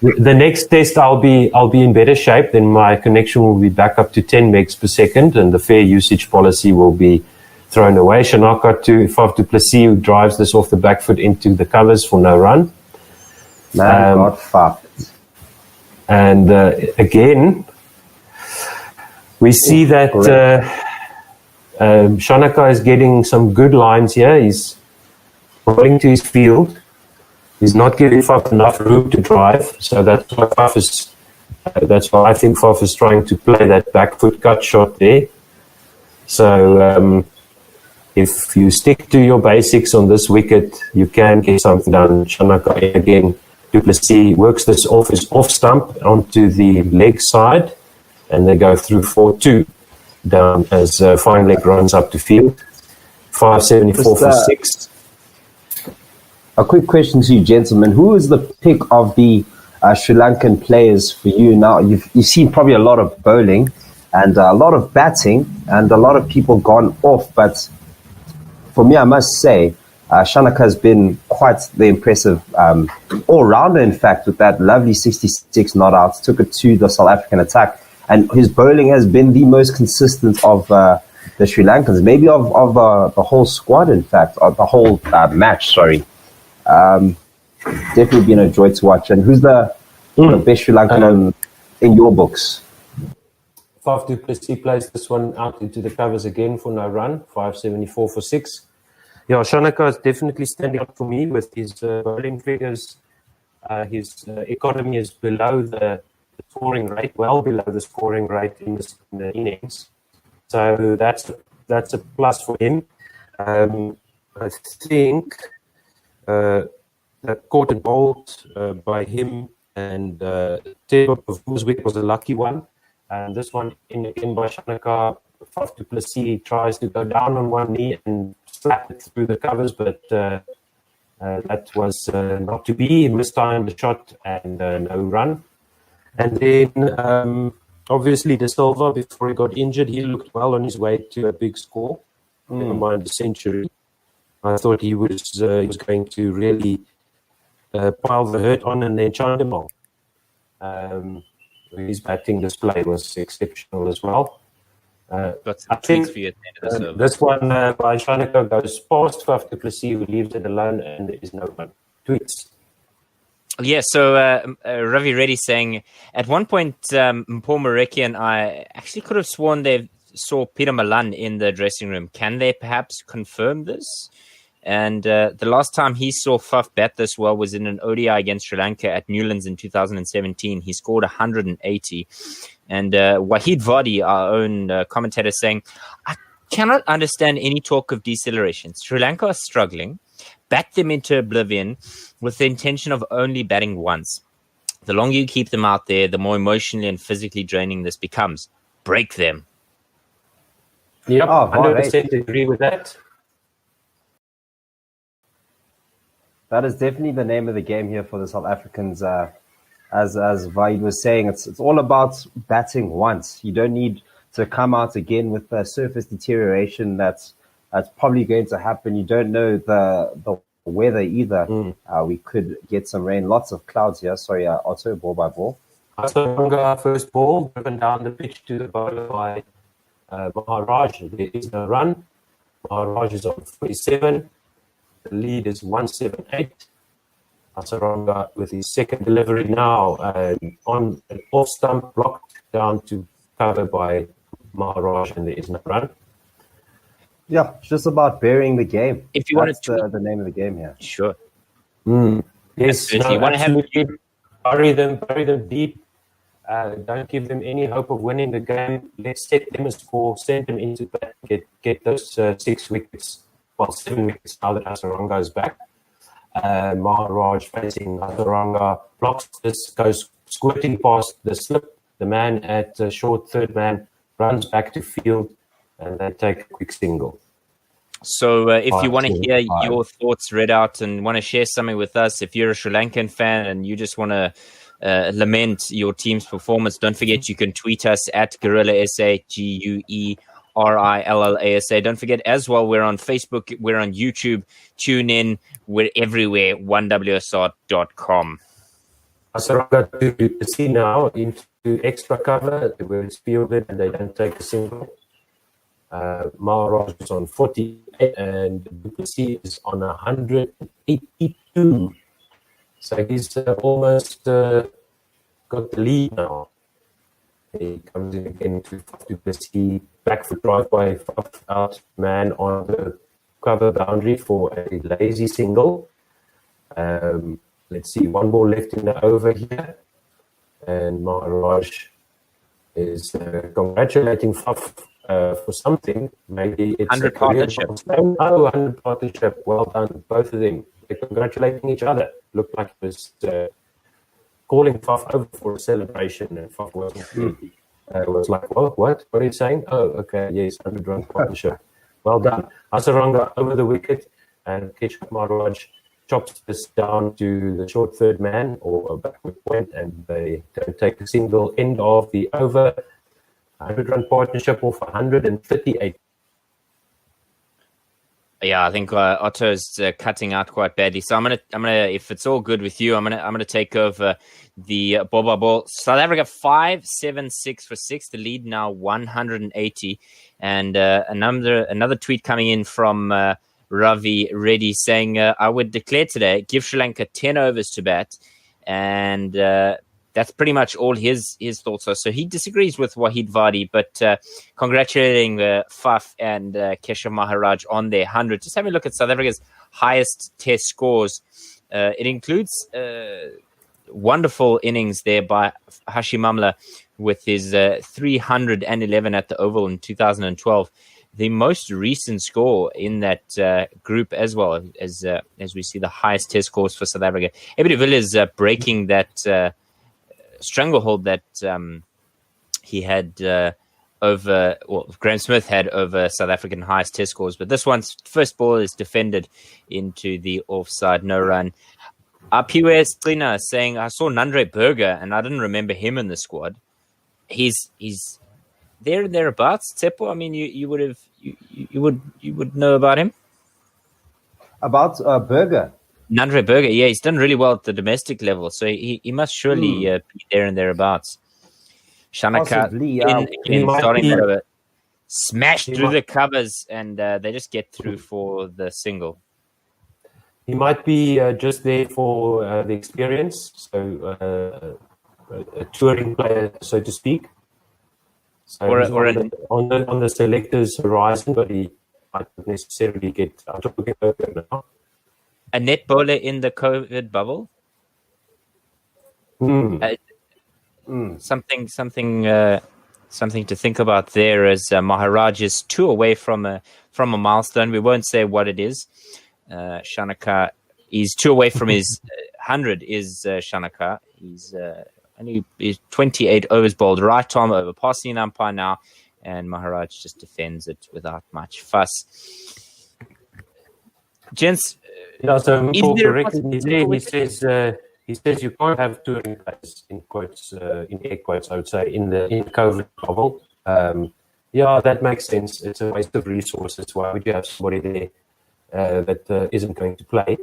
The next test I'll be in better shape. Then my connection will be back up to 10 megs per second, and the fair usage policy will be thrown away. Shanaka to Faf du Plessis, who drives this off the back foot into the covers for no run. Not Faf. And again, we see that Shanaka is getting some good lines here. He's bowling to his field. He's not giving Faf enough room to drive, so that's why I think Faf is trying to play that back foot cut shot there. So if you stick to your basics on this wicket, you can get something done. Shanaka again, du Plessis works this off his off stump onto the leg side, and they go through 4-2 down as fine leg runs up to field. 574 for 6. A quick question to you, gentlemen. Who is the pick of the Sri Lankan players for you now? You've seen probably a lot of bowling and a lot of batting and a lot of people gone off. But for me, I must say, Shanaka has been quite the impressive all-rounder, in fact, with that lovely 66 not out. Took it to the South African attack. And his bowling has been the most consistent of the Sri Lankans, maybe of the whole squad, in fact, or the whole match, sorry. Definitely been a joy to watch. And who's the best Sri Lankan in your books? Faf du Plessis plays this one out into the covers again for no run. 574 for 6. Yeah, Shanaka is definitely standing out for me with his bowling figures. His economy is below the scoring rate, well below the scoring rate in the innings. So that's a plus for him. I think that caught and bowled by him and Bavuma's wicket was a lucky one. And this one in by Shanaka, Faf du Plessis tries to go down on one knee and slap it through the covers, but that was not to be. He mistimed the shot and no run. And then obviously De Silva, before he got injured, he looked well on his way to a big score. Never mind the century. I thought he was going to really pile the hurt on and then chant him off. His batting display was exceptional as well. I think this one by Shanaka goes past Faf du Plessis, who leaves it alone, and there is no one. Tweets. Yeah, so Ravi Reddy saying, at one point, Paul Marecki and I actually could have sworn they've saw Peter Malan in the dressing room. Can they perhaps confirm this? And the last time he saw Faf bat this well was in an ODI against Sri Lanka at Newlands in 2017. He scored 180. And Wahid Vadi, our own commentator, saying, I cannot understand any talk of deceleration. Sri Lanka are struggling. Bat them into oblivion with the intention of only batting once. The longer you keep them out there, the more emotionally and physically draining this becomes. Break them. Yep, 100% agree with that. That is definitely the name of the game here for the South Africans. As Vaid was saying, it's all about batting once. You don't need to come out again with the surface deterioration that's probably going to happen. You don't know the weather either. We could get some rain, lots of clouds here. Sorry, Otto, ball by ball. Asaranga, first ball, driven down the pitch to the bowler by Maharaj. There is no run. Maharaj is on 47. The lead is 178. Asaranga with his second delivery now on an off stump, blocked down to cover by Maharaj, and there is no run. Yeah, it's just about burying the game. If you want to the name of the game here. Sure. Yes, no, absolutely. Bury them deep. Don't give them any hope of winning the game. Let's set them a score, send them into bat, get those 6 wickets. Well, 7 wickets now that Asaranga is back. Maharaj facing Asaranga, blocks this, goes squirting past the slip. The man at short third man runs back to field, and they take a quick single. So if you want to hear your thoughts read out and want to share something with us, if you're a Sri Lankan fan and you just want to lament your team's performance, don't forget you can tweet us at Guerrilla SA, GUERILLASA. Don't forget as well, we're on Facebook, we're on YouTube, tune in, we're everywhere, 1WSR.com. Asaranga to see now into extra cover where it's fielded and they don't take a single. Maharaj is on 48 and Wickets is on 182. So he's almost got the lead now. He comes in again to Wickets, back foot drive by Faf, out man on the cover boundary for a lazy single. Let's see, 1 ball left in the over here. And Maharaj is congratulating Faf for something. Maybe it's 100 partnership. 100 partnership. Well done, both of them. They're congratulating each other. Looked like it was calling Faf over for a celebration, and Faf was like, what? What are you saying? Oh, okay, yes, 100-run partnership. Well done. Asaranga over the wicket, and Keshav Maharaj chops this down to the short third man or a backward point, and they don't take a single. End of the over. 100-run partnership off 138. Yeah, I think Otto's cutting out quite badly. So I'm gonna, if it's all good with you, I'm gonna take over the Boba ball. South Africa 5-7-6 for 6. The lead now 180, and another tweet coming in from Ravi Reddy saying, "I would declare today, give Sri Lanka 10 overs to bat," and that's pretty much all his thoughts are. So he disagrees with Wahid Vadi, but congratulating Faf and Keshav Maharaj on their 100. Just having a look at South Africa's highest test scores. It includes wonderful innings there by Hashim Amla with his 311 at the Oval in 2012. The most recent score in that group as well, as we see the highest test scores for South Africa. Abby de Villiers breaking that stranglehold that he had Graham Smith had over South African highest test scores. But this one's first ball is defended into the offside, no run. Piwe Strina saying, I saw Nandre Berger and I didn't remember him in the squad. He's there and thereabouts. Tsepo, I mean, you would know about him? About Berger? Nandre Berger, yeah, he's done really well at the domestic level, so he must surely be there and thereabouts. Shanaka starting that over, smashed through the covers, and they just get through for the single. He might be just there for the experience, so a touring player, so to speak. So on the selector's horizon, but he might not necessarily get out of the open now. A net bowler in the COVID bubble? Something to think about there, as Maharaj is 2 away from a milestone. We won't say what it is. Shanaka is 2 away from his 100. Is Shanaka? He's 28 overs bowled, right arm over, passing an umpire now, and Maharaj just defends it without much fuss. Gents, so Paul correctly there, he says you can't have touring players in quotes, in air quotes, I would say, in COVID bubble. That makes sense. It's a waste of resources. Why would you have somebody there that isn't going to play?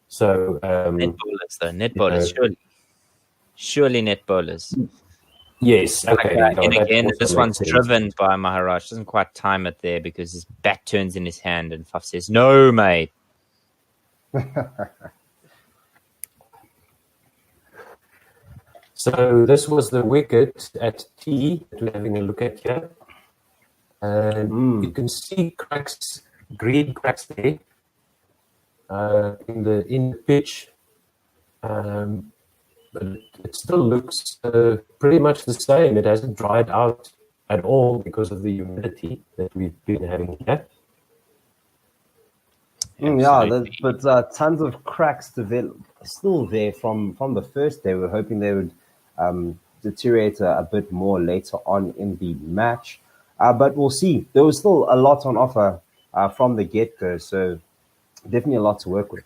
So net bowlers, surely net bowlers. Yes. Okay. And again, this one's driven by Maharaj. Doesn't quite time it there because his bat turns in his hand, and Faf says, "No, mate." So this was the wicket at T that we're having a look at here. And you can see cracks, green cracks there in the pitch. But it still looks pretty much the same. It hasn't dried out at all because of the humidity that we've been having here. But tons of cracks still there from the first day. We're hoping they would deteriorate a bit more later on in the match. But we'll see. There was still a lot on offer from the get-go, so definitely a lot to work with.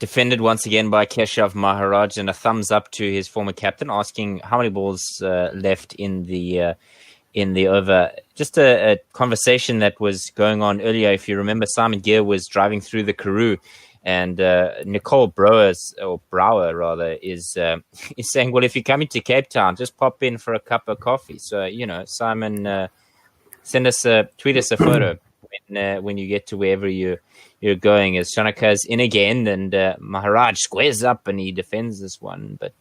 Defended once again by Keshav Maharaj, and a thumbs up to his former captain, asking how many balls left in the over. Just a conversation that was going on earlier. If you remember, Simon Gear was driving through the Karoo, and Nicole Brouwer is saying, well, if you're coming to Cape Town, just pop in for a cup of coffee. So, Simon, tweet us a photo when you get to wherever you're going, as Shanaka's in again, and Maharaj squares up and he defends this one, but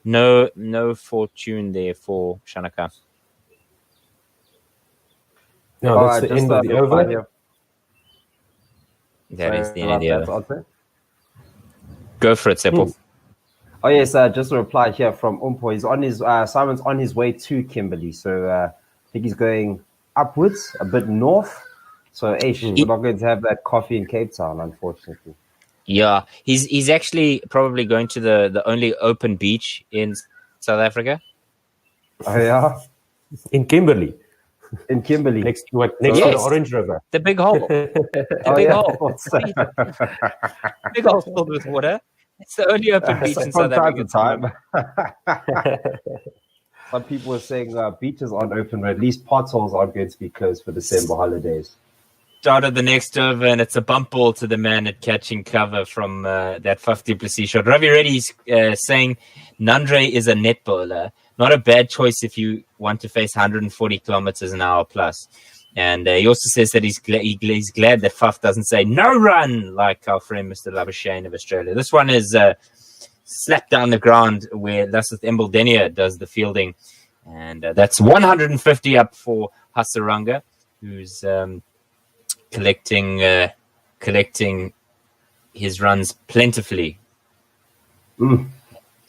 no fortune there for Shanaka. No, that's the end of the over. That is the end of the over. Go for it, Seppo. Oh yes, just a reply here from Umpo. He's on his Simon's on his way to Kimberley, so I think he's going upwards, a bit north. So we're not going to have that coffee in Cape Town, unfortunately. Yeah, he's actually probably going to the only open beach in South Africa. Oh yeah, in Kimberley. In Kimberley, next to the Orange River, the big hole. The big hole filled with water. It's the only open beach in South Africa. Time. Some people are saying beaches aren't open, or at least potholes aren't going to be closed for December holidays. Started the next over, and it's a bump ball to the man at catching cover from that 50 Plessis shot. Ravi Reddy's saying Nandre is a net bowler. Not a bad choice if you want to face 140 kilometers an hour plus. And he also says that he's glad that Faf doesn't say no run like our friend Mr. Labuschagne of Australia. This one is slapped down the ground where Lasith Embledenia does the fielding. And that's 150 up for Hasaranga, who's collecting his runs plentifully.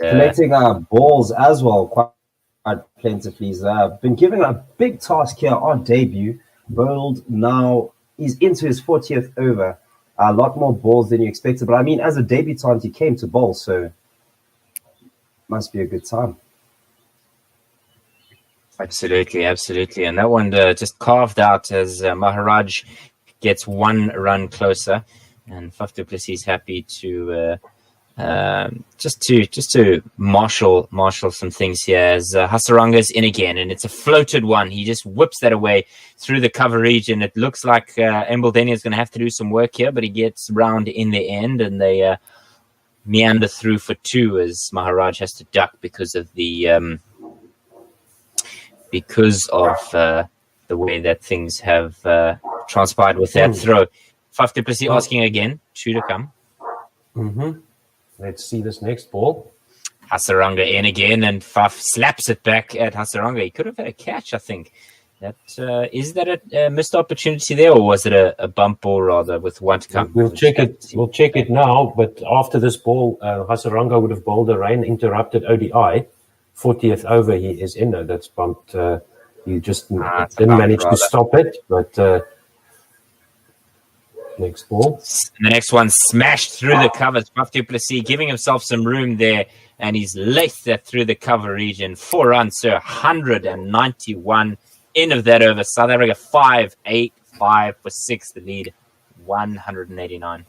Collecting balls as well quite plentifully. He's been given a big task here on debut. Bowled now, he's into his 40th over. A lot more balls than you expected. But I mean, as a debutant, he came to bowl, so must be a good time. Absolutely. And that one just carved out as Maharaj gets one run closer, and Faf du Plessis is happy to just to marshal some things here as Hasaranga's in again, and it's a floated one. He just whips that away through the cover region. It looks like Embledenia is going to have to do some work here, but he gets round in the end, and they meander through for two as Maharaj has to duck because of the way that things have transpired with that throw. Faf du Plessis asking again, two to come. Let's see this next ball. Hasaranga in again, and Faf slaps it back at Hasaranga. He could have had a catch, I think. Is that a missed opportunity there, or was it a bump ball rather with one to come? We'll check it. We'll check it now. But after this ball, Hasaranga would have bowled a rain interrupted ODI. 40th over, he is in. No, that's bumped. He just didn't manage to stop it. But next ball. The next one smashed through the covers. Faf du Plessis giving himself some room there, and he's laced that through the cover region. 4 runs, sir. 191. End of that over. South Africa 5-8-5 for 6. The lead 189.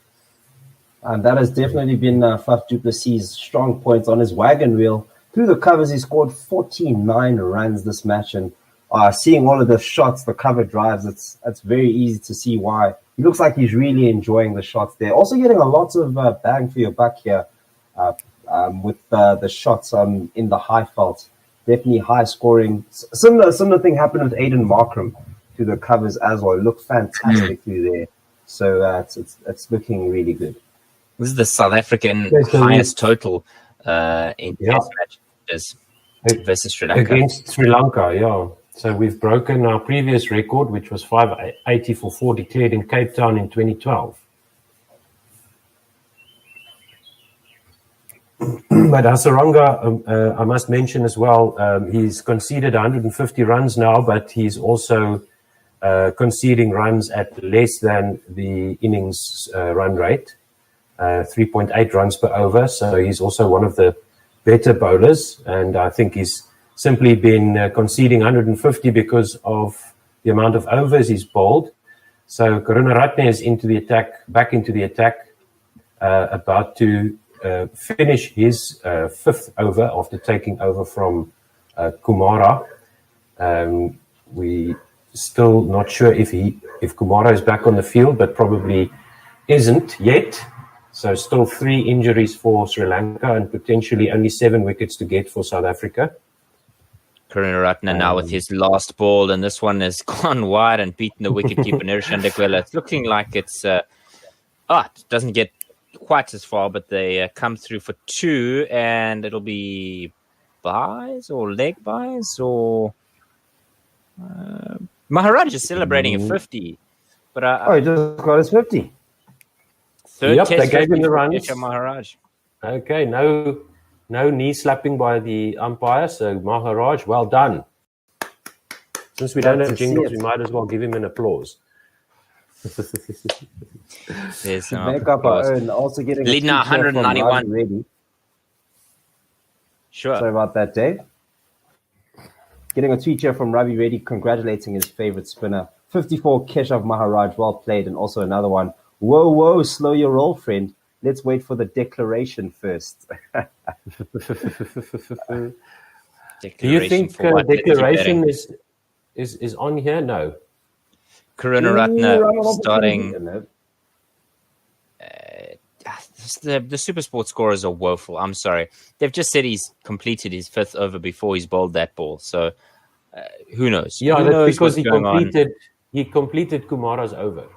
And that has definitely been Faf du Plessis' strong points on his wagon wheel. Through the covers, he scored 49 runs this match. And seeing all of the shots, the cover drives, it's very easy to see why. He looks like he's really enjoying the shots there. Also getting a lot of bang for your buck here with the shots in the high felt. Definitely high scoring. Similar thing happened with Aiden Markram to the covers as well. It looked fantastic through there. So it's looking really good. This is the South African highest total in test matches versus Sri Lanka. Against Sri Lanka, yeah. So we've broken our previous record, which was 580 for 4 declared in Cape Town in 2012. But Hasaranga, I must mention as well, he's conceded 150 runs now, but he's also conceding runs at less than the innings run rate, 3.8 runs per over. So he's also one of the better bowlers, and I think he's simply been conceding 150 because of the amount of overs he's bowled. So Karunaratne is back into the attack, about to finish his 5th over after taking over from Kumara. We still not sure if Kumara is back on the field, but probably isn't yet. So still 3 injuries for Sri Lanka and potentially only 7 wickets to get for South Africa. Karunaratne now with his last ball, and this one has gone wide and beaten the wicketkeeper Nerishandakwela. It's looking like it doesn't get quite as far, but they come through for 2, and it'll be buys or leg buys, or Maharaj is celebrating a 50. But he just got his 50. Third they gave him the runs. Maharaj. Okay, no knee slapping by the umpire. So Maharaj, well done. Since we don't have jingles, we might as well give him an applause. There's to make up our own. Also getting lead now 191. Sure. Sorry about that, Dave. Getting a tweet here from Ravi Reddy congratulating his favorite spinner. 54 Keshav Maharaj, well played. And also another one. Whoa, slow your roll, friend. Let's wait for the declaration first. Do you think declaration is on here? No. Karunaratne starting. The Super Sport scorers are woeful. I'm sorry. They've just said he's completed his 5th over before he's bowled that ball. So who knows? Yeah, who knows because he completed Kumara's over.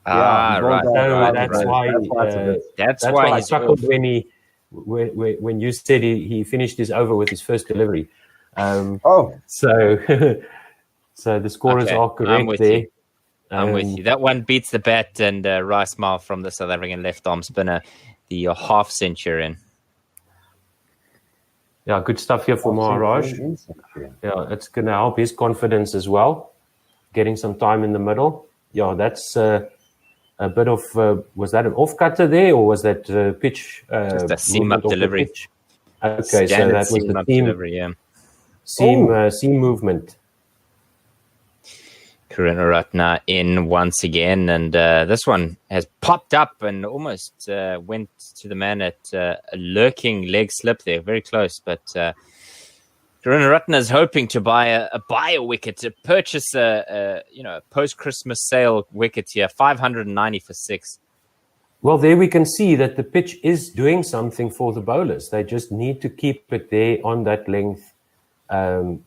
Right. So that's why I chuckled when you said he finished his over with his first delivery. So the scorers are correct there. I'm with you. That one beats the bat and Rice Mile from the South African left arm spinner, the half centurion. Yeah, good stuff here for Maharaj. Yeah, it's going to help his confidence as well. Getting some time in the middle. Yeah, that's a bit of, was that an off-cutter there, or was that pitch? Just a seam-up delivery. Okay, so that was the seam delivery, yeah. Seam movement. Karunaratne in once again, and this one has popped up and almost went to the man at a lurking leg slip there, very close, but Karunaratne is hoping to buy a wicket, to purchase a post-Christmas sale wicket here, 590 for 6. Well, there we can see that the pitch is doing something for the bowlers. They just need to keep it there on that length. That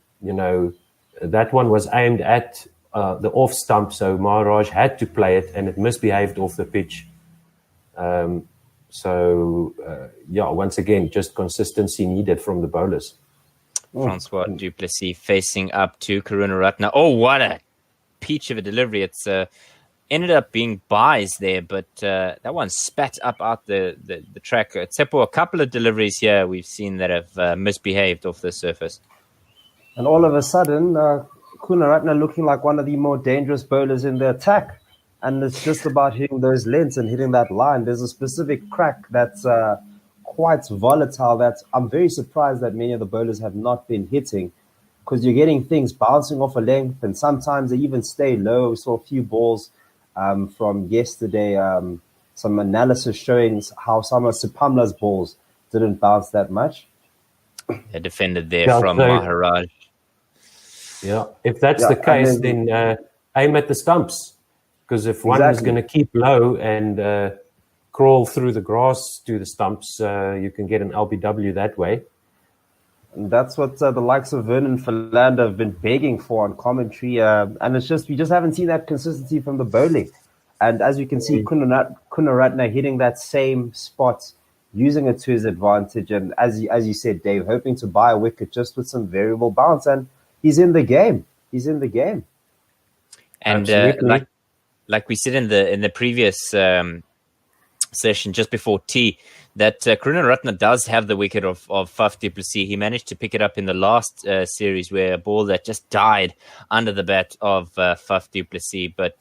one was aimed at the off stump, so Maharaj had to play it, and it misbehaved off the pitch. Once again, just consistency needed from the bowlers. Francois du Plessis facing up to Karunaratne. Oh, what a peach of a delivery. It's ended up being buys there, but that one spat up out the track. Except for a couple of deliveries here we've seen that have misbehaved off the surface. And all of a sudden, Karunaratne looking like one of the more dangerous bowlers in the attack. And it's just about hitting those lengths and hitting that line. There's a specific crack that's quite volatile that I'm very surprised that many of the bowlers have not been hitting, because you're getting things bouncing off a length, and sometimes they even stay low. We saw a few balls from yesterday, some analysis showing how some of Sipamla's balls didn't bounce that much. A defended there from Maharaj. Yeah, if that's the case, then aim at the stumps, because if one is going to keep low and crawl through the grass to the stumps, you can get an LBW that way. And that's what the likes of Vernon Philander have been begging for on commentary. And it's just, we just haven't seen that consistency from the bowling. And as you can see, Karunaratne hitting that same spot, using it to his advantage. And as you said, Dave, hoping to buy a wicket just with some variable bounce. And he's in the game. He's in the game. And like we said in the previous session just before tea, that Karunaratne does have the wicket of Faf du Plessis. He managed to pick it up in the last series, where a ball that just died under the bat of Faf du Plessis. But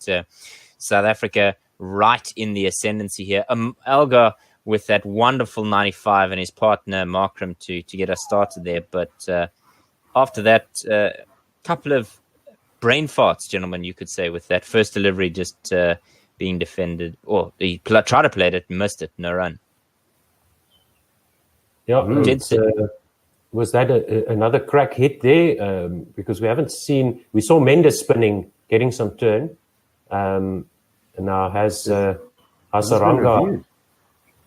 South Africa right in the ascendancy here. Elgar with that wonderful 95 and his partner Markram to get us started there. But after that, couple of brain farts, gentlemen, you could say, with that first delivery just being defended. Or he tried to play it, missed it, no run. Yeah, was that another crack hit there? Because we saw Mendes spinning, getting some turn. And now has Hasaranga.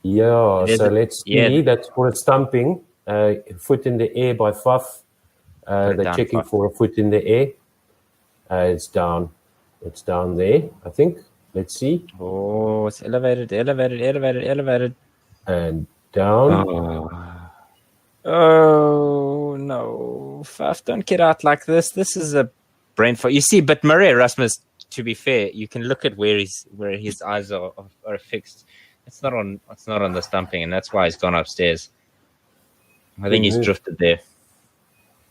Yeah, so let's see. That's for a stumping. Foot in the air by Faf. They're checking for a foot in the air. It's down. It's down there, I think. Let's see. Oh, it's elevated. And down. Oh, no. Faf, don't get out like this. This is a brain fart. You see, but Maria Erasmus, to be fair, you can look at where his eyes are fixed. It's not on the stumping, and that's why he's gone upstairs. I think he's drifted there.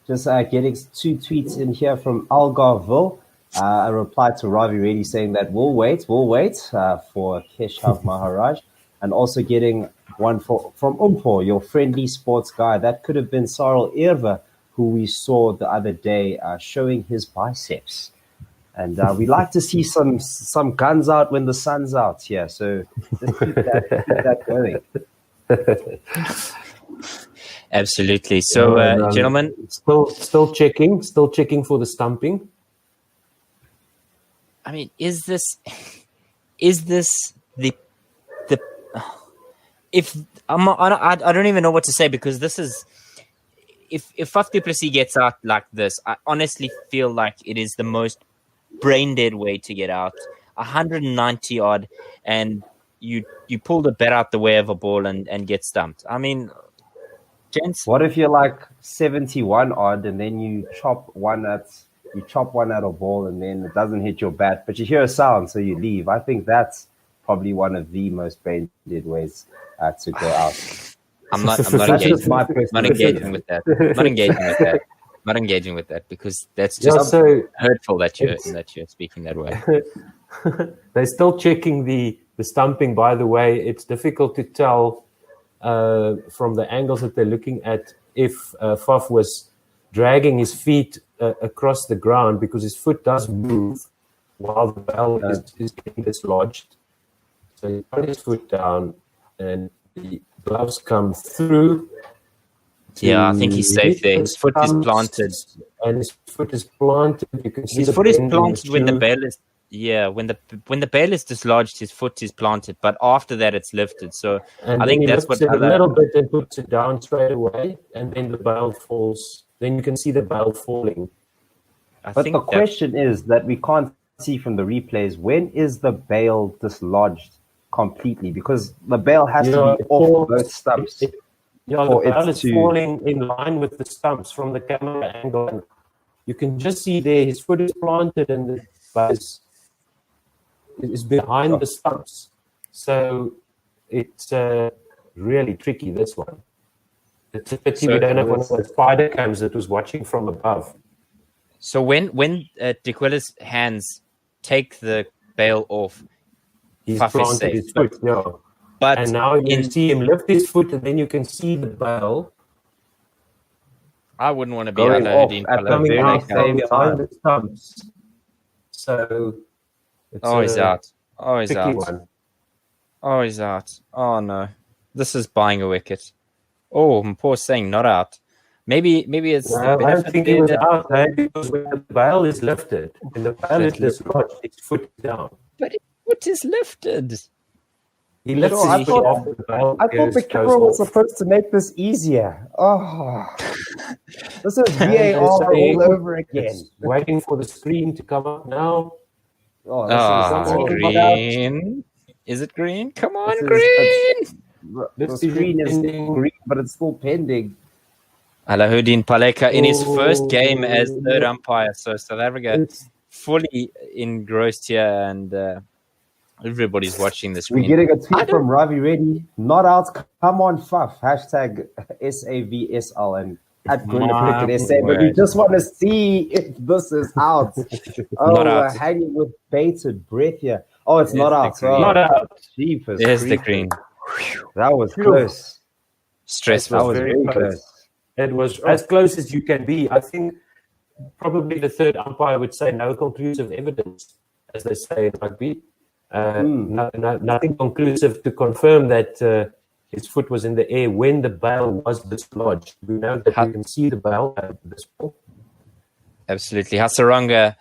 Just getting 2 tweets in here from Algarville. A reply to Ravi Reddy saying that we'll wait for Keshav Maharaj, and also getting one from Umpo, your friendly sports guy. That could have been Sarel Irva, who we saw the other day showing his biceps. And we like to see some guns out when the sun's out here. So just keep that going. Absolutely. So, gentlemen, still checking for the stumping. I mean, is this the if I don't even know what to say, because this is, if Faf du Plessis gets out like this, I honestly feel like it is the most brain dead way to get out. 190 odd, and you pull the bat out the way of a ball and get stumped. I mean, gents, what if you're like 71 odd and then you chop one at a ball and then it doesn't hit your bat, but you hear a sound, so you leave? I think that's probably one of the most brain dead ways to go out. I'm not engaging with that. Not engaging with that, because that's just hurtful that you're speaking that way. They're still checking the stumping, by the way. It's difficult to tell from the angles that they're looking at if Faf was dragging his feet across the ground, because his foot does move while the ball is getting dislodged. So he put his foot down and the gloves come through. Yeah, I think he's safe there. His foot is planted. And his foot is planted. You can see his foot is planted when the bail is... Yeah, when the bail is dislodged, his foot is planted. But after that, it's lifted. So and I think that's what... a little bit and puts it down straight away. And then the bail falls. Then you can see the bail falling. But the question is that we can't see from the replays, when is the bail dislodged? completely because the bail has to be off both stumps. The bail is falling in line with the stumps from the camera angle. And you can just see there his foot is planted and the bail is behind the stumps. So it's really tricky, this one. It's a pity we don't have one of those spider cams that was watching from above. So when D'Aquila's hands take the bail off, he's Faf is planted safe. his foot, and now you see him lift his foot, and then you can see the bail. I wouldn't want to be going off at the very same behind the stumps. So it's he's out. Oh, he's out. One. Oh, he's out. Oh no, this is buying a wicket. Oh, poor saying not out. Maybe it's. I don't think he was out there because when the bail is lifted, when the bail is dislodged, his foot is down. But his foot is lifted. He lifts his foot off the bail. I thought the camera was supposed to make this easier. Oh, this is VAR all over again. Waiting for the screen to come up now. Green. Is it green? Come on, green. The screen is green, but it's still pending. Alahuddin Paleka in his first game as third umpire. So South Africa fully engrossed here, and everybody's watching the screen. We're getting a tweet from Ravi Reddy. Not out. Come on, Faf. Hashtag SAVSL and at Cricket SA. But we just want to see if this is out. We're hanging with bated breath here. Oh, it's not out. Not out. Jeepers. There's the green. That was close. Stressful. That was very close. It was as close as you can be. I think probably the third umpire would say no conclusive evidence, as they say in rugby. Nothing conclusive to confirm that his foot was in the air when the bail was dislodged. We know that you can see the bail at this point. Absolutely. Hasaranga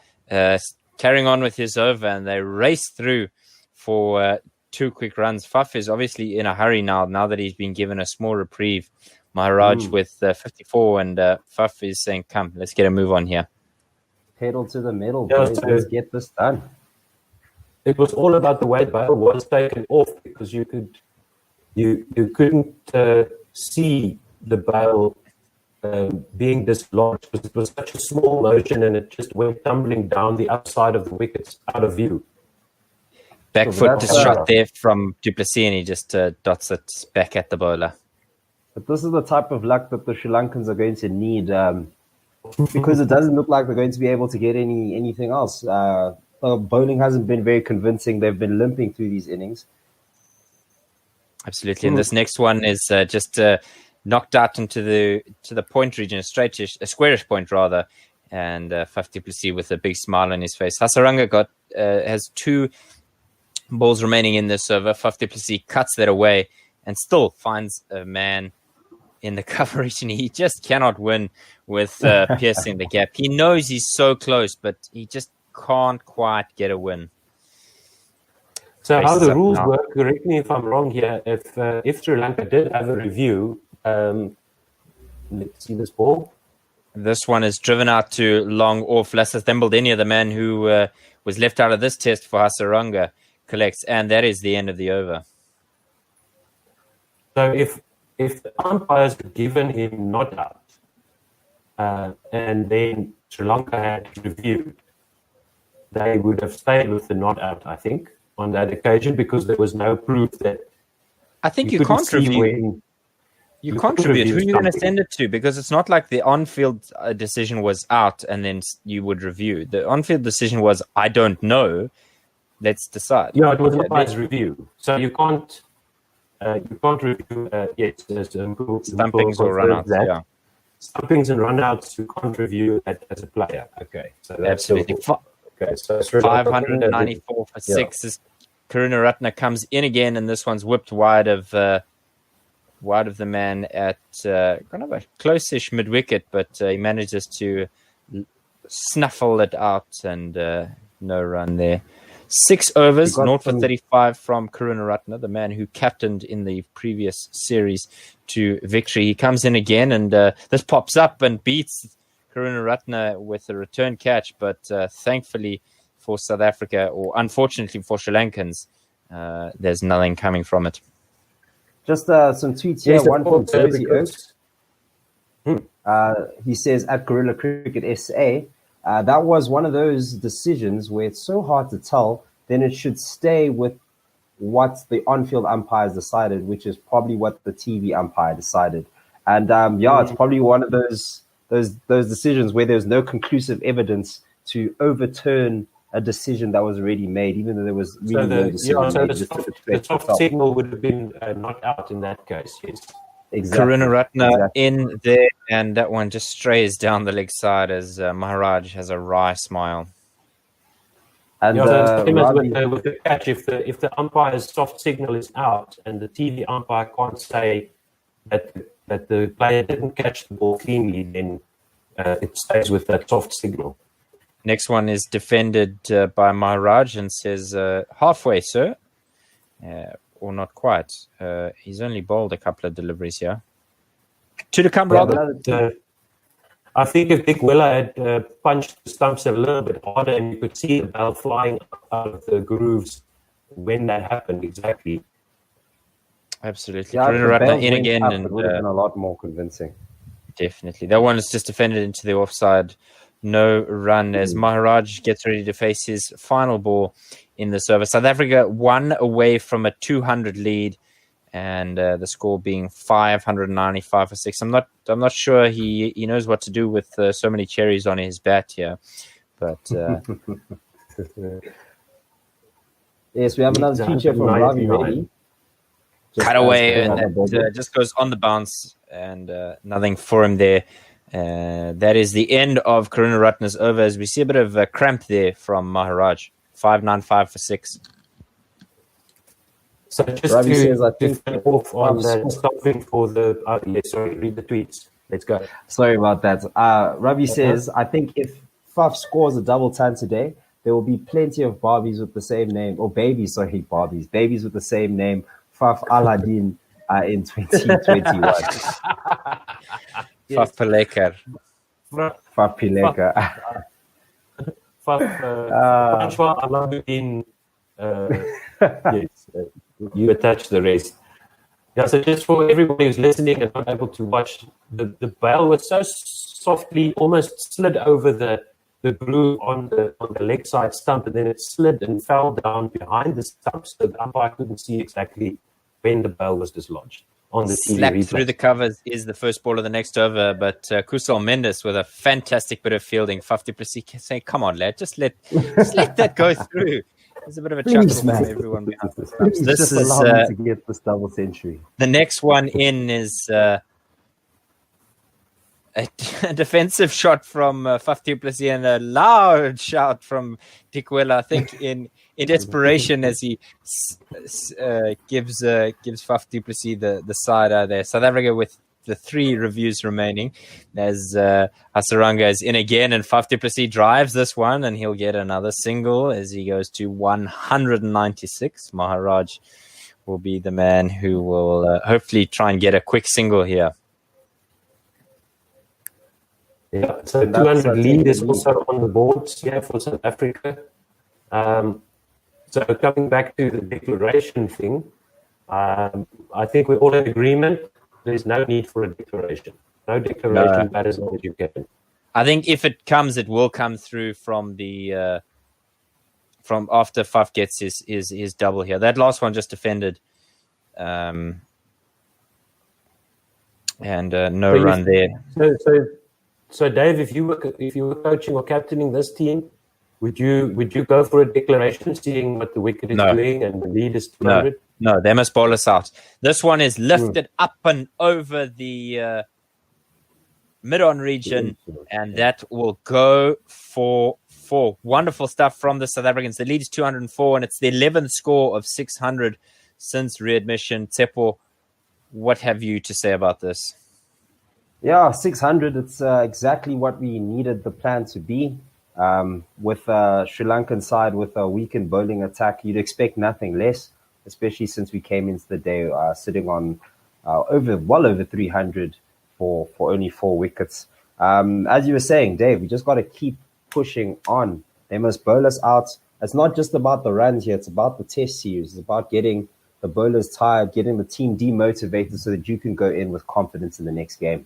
carrying on with his over, and they race through for 2 quick runs. Faf is obviously in a hurry now that he's been given a small reprieve. Maharaj with 54, and Faf is saying, come, let's get a move on here. Pedal to the metal, boys. Let's get this done. It was all about the way bail was taken off because you couldn't see the bail being dislodged because it was such a small motion and it just went tumbling down the upside of the wickets out of view. Back foot shot there from Du Plessis, and he just dots it back at the bowler. But this is the type of luck that the Sri Lankans are going to need because it doesn't look like they're going to be able to get anything else. Bowling hasn't been very convincing. They've been limping through these innings. Absolutely. And this next one is just knocked out into the point region, a squarish point rather, and Faf du Plessis with a big smile on his face. Hasaranga has 2 balls remaining in this over. Faf du Plessis cuts that away and still finds a man in the coverage, and he just cannot win with piercing the gap. He knows he's so close, but he just can't quite get a win. So how the rules work, correct me if I'm wrong here, if Sri Lanka did have a review, let's see this ball. This one is driven out to long off. Lassa Thembaldenia, the man who was left out of this test for Hasaranga, collects, and that is the end of the over. So if the umpires had given him not out, and then Sri Lanka had reviewed, they would have stayed with the not out, I think, on that occasion, because there was no proof that. I think you can't review. You can't review it. Who are you going to send it to? Because it's not like the on-field decision was out and then you would review. The on-field decision was, I don't know. Let's decide. Yeah, it was an umpire's review. So you can't review. Yes, stumpings or runouts. Yeah, stumpings and runouts. You can't review that as a player. Okay, so that's absolutely. Okay, so 594 for 6 as Karunaratne comes in again, and this one's whipped wide of the man at kind of a close-ish mid-wicket, but he manages to snuffle it out, and no run there. 6 overs, 0 for 35 from Karunaratne, the man who captained in the previous series to victory. He comes in again, and this pops up and beats Karunaratne with a return catch, but thankfully for South Africa, or unfortunately for Sri Lankans, there's nothing coming from it. Just some tweets here. One from Jersey Oaks. He says at Gorilla Cricket SA, that was one of those decisions where it's so hard to tell. Then it should stay with what the on-field umpires decided, which is probably what the TV umpire decided. And it's probably one of those decisions where there's no conclusive evidence to overturn a decision that was already made, even though there was really no decision made. The soft signal would have been not out in that case, yes. Exactly. Karunaratne in there, and that one just strays down the leg side as Maharaj has a wry smile. And with the catch, if the umpire's soft signal is out and the TV umpire can't say that the player didn't catch the ball cleanly, then it stays with that soft signal. Next one is defended by Maharaj and says, halfway, sir. Or not quite. He's only bowled a couple of deliveries here. To the come, rather. I think if Dick Willer had punched the stumps a little bit harder, and you could see the ball flying out of the grooves when that happened, exactly. Absolutely. Yeah, in again, and it would have been a lot more convincing. Definitely. That one is just defended into the offside. No run as Maharaj gets ready to face his final ball in the over. South Africa 1 away from a 200 lead, and the score being 595 for 6. I'm not sure he knows what to do with so many cherries on his bat here, but yes, we have another feature from Ravi Reddy. Cut away, and that just goes on the bounce, and nothing for him there. That is the end of Karunaratne's over, as we see a bit of a cramp there from Maharaj. 595 for 6. So just Ravi says, I think off on that stopping for the read the tweets. Let's go. Sorry about that. Ravi says, I think if Faf scores a double ton today, there will be plenty of Barbies with the same name, or babies with the same name, Faf Aladdin in 2021. Faf Palekar. Faf Palekar. Francois Aladdin. Yes, you attach the rest. Yeah, so just for everybody who's listening and not able to watch, the ball was so softly, almost slid over the groove on the leg side stump, and then it slid and fell down behind the stump, so the umpire couldn't see exactly when the ball was dislodged. On the slap TV through the covers is the first ball of the next over, but Kusal Mendes with a fantastic bit of fielding. 50% saying, "Come on, lad, just let that go through." There's a bit of a chuckle from everyone behind the stumps. This is to get this double century. The next one in is a defensive shot from Faf du Plessis and a loud shout from Dick Willer, I think in desperation, as he gives Faf du Plessis the side out there. South Africa with the 3 reviews remaining, as Hasaranga is in again, and Faf du Plessis drives this one, and he'll get another single as he goes to 196. Maharaj will be the man who will hopefully try and get a quick single here. Yeah, so 200 lead is also on the boards here for South Africa. So coming back to the declaration thing, I think we're all in agreement. There's no need for a declaration. No declaration, but as long as you get it. I think if it comes, it will come through from the from after Faf gets his double here. That last one just defended, and no run there. So Dave, if you were coaching or captaining this team, would you go for a declaration, seeing what the wicket is doing and the lead is 200? No, they must bowl us out. This one is lifted up and over the mid-on region, and that will go for 4. Wonderful stuff from the South Africans. The lead is 204, and it's the 11th score of 600 since readmission. Tsepo, what have you to say about this? Yeah, 600. It's exactly what we needed the plan to be. With Sri Lankan side with a weakened bowling attack, you'd expect nothing less, especially since we came into the day sitting on well over 300 for only 4 wickets. As you were saying, Dave, we just got to keep pushing on. They must bowl us out. It's not just about the runs here. It's about the test series. It's about getting the bowlers tired, getting the team demotivated so that you can go in with confidence in the next game.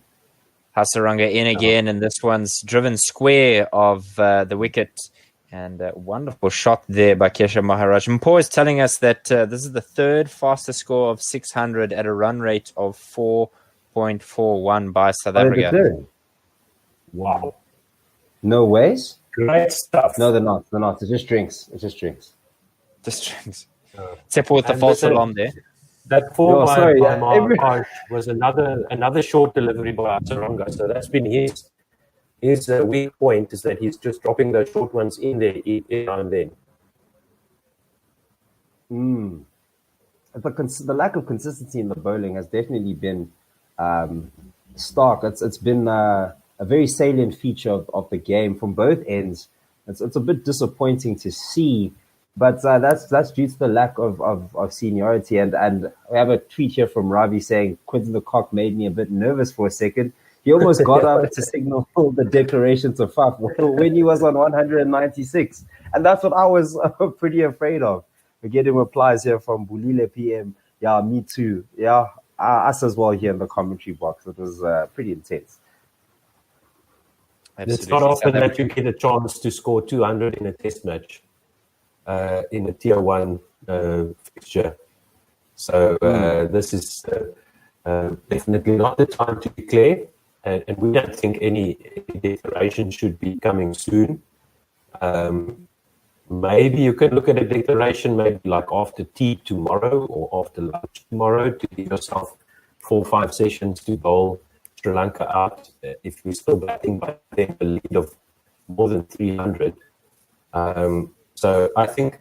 Hasaranga in again, and this one's driven square of the wicket. And a wonderful shot there by Keshav Maharaj. Mpo is telling us that this is the third fastest score of 600 at a run rate of 4.41 by South Africa. Wow. No ways? Great stuff. No, they're not. They're not. It just drinks. It just drinks. Just drinks. Except for with the false alarm there. That four by Maharaj was another short delivery by Hasaranga. So that's been his weak point, is that he's just dropping those short ones in there now and then. The lack of consistency in the bowling has definitely been stark. It's been a very salient feature of the game from both ends. It's a bit disappointing to see, but that's due to the lack of seniority. And we have a tweet here from Ravi saying Quinton de Kock made me a bit nervous for a second. He almost got up to signal the declaration to Faf when he was on 196. And that's what I was pretty afraid of. We're getting replies here from Bulile PM. Yeah, me too. Yeah, us as well here in the commentary box. It was pretty intense. Absolutely. It's not often that you get a chance to score 200 in a test match in a tier 1 fixture. So this is definitely not the time to declare. And we don't think any declaration should be coming soon. Maybe you can look at a declaration maybe like after tea tomorrow or after lunch tomorrow to give yourself 4 or 5 sessions to bowl Sri Lanka out if you're still batting by them a lead of more than 300. So I think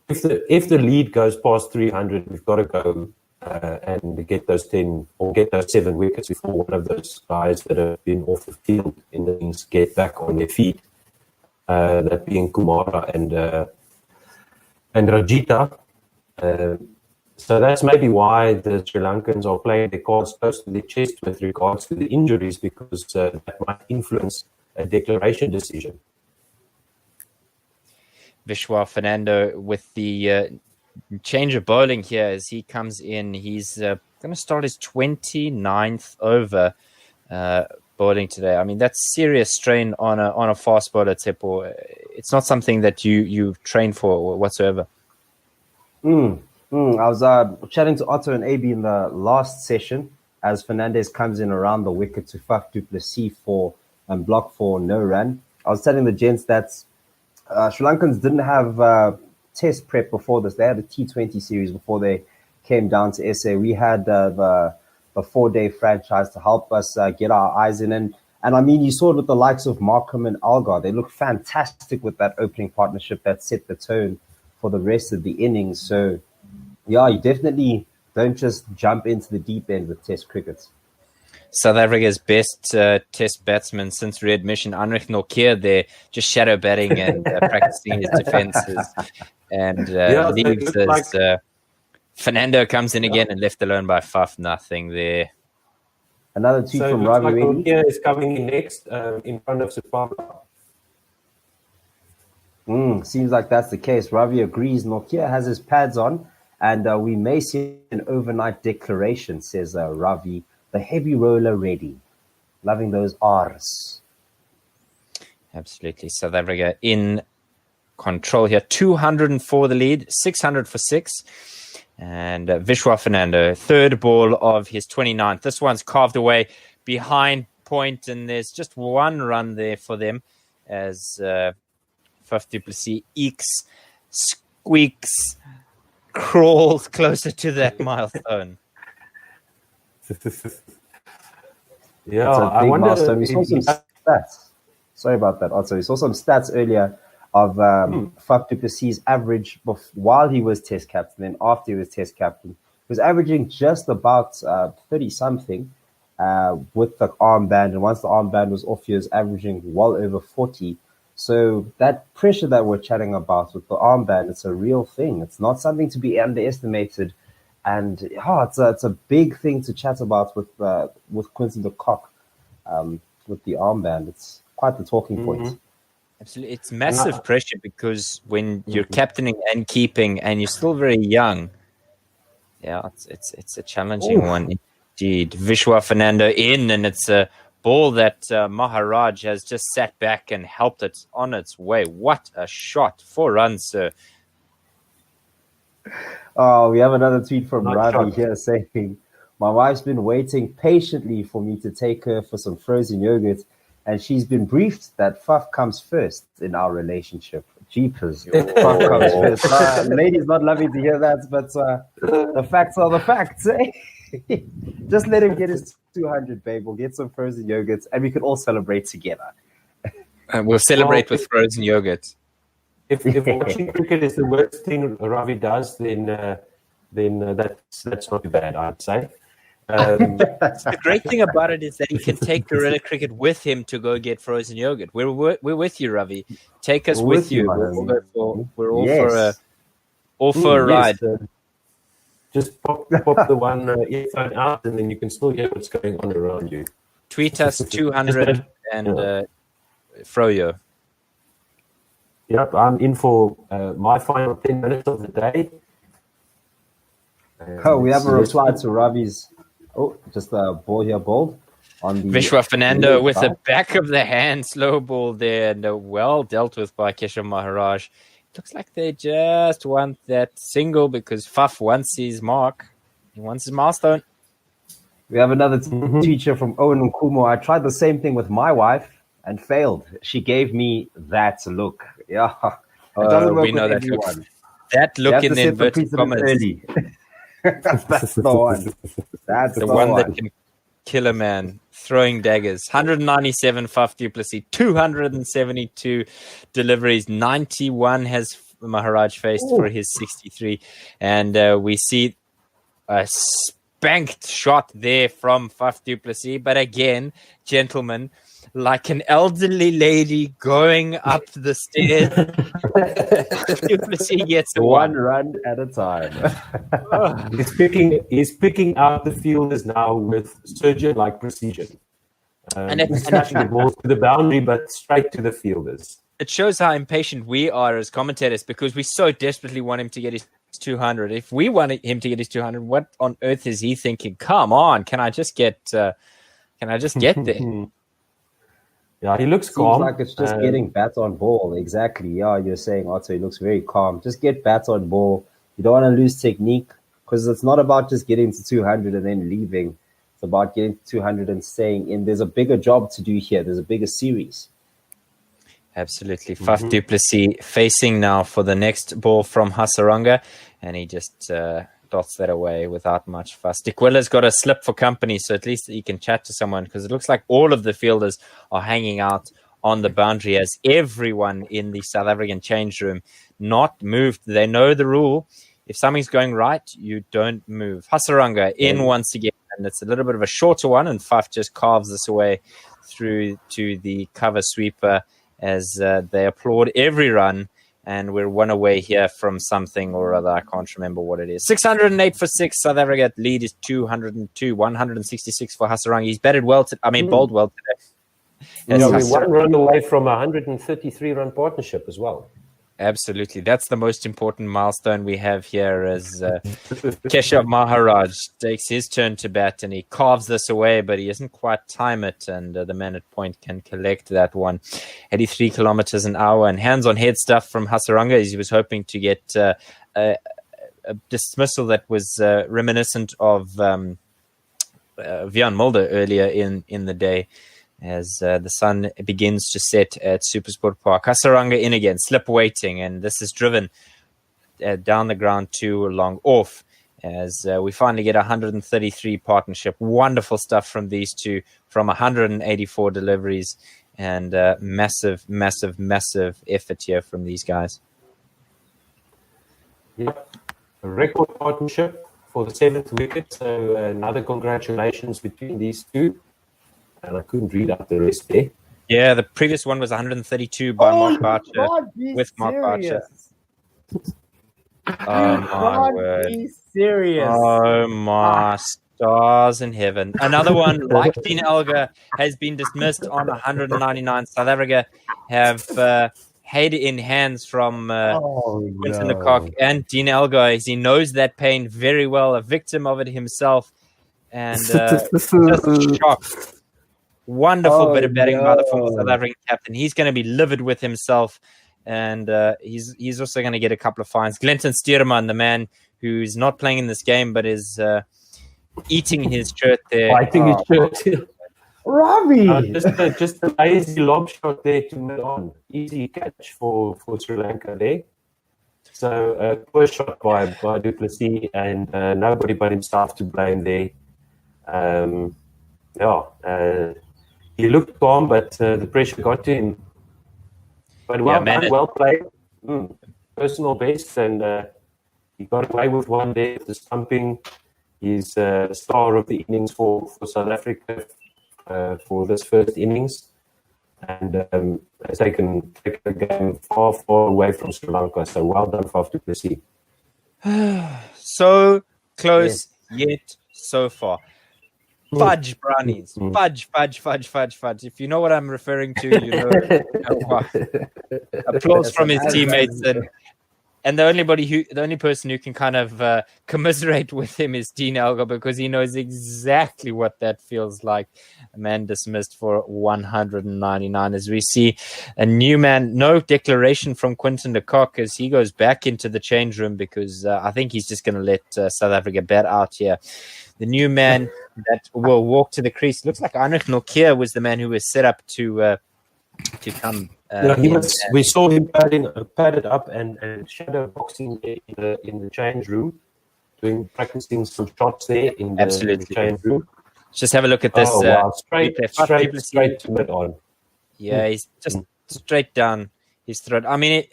if the lead goes past 300, we've got to go and get those 10 or get those 7 wickets before one of those guys that have been off the field in the innings get back on their feet. That being Kumara and Rajita. So that's maybe why the Sri Lankans are playing their cards close to their chest with regards to the injuries, because that might influence a declaration decision. Vishwa Fernando with the change of bowling here as he comes in. He's going to start his 29th over bowling today. I mean, that's serious strain on a fast bowler, Tsepo. It's not something that you train for whatsoever. I was chatting to Otto and AB in the last session as Fernandez comes in around the wicket to Faf du Plessis for block for no run. I was telling the gents that Sri Lankans didn't have test prep before this. They had a T20 series before they came down to SA. We had the 4-day franchise to help us get our eyes in. And I mean, you saw it with the likes of Markham and Algar. They looked fantastic with that opening partnership that set the tone for the rest of the innings. So, yeah, you definitely don't just jump into the deep end with test cricket. South Africa's best test batsman since readmission, Anrich Nortje, there, just shadow batting and practicing his defenses. And leaves as Fernando comes in again and left alone by Faf. Nothing there. Another tweet from Ravi. Nortje is coming in next in front of Supama. Seems like that's the case. Ravi agrees. Nortje has his pads on, and we may see an overnight declaration, says Ravi. The heavy roller ready. Loving those R's. Absolutely. South Africa in control here. 200 for the lead, 600 for 6. And Vishwa Fernando, third ball of his 29th. This one's carved away behind point, and there's just one run there for them as Faf du Plessis ekes, squeaks, crawls closer to that milestone. Yeah, I wonder. Milestone. We saw some stats. Sorry about that. Also, we saw some stats earlier of Faf du Plessis' average while he was Test captain, then after he was Test captain, he was averaging just about 30-something with the armband, and once the armband was off, he was averaging well over 40. So that pressure that we're chatting about with the armband, it's a real thing. It's not something to be underestimated. And it's a big thing to chat about with Quinton de Kock with the armband. It's quite the talking point. Absolutely, it's massive pressure because when you're captaining and keeping, and you're still very young, it's a challenging one indeed. Vishwa Fernando in, and it's a ball that Maharaj has just sat back and helped it on its way. What a shot! 4 runs, sir. Oh, we have another tweet from Ravi here saying, "My wife's been waiting patiently for me to take her for some frozen yogurt, and she's been briefed that Faf comes first in our relationship." Jeepers, Faf comes first. Ladies not loving to hear that, but the facts are the facts, eh? Just let him get his 200, babe. We'll get some frozen yogurts, and we can all celebrate together. And we'll celebrate with frozen yogurt. If watching cricket is the worst thing Ravi does, then that's not too bad, I'd say. The great thing about it is that he can take Guerrilla Cricket with him to go get frozen yogurt. We're with you, Ravi. Take us with you. We're all for a ride. Just pop the one earphone out, and then you can still hear what's going on around you. Tweet us 200 and Froyo. Yep, I'm in for my final 10 minutes of the day. We have a reply to Ravi's. Just a ball here, bold. On the Vishwa Fernando with the back of the hand slow ball there, and well dealt with by Keshav Maharaj. Looks like they just want that single because Faf wants his mark. He wants his milestone. We have another teacher from Owen Nkumo. I tried the same thing with my wife and failed. She gave me that look. Yeah, it doesn't work we know with that everyone. look. That look in the inverted commas. Early. That's the one. That's the one that can kill a man. Throwing daggers. 197 Faf du Plessis, 272 deliveries, 91 has Maharaj faced for his 63. And we see a spanked shot there from Faf du Plessis. But again, gentlemen, like an elderly lady going up the stairs, du Plessis gets one run at a time. He's picking out the fielders now with surgeon-like precision. And it's smashing the balls to the boundary, but straight to the fielders. It shows how impatient we are as commentators because we so desperately want him to get his 200. If we want him to get his 200, what on earth is he thinking? Come on, can I just get there? Yeah, he looks calm. Seems like it's just getting bat on ball. Exactly. Yeah, you're saying, Otto, he looks very calm. Just get bat on ball. You don't want to lose technique because it's not about just getting to 200 and then leaving. It's about getting to 200 and staying in. There's a bigger job to do here. There's a bigger series. Absolutely. Faf du Plessis facing now for the next ball from Hasaranga, and he just dots that away without much fuss. Dikwila's got a slip for company, so at least he can chat to someone because it looks like all of the fielders are hanging out on the boundary as everyone in the South African change room not moved. They know the rule. If something's going right, you don't move. Hasaranga in once again, and it's a little bit of a shorter one, and Faf just carves this away through to the cover sweeper as they applaud every run. And we're one away here from something or other. I can't remember what it is. 608 for 6. South Africa lead is 202. 166 for Hasaranga. He's batted well. Bowled well today. We're one run away from a 133-run partnership as well. Absolutely. That's the most important milestone we have here as Keshav Maharaj takes his turn to bat and he carves this away, but he doesn't quite time it, and the man at point can collect that one. 83 kilometers an hour and hands-on-head stuff from Hasaranga as he was hoping to get a dismissal that was reminiscent of Vian Mulder earlier in the day. As the sun begins to set at Supersport Park. Hasaranga in again, slip waiting, and this is driven down the ground too long off as we finally get 133 partnership. Wonderful stuff from these two from 184 deliveries, and massive effort here from these guys. Yep, a record partnership for the 7th wicket, so another congratulations between these two. And I couldn't read out the rest there. Yeah, the previous one was 132 by Mark Barcher with Mark Barcher. Oh my word! Be serious. Oh my stars in heaven! Another one like Dean Elgar has been dismissed on 199. South Africa have head in hands from Quinton de Kock and Dean Elgar, as he knows that pain very well, a victim of it himself, and just shocked. Wonderful bit of batting by the former South African captain. He's going to be livid with himself, and he's also going to get a couple of fines. Glenton Steerman, the man who's not playing in this game but is eating his shirt there. Biting his shirt. Robbie! Just a lazy lob shot there to mid on. Easy catch for Sri Lanka there. So poor shot by du Plessis, and nobody but himself to blame there. He looked calm, but the pressure got to him. But well played. Personal best, and he got away with one there with the stumping. He's the star of the innings for South Africa for this first innings. And has taken the game far, far away from Sri Lanka. So well done, Faf du Plessis. So close, yet so far. Fudge brownies. Fudge. If you know what I'm referring to, you know. Applause from his teammates. And the only person who can kind of commiserate with him is Dean Elgar, because he knows exactly what that feels like. A man dismissed for 199. As we see a new man, no declaration from Quinton de Kock as he goes back into the change room, because I think he's just going to let South Africa bat out here. The new man that will walk to the crease looks like Heinrich Nortje was the man who was set up to come. We saw him padded up and shadow boxing in the change room, practicing some shots there in the change room. Just have a look at this. Straight to mid on. Yeah, he's just straight down his throat. I mean,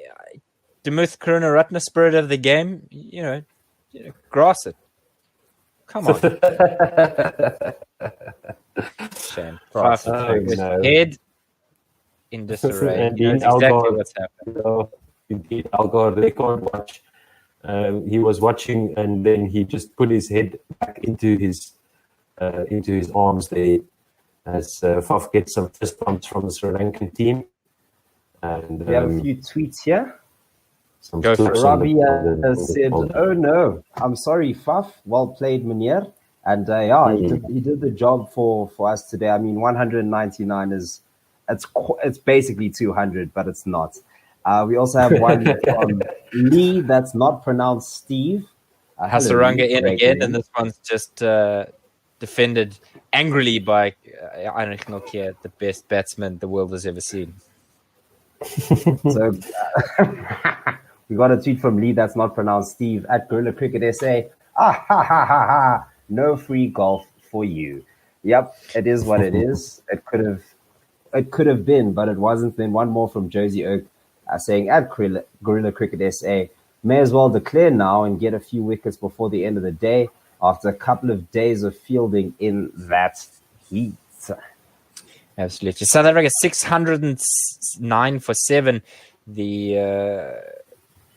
Demuth Karunaratne, spirit of the game, grass it. Come on. Shame. Head in disarray. And That's exactly what's happened. Indeed, Elgar, they can't watch. He was watching, and then he just put his head back into his arms there as Faf gets some fist bumps from the Sri Lankan team. And we have a few tweets here. Go for Robbie said, "Oh no, I'm sorry, Faf. Well played, Meneer." And he did the job for us today. I mean, 199 it's basically 200, but it's not. We also have one from Lee that's not pronounced Steve. Hasaranga in again, and this one's just defended angrily by Heinrich Nortje, the best batsman the world has ever seen. So we got a tweet from Lee that's not pronounced Steve at Gorilla Cricket SA. No free golf for you. Yep, it is what it is. It could have been, but it wasn't. Then one more from Josie Oak saying at Gorilla Cricket SA, may as well declare now and get a few wickets before the end of the day after a couple of days of fielding in that heat. Absolutely. South Africa 609 for 7. The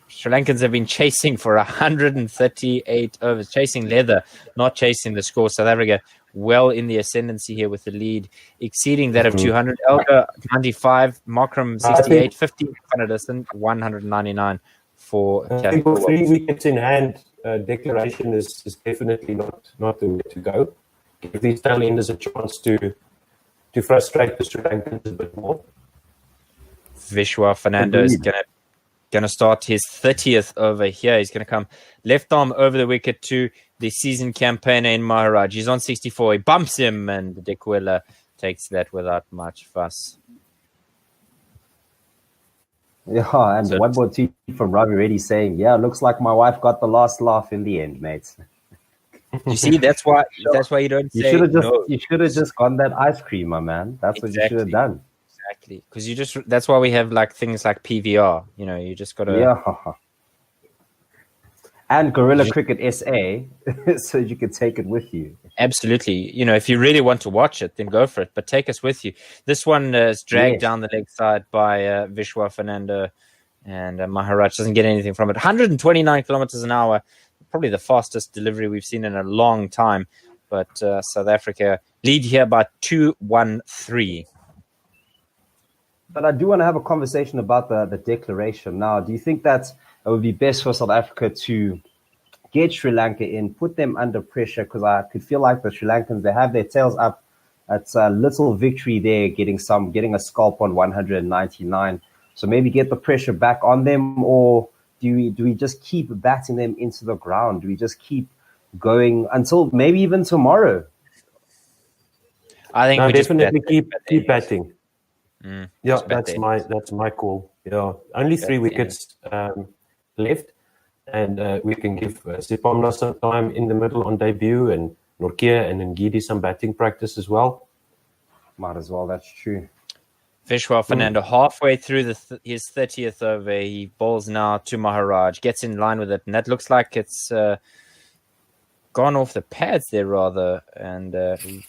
Sri Lankans have been chasing for 138 overs, chasing leather, not chasing the score. South Africa well in the ascendancy here with the lead exceeding that of 200. Elgar 95, Markram 68, 50 Vanadisson 199 for I think with 3 wickets in hand, declaration is definitely not the way to go. Give these tail-enders a chance to frustrate the Sri Lankans a bit more. Vishwa Fernando is going to start his 30th over here. He's going to come left arm over the wicket to the season campaigner in Maharaj. He's on 64. He bumps him, and De Quilla takes that without much fuss. Yeah, and one more tweet from Robbie Reddy saying, "Yeah, looks like my wife got the last laugh in the end, mates." You see, that's why you don't say no. You should have just gone that ice cream, my man. That's what you should have done. Exactly, because that's why we have things like PVR. You just got to. Yeah. And Gorilla Cricket SA, so you can take it with you. Absolutely. If you really want to watch it, then go for it. But take us with you. This one is dragged down the leg side by Vishwa Fernando, And Maharaj doesn't get anything from it. 129 kilometers an hour, probably the fastest delivery we've seen in a long time. But South Africa lead here by 2-1-3. But I do want to have a conversation about the declaration now. Do you think that it would be best for South Africa to get Sri Lanka in, put them under pressure? Because I could feel like the Sri Lankans, they have their tails up. It's a little victory there, getting a scalp on 199. So maybe get the pressure back on them, or do we just keep batting them into the ground? Do we just keep going until maybe even tomorrow? I think we definitely just keep batting. Yeah, that's my call. Yeah, only 3 wickets left, and we can give Sipamla some time in the middle on debut, and Nortje and Ngidi some batting practice as well. Might as well. That's true. Vishwa Fernando halfway through his 30th over. He bowls now to Maharaj, gets in line with it, and that looks like it's gone off the pads there rather, and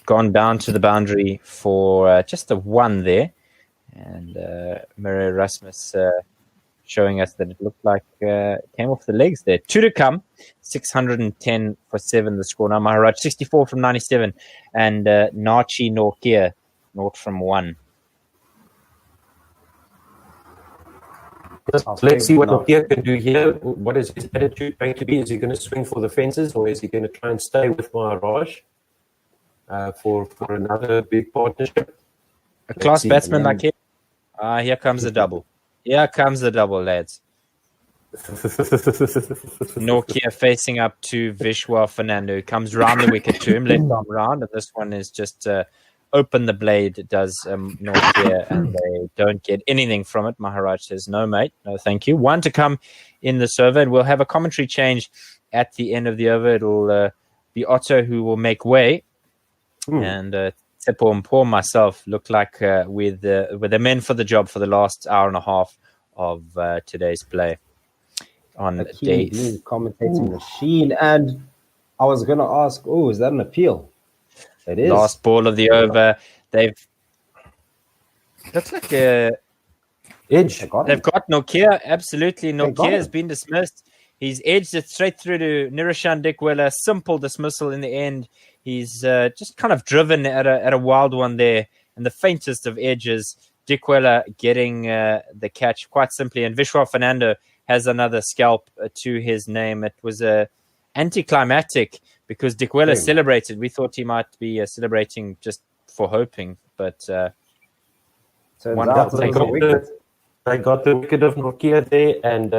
gone down to the boundary for just a 1 there. And Murray Rasmus showing us that it looked like came off the legs there. 2 to come, 610 for 7 the score. Now Maharaj 64 from 97, and Nachi Nortje 0 from 1. Let's see what Nortje can do here. What is his attitude going to be? Is he going to swing for the fences, or is he going to try and stay with Maharaj for another big partnership? A class batsman like him. Here comes the double. Here comes the double, lads. Nortje facing up to Vishwa Fernando. Comes round the wicket to him, left arm round, and this one is just open the blade, does Nortje, and they don't get anything from it. Maharaj says, no, mate, no, thank you. 1 to come in the server, and we'll have a commentary change at the end of the over. It'll be Otto who will make way, and Tsepo and Paul, myself, look like with the men for the job for the last hour and a half of today's play on day. Commentating machine, and I was going to ask, is that an appeal? It is. Last ball of the over. Looks like a edge. They've got Nortje. Absolutely, Nortje has been dismissed. He's edged it straight through to Niroshan Dickwella. Simple dismissal in the end. He's just kind of driven at a wild one there, and the faintest of edges. Dickwella getting the catch quite simply, and Vishwa Fernando has another scalp to his name. It was anticlimactic because Dickwella celebrated. We thought he might be celebrating just for hoping, but they got the wicket of Nortje there, and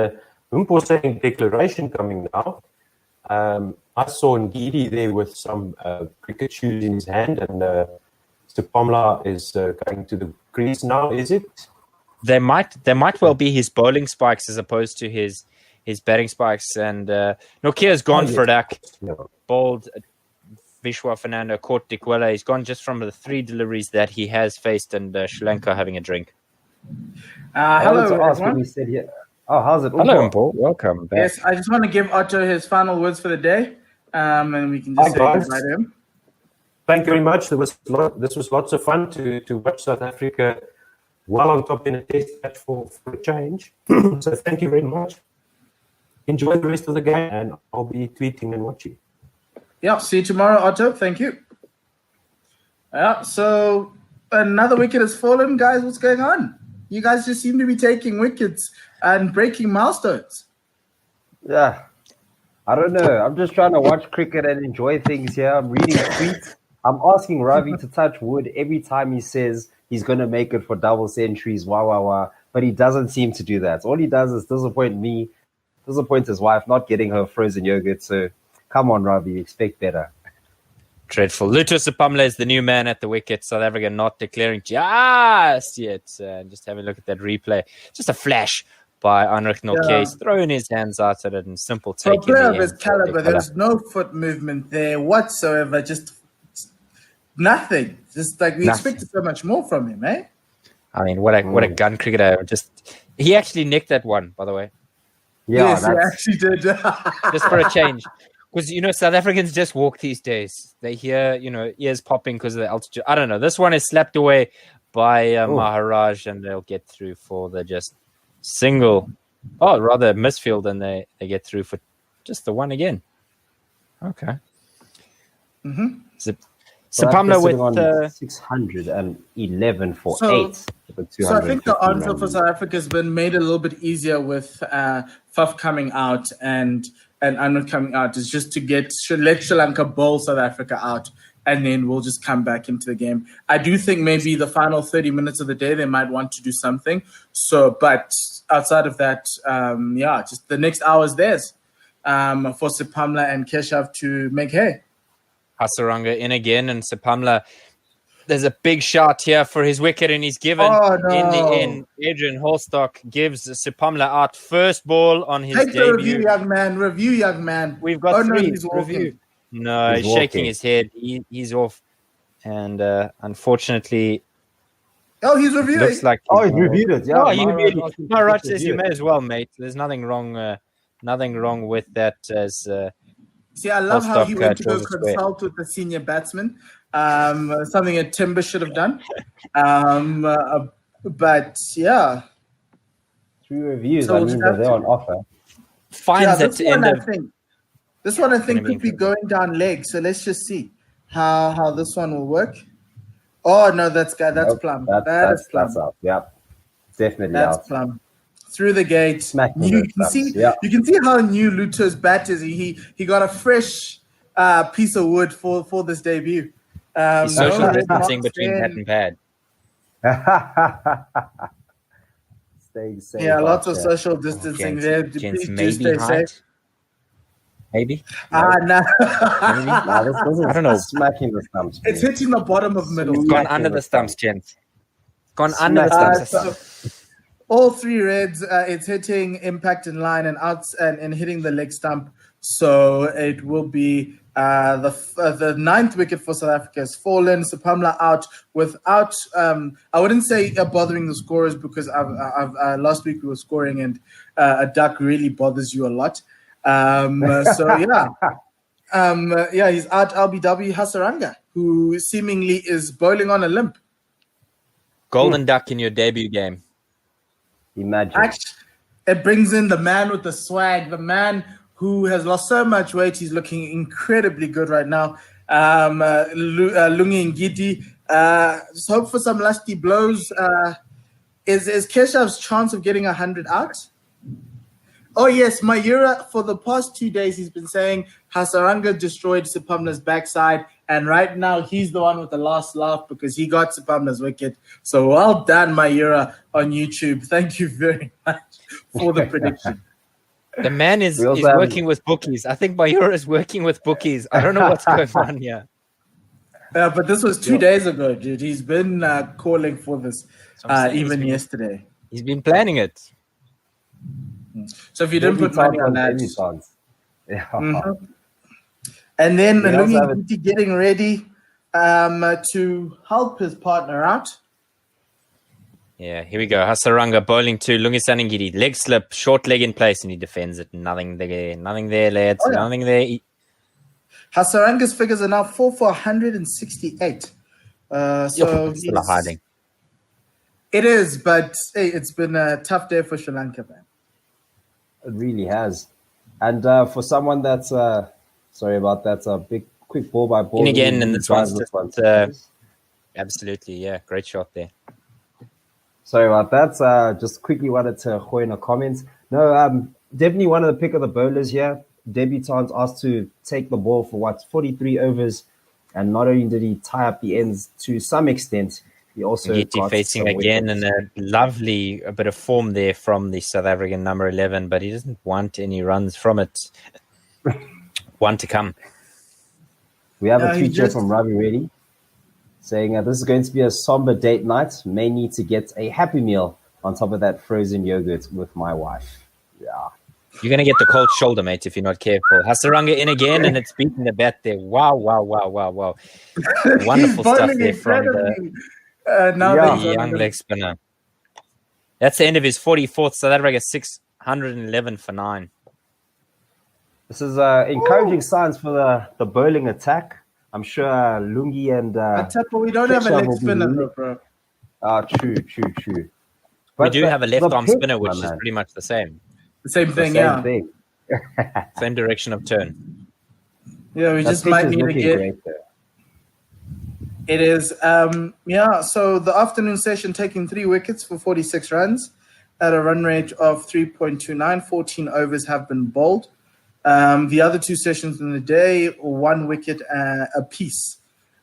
Humpo saying declaration coming now. I saw Ngidi there with some cricket shoes in his hand, and Stupamla is going to the crease now, is it? They might well be his bowling spikes as opposed to his batting spikes, and Nortje has gone for it. Bowled Vishwa Fernando, caught Dickwella. He's gone just from the 3 deliveries that he has faced, and Sri Lanka having a drink. Hello, everyone. How's it? Hello, Paul. Welcome back. Yes, I just want to give Otto his final words for the day, and we can just say goodbye to him. Thank you very much. This was lots of fun to watch South Africa well on top in a test match for a change. So thank you very much. Enjoy the rest of the game, and I'll be tweeting and watching. Yeah, see you tomorrow, Otto. Thank you. Yeah, so another wicket has fallen. Guys, what's going on? You guys just seem to be taking wickets and breaking milestones. Yeah, I don't know. I'm just trying to watch cricket and enjoy things here. I'm reading tweets. I'm asking Ravi to touch wood every time he says he's going to make it for double centuries, but he doesn't seem to do that. All he does is disappoint me, disappoint his wife, not getting her frozen yogurt. So come on, Ravi, expect better. Dreadful. Lutus Apamla is the new man at the wicket. South Africa not declaring just yet. Just having a look at that replay. Just a flash by Anrich Nortje. He's throwing his hands out at it in simple take. For a player of his caliber, there's no foot movement there whatsoever. Just nothing. Just like we expected so much more from him, eh? I mean, what a gun cricketer. He actually nicked that one, by the way. Yeah, yes, he actually did. Just for a change. Because, South Africans just walk these days. They hear, ears popping because of the altitude. I don't know. This one is slapped away by Maharaj, and they'll get through for the just single Oh, rather misfield, and they get through for just the one again. Okay. Mm-hmm. Sapamla with 611 for 8. So I think the answer for South Africa has been made a little bit easier with Faf coming out and Arnold coming out. Is just to let Sri Lanka bowl South Africa out, and then we'll just come back into the game. I do think maybe the final 30 minutes of the day they might want to do something. So, but outside of that, just the next hour is theirs for Sapamla and Keshav to make hay. Hasaranga in again, and Sapamla. There's a big shot here for his wicket, and he's given in the end. Adrian Holstock gives Sapamla out first ball on his debut. The review, young man. We've got 3. He's Review. No, he's shaking his head. He's off, and unfortunately, he's reviewed. Looks like he's reviewed it. Yeah, he reviewed it. Maharaj says you may as well, mate. There's nothing wrong with that. As see, I love how he went to go consult with the senior batsman. Something that Timber should have done. But yeah. 3 reviews. So they're on offer. Finds at the end of. This one I think could be going down leg. So let's just see how this one will work. Oh no, that's Plum. That's Plum. Out. Yep. Definitely that's out. Plum. Through the gate. You can see how new Luto's bat is. He got a fresh piece of wood for this debut. He's social distancing between bat and pad. Staying safe. Yeah, lots of social distancing there. Gents, Please stay safe. Maybe. No. This I don't know. Smacking the stumps. It's hitting the bottom of middle. It's gone under the stumps, gents. Gone under the stumps. All 3 reds. It's hitting impact in line and out and hitting the leg stump. So it will be the 9th wicket for South Africa has fallen. Sapamla out without. I wouldn't say bothering the scorers because last week we were scoring and a duck really bothers you a lot. He's out. LBW Hasaranga, who seemingly is bowling on a limp. Golden duck in your debut game. Imagine. It brings in the man with the swag, the man who has lost so much weight. He's looking incredibly good right now. Lungi Ngidi. Just hope for some lusty blows. Is Keshav's chance of getting 100 out? Oh, yes. Mayura, for the past 2 days, he's been saying Hasaranga destroyed Sapamla's backside. And right now, he's the one with the last laugh because he got Sapamla's wicket. So well done, Mayura, on YouTube. Thank you very much for the prediction. The man is working with bookies. I think Mayura is working with bookies. I don't know what's going on here. But this was 2 days ago, dude. He's been calling for this even yesterday. He's been planning it. So if you didn't put money on that. And then Lungi getting ready to help his partner out. Yeah, here we go. Hasaranga bowling to Lungi Saningiri. Leg slip, short leg in place, and he defends it. Nothing there, lads. Oh, yeah. Nothing there. Hasaranga's figures are now 4 for 168. So still hiding. It is, but hey, it's been a tough day for Sri Lanka, man. It really has. And for someone that's sorry about that, a big quick ball by ball. And again, and this one's just absolutely, yeah, great shot there. Sorry about that. Just quickly wanted to throw in a comment. No, definitely one of the pick of the bowlers here. Debutants asked to take the ball for 43 overs, and not only did he tie up the ends to some extent, he also got facing again in a lovely bit of form there from the South African number 11, but he doesn't want any runs from it. One to come. We have a tweet here from Ravi Reddy saying this is going to be a somber date night. May need to get a Happy Meal on top of that frozen yogurt with my wife. Yeah. You're going to get the cold shoulder, mate, if you're not careful. Hasaranga in again, and it's beating the bat there. Wow. Wonderful stuff there from the young leg spinner. That's the end of his 44th. South Africa 611 for 9. This is encouraging signs for the bowling attack. I'm sure Lungi and... but we don't have a leg spinner, bro. True. But we do have a left-arm spinner, which is pretty much the same. The same thing, Same thing. Same direction of turn. Yeah, we That just pitch might is need to looking get. great there. It is, so the afternoon session taking 3 wickets for 46 runs at a run rate of 3.29. 14 overs have been bowled. The other 2 sessions in the day, 1 wicket apiece.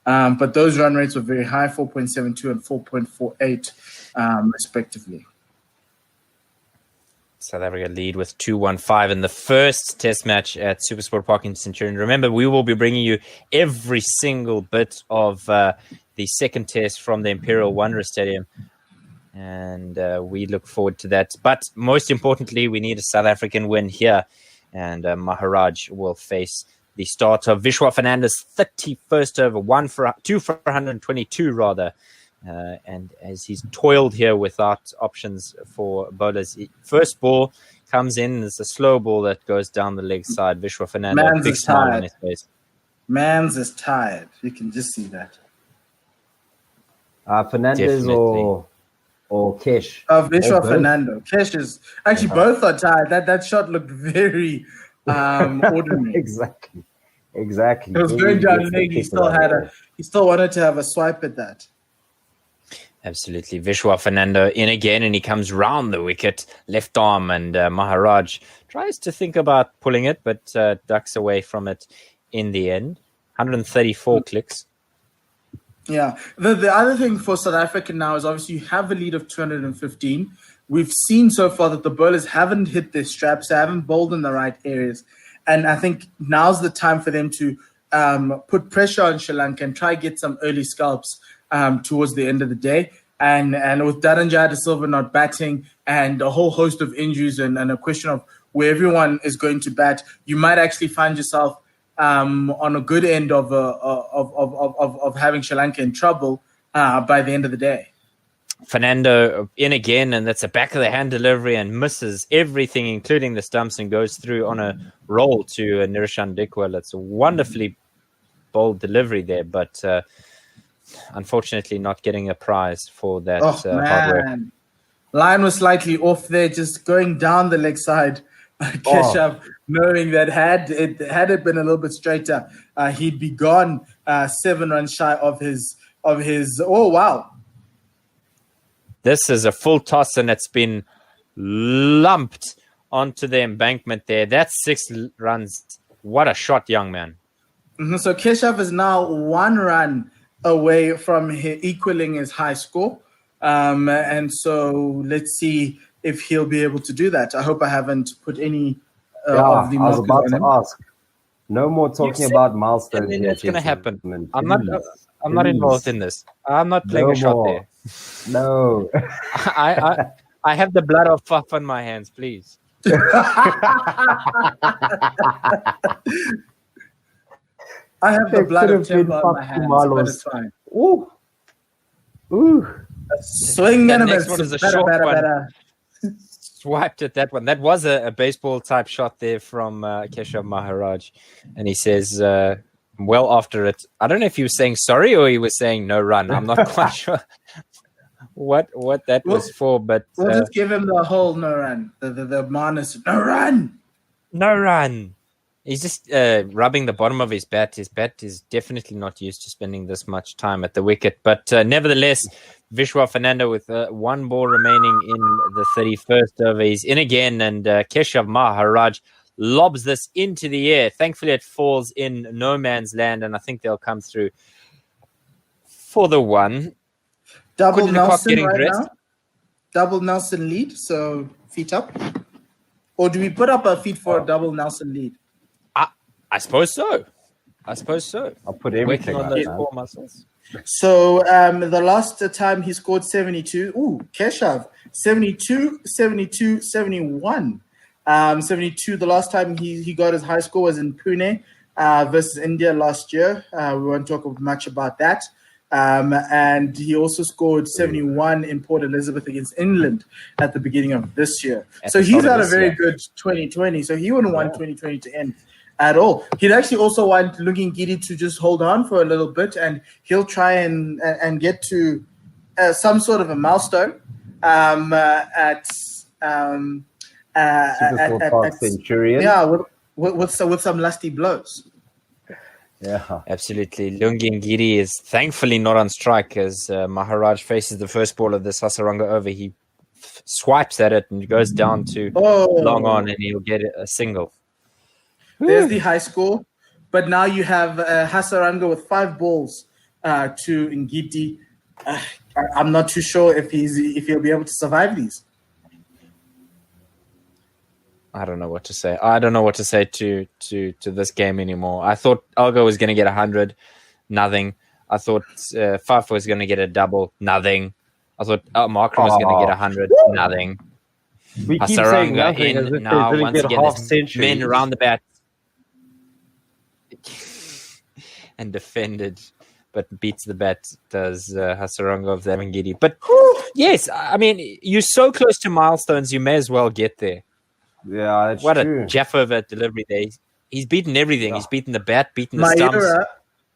But those run rates were very high, 4.72 and 4.48, respectively. South Africa lead with 2-1-5 in the first test match at SuperSport Park in Centurion. Remember, we will be bringing you every single bit of the second test from the Imperial Wanderers Stadium. And we look forward to that. But most importantly, we need a South African win here. And Maharaj will face the start of Vishwa Fernandes' 31st over, 2 for 122 rather. And as he's toiled here without options for bowlers, first ball comes in. It's a slow ball that goes down the leg side. Vishwa Fernandes, big smile on his face. Mans is tired. You can just see that. Fernandes or Kesh? Vishwa Fernando. Kesh is actually both are tired. That shot looked very ordinary. Exactly. It was going down leg. He still wanted to have a swipe at that. Absolutely. Vishwa Fernando in again, and he comes round the wicket, left arm, and Maharaj tries to think about pulling it, but ducks away from it in the end. 134 clicks. Yeah. The other thing for South Africa now is obviously you have a lead of 215. We've seen so far that the bowlers haven't hit their straps, they haven't bowled in the right areas. And I think now's the time for them to put pressure on Sri Lanka and try get some early scalps towards the end of the day. And with Dharanjaya de Silva not batting and a whole host of injuries and a question of where everyone is going to bat, you might actually find yourself on a good end of having Sri Lanka in trouble by the end of the day. Fernando in again, and that's a back of the hand delivery and misses everything, including the stumps, and goes through on a roll to Nirishan Dikwal. It's a wonderfully bold delivery there, but unfortunately not getting a prize for that hard work. Line was slightly off there, just going down the leg side. Keshav, knowing that had it been a little bit straighter, he'd be gone 7 runs shy of his. Oh wow! This is a full toss, and it's been lumped onto the embankment there. That's 6 runs. What a shot, young man! Mm-hmm. So Keshav is now 1 run away from equaling his high score, and so let's see if he'll be able to do that. I hope I haven't put any of the markers on him. I was about to ask. No more talking about milestones here. It's going to happen. I'm not involved in this. I'm not playing a shot there. No. I have the blood of Faf on my hands, please. I have the blood of Timber on my hands, but it's fine. Ooh. Swing and a miss. Next one is a short one. Swiped at that one. That was a baseball type shot there from Keshav Maharaj. And he says, well after it, I don't know if he was saying sorry or he was saying no run. I'm not quite sure what that was for, but we'll just give him the whole no run. The minus no run. No run. He's just rubbing the bottom of his bat. His bat is definitely not used to spending this much time at the wicket. But nevertheless, Vishwa Fernando with 1 ball remaining in the 31st over. He's in again, and Keshav Maharaj lobs this into the air. Thankfully, it falls in no man's land, and I think they'll come through for the 1. Double Nelson right now. Double Nelson lead, so feet up. Or do we put up our feet for a double Nelson lead? I suppose so. I'll put everything on those 4 muscles. So the last time he scored 72. Ooh, Keshav 72, 71. 72. The last time he got his high score was in Pune versus India last year. We won't talk much about that. And he also scored 71 in Port Elizabeth against England at the beginning of this year. So he's had a very good 2020. So he wouldn't want 2020 to end at all. He'd actually also want Lungi Ngidi to just hold on for a little bit, and he'll try and get to some sort of a milestone at Super Park Centurion. Yeah, with some lusty blows. Yeah, absolutely. Lungi Ngidi is thankfully not on strike as Maharaj faces the first ball of this Hasaranga over. He swipes at it and goes down to long on, and he'll get a single. There's the high score, but now you have Hasaranga with 5 balls to Ngidi. I'm not too sure if he'll be able to survive these. I don't know what to say. I don't know what to say to this game anymore. I thought Algo was going to get 100, nothing. I thought Faf was going to get a double, nothing. I thought Markram was going to get 100, nothing. We keep saying nothing as if now, they didn't once get again, half there's century. men around the bat and defended, but beats the bat does Hasaranga of Zavangidi. But yes, I mean, you're so close to milestones, you may as well get there. Yeah, that's what true. a Jeff over delivery there. He's beaten everything. Yeah. He's beaten the bat, beaten the stumps.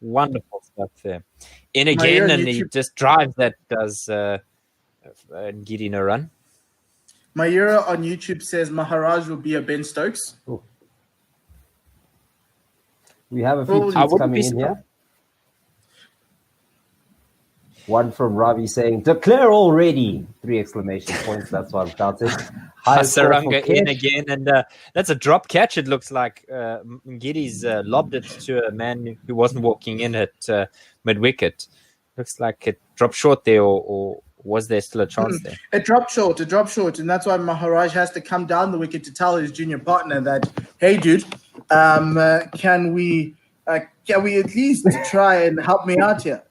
Wonderful stuff there. In again, and he just drives that does Ngidi no run. Mayura on YouTube says Maharaj will be a Ben Stokes. Ooh. We have a few tweets coming in here. One from Ravi saying, declare already! 3 exclamation points. That's what I'm counting. Hasaranga in again. And that's a drop catch, it looks like. Ngidi's lobbed it to a man who wasn't walking in at mid-wicket. Looks like it dropped short there, or was there still a chance there? It dropped short. And that's why Maharaj has to come down the wicket to tell his junior partner that, hey, dude, can we at least try and help me out here?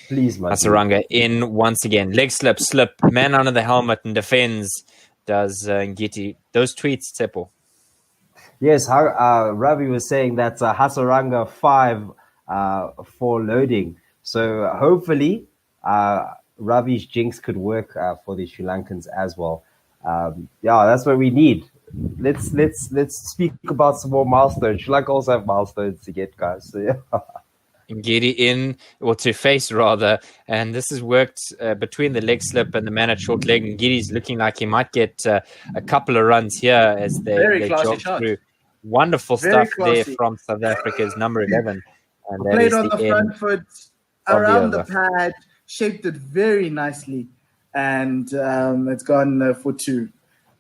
Please, Hasaranga in once again. Leg slip, man under the helmet and defends. Does Ngidi. Those tweets, Tsepo. Yes, Ravi was saying that Hasaranga 5 for loading. So hopefully Ravi's jinx could work for the Sri Lankans as well. Yeah, that's what we need. Let's speak about some more milestones. Sri Lanka also have milestones to get, guys. So yeah. Ngidi in, or to face rather, and this has worked between the leg slip and the man at short leg. Ngidi's looking like he might get a couple of runs here as they jog through. Wonderful stuff there from South Africa's number 11. And played on the front foot, around the pad, shaped it very nicely, and it's gone for 2.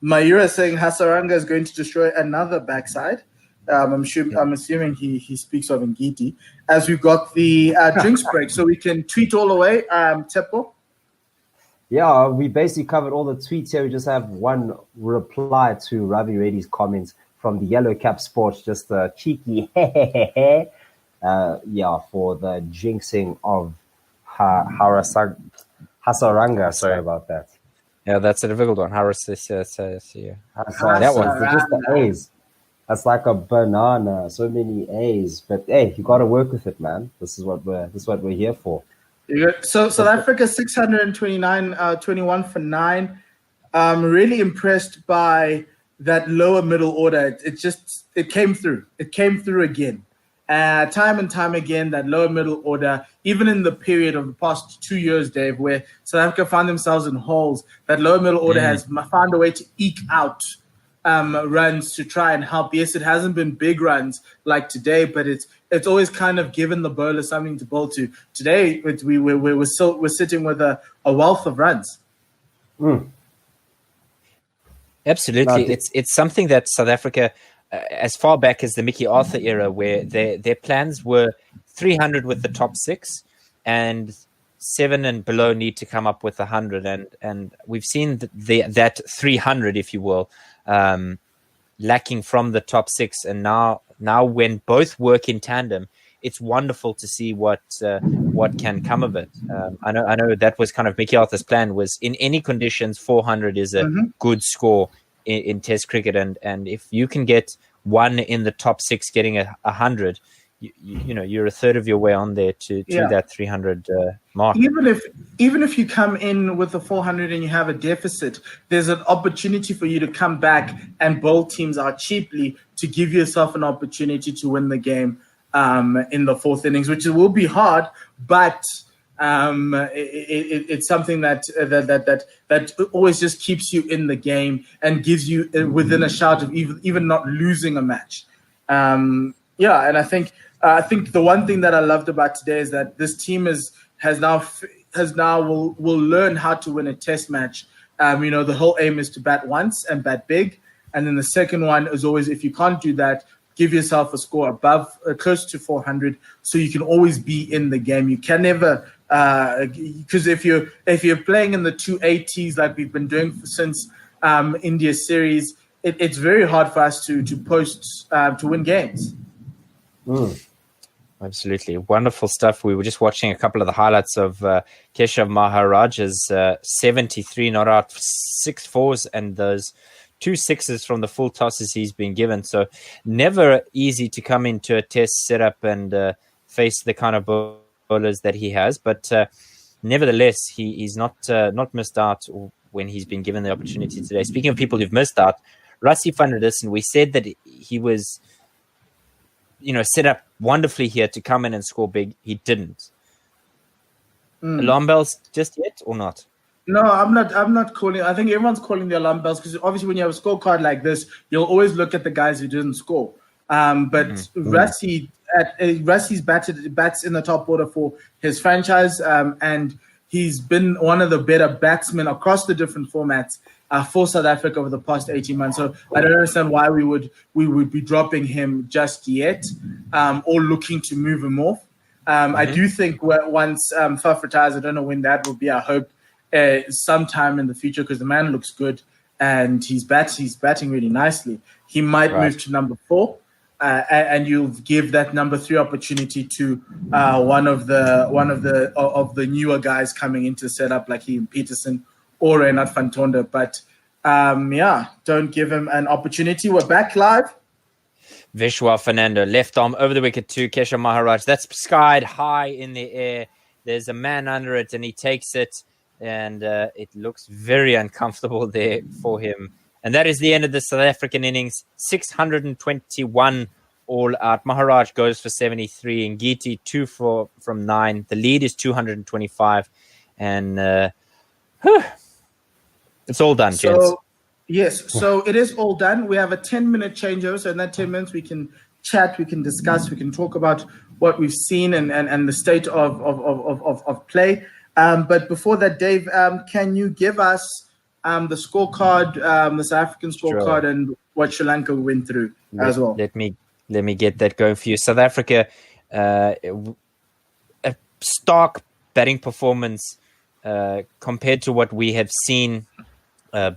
Mayura saying Hasaranga is going to destroy another backside. I'm assuming he speaks of Ngidi. As we've got the drinks break, so we can tweet all the way. Tepo? Yeah, we basically covered all the tweets here. We just have one reply to Ravi Reddy's comments from the Yellow Cap Sports, just a cheeky for the jinxing of Hasaranga. Sorry about that. Yeah, that's a difficult one. That one. Just the A's. That's like a banana. So many A's, but hey, you got to work with it, man. This is what we're here for. So South Africa 629, 21 for 9. Really impressed by that lower middle order. It came through. It came through again. Time and time again, that lower middle order, even in the period of the past 2 years, Dave, where South Africa found themselves in holes, that lower middle order has found a way to eke out runs to try and help. Yes, it hasn't been big runs like today, but it's always kind of given the bowler something to bowl to. Today, we're sitting with a wealth of runs. Absolutely, it's something that South Africa, as far back as the Mickey Arthur era, where their plans were 300 with the top 6, and 7 and below need to come up with 100, and we've seen that 300, if you will, lacking from the top 6, and now when both work in tandem, it's wonderful to see what can come of it. I know that was kind of Mickey Arthur's plan, was in any conditions 400 is a good score in Test cricket, and if you can get one in the top 6 getting 100, you know you're a third of your way on there to that 300 mark. Even if you come in with a 400 and you have a deficit, there's an opportunity for you to come back and bowl teams out cheaply to give yourself an opportunity to win the game in the 4th innings, which will be hard, but It's something that always just keeps you in the game and gives you within a shout of even not losing a match. And I think the one thing that I loved about today is that this team has now will learn how to win a test match. The whole aim is to bat once and bat big, and then the second one is always, if you can't do that, give yourself a score above close to 400, so you can always be in the game. You can never, because if you're playing in the 280s like we've been doing since India series, it's very hard for us to post to win games. Absolutely. Wonderful stuff. We were just watching a couple of the highlights of Keshav Maharaj's 73 not out, 6 4s, and those 2 6s from the full tosses he's been given. So never easy to come into a test setup and face the kind of bowlers that he has. But nevertheless, he's not missed out when he's been given the opportunity today. Speaking of people who've missed out, Rassie van der Dussen, we said that he was set up wonderfully here to come in and score big. He didn't. Alarm bells just yet or not? No, I'm not calling. I think everyone's calling the alarm bells because obviously when you have a scorecard like this, you'll always look at the guys who didn't score. But Rassie's bats in the top order for his franchise, and he's been one of the better batsmen across the different formats for South Africa over the past 18 months. So I don't understand why we would be dropping him just yet, or looking to move him off. I do think once Faf retires, I don't know when that will be. I hope sometime in the future, because the man looks good and he's batting really nicely. He might move to number 4, and you'll give that number 3 opportunity to one of the newer guys coming into the setup, like Ian Peterson or Reynard van Tonder. But don't give him an opportunity. We're back live. Vishwa Fernando, left arm over the wicket to Keshav Maharaj. That's skied high in the air. There's a man under it, and he takes it, and it looks very uncomfortable there for him. And that is the end of the South African innings. 621 all out. Maharaj goes for 73, and Ngiti 2 from 9. The lead is 225, and it's all done, gents. Yes, so it is all done. We have a 10-minute changeover. So in that 10 minutes, we can chat, we can discuss, we can talk about what we've seen and the state of play. But before that, Dave, can you give us the scorecard, the South African scorecard, and what Sri Lanka went through as well? Let me get that going for you. South Africa, a stark batting performance compared to what we have seen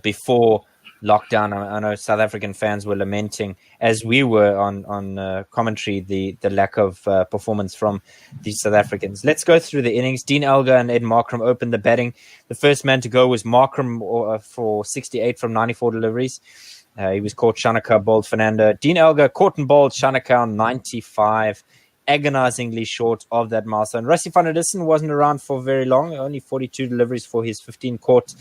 before lockdown. I know South African fans were lamenting, as we were on commentary, the lack of performance from the South Africans. Let's go through the innings. Dean Elgar and Ed Markram opened the batting. The first man to go was Markram for 68 from 94 deliveries. He was caught. Shanaka bowled Fernando. Dean Elgar caught and bowled Shanaka on 95, agonizingly short of that milestone. Rassie van der Dussen wasn't around for very long, only 42 deliveries for his 15 caught.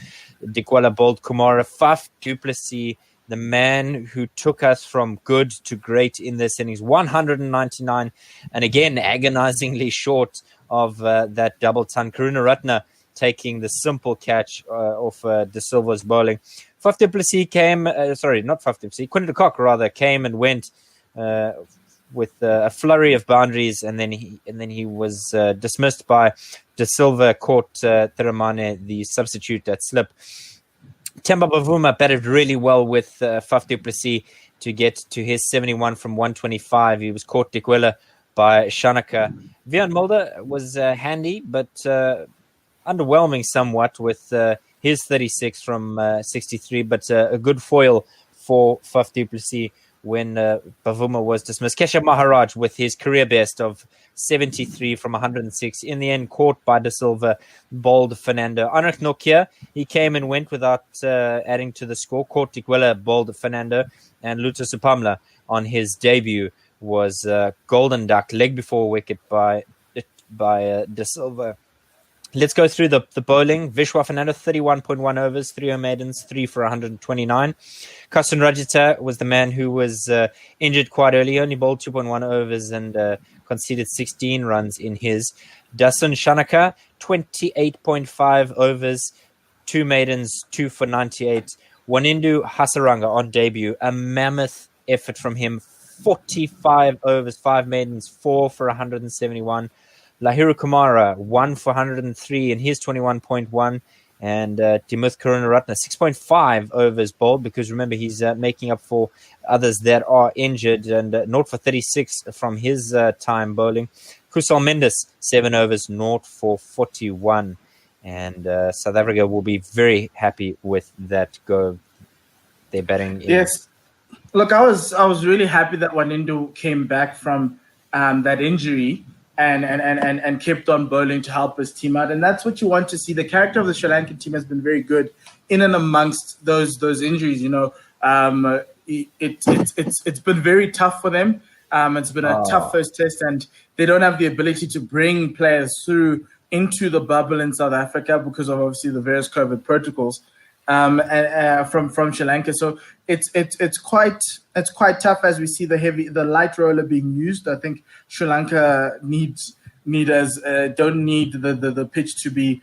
Dikwala bowled Kumara. Faf du Plessis, the man who took us from good to great in this innings, 199, and again agonizingly short of that double ton. Karunaratne taking the simple catch off De Silva's bowling. Faf du Plessis Quinton de Kock rather came and went with a flurry of boundaries, and then he was dismissed by De Silva, caught Theramane, the substitute, at slip. Temba Bavuma batted really well with Faf du Plessis to get to his 71 from 125. He was caught Dikwela by Shanaka. Vian Mulder was handy, but underwhelming somewhat with his 36 from 63, but a good foil for Faf du Plessis when Bavuma was dismissed. Keshav Maharaj with his career best of 73 from 106. In the end, caught by De Silva, bowled Fernando. Anrich Nokia, he came and went without adding to the score. Caught Dikwela, bowled Fernando. And Luther Supamla on his debut was golden duck, leg before wicket by De Silva. Let's go through the bowling. Vishwa Fernando, 31.1 overs, 3 maidens, 3 for 129. Kasun Rajita was the man who was injured quite early, only bowled 2.1 overs and conceded 16 runs in his. Dasun Shanaka, 28.5 overs, 2 maidens, 2 for 98. Wanindu Hasaranga on debut, a mammoth effort from him. 45 overs, 5 maidens, 4 for 171. Lahiru Kumara, 1 for 103 in his 21.1. And Dimuth Karunaratne, 6.5 overs bowled, because remember, he's making up for others that are injured. And 0 for 36 from his time bowling. Kusal Mendes, 7 overs, 0 for 41. And South Africa will be very happy with that go. They're batting in. Yes. Look, I was really happy that Wanindu came back from that injury and kept on bowling to help his team out. And that's what you want to see. The character of the Sri Lankan team has been very good in and amongst those injuries. You know, it's been very tough for them. It's been a tough first test, and they don't have the ability to bring players through into the bubble in South Africa because of obviously the various COVID protocols from Sri Lanka. So it's quite tough as we see the light roller being used. I think Sri Lanka don't need the pitch to be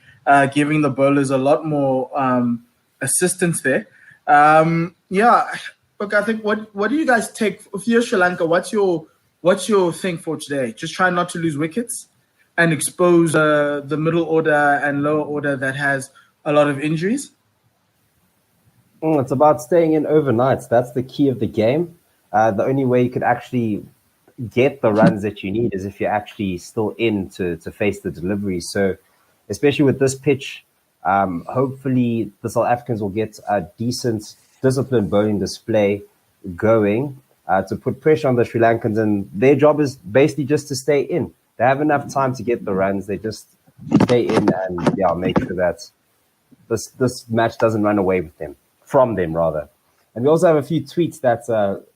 giving the bowlers a lot more assistance there. Look, I think what do you guys take if you're Sri Lanka? What's your thing for today? Just try not to lose wickets and expose the middle order and lower order that has a lot of injuries. It's about staying in overnight. That's the key of the game. The only way you could actually get the runs that you need is if you're actually still in to face the delivery. So, especially with this pitch, hopefully the South Africans will get a decent, disciplined bowling display going to put pressure on the Sri Lankans. And their job is basically just to stay in. They have enough time to get the runs. They just stay in and make sure that this match doesn't run away from them. And we also have a few tweets that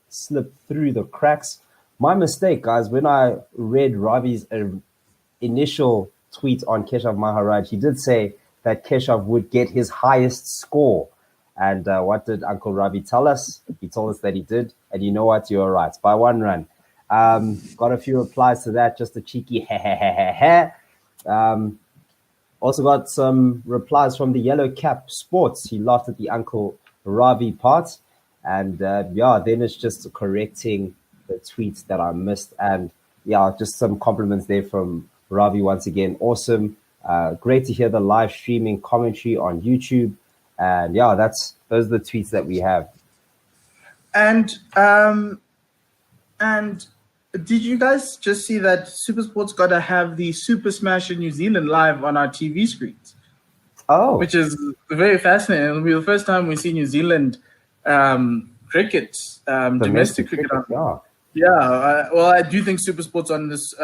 slipped through the cracks. My mistake, guys, when I read Ravi's initial tweet on Keshav Maharaj, he did say that Keshav would get his highest score. And what did Uncle Ravi tell us? He told us that he did. And you know what? You're right. By 1 run. Got a few replies to that. Just a cheeky also got some replies from the Yellow Cap Sports. He laughed at the Uncle Ravi part. And then it's just correcting the tweets that I missed. And just some compliments there from Ravi once again. Awesome. Great to hear the live streaming commentary on YouTube. And those are the tweets that we have. And did you guys just see that SuperSport's got to have the Super Smash in New Zealand live on our TV screens? Oh, which is very fascinating. It'll be the first time we see New Zealand cricket, domestic cricket. Well, I do think SuperSport's on this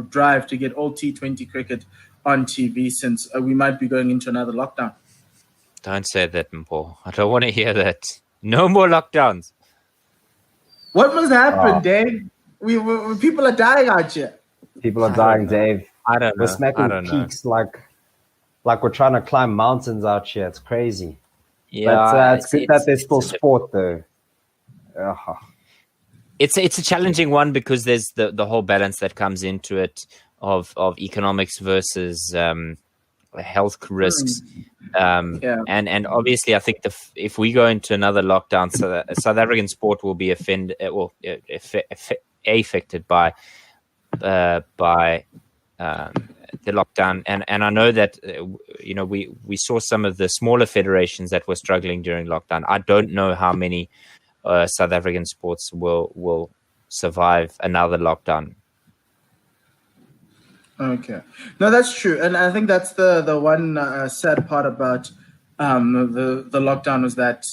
drive to get all T20 cricket on TV, since we might be going into another lockdown. Don't say that, Mpo. I don't want to hear that. No more lockdowns. What must happen, Dave? We people are dying out here. People are dying, Dave. I don't know. We're smacking peaks like we're trying to climb mountains out here. It's crazy. Yeah, but it's good that there's still sport, though. It's a challenging one because there's the whole balance that comes into it of economics versus health risks. And obviously, I think if we go into another lockdown, so South African sport will be affected by the lockdown. And I know that we saw some of the smaller federations that were struggling during lockdown. I don't know how many South African sports will survive another lockdown. Okay, no, that's true, and I think that's the one sad part about the lockdown was that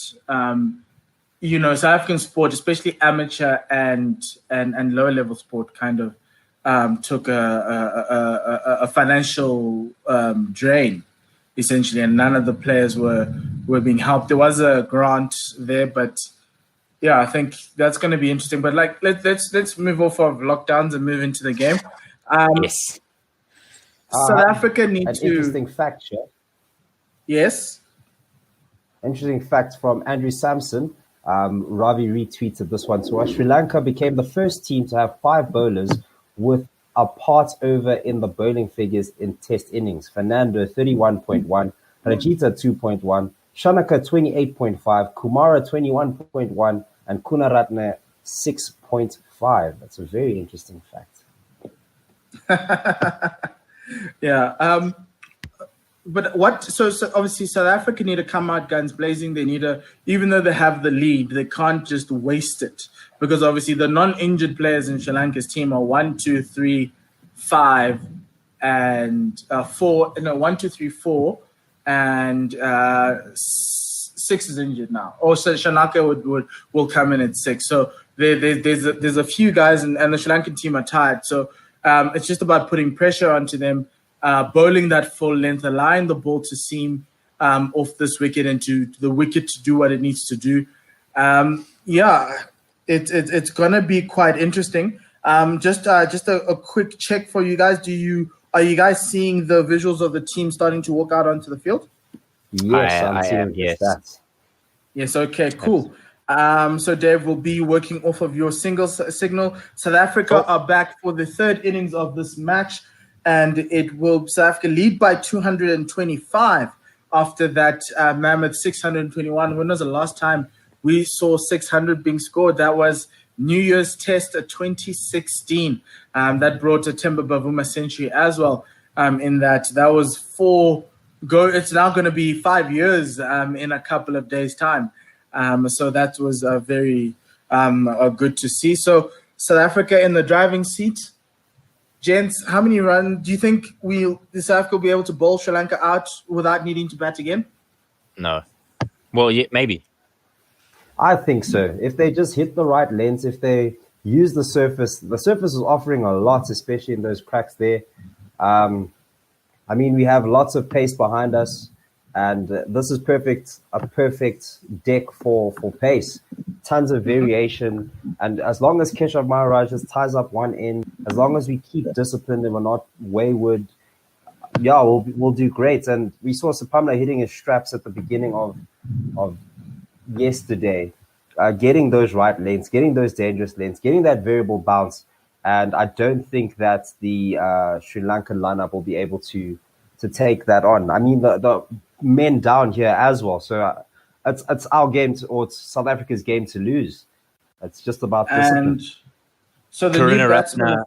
South African sport, especially amateur and lower level sport, kind of took a financial drain essentially, and none of the players were being helped. There was a grant there, but I think that's going to be interesting. But let's move off of lockdowns and move into the game. Yes. South Africa need an to. Interesting fact, Chef. Yes. Interesting fact from Andrew Sampson. Ravi retweeted this one to us. Sri Lanka became the first team to have 5 bowlers with are part over in the bowling figures in test innings. Fernando 31.1, Rajita 2.1, Shanaka 28.5, Kumara 21.1, and Kunaratne 6.5. That's a very interesting fact. Yeah. But what? So obviously South Africa need to come out guns blazing. They need to, even though they have the lead, they can't just waste it, because obviously the non-injured players in Sri Lanka's team are 1, 2, 3, 5, and 4. No, 1, 2, 3, 4, and 6 is injured now. Also, Shanaka will come in at 6. So there's a few guys, and the Sri Lankan team are tired. So it's just about putting pressure onto them. Bowling that full length, allowing the ball to seam off this wicket and to the wicket to do what it needs to do. It's gonna be quite interesting. Just a quick check for you guys. Are you guys seeing the visuals of the team starting to walk out onto the field? Yes, I am. Yes. Stats. Yes. Okay. Cool. So Dave will be working off of your signal. South Africa are back for the third innings of this match. And it will South Africa lead by 225 after that mammoth 621. When was the last time we saw 600 being scored? That was New Year's Test 2016. That brought a Timber Bavuma century as well. In that was 4 go. It's now going to be 5 years in a couple of days' time. So that was very good to see. So South Africa in the driving seat. Gents, how many runs do you think South Africa will be able to bowl Sri Lanka out without needing to bat again? No. Well, yeah, maybe. I think so. If they just hit the right lengths, if they use the surface is offering a lot, especially in those cracks there. I mean, we have lots of pace behind us, and this is a perfect deck for pace. Tons of variation, and as long as Keshav Maharaj just ties up one end, as long as we keep disciplined and we're not wayward, we'll do great. And we saw Sapamla hitting his straps at the beginning of yesterday, getting those right lengths, getting those dangerous lengths, getting that variable bounce. And I don't think that the Sri Lankan lineup will be able to take that on. I mean, the men down here as well. So it's our game or it's South Africa's game to lose. It's just about discipline. And so the new batsman.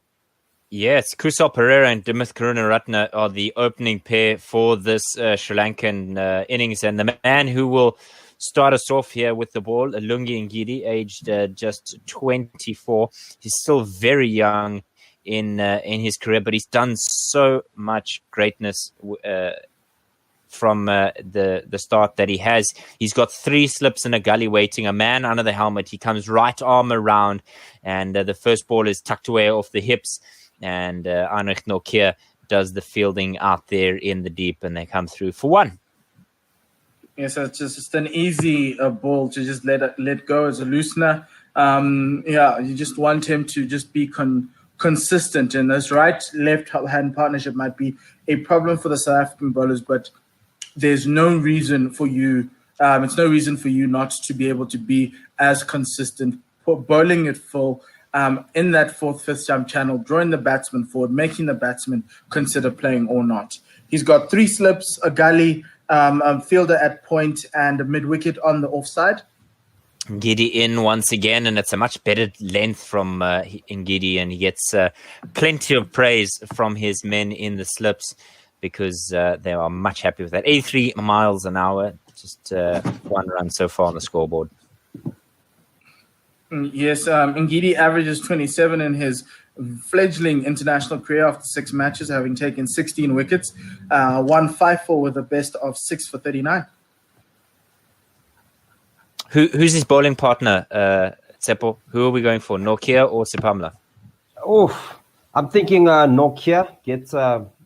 Yes, Kusal Perera and Dimith Karunaratne are the opening pair for this Sri Lankan innings. And the man who will start us off here with the ball, Lungi Ngidi, aged just 24. He's still very young in his career, but he's done so much greatness from the start that he has. He's got 3 slips and a gully waiting, a man under the helmet. He comes right arm around, and the first ball is tucked away off the hips, and Anrich Nokia does the fielding out there in the deep, and they come through for 1. Yes, so it's just an easy ball to just let go as a loosener. You just want him to just be consistent, and this right-left hand partnership might be a problem for the South African bowlers, but there's no reason for you. It's no reason for you not to be able to be as consistent, bowling it full in that 4th, 5th jump channel, drawing the batsman forward, making the batsman consider playing or not. He's got 3 slips, a gully, fielder at point, and a mid-wicket on the offside. Ngidi in once again, and it's a much better length from Ngidi, and he gets plenty of praise from his men in the slips because they are much happy with that. 83 miles an hour, just 1 run so far on the scoreboard. Yes, Ngidi averages 27 in his fledgling international career after 6 matches, having taken 16 wickets, 154 with a best of 6 for 39. Who's his bowling partner, Tsepo? Who are we going for, Nokia or Sipamla? I'm thinking Nokia gets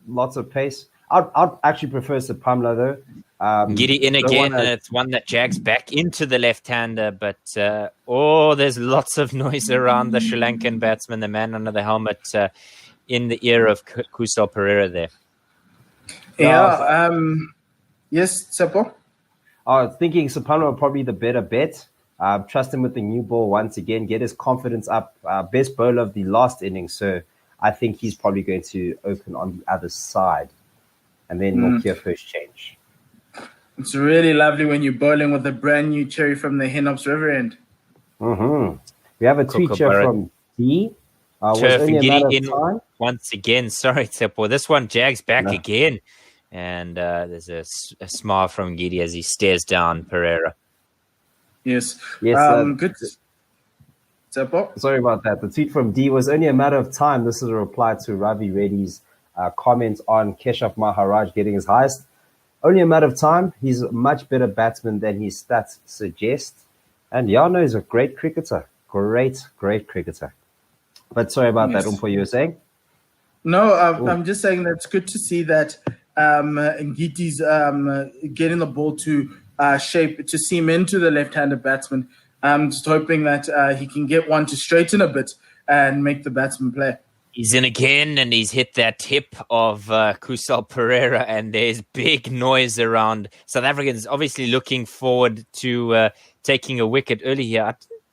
lots of pace. I'd actually prefer Sapamla though. Ngidi in again, and it's one that jags back into the left-hander, but there's lots of noise around the Sri Lankan batsman, the man under the helmet, in the ear of Kusal Perera there. Yes, Tsepo? Thinking Sapamla probably the better bet. Trust him with the new ball once again, get his confidence up. Best bowler of the last innings, so I think he's probably going to open on the other side. And then Nokia first change. It's really lovely when you're bowling with a brand new cherry from the Henops River end. We have a tweet here from D. Was only a matter of time. Once again, sorry, Tsepo. This one Jags back again. And there's a smile from Gidi as he stares down Pereira. Yes. Good. Tsepo? Sorry about that. The tweet from D was only a matter of time. This is a reply to Ravi Reddy's comment on Keshav Maharaj getting his highest. Only a matter of time. He's a much better batsman than his stats suggest. And Yano is a great cricketer. Great cricketer. But sorry about that, Umpo, you were saying? No, I'm just saying that it's good to see that Ngiti's getting the ball to shape, to seam into the left-handed batsman. I'm just hoping that he can get one to straighten a bit and make the batsman play. He's in again, and he's hit that hip of Kusal Pereira, and there's big noise around. South Africans obviously looking forward to taking a wicket early here.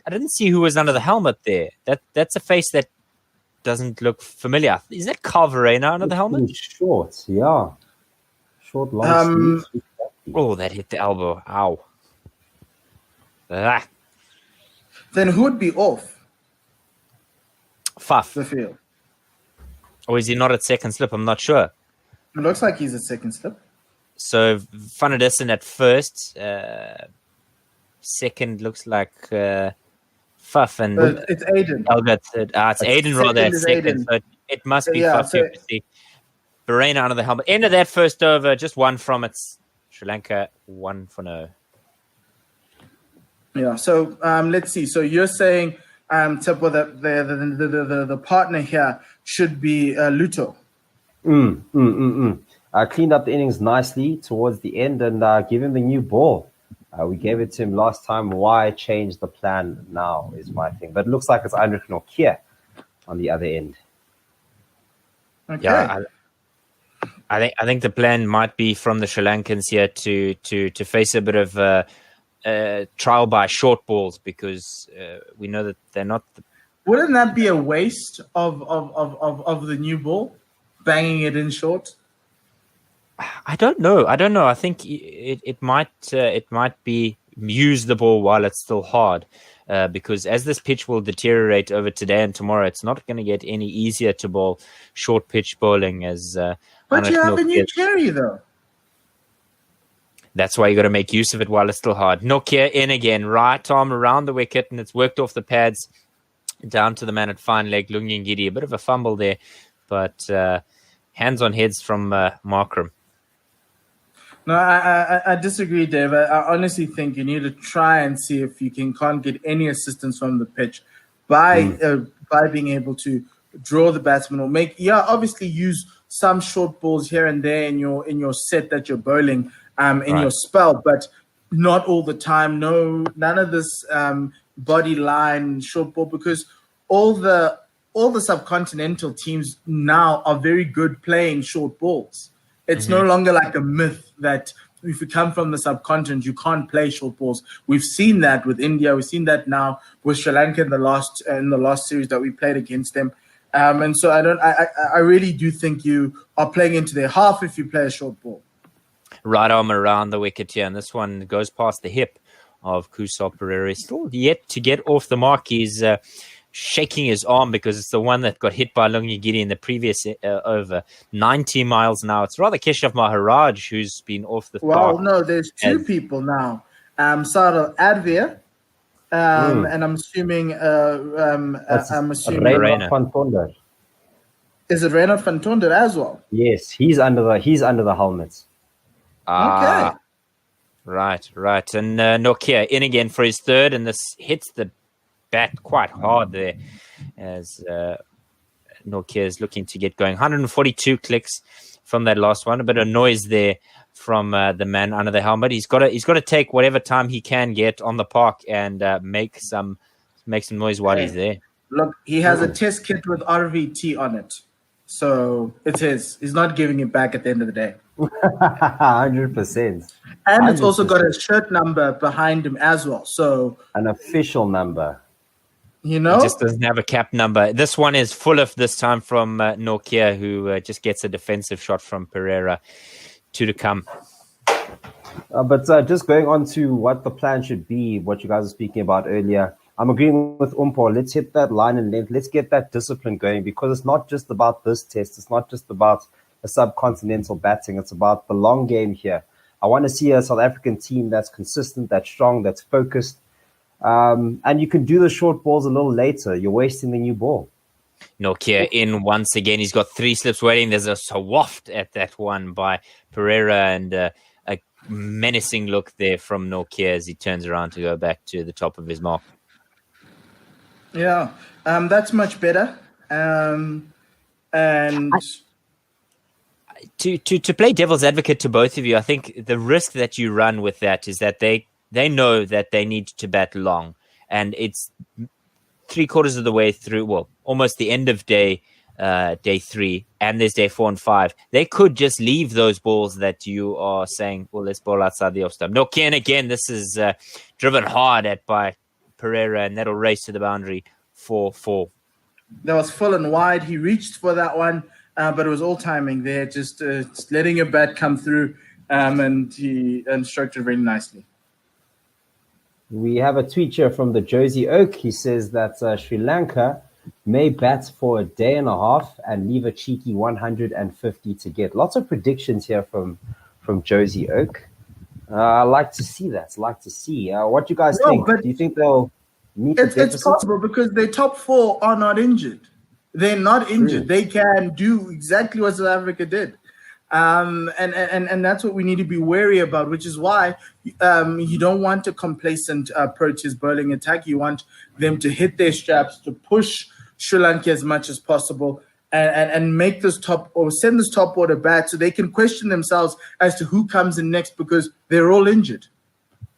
I didn't see who was under the helmet there. That's a face that doesn't look familiar. Is that Carl Verena under the helmet? Short, yeah. Short, long sleeves. Oh, that hit the elbow. Ow. Then who would be off? Faf. The field. Or is he not at second slip? I'm not sure. It looks like he's at second slip. So Van der Dussen at first. Second looks like Faf and it's Aiden. It's Aiden rather at second. So it must be Faf. So Verena under the helmet. End of that first over, just one from it. Sri Lanka 1-0. Yeah. So let's see. So you're saying, Tsepo, that the partner here should be Luto. Cleaned up the innings nicely towards the end and give him the new ball. We gave it to him last time. Why change the plan now is my thing. But it looks like it's Heinrich Nokia on the other end. Okay. Yeah, I think the plan might be from the Sri Lankans here to face a bit of trial by short balls, because we know that they're not. Wouldn't that be a waste of the new ball, banging it in short? I don't know. I think it might be use the ball while it's still hard, because as this pitch will deteriorate over today and tomorrow, it's not going to get any easier to bowl short pitch bowling as. But you have a new cherry though. That's why you got to make use of it while it's still hard. Nokia in again, right arm around the wicket, and it's worked off the pads down to the man at fine leg, Lungi Ngidi. A bit of a fumble there, but hands on heads from Markram. No, I disagree, Dave. I honestly think you need to try and see if you can't get any assistance from the pitch by being able to draw the batsman or obviously use some short balls here and there in your set that you're bowling your spell, but not all the time. None of this body line short ball, because all the subcontinental teams now are very good playing short balls. It's no longer like a myth that if you come from the subcontinent, you can't play short balls. We've seen that with India. We've seen that now with Sri Lanka in the last series that we played against them. And so I really do think you are playing into their half if you play a short ball. Right arm around the wicket here, and this one goes past the hip of Kusal Pereira. Still yet to get off the mark. He's shaking his arm because it's the one that got hit by Lungi Ngidi in the previous over. 90 miles an hour. It's rather Keshav Maharaj who's been off the park. Well, no, there's two people now. Sarah Advir, and I'm assuming Reynard van Tonder. Is it Reynard van Tonder as well? Yes, he's under the helmet. Okay. Right. And Nokia in again for his third, and this hits the bat quite hard there as Nokia is looking to get going. 142 clicks from that last one. A bit of noise there from the man under the helmet. He's got to take whatever time he can get on the park and make some noise while he's there. Look, he has a test kit with RVT on it, so it's his. He's not giving it back at the end of the day. 100%. And it's also got a shirt number behind him as well. So an official number. You know, he just doesn't have a cap number. This one is full of this time from Nokia, who just gets a defensive shot from Pereira. 2 to come. But just going on to what the plan should be, what you guys were speaking about earlier, I'm agreeing with Umpo. Let's hit that line and length. Let's get that discipline going, because it's not just about this test. It's not just about a subcontinental batting. It's about the long game here. I want to see a South African team that's consistent, that's strong, that's focused. And you can do the short balls a little later. You're wasting the new ball. Nokia in once again. He's got 3 slips waiting. There's a waft at that one by Pereira, and a menacing look there from Nokia as he turns around to go back to the top of his mark. Yeah, that's much better. And to play devil's advocate to both of you, I think the risk that you run with that is that they know that they need to bat long, and it's 3/4 of the way through. Well, almost the end of day 3, and there's day 4 and 5. They could just leave those balls that you are saying, well, let's bowl outside the off stump. No, again, this is driven hard at by Pereira, and that'll race to the boundary 4-4. That was full and wide. He reached for that one, but it was all timing there, just letting a bat come through, and he stroked it very nicely. We have a tweet here from the Josie Oak. He says that Sri Lanka may bat for a day and a half and leave a cheeky 150 to get. Lots of predictions here from Josie Oak. I like to see that. I like to see. What do you guys think? Do you think they'll meet the deficit? It's possible because their top 4 are not injured. They're not injured. They can do exactly what South Africa did. And that's what we need to be wary about, which is why you don't want a complacent approach his bowling attack. You want them to hit their straps, to push Sri Lanka as much as possible, and make this send this top order bat so they can question themselves as to who comes in next, because they're all injured.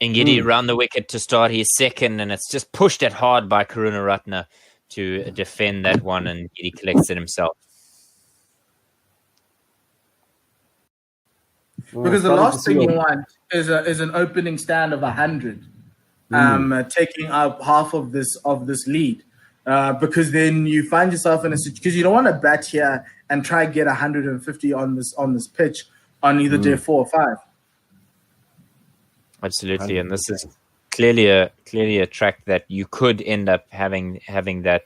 Ngidi round the wicket to start his second, and it's just pushed at hard by Karunaratne to defend that one, and Ngidi collects it himself. Because the last thing you want is an opening stand of 100, taking up half of this lead, because then you find yourself in a situation, because you don't want to bat here and try and get 150 on this pitch on either day 4 or 5. Absolutely, and this is clearly a track that you could end up having that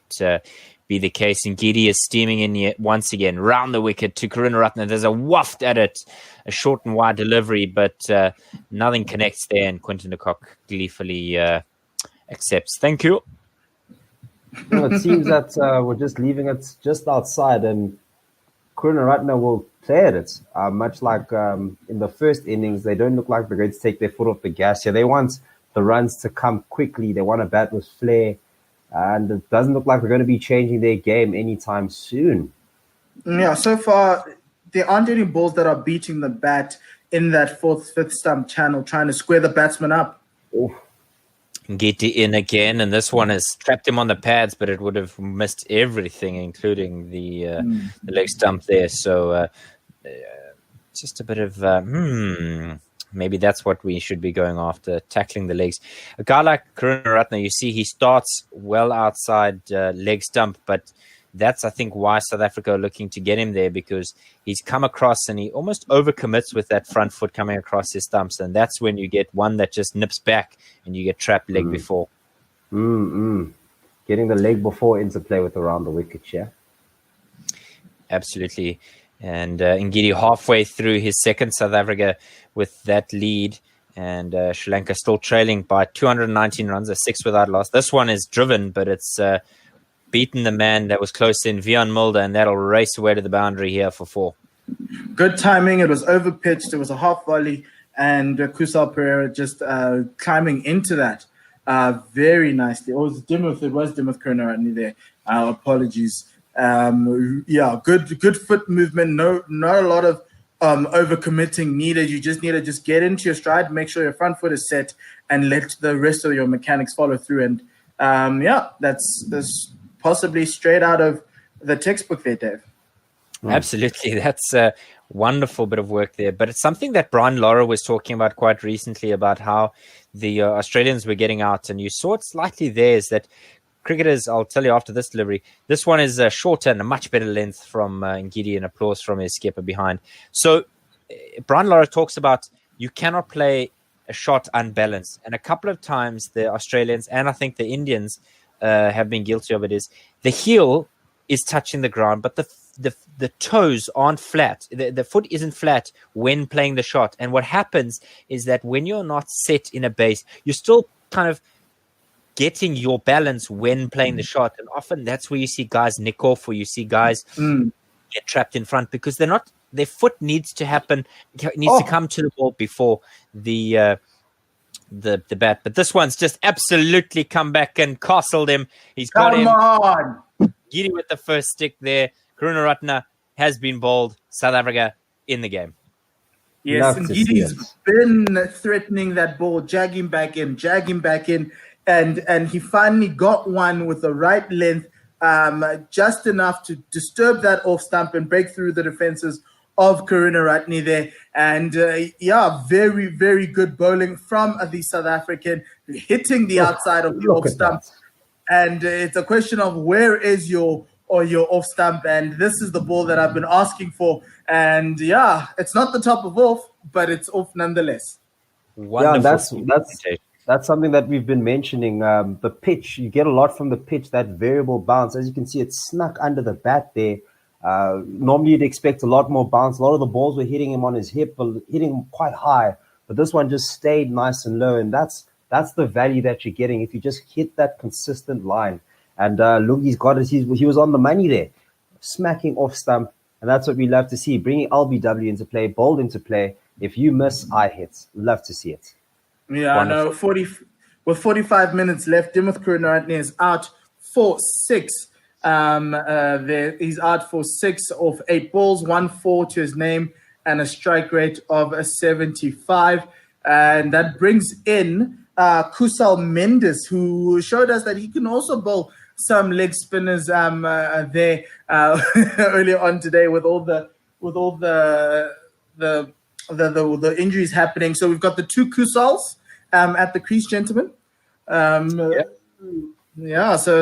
be the case. And Ngidi is steaming in once again round the wicket to Karunaratne. There's a waft at it, a short and wide delivery, but nothing connects there, and Quinton de Kock gleefully accepts. Thank you. It seems that we're just leaving it just outside, and Karunaratne will play at it. Much like in the first innings, they don't look like they're going to take their foot off the gas here. They want the runs to come quickly. They want to bat with flair. And it doesn't look like they're going to be changing their game anytime soon. Yeah, so far, there aren't any balls that are beating the bat in that 4th, 5th stump channel, trying to square the batsman up. Ngidi in again, and this one has trapped him on the pads, but it would have missed everything, including the leg stump there. So just a bit of... maybe that's what we should be going after, tackling the legs. A guy like Karunaratne, you see, he starts well outside leg stump, but that's, I think, why South Africa are looking to get him there, because he's come across and he almost overcommits with that front foot coming across his stumps, and that's when you get one that just nips back and you get trapped leg before. Getting the leg before into play with around the wicket, yeah? Absolutely. And Ngidi halfway through his second, South Africa with that lead, and Sri Lanka still trailing by 219 runs, a 6 without loss. This one is driven, but it's beaten the man that was close in, Wiaan Mulder, and that'll race away to the boundary here for 4. Good timing. It was overpitched. It was a half volley, and Kusal Pereira just climbing into that very nicely. It was Dimuth Karunaratne there. Apologies. Good foot movement. Not a lot of overcommitting needed. You just need to just get into your stride, make sure your front foot is set, and let the rest of your mechanics follow through. And that's possibly straight out of the textbook there, Dave. Absolutely, that's a wonderful bit of work there. But it's something that Brian Lara was talking about quite recently, about how the Australians were getting out, and you saw it slightly there, is that cricketers, I'll tell you after this delivery. This one is shorter and a much better length from Ngidi, and applause from his skipper behind. So Brian Lara talks about you cannot play a shot unbalanced. And a couple of times the Australians and I think the Indians have been guilty of it is the heel is touching the ground, but the toes aren't flat. The foot isn't flat when playing the shot. And what happens is that when you're not set in a base, you're still kind of getting your balance when playing the shot. And often that's where you see guys nick off, or you see guys get trapped in front because they're not, their foot needs to come to the ball before the bat. But this one's just absolutely come back and castled him. He's got him. On. Giri with the first stick there. Karunaratne has been bowled. South Africa in the game. Yes, and Gidi's been threatening that ball, jagging back in, and he finally got one with the right length, just enough to disturb that off stump and break through the defenses of Karunaratne there. And very, very good bowling from the South African, hitting the outside of the off stump. And it's a question of where is your off stump, and this is the ball that I've been asking for. And it's not the top of off, but it's off nonetheless. Wonderful. That's something that we've been mentioning. The pitch, you get a lot from the pitch, that variable bounce. As you can see, it's snuck under the bat there. Normally you'd expect a lot more bounce. A lot of the balls were hitting him on his hip, hitting him quite high, but this one just stayed nice and low, and that's the value that you're getting if you just hit that consistent line. And Lungi's got it. He was on the money there, smacking off stump, and that's what we love to see, bringing LBW into play, bowled into play. If you miss, I hit. Love to see it. Yeah, wonderful. I know. With 45 minutes left, Dimuth Karunaratne is out for 6. He's out for 6 off 8 balls, 1-4 to his name, and a strike rate of 75. And that brings in Kusal Mendes, who showed us that he can also bowl some leg spinners there earlier on today with all the injuries happening. So we've got the 2 Kusals at the crease, gentlemen. So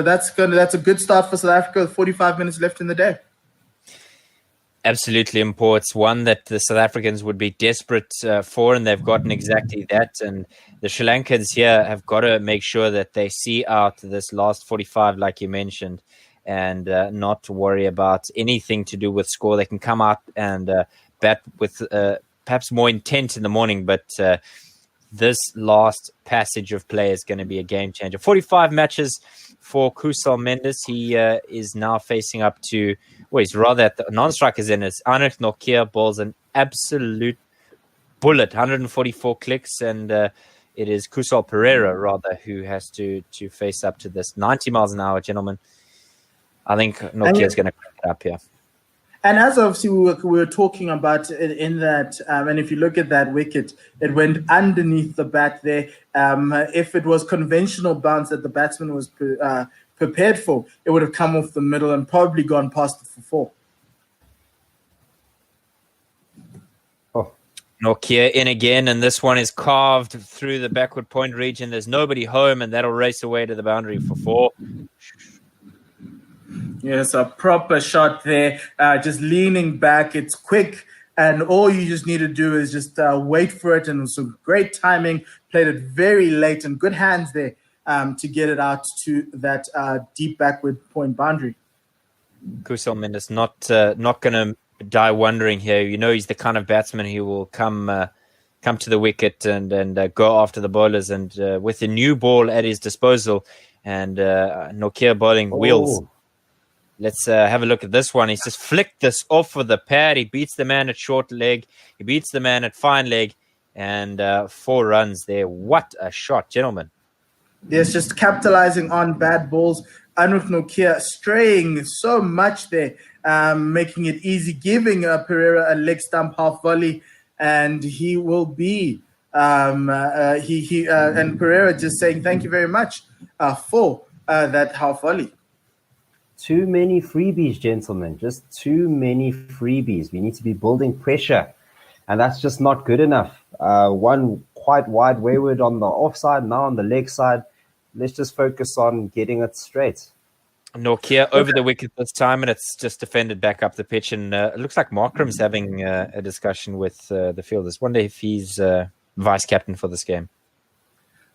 that's a good start for South Africa with 45 minutes left in the day. Absolutely imports one that the South Africans would be desperate for, and they've gotten exactly that. And the Sri Lankans here have got to make sure that they see out this last 45, like you mentioned, and not to worry about anything to do with score. They can come out and bat with perhaps more intent in the morning, but this last passage of play is going to be a game changer. 45 matches for Kusal Mendes. He is now facing up to, he's rather at the non-strikers in. It's Anrich Nokia bowls an absolute bullet, 144 clicks, and it is Kusal Pereira, rather, who has to face up to this. 90 miles an hour, gentlemen. I think Nokia is going to crack it up here. And as obviously we were talking about in that, and if you look at that wicket, it went underneath the bat there. If it was conventional bounce that the batsman was prepared for, it would have come off the middle and probably gone past it for 4. Nokia in again, and this one is carved through the backward point region. There's nobody home, and that'll race away to the boundary for 4. Yes, a proper shot there, just leaning back. It's quick, and all you just need to do is just wait for it. And some great timing, played it very late, and good hands there to get it out to that deep backward point boundary. Kusal Mendes not going to die wondering here. You know, he's the kind of batsman who will come to the wicket and go after the bowlers. And with a new ball at his disposal and Nokia bowling wheels. Let's have a look at this one. He's just flicked this off with the pad. He beats the man at short leg. He beats the man at fine leg. And 4 runs there. What a shot, gentlemen. Yes, just capitalizing on bad balls. Anrich Nokia straying so much there, making it easy, giving Pereira a leg stump half volley. And he will be, and Pereira just saying thank you very much for that half volley. Too many freebies, gentlemen. Just too many freebies. We need to be building pressure, and that's just not good enough. One quite wide wayward on the offside, now on the leg side. let's just focus on getting it straight. Nokia over the wicket this time, and it's just defended back up the pitch. And it looks like Markram's having a discussion with the fielders. Wonder if he's vice captain for this game.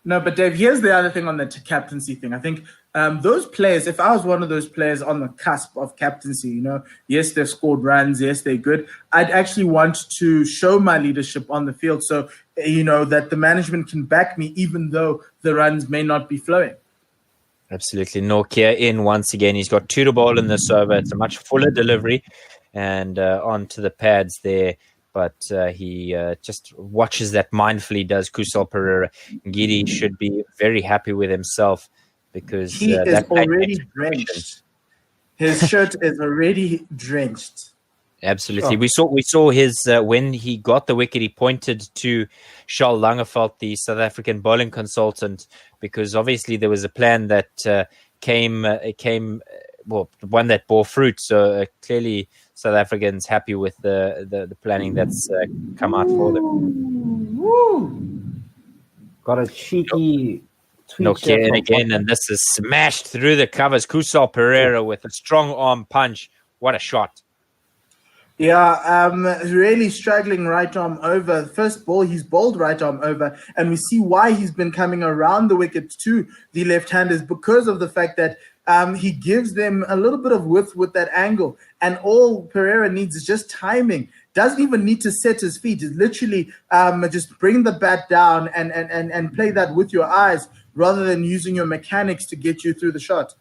No, but Dave, here's the other thing on the captaincy thing. I think those players, if I was one of those players on the cusp of captaincy, yes, they've scored runs, yes, they're good. I'd actually want to show my leadership on the field so, that the management can back me even though the runs may not be flowing. Absolutely. Nokia in once again. He's got 2 to bowl in this over. It's a much fuller delivery and onto the pads there. But he just watches that mindfully, does Kusal Pereira. Ngidi should be very happy with himself because he is already drenched. His shirt is already drenched. Absolutely. Oh. We saw his when he got the wicket, he pointed to Charles Langeveld, the South African bowling consultant, because obviously there was a plan that came one that bore fruit. So clearly South Africans happy with the planning that's come out for them. Got a cheeky Nokia again, and this is smashed through the covers. Kusal Pereira with a strong arm punch. What a shot. Yeah, really struggling right arm over. The first ball, he's bowled right arm over, and we see why he's been coming around the wicket to the left-handers because of the fact that he gives them a little bit of width with that angle, and all Pereira needs is just timing. Doesn't even need to set his feet. It's literally just bring the bat down and play that with your eyes rather than using your mechanics to get you through the shot.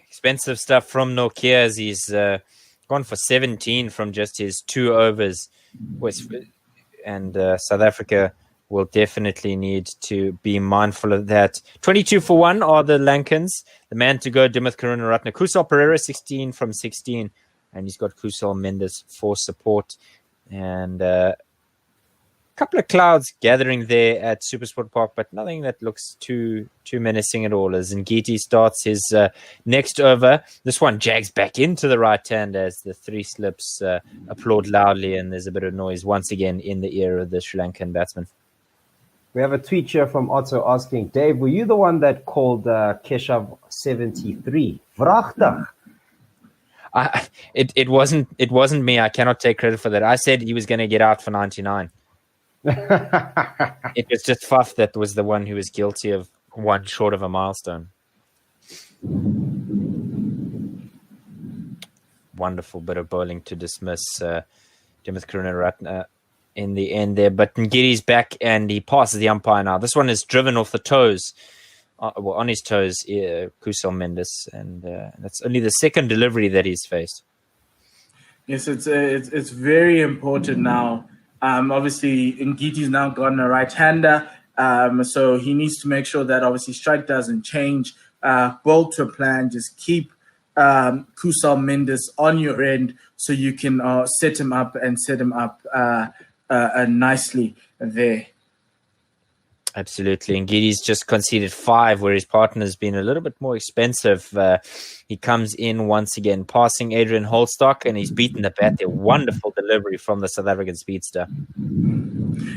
Expensive stuff from Nokia as he's gone for 17 from just his 2 overs. And South Africa will definitely need to be mindful of that. 22 for 1 are the Lankans. The man to go, Dimuth Karunaratne. Kusal Pereira, 16 from 16. And he's got Kusal Mendes for support. And a couple of clouds gathering there at SuperSport Park, but nothing that looks too menacing at all. As Ngidi starts his next over, this one jags back into the right hand as the 3 slips applaud loudly, and there's a bit of noise once again in the ear of the Sri Lankan batsman. We have a tweet here from Otto asking, Dave, were you the one that called Keshav 73? Vrachtig. It wasn't me. I cannot take credit for that. I said he was going to get out for 99. It was just Faf that was the one who was guilty of one short of a milestone. Wonderful bit of bowling to dismiss Dimuth Karunaratne in the end there. But Ngidi's back and he passes the umpire now. This one is driven off the toes. On his toes, Kusal Mendes. And that's only the second delivery that he's faced. Yes, it's very important now. Obviously, Ngiti's now gotten a right-hander, so he needs to make sure that obviously strike doesn't change. Bowl to a plan, just keep Kusal Mendes on your end so you can set him up nicely there. Absolutely. And Gide's just conceded 5, where his partner's been a little bit more expensive. He comes in once again, passing Adrian Holstock, and he's beaten the bat. A wonderful delivery from the South African speedster.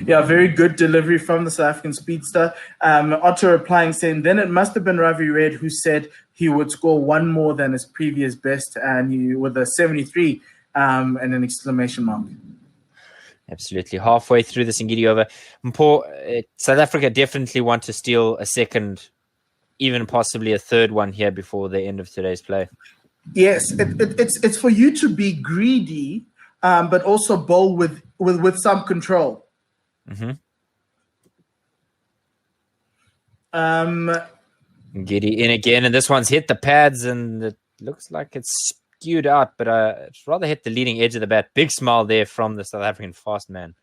Yeah, very good delivery from the South African speedster. Otto replying, saying, then it must have been Ravi Red who said he would score 1 more than his previous best, and he with a 73 and an exclamation mark. Absolutely. Halfway through this Ngidi over, South Africa definitely want to steal a second, even possibly a third one here before the end of today's play. Yes, it's for you to be greedy, but also bowl with some control. Mm-hmm. Ngidi in again, and this one's hit the pads, and it looks like it's skewed out, but it's rather hit the leading edge of the bat. Big smile there from the South African fast man.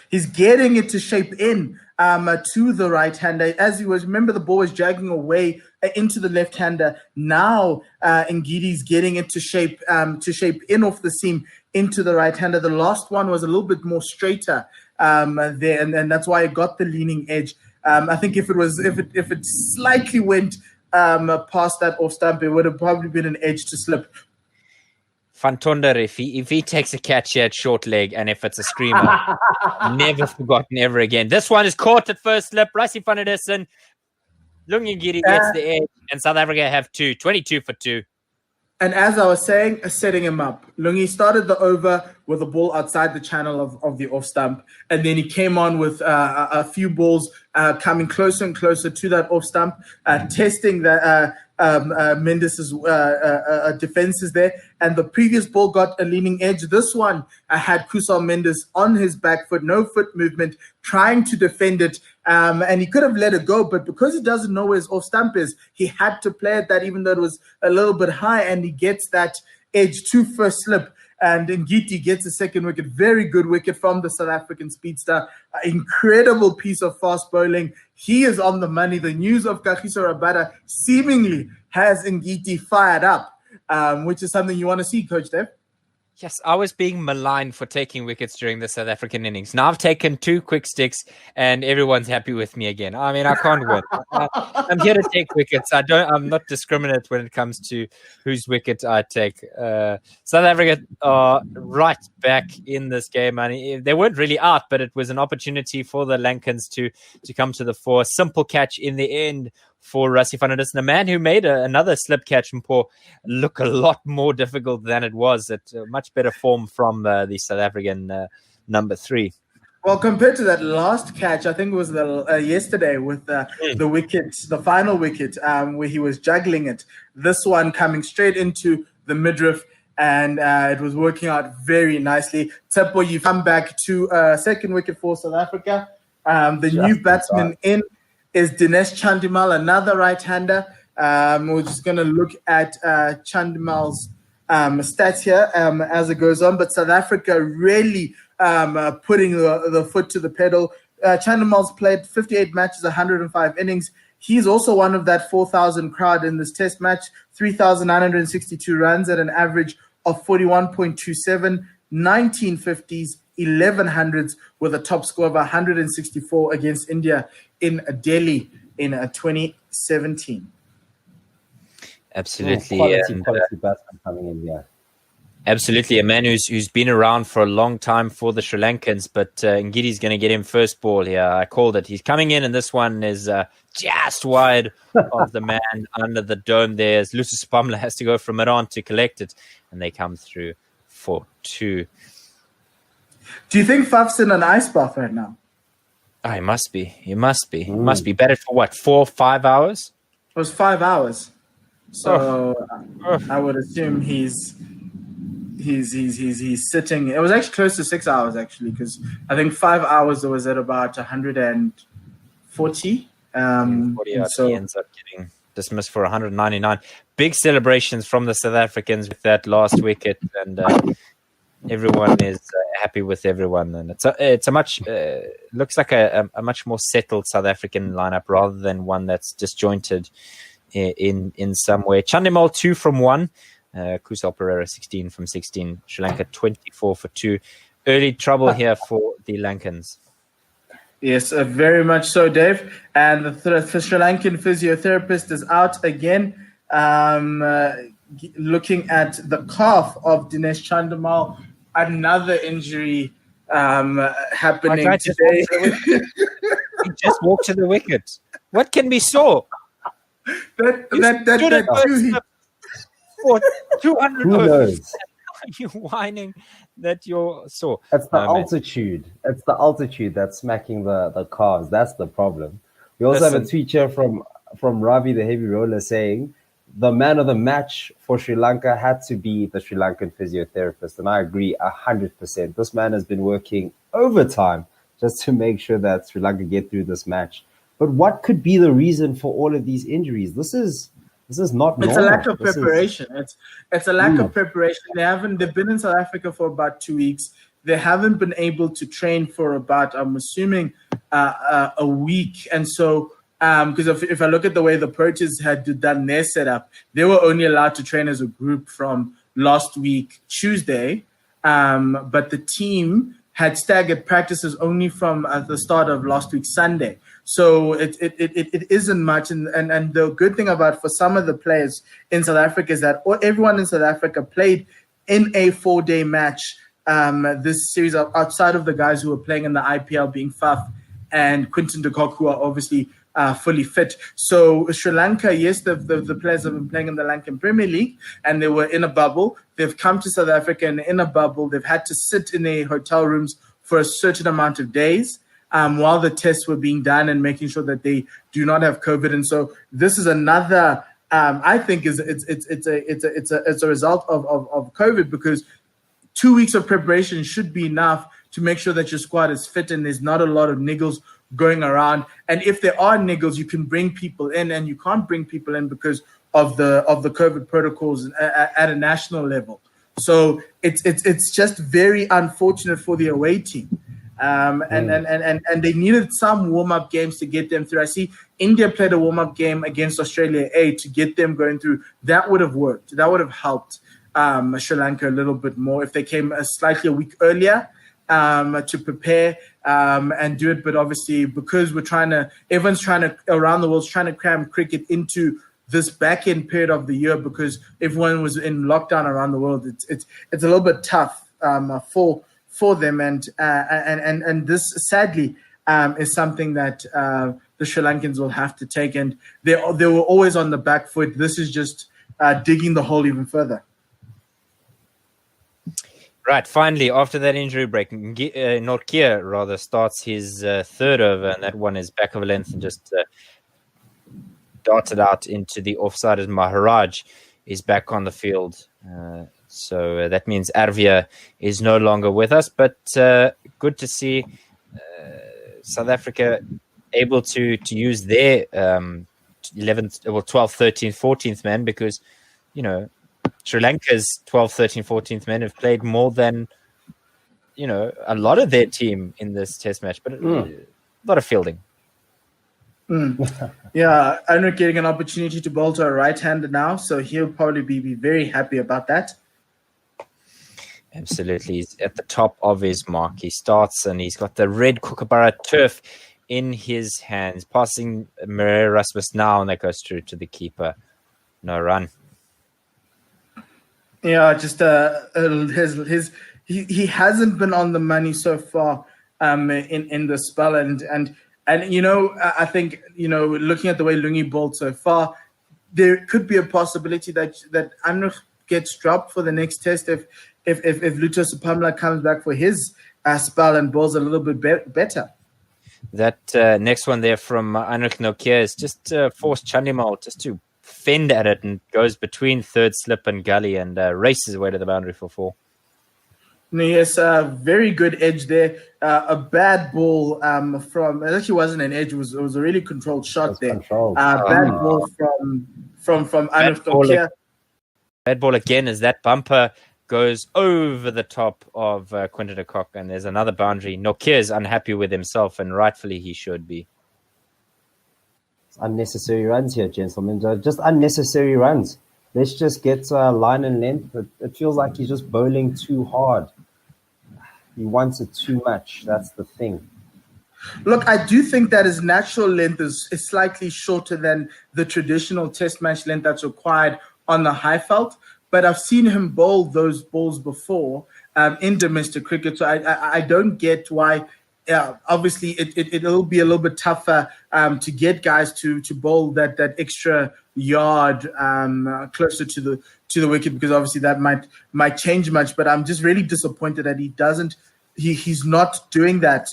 He's getting it to shape in to the right-hander. As he was, remember the ball was dragging away into the left-hander. Now Ngidi's getting it to shape in off the seam into the right-hander. The last one was a little bit more straighter there, and that's why it got the leaning edge. I think if it slightly went past that off stump, it would have probably been an edge to slip. Van Tonder, if he takes a catch here at short leg, and if it's a screamer, never forgotten ever again. This one is caught at first slip. Rassie van der Dussen, Lungengiri gets the edge, and South Africa have 22 for 2. And as I was saying, setting him up. Lungi started the over with a ball outside the channel of the off stump. And then he came on with a few balls coming closer and closer to that off stump, testing the Mendes' defenses there. And the previous ball got a leaning edge. This one had Kusal Mendes on his back foot, no foot movement, trying to defend it. And he could have let it go, but because he doesn't know where his off stump is, he had to play at that, even though it was a little bit high, and he gets that edge to first slip. And Ngidi gets a second wicket. Very good wicket from the South African speedster. Incredible piece of fast bowling. He is on the money. The news of Kagiso Rabada seemingly has Ngidi fired up, which is something you want to see, Coach Dave. Yes, I was being maligned for taking wickets during the South African innings. Now I've taken 2 quick sticks, and everyone's happy with me again. I mean, I can't win. I'm here to take wickets. I'm not discriminate when it comes to whose wicket I take. South Africa are right back in this game. I mean, they weren't really out, but it was an opportunity for the Lankans to come to the fore. Simple catch in the end for Rassie van der Dussen, a man who made another slip catch and look a lot more difficult than it was at much better form from the South African number 3. Well, compared to that last catch, I think it was yesterday with the wicket, the final wicket, where he was juggling it. This one coming straight into the midriff, and it was working out very nicely. Tsepo, you come back to second wicket for South Africa. The new batsman in is Dinesh Chandimal, another right-hander. We're just going to look at Chandimal's stats here as it goes on. But South Africa really putting the foot to the pedal. Chandimal's played 58 matches, 105 innings. He's also one of that 4,000 crowd in this test match, 3,962 runs at an average of 41.27, 19 50s, 11 hundreds with a top score of 164 against India in Delhi in 2017. Absolutely. Quality batsman coming in, yeah. Absolutely. A man who's been around for a long time for the Sri Lankans, but Ngidi's going to get him first ball here. I called it. He's coming in, and this one is just wide of the man under the dome there, as Lusus Pamla has to go from it on to collect it, and they come through for 2. Do you think Faf's in an ice bath right now? Oh, he must be. He must be. He must be better for what, 4 or 5 hours? It was 5 hours. So I would assume he's sitting. It was actually close to 6 hours, actually, because I think 5 hours it was at about 140. 40 so he ends up getting dismissed for 199. Big celebrations from the South Africans with that last wicket, and everyone is happy with everyone, and it's a much looks like a much more settled South African lineup rather than one that's disjointed in some way. Chandimal 2 from 1, Kusal Perera 16 from 16, Sri Lanka 24 for 2. Early trouble here for the Lankans. Yes, very much so, Dave. And the Sri Lankan physiotherapist is out again, looking at the calf of Dinesh Chandimal. Another injury happening today. He just walked to the wicket. What can be sore? For 200 Who knows? Are you whining that you're sore? It's the altitude. It's the altitude that's smacking the calves. That's the problem. We also have a tweet here from Ravi, the heavy roller, saying the man of the match for Sri Lanka had to be the Sri Lankan physiotherapist. And I agree 100%. This man has been working overtime just to make sure that Sri Lanka get through this match. But what could be the reason for all of these injuries? This is not normal. It's a lack of preparation. It's a lack of preparation. They've been in South Africa for about 2 weeks. They haven't been able to train for about, I'm assuming, a week. And so, because if I look at the way the Proteas had done their setup, they were only allowed to train as a group from last week, Tuesday. But the team had staggered practices only from the start of last week, Sunday. So it isn't much. And the good thing about for some of the players in South Africa is that everyone in South Africa played in a 4-day match. This series, outside of the guys who are playing in the IPL, being Faf and Quinton de Kock, who are obviously fully fit. So Sri Lanka, yes, the players have been playing in the Lankan Premier League and they were in a bubble. They've come to South Africa and in a bubble. They've had to sit in their hotel rooms for a certain amount of days while the tests were being done and making sure that they do not have COVID. And so this is another, I think, it's a result of COVID, because 2 weeks of preparation should be enough to make sure that your squad is fit and there's not a lot of niggles going around. And if there are niggles, you can bring people in, and you can't bring people in because of the COVID protocols at a national level. So it's just very unfortunate for the away team. And they needed some warm-up games to get them through. I see India played a warm-up game against Australia A to get them going through. That would have worked. That would have helped Sri Lanka a little bit more if they came slightly a week earlier to prepare and do it. But obviously, because everyone's trying to, around the world, trying to cram cricket into this back-end period of the year, because everyone was in lockdown around the world. It's a little bit tough for them, and this sadly is something that the Sri Lankans will have to take. And they were always on the back foot. This is just digging the hole even further. Right, finally, after that injury break, Nortje rather starts his third over, and that one is back of a length and just darted out into the offside as Maharaj is back on the field. So that means Arvia is no longer with us, but good to see South Africa able to use their 11th, 12th, 13th, 14th man, because, Sri Lanka's 12th, 13th, 14th men have played more than, a lot of their team in this test match, but a lot of fielding. Yeah, Anrik getting an opportunity to bowl to a right-hander now, so he'll probably be very happy about that. Absolutely. He's at the top of his mark. He starts and he's got the red Kookaburra turf in his hands, passing Murray Rasmus now, and that goes through to the keeper. No run. Yeah, just he hasn't been on the money so far in the spell, and I think looking at the way Lungi bowled so far, there could be a possibility that Anrich gets dropped for the next test if Luto Sapamla comes back for his spell and bowls a little bit better. That next one there from Anrich Nortje is just forced Chandimal just to fend at it and goes between third slip and gully and races away to the boundary for 4. Yes, very good edge there. A bad ball from, it actually wasn't an edge, it was a really controlled shot there. Bad ball from Anrich Nortje. Bad ball again as that bumper goes over the top of Quinton de Kock, and there's another boundary. Nortje is unhappy with himself, and rightfully he should be. Unnecessary runs here, gentlemen. Just unnecessary runs. Let's just get line and length. It feels like he's just bowling too hard. He wants it too much. That's the thing. Look, I do think that his natural length is slightly shorter than the traditional test match length that's required on the high felt. But I've seen him bowl those balls before in domestic cricket. So I don't get why. Yeah, obviously it'll be a little bit tougher to get guys to bowl that extra yard closer to the wicket, because obviously that might change much. But I'm just really disappointed that he's not doing that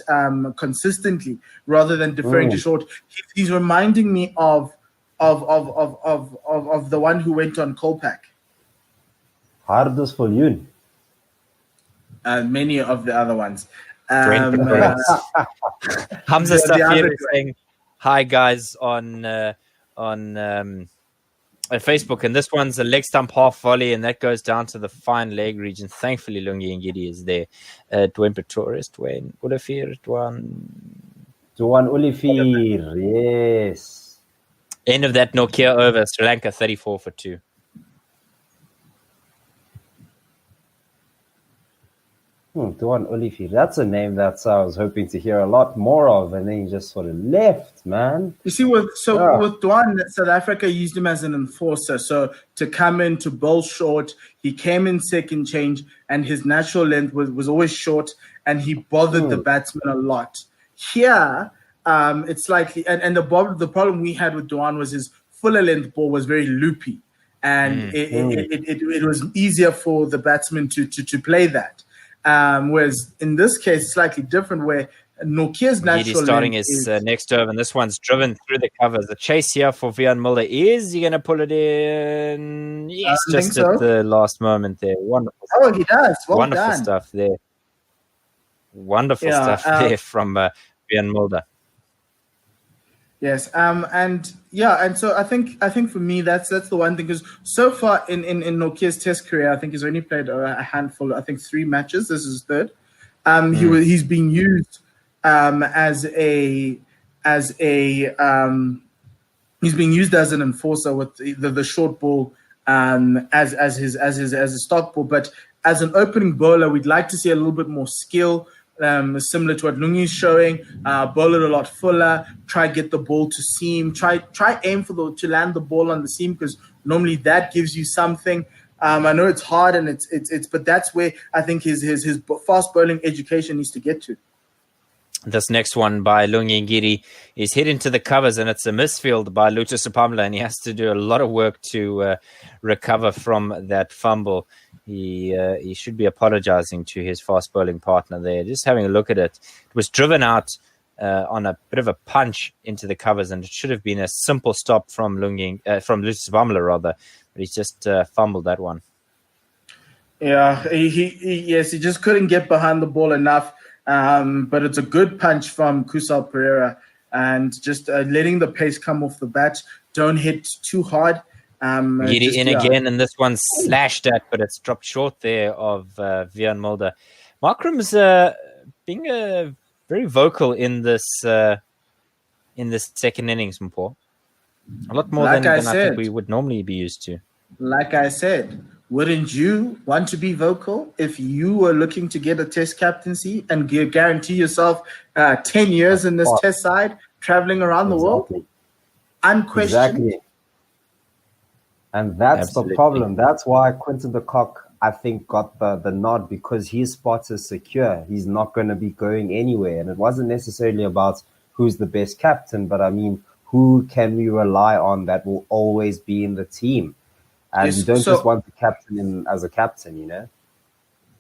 consistently, rather than deferring to short. He's reminding me of the one who went on Kolpak. Hardus for you. Many of the other ones. Hamza Safir is saying hi guys on Facebook, and this one's a leg stump half volley, and that goes down to the fine leg region. Thankfully Lungi Ngidi is there. Dwayne Pretorius, Dwayne Olifir, Dwayne Olifir, yes. End of that Nortje over. Sri Lanka 34 for 2. Duan Olifi. That's a name that I was hoping to hear a lot more of, and then he just sort of left, man. You see, with Duan, South Africa used him as an enforcer. So to come in to bowl short, he came in second change, and his natural length was always short, and he bothered the batsman a lot. Here, it's likely, and the problem we had with Duan was his fuller length ball was very loopy, and it was easier for the batsman to play that. Whereas in this case, slightly different, where Nokia's natural starting his next over, and this one's driven through the covers. The chase here for Wiaan Mulder. Is he going to pull it in? Yes, just at the last moment there. Wonderful. Oh, he does. Wonderful stuff there. Wonderful stuff there from Wiaan Mulder. Yes, and so I think for me that's the one thing, because so far in Nokia's Test career, I think he's only played a handful. I think 3 matches. This is his third. He's been used as an enforcer with the short ball as his stock ball, but as an opening bowler, we'd like to see a little bit more skill. Similar to what Lungi's showing, bowl it a lot fuller, try get the ball to seam, try aim to land the ball on the seam, because normally that gives you something. I know it's hard, and it's but that's where I think his fast bowling education needs to get to. This next one by Lungi Ngidi is hit into the covers, and it's a misfield by Luta Sapamla, and he has to do a lot of work to recover from that fumble. He should be apologizing to his fast bowling partner there. Just having a look at it. It was driven out on a bit of a punch into the covers, and it should have been a simple stop from Luta Sapamla rather, but he's just fumbled that one. Yeah, he just couldn't get behind the ball enough. But it's a good punch from Kusal Pereira, and just letting the pace come off the bat. Don't hit too hard. Again, and this one's slashed at, but it's dropped short there of Wiaan Mulder. Markram's being very vocal in this second innings, Mpho. A lot more than I think we would normally be used to. Like I said, wouldn't you want to be vocal if you were looking to get a Test captaincy and guarantee yourself 10 years in this Test side, traveling around the world? Unquestioned. Exactly. And that's the problem. That's why Quinton de Kock, I think, got the nod, because his spot is secure. He's not going to be going anywhere. And it wasn't necessarily about who's the best captain, but I mean, who can we rely on that will always be in the team? And you don't just want the captain in as a captain, you know?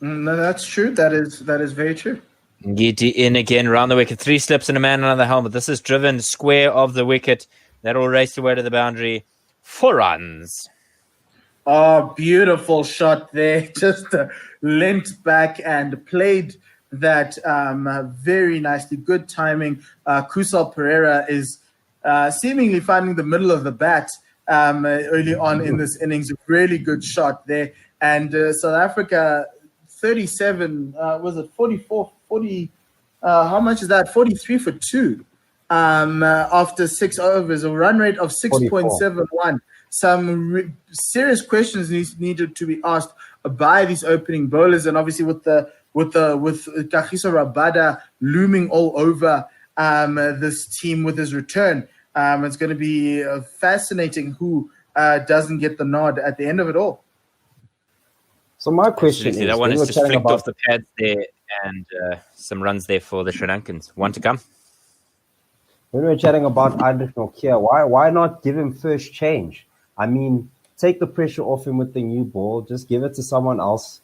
No, that's true. That is very true. Ngidi in again, round the wicket. 3 slips and a man under the helmet. This is driven square of the wicket. That will race away to the boundary. 4 runs. Oh, beautiful shot there. Just leant back and played that very nicely. Good timing. Kusal Pereira is seemingly finding the middle of the bat early on in this innings. A really good shot there. And South Africa, 37, was it 44, 40, how much is that? 43 for 2 after 6 overs, a run rate of 6.71. Some serious questions needed to be asked by these opening bowlers, and obviously with Kagiso Rabada looming all over this team with his return, it's going to be fascinating who doesn't get the nod at the end of it all. So my question is, that one is just flicked off the pads there, and some runs there for the Sri Lankans. One to come. When we're chatting about Irish Nokia, why not give him first change? I mean, take the pressure off him with the new ball. Just give it to someone else.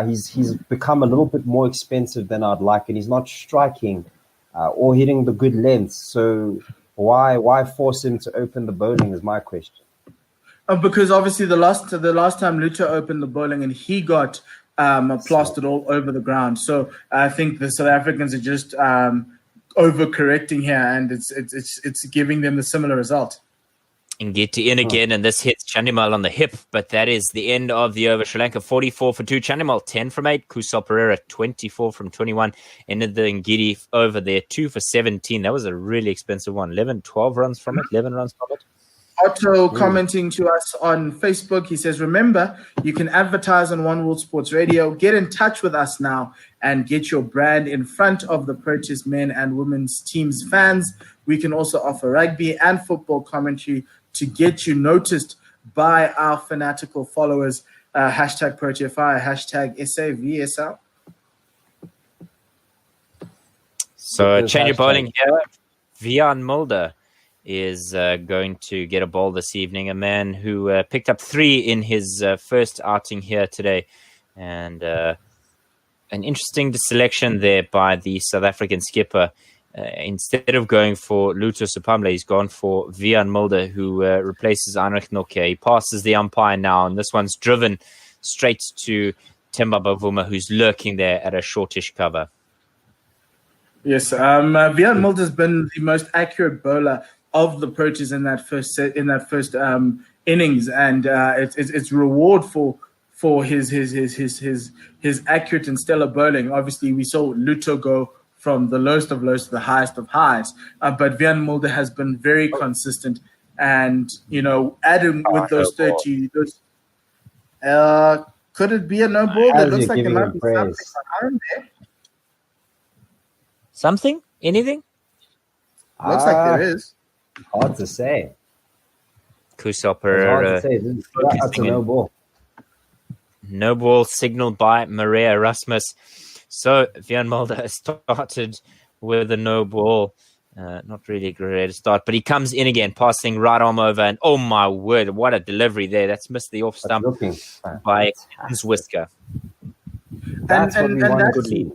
He's become a little bit more expensive than I'd like, and he's not striking or hitting the good lengths. So why force him to open the bowling is my question. Because obviously the last time Luta opened the bowling, and he got plastered all over the ground. So I think the South Africans are just overcorrecting here, and it's giving them the similar result. Ngidi in again, and this hits Chandimal on the hip, but that is the end of the over. Sri Lanka 44 for 2, Chandimal 10 from 8, Kusal Pereira 24 from 21, ended the Ngidi over there 2 for 17. That was a really expensive one. 12 runs from it, 11 runs from it. Otto commenting to us on Facebook. He says, remember, you can advertise on One World Sports Radio. Get in touch with us now and get your brand in front of the Proteas men and women's teams fans. We can also offer rugby and football commentary to get you noticed by our fanatical followers. Hashtag ProteaFire, hashtag SAVSL. So change of bowling here. Vian Mulder is going to get a ball this evening, a man who picked up 3 in his first outing here today. And an interesting selection there by the South African skipper. Instead of going for Luto Supamle, he's gone for Vian Mulder, who replaces Heinrich Nokia. He passes the umpire now, and this one's driven straight to Themba Bavuma, who's lurking there at a shortish cover. Yes, Vian Mulder has been the most accurate bowler of the Proteas in that first innings, and it's reward for his accurate and stellar bowling. Obviously, we saw Luto go from the lowest of lows to the highest of highs, but Vian Mulder has been very consistent, and adding with those 30, could it be a no ball? That looks like there might be something behind there. Something? Anything? Looks like there is. Hard to say. Kusal Pereira. That's a no ball. No ball signaled by Maria Erasmus. So Vian Mulder started with a no ball. Not really a great start, but he comes in again, passing right arm over, and oh my word, what a delivery there. That's missed the off stump by Kitten's whisker. That's what we want to see.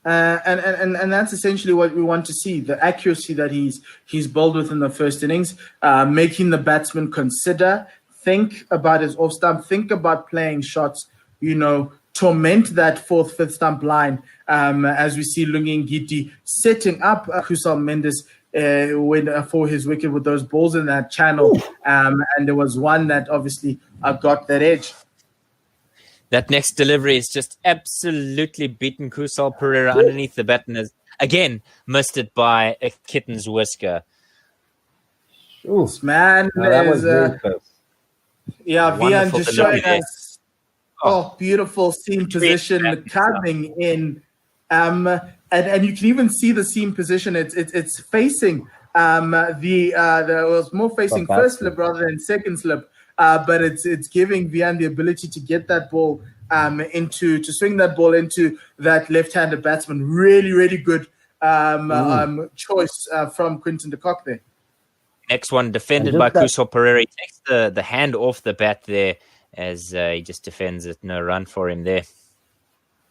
And that's essentially what we want to see, the accuracy that he's bowled with in the first innings, making the batsman consider, think about his off stump, think about playing shots, torment that fourth, fifth stump line, as we see Lungi Ngidi setting up Kusal Mendes for his wicket with those balls in that channel. And there was one that obviously got that edge. That next delivery is just absolutely beaten Kusal Pereira underneath the bat and has, again, missed it by a kitten's whisker. This man is... Vian just showing us beautiful seam position coming in. And you can even see the seam position. It's facing it was more facing first slip rather than second slip. But it's giving Vian the ability to get that ball to swing that ball into that left-handed batsman. Really, really good choice from Quinton de Kock there. Next one defended by Kusal Pereira. He takes the hand off the bat there as he just defends it. No run for him there.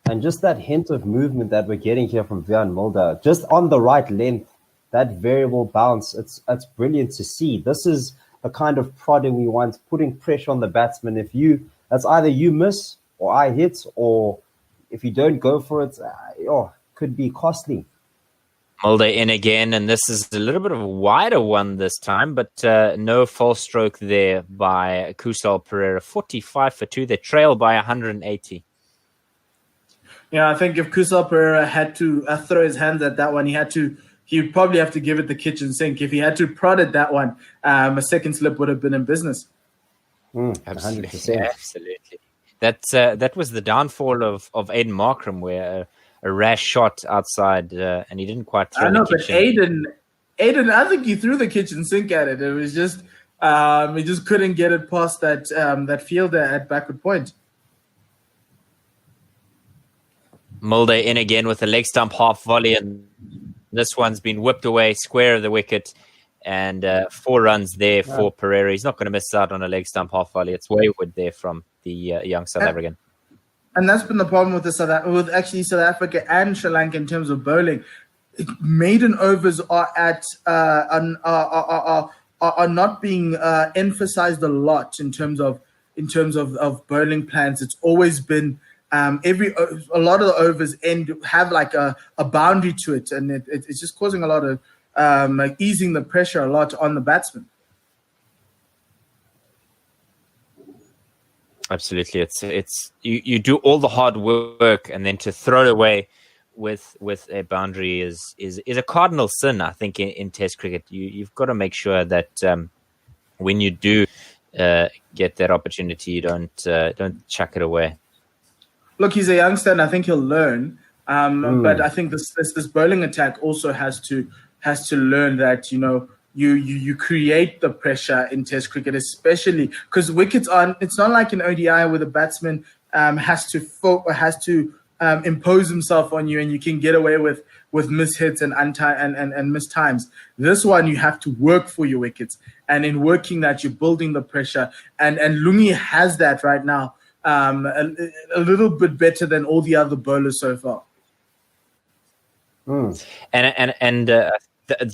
And just that hint of movement that we're getting here from Vian Mulder, just on the right length, that variable bounce, it's brilliant to see. This is the kind of prodding we want, putting pressure on the batsman. That's either you miss or I hit, or if you don't go for it, could be costly. Mulder in again, and this is a little bit of a wider one this time, but no false stroke there by Kusal Pereira. 45 for 2. They trail by 180. Yeah, I think if Kusal Pereira had to throw his hands at that one, he'd probably have to give it the kitchen sink. If he had to prod at that one, a second slip would have been in business. 100%. Absolutely. That was the downfall of Aiden Markram, where a rash shot outside, and he didn't quite throw the kitchen. But Aiden, I think he threw the kitchen sink at it. It was just he just couldn't get it past that fielder at backward point. Mulder in again with a leg stump half volley, and this one's been whipped away square of the wicket, and 4 runs there for Pereira. He's not going to miss out on a leg stump half volley. It's wayward there from the young South African. And that's been the problem with South Africa and Sri Lanka in terms of bowling. Maiden overs are not being emphasized a lot in terms of bowling plans. It's always been a lot of the overs have like a boundary to it, and it's just causing a lot of easing the pressure a lot on the batsman. Absolutely, it's you do all the hard work and then to throw it away with a boundary is a cardinal sin, I think, in Test cricket. You've got to make sure that when you do get that opportunity, you don't chuck it away. Look, he's a youngster, and I think he'll learn. But I think this bowling attack also has to learn that you create the pressure in Test cricket, especially because wickets aren't. It's not like an ODI where the batsman has to impose himself on you, and you can get away with mishits and missed times. This one, you have to work for your wickets, and in working that, you're building the pressure. And Lungi has that right now, a little bit better than all the other bowlers so far. And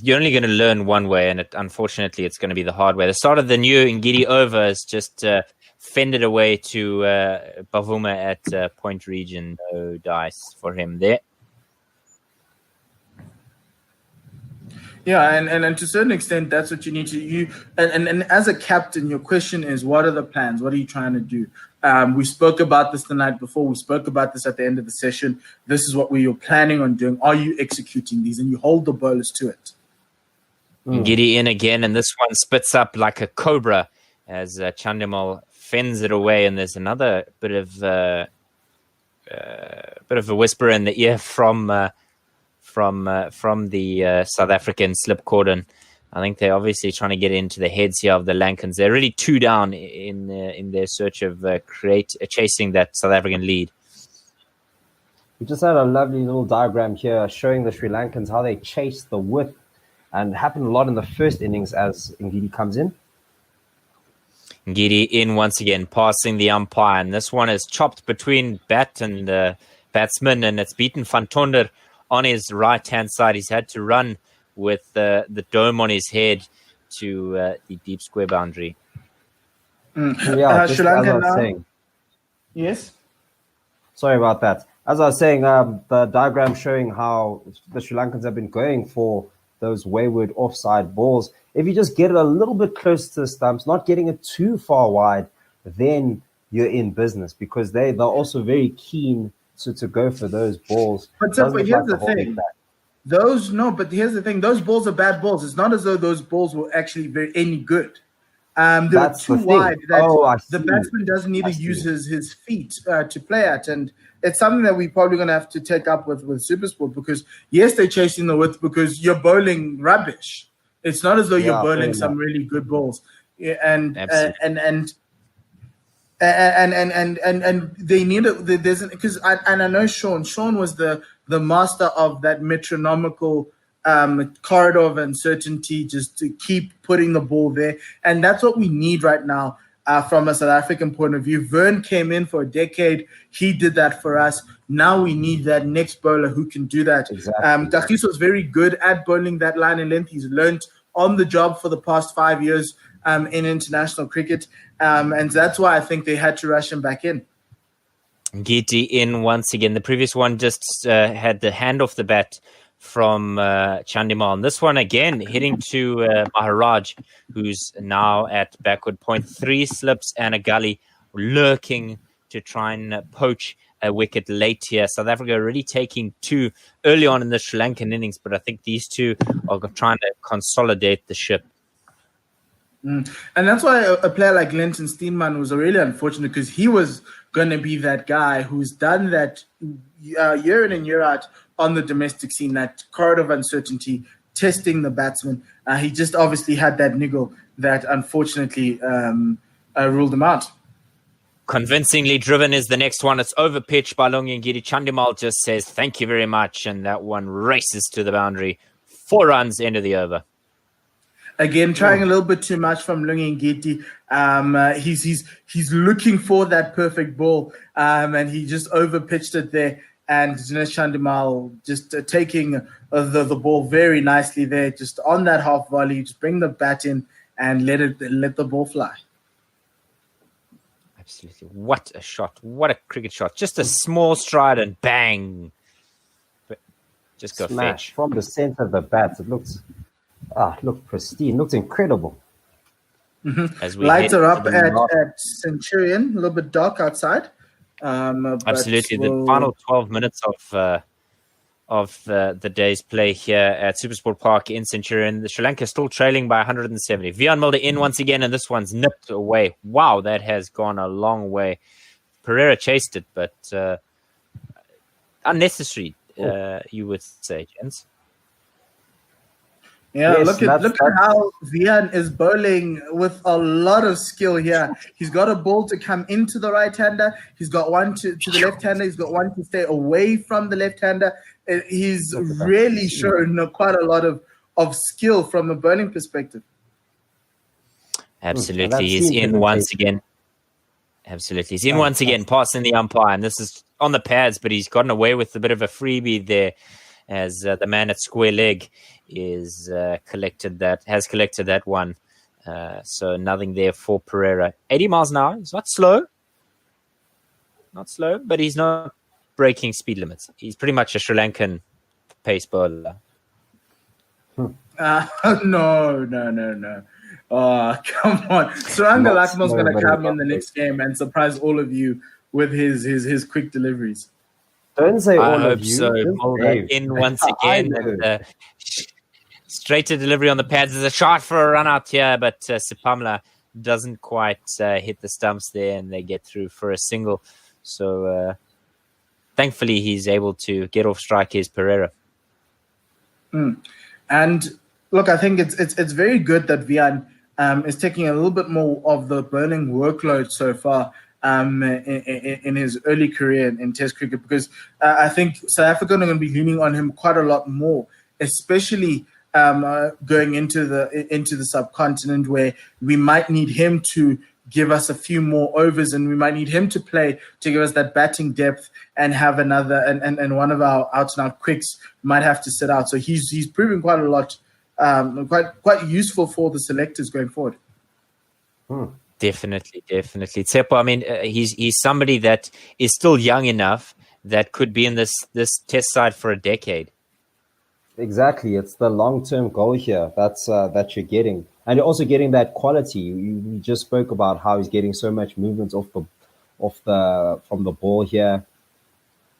you're only going to learn one way, and unfortunately, it's going to be the hard way. The start of the new Ngidi over is just fended away to Bavuma at point region. No dice for him there. Yeah, and to a certain extent, that's what you need to and as a captain, your question is, what are the plans? What are you trying to do? We spoke about this the night before. We spoke about this at the end of the session. This is what we are planning on doing. Are you executing these? And you hold the bowlers to it. Ngidi in again, and this one spits up like a cobra as Chandimal fends it away. And there's another bit of a whisper in the ear from the South African slip cordon. I think they're obviously trying to get into the heads here of the Lankans. They're really 2 down in their search of chasing that South African lead. We just had a lovely little diagram here showing the Sri Lankans how they chase the width, and happened a lot in the first innings as Ngidi comes in. Ngidi in once again, passing the umpire, and this one is chopped between bat and batsman, and it's beaten Van Tonder on his right-hand side. He's had to run with the dome on his head to the deep square boundary. Yeah, just Sri Lanka as I was now. saying. Yes? Sorry about that. As I was saying, the diagram showing how the Sri Lankans have been going for those wayward offside balls. If you just get it a little bit close to the stumps, not getting it too far wide, then you're in business, because they're also very keen to go for those balls. But here's the thing. Here's the thing. Those balls are bad balls. It's not as though those balls were actually any good. They're too wide that the batsman doesn't need to use his feet to play at. And it's something that we're probably going to have to take up with SuperSport, because, yes, they're chasing the width because you're bowling rubbish. It's not as though you're bowling some really good balls. And they need it. There's because I know Sean was the master of that metronomical corridor of uncertainty, just to keep putting the ball there, and that's what we need right now from a South African point of view. Vern came in for a decade; he did that for us. Now we need that next bowler who can do that. Exactly. Kagiso was very good at bowling that line and length. He's learned on the job for the past 5 years in international cricket. And that's why I think they had to rush him back in. Ngidi in once again. The previous one just had the hand off the bat from Chandimal. And this one again hitting to Maharaj, who's now at backward point. 3 slips and a gully, lurking to try and poach a wicket late here. South Africa already taking 2 early on in the Sri Lankan innings, but I think these 2 are trying to consolidate the ship. And that's why a player like Lenton Steenman was really unfortunate, because he was going to be that guy who's done that year in and year out on the domestic scene, that corridor of uncertainty, testing the batsman. He just obviously had that niggle that unfortunately ruled him out. Convincingly driven is the next one. It's over pitch by Lungi Ngidi. Chandimal just says thank you very much, and that one races to the boundary. 4 runs, end of the over. Again, trying a little bit too much from Lungi Ngidi. He's looking for that perfect ball, and he just overpitched it there. And Dinesh Chandimal just taking the ball very nicely there, just on that half volley. Just bring the bat in and let the ball fly. Absolutely. What a shot. What a cricket shot. Just a small stride and bang. Just go Smash fetch. from the center of the bat. It looks pristine. Looks incredible. As we Lights are up at Centurion. A little bit dark outside. Absolutely. The final 12 minutes of the day's play here at Supersport Park in Centurion. The Sri Lanka still trailing by 170. Wiaan Mulder in once again, and this one's nipped away. Wow, that has gone a long way. Pereira chased it, but unnecessary, you would say, gents. Yeah, Yes, look at how Wiaan is bowling with a lot of skill here. He's got a ball to come into the right-hander. He's got one to the left-hander. He's got one to stay away from the left-hander. He's really shown quite a lot of skill from a bowling perspective. Absolutely. He's in once again. Absolutely. He's in once again, passing the umpire. And this is on the pads, but he's gotten away with a bit of a freebie there as the man at square leg has collected that one. So nothing there for Pereira. 80 miles an hour. He's not slow, but he's not breaking speed limits. He's pretty much a Sri Lankan pace bowler. No. Oh, come on. Suranga Lakmal's going to come in the next game and surprise all of you with his quick deliveries. Don't say all I of hope you. so. In once again. And, straight to delivery on the pads. There's a shot for a run out here, but Sipamla doesn't quite hit the stumps there, and they get through for a single. So thankfully, he's able to get off strike. Here's Pereira. And look, I think it's very good that Wiaan is taking a little bit more of the bowling workload so far in his early career in Test cricket, because I think South Africa are going to be leaning on him quite a lot more, especially going into the subcontinent, where we might need him to give us a few more overs, and we might need him to play to give us that batting depth and have another and one of our out and out quicks might have to sit out. So he's proving quite a lot, quite useful for the selectors going forward. Definitely. Tsepo, I mean, he's somebody that is still young enough that could be in this test side for a decade. Exactly. It's the long-term goal here that you're getting. And you're also getting that quality. You just spoke about how he's getting so much movement from the ball here.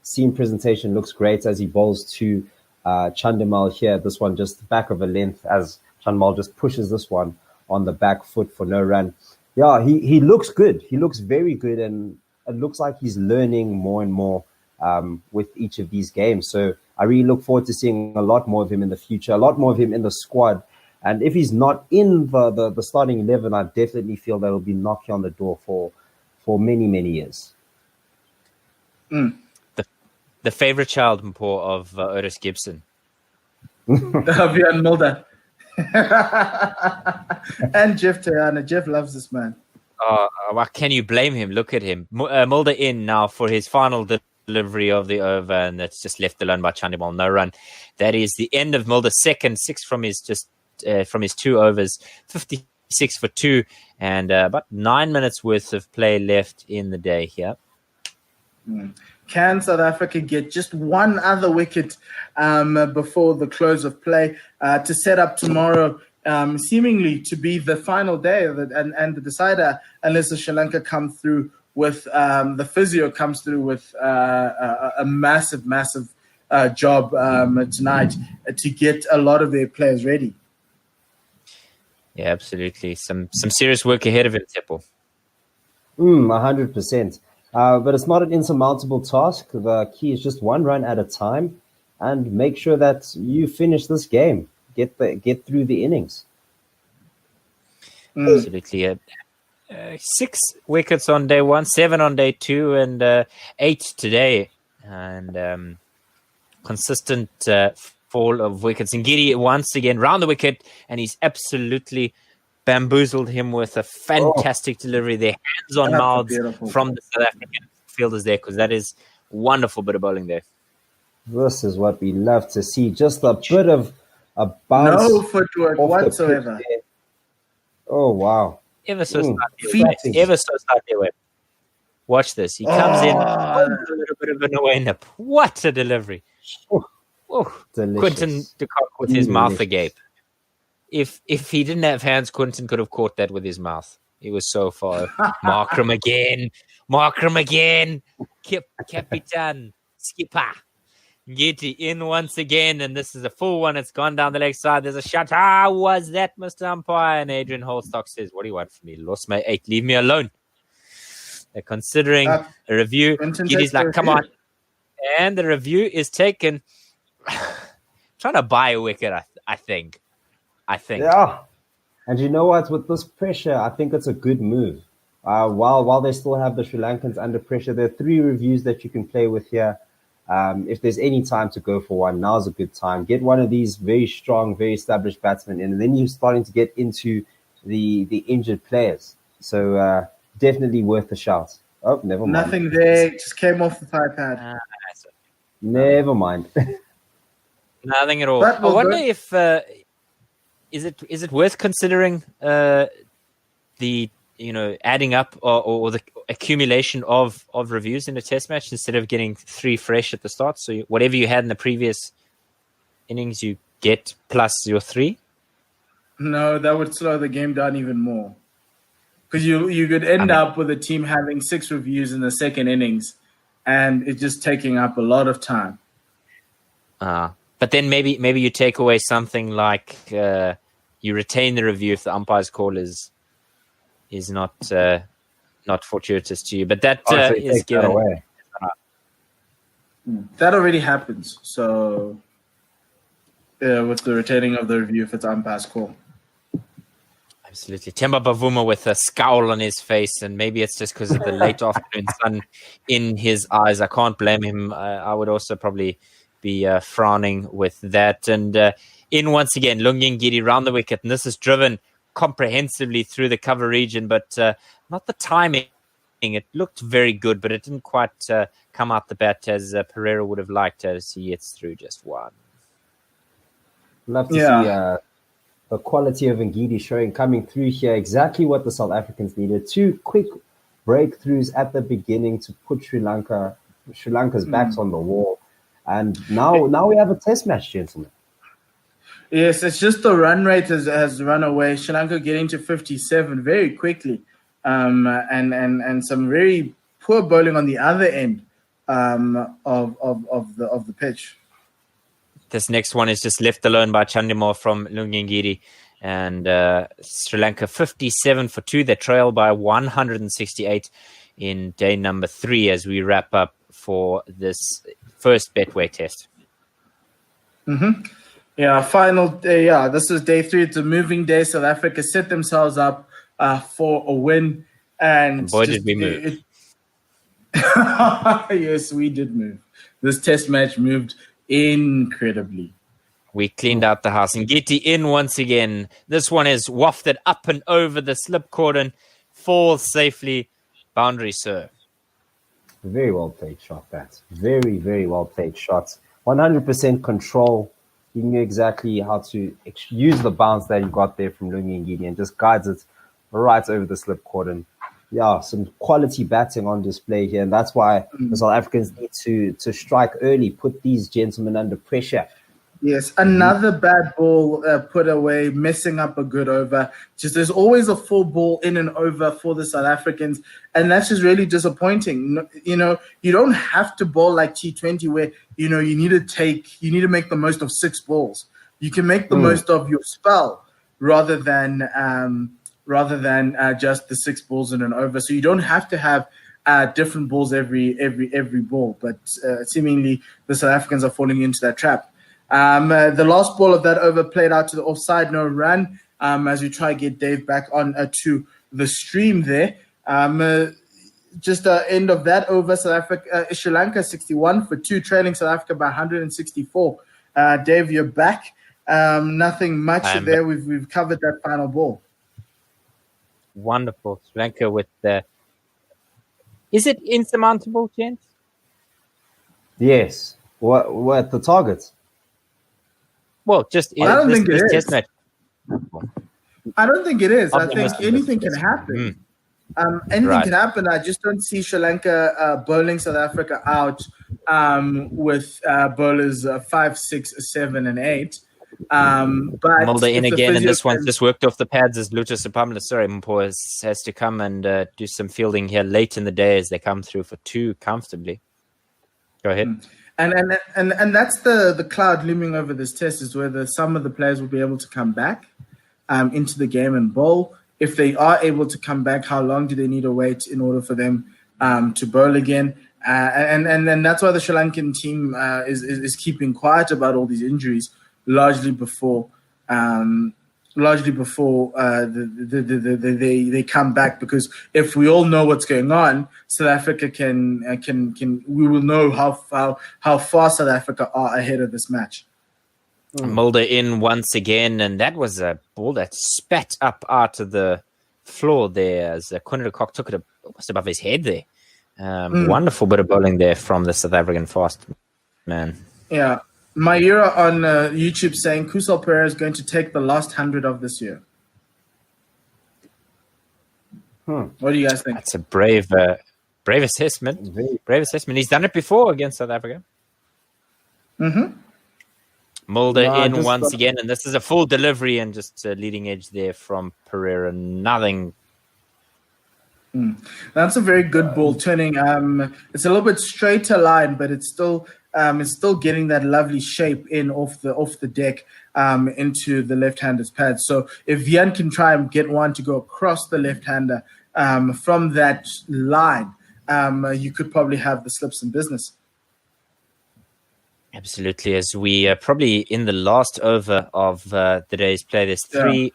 Seam presentation looks great as he bowls to Chandimal here. This one just back of a length as Chandimal just pushes this one on the back foot for no run. Yeah, he looks good. He looks very good, and it looks like he's learning more and more with each of these games. So I really look forward to seeing a lot more of him in the future, a lot more of him in the squad. And if he's not in the starting 11, I definitely feel that he'll be knocking on the door for many, many years. The favorite child, Mpo, of Otis Gibson. Wiaan Mulder. And Jeff Tayana. Jeff loves this man. Well, can you blame him? Look at him. Mulder in now for his final delivery of the over, and that's just left alone by Chandimal. No run. That is the end of Mulder's second, 6 from his 2 overs, 56 for 2, and about 9 minutes worth of play left in the day here. Can South Africa get just one other wicket before the close of play to set up tomorrow, seemingly to be the final day and the decider, unless the Sri Lanka come through with the physio comes through with a massive job tonight to get a lot of their players ready. Yeah, absolutely. Some serious work ahead of him, Tsepo. 100%. But it's not an insurmountable task. The key is just one run at a time and make sure that you finish this game. Get through the innings. Absolutely. 6 wickets on day 1, 7 on day 2, and 8 today. And consistent fall of wickets. And Ngidi once again round the wicket, and he's absolutely bamboozled him with a fantastic delivery there. Hands on mouths from the South African fielders there, because that is wonderful bit of bowling there. This is what we love to see. Just a bit of a bounce. No footwork whatsoever. Oh, wow. Ever so slightly away. Watch this. He comes in a little bit of an away nip. What a delivery. Quinton de Kock with his mouth agape. If he didn't have hands, Quinton could have caught that with his mouth. He was so far. Markram again. Capitan. Skipper. Ngidi in once again, and this is a full one. It's gone down the leg side. There's a shot. Ah, was that Mr. Umpire? And Adrian Holstock says, what do you want from me? Lost my 8. Leave me alone. They're considering a review. Ngidi's like, come on. And the review is taken. Trying to buy a wicket, I think. Yeah. And you know what? With this pressure, I think it's a good move. While they still have the Sri Lankans under pressure, there are 3 reviews that you can play with here. If there's any time to go for one, now's a good time. Get one of these very strong, very established batsmen in, and then you're starting to get into the injured players. So definitely worth a shout. Oh, never mind. Nothing there. Just came off the iPad. Never mind. Nothing at all. I wonder if is it worth considering the adding up or the accumulation of reviews in a test match instead of getting 3 fresh at the start. So whatever you had in the previous innings, you get plus your 3. No, that would slow the game down even more. Because you could end up with a team having 6 reviews in the second innings, and it's just taking up a lot of time. But then maybe you take away something like you retain the review if the umpire's call is not fortuitous to you. But that is given. That away. That already happens. So with the retaining of the review if it's umpire's call. Absolutely. Temba Bavuma with a scowl on his face, and maybe it's just because of the late afternoon sun in his eyes. I can't blame him. I would also probably be frowning with that. And in once again, Lungi Ngidi round the wicket, and this is driven comprehensively through the cover region, but not the timing. It looked very good, but it didn't quite come out the bat as Pereira would have liked to see it through just one. Love to see the quality of Ngidi coming through here, exactly what the South Africans needed. 2 quick breakthroughs at the beginning to put Sri Lanka's backs on the wall. And now we have a test match, gentlemen. Yes, it's just the run rate has run away. Sri Lanka getting to 57 very quickly, and some very poor bowling on the other end of the pitch. This next one is just left alone by Chandimore from Lungi Ngidi, and Sri Lanka 57 for 2. They trail by 168 in day number 3 as we wrap up for this first Betway test. Yeah, final day. Yeah, this is day 3. It's a moving day. South Africa set themselves up for a win, and boy, did we move! Yes, we did move. This test match moved incredibly. We cleaned out the house. Ngidi in once again. This one is wafted up and over the slip cordon, falls safely. Boundary serve. Very well played shot, that. Very, very well played shot. 100% control. He knew exactly how to use the bounce that he got there from Lungi Ngidi and just guides it right over the slip cordon. Yeah, some quality batting on display here, and that's why the South Africans need to strike early, put these gentlemen under pressure. Yes, another bad ball put away, messing up a good over. Just there's always a full ball in and over for the South Africans, and that's just really disappointing. You don't have to bowl like T20 where you need to make the most of 6 balls. You can make the most of your spell rather than just the 6 balls in and over. So you don't have to have different balls every ball. But seemingly the South Africans are falling into that trap. The last ball of that over played out to the offside, no run. As we try to get Dave back on to the stream there. Just the end of that over, Sri Lanka 61 for 2, trailing South Africa by 164. Dave, you're back. Nothing much there. We've covered that final ball. Wonderful. Sri Lanka with the... Is it insurmountable, gents? Yes. What the targets? Well, just I don't think it is. Test match. I don't think it is. I think anything can happen. Anything can happen. I just don't see Sri Lanka bowling South Africa out with bowlers 5, 6, 7, and 8. But Mulder in again, and this one's just worked off the pads as Lucha Sapamla. Sorry, Mpo has to come and do some fielding here late in the day as they come through for 2 comfortably. Go ahead. And that's the cloud looming over this test, is whether some of the players will be able to come back into the game and bowl. If they are able to come back, how long do they need to wait in order for them to bowl again? And that's why the Sri Lankan team is keeping quiet about all these injuries, largely before they come back, because if we all know what's going on, South Africa we will know how far South Africa are ahead of this match. Mulder in once again, and that was a ball that spat up out of the floor there as Kunderakok took it almost above his head there. Wonderful bit of bowling there from the South African fast man. Yeah. Mayura on YouTube saying Kusal Perera is going to take the last 100 of this year. What do you guys think? That's a brave assessment. Brave assessment. He's done it before against South Africa. Mulder in once again, and this is a full delivery and just a leading edge there from Perera. Nothing. That's a very good ball turning. It's a little bit straighter line, but it's still getting that lovely shape in off the deck into the left-hander's pad. So if Vian can try and get one to go across the left-hander from that line, you could probably have the slips in business. Absolutely. As we are probably in the last over of the day's play, there's 3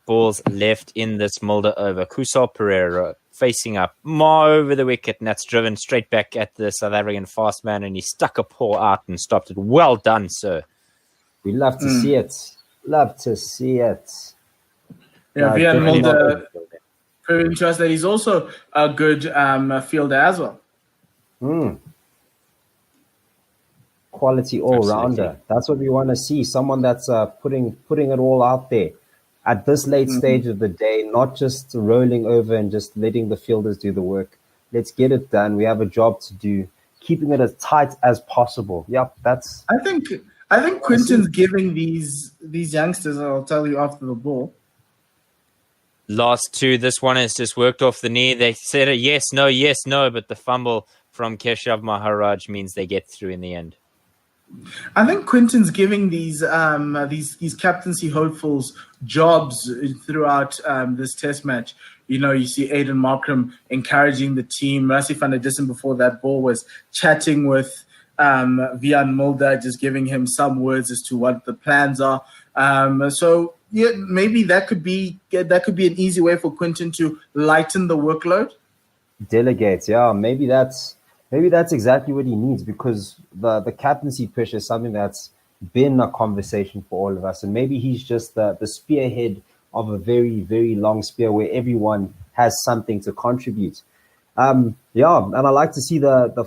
balls left in this Mulder over. Kusal Perera facing up more over the wicket, and that's driven straight back at the South African fast man, and he stuck a paw out and stopped it. Well done, sir. We love to see it. Love to see it. Yeah, Vian Mulder proving to us that he's also a good fielder as well. Quality all-rounder. That's what we want to see. Someone that's putting it all out there at this late stage of the day, not just rolling over and just letting the fielders do the work. Let's get it done. We have a job to do. Keeping it as tight as possible. Yep, that's. I think Quinton's giving these youngsters. I'll tell you after the ball. Last 2. This one has just worked off the knee. They said a yes, no, but the fumble from Keshav Maharaj means they get through in the end. I think Quinton's giving these captaincy hopefuls jobs throughout this test match. You know, you see Aiden Markram encouraging the team. Rassie van der Dissen before that ball was chatting with Vian Mulder, just giving him some words as to what the plans are. So yeah, maybe that could be an easy way for Quinton to lighten the workload. Delegate, yeah. Maybe that's exactly what he needs, because the captaincy pressure is something that's been a conversation for all of us. And maybe he's just the spearhead of a very, very long spear where everyone has something to contribute. And I like to see the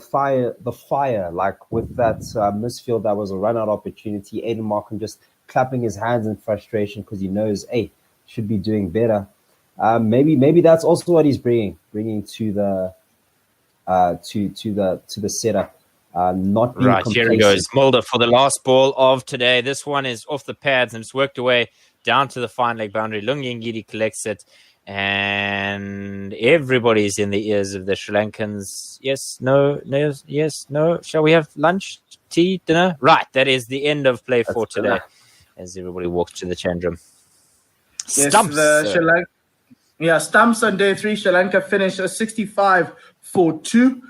fire, like with that misfield that was a run-out opportunity. Aiden Markham just clapping his hands in frustration because he knows, hey, should be doing better. Maybe that's also what he's bringing to the setup. Not being right, here he goes. Mulder for the last ball of today. This one is off the pads and it's worked away down to the fine leg boundary. Lungi collects it, and everybody's in the ears of the Sri Lankans. Yes, no. Shall we have lunch, tea, dinner? Right, that is the end of play for today. As everybody walks to the Chandram. Stumps. Yes, stumps on day 3. Sri Lanka finished a 65-4-2.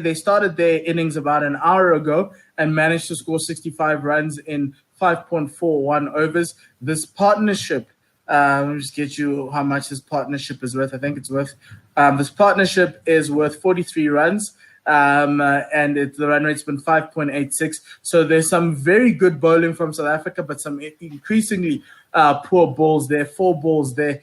They started their innings about an hour ago and managed to score 65 runs in 5.41 overs. This partnership, let me just get you how much this partnership is worth. I think it's worth. This partnership is worth 43 runs. And the run rate's been 5.86. So there's some very good bowling from South Africa, but some increasingly poor balls there. 4 balls there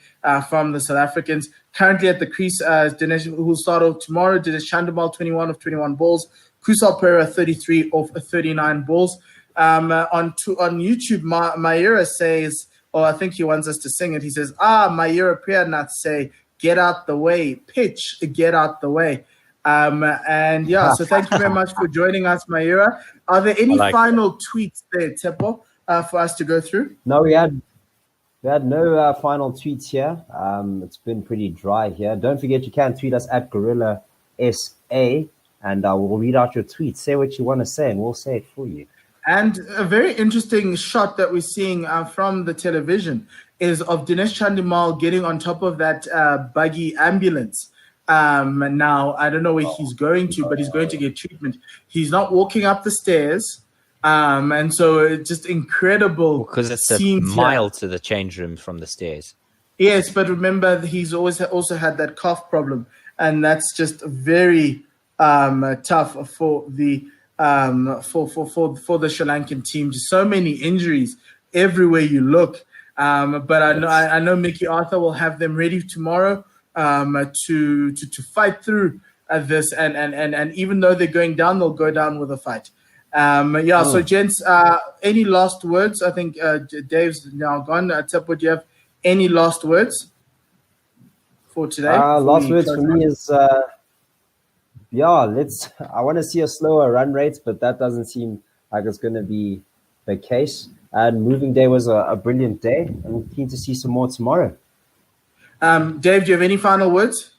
from the South Africans. Currently at the crease, Dinesh, who will start off tomorrow, Dinesh Chandimal, 21 of 21 balls. Kusal Perera, 33 of 39 balls. On YouTube, Mayura says, I think he wants us to sing it. He says, Mayura Priyanath say, get out the way. Pitch, get out the way. So thank you very much for joining us, Mayura. Are there any final tweets there, Tepo, for us to go through? No, we had no final tweets here. It's been pretty dry here. Don't forget, you can tweet us at Gorilla SA. and we'll read out your tweets. Say what you want to say, and we'll say it for you. And a very interesting shot that we're seeing from the television is of Dinesh Chandimal getting on top of that buggy ambulance. Now, I don't know where he's going to, but he's going to get treatment. He's not walking up the stairs. And so it's just incredible. Because it's a mile to the change room from the stairs. Yes, but remember, he's always also had that cough problem. And that's just very tough for the for the Sri Lankan team. Just so many injuries everywhere you look. But I know Mickey Arthur will have them ready tomorrow to fight through this. And even though they're going down, they'll go down with a fight. So gents, any last words? I think Dave's now gone. Tsepo, do you have any last words for today? Last words for me is, I want to see a slower run rate, but that doesn't seem like it's going to be the case. And moving day was a brilliant day. I'm keen to see some more tomorrow. Dave, do you have any final words?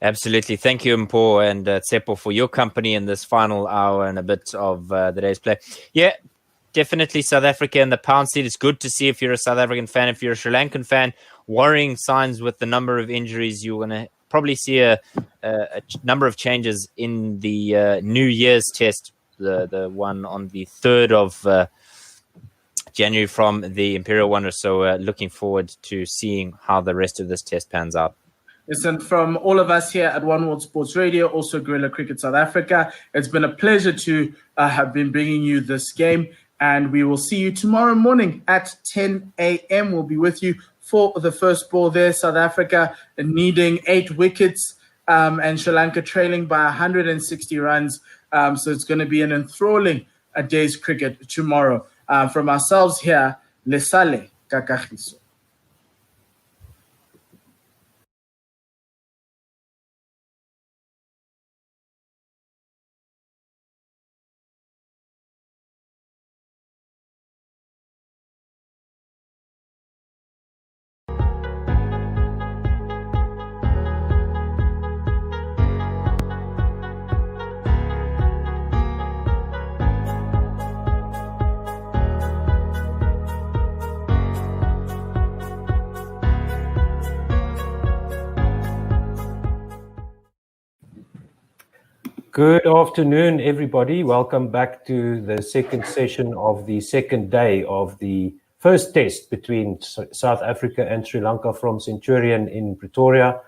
Absolutely. Thank you, Mpo and Tsepo, for your company in this final hour and a bit of the day's play. Yeah, definitely South Africa in the pound seat. It's good to see if you're a South African fan. If you're a Sri Lankan fan, worrying signs with the number of injuries. You're going to probably see a number of changes in the New Year's test, the one on the 3rd of January from the Imperial Wonder. So looking forward to seeing how the rest of this test pans out. Listen, from all of us here at One World Sports Radio, also Guerrilla Cricket South Africa, it's been a pleasure to have been bringing you this game. And we will see you tomorrow morning at 10 a.m. We'll be with you for the first ball there. South Africa needing 8 wickets and Sri Lanka trailing by 160 runs. So it's going to be an enthralling day's cricket tomorrow. From ourselves here, Lesale Kakahiso. Good afternoon, everybody. Welcome back to the second session of the second day of the first test between South Africa and Sri Lanka from Centurion in Pretoria.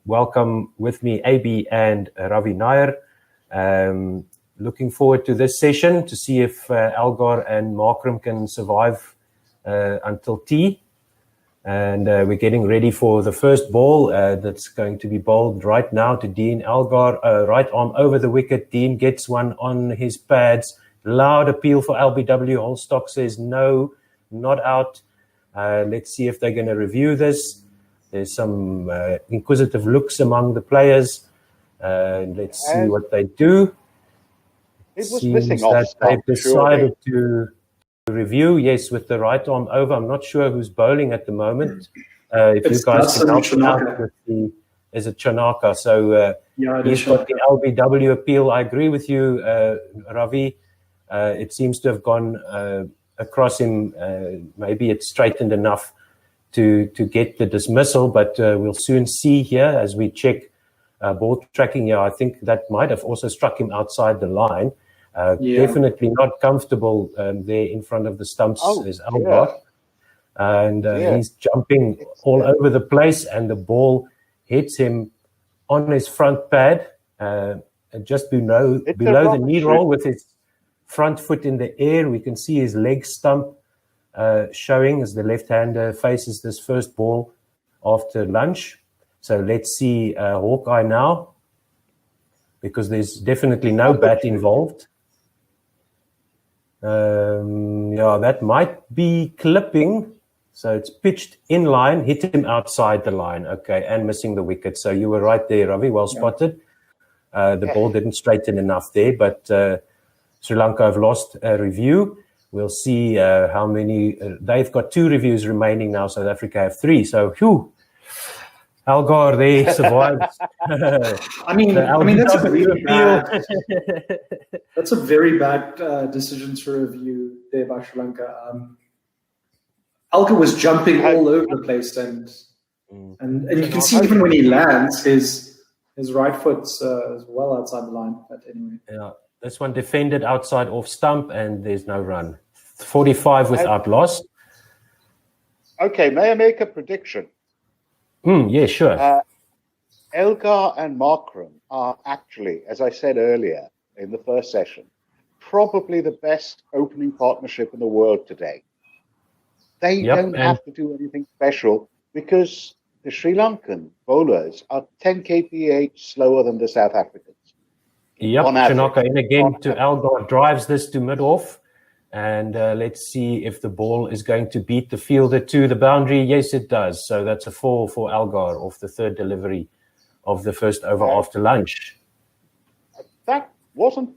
Welcome with me, AB and Ravi Nair. Looking forward to this session to see if Algar and Markram can survive until tea. And we're getting ready for the first ball that's going to be bowled right now to Dean Algar. Right arm over the wicket. Dean gets one on his pads. Loud appeal for LBW. Holstock says no, not out. Let's see if they're going to review this. There's some inquisitive looks among the players. Let's see what they do. It was missing off. That they've decided to review, yes, with the right arm over. I'm not sure who's bowling at the moment. If you guys can help me out with is it Chanaka? So he's got the LBW appeal. I agree with you, Ravi. It seems to have gone across him. Maybe it's straightened enough to get the dismissal, but we'll soon see here as we check ball tracking here. I think that might have also struck him outside the line. Definitely not comfortable there in front of the stumps is Algar. And he's jumping all over the place, and the ball hits him on his front pad, just below the knee roll with his front foot in the air. We can see his leg stump showing as the left-hander faces this first ball after lunch. So let's see Hawkeye now, because there's definitely no bat involved. That might be clipping. So it's pitched in line, hit him outside the line. Okay, and missing the wicket. So you were right there, Ravi. Well spotted. The ball didn't straighten enough there, but Sri Lanka have lost a review. We'll see how many. They've got 2 reviews remaining now. South Africa have 3. So, Algar, they survived. I mean, that's a really bad. That's a very bad decision to review there by Sri Lanka. Algar was jumping all over the place, and you can see even when he lands, his right foot is well outside the line. But anyway, yeah, this one defended outside off stump, and there's no run. 45 without loss. Okay, may I make a prediction? Yeah, sure. Elgar and Markram are actually, as I said earlier in the first session, probably the best opening partnership in the world today. They don't have to do anything special because the Sri Lankan bowlers are 10 kph slower than the South Africans. Yep, Shanaka in again to Algar, drives this to mid-off. And let's see if the ball is going to beat the fielder to the boundary. Yes, it does. So that's a 4 for Algar off the third delivery of the first over after lunch. That wasn't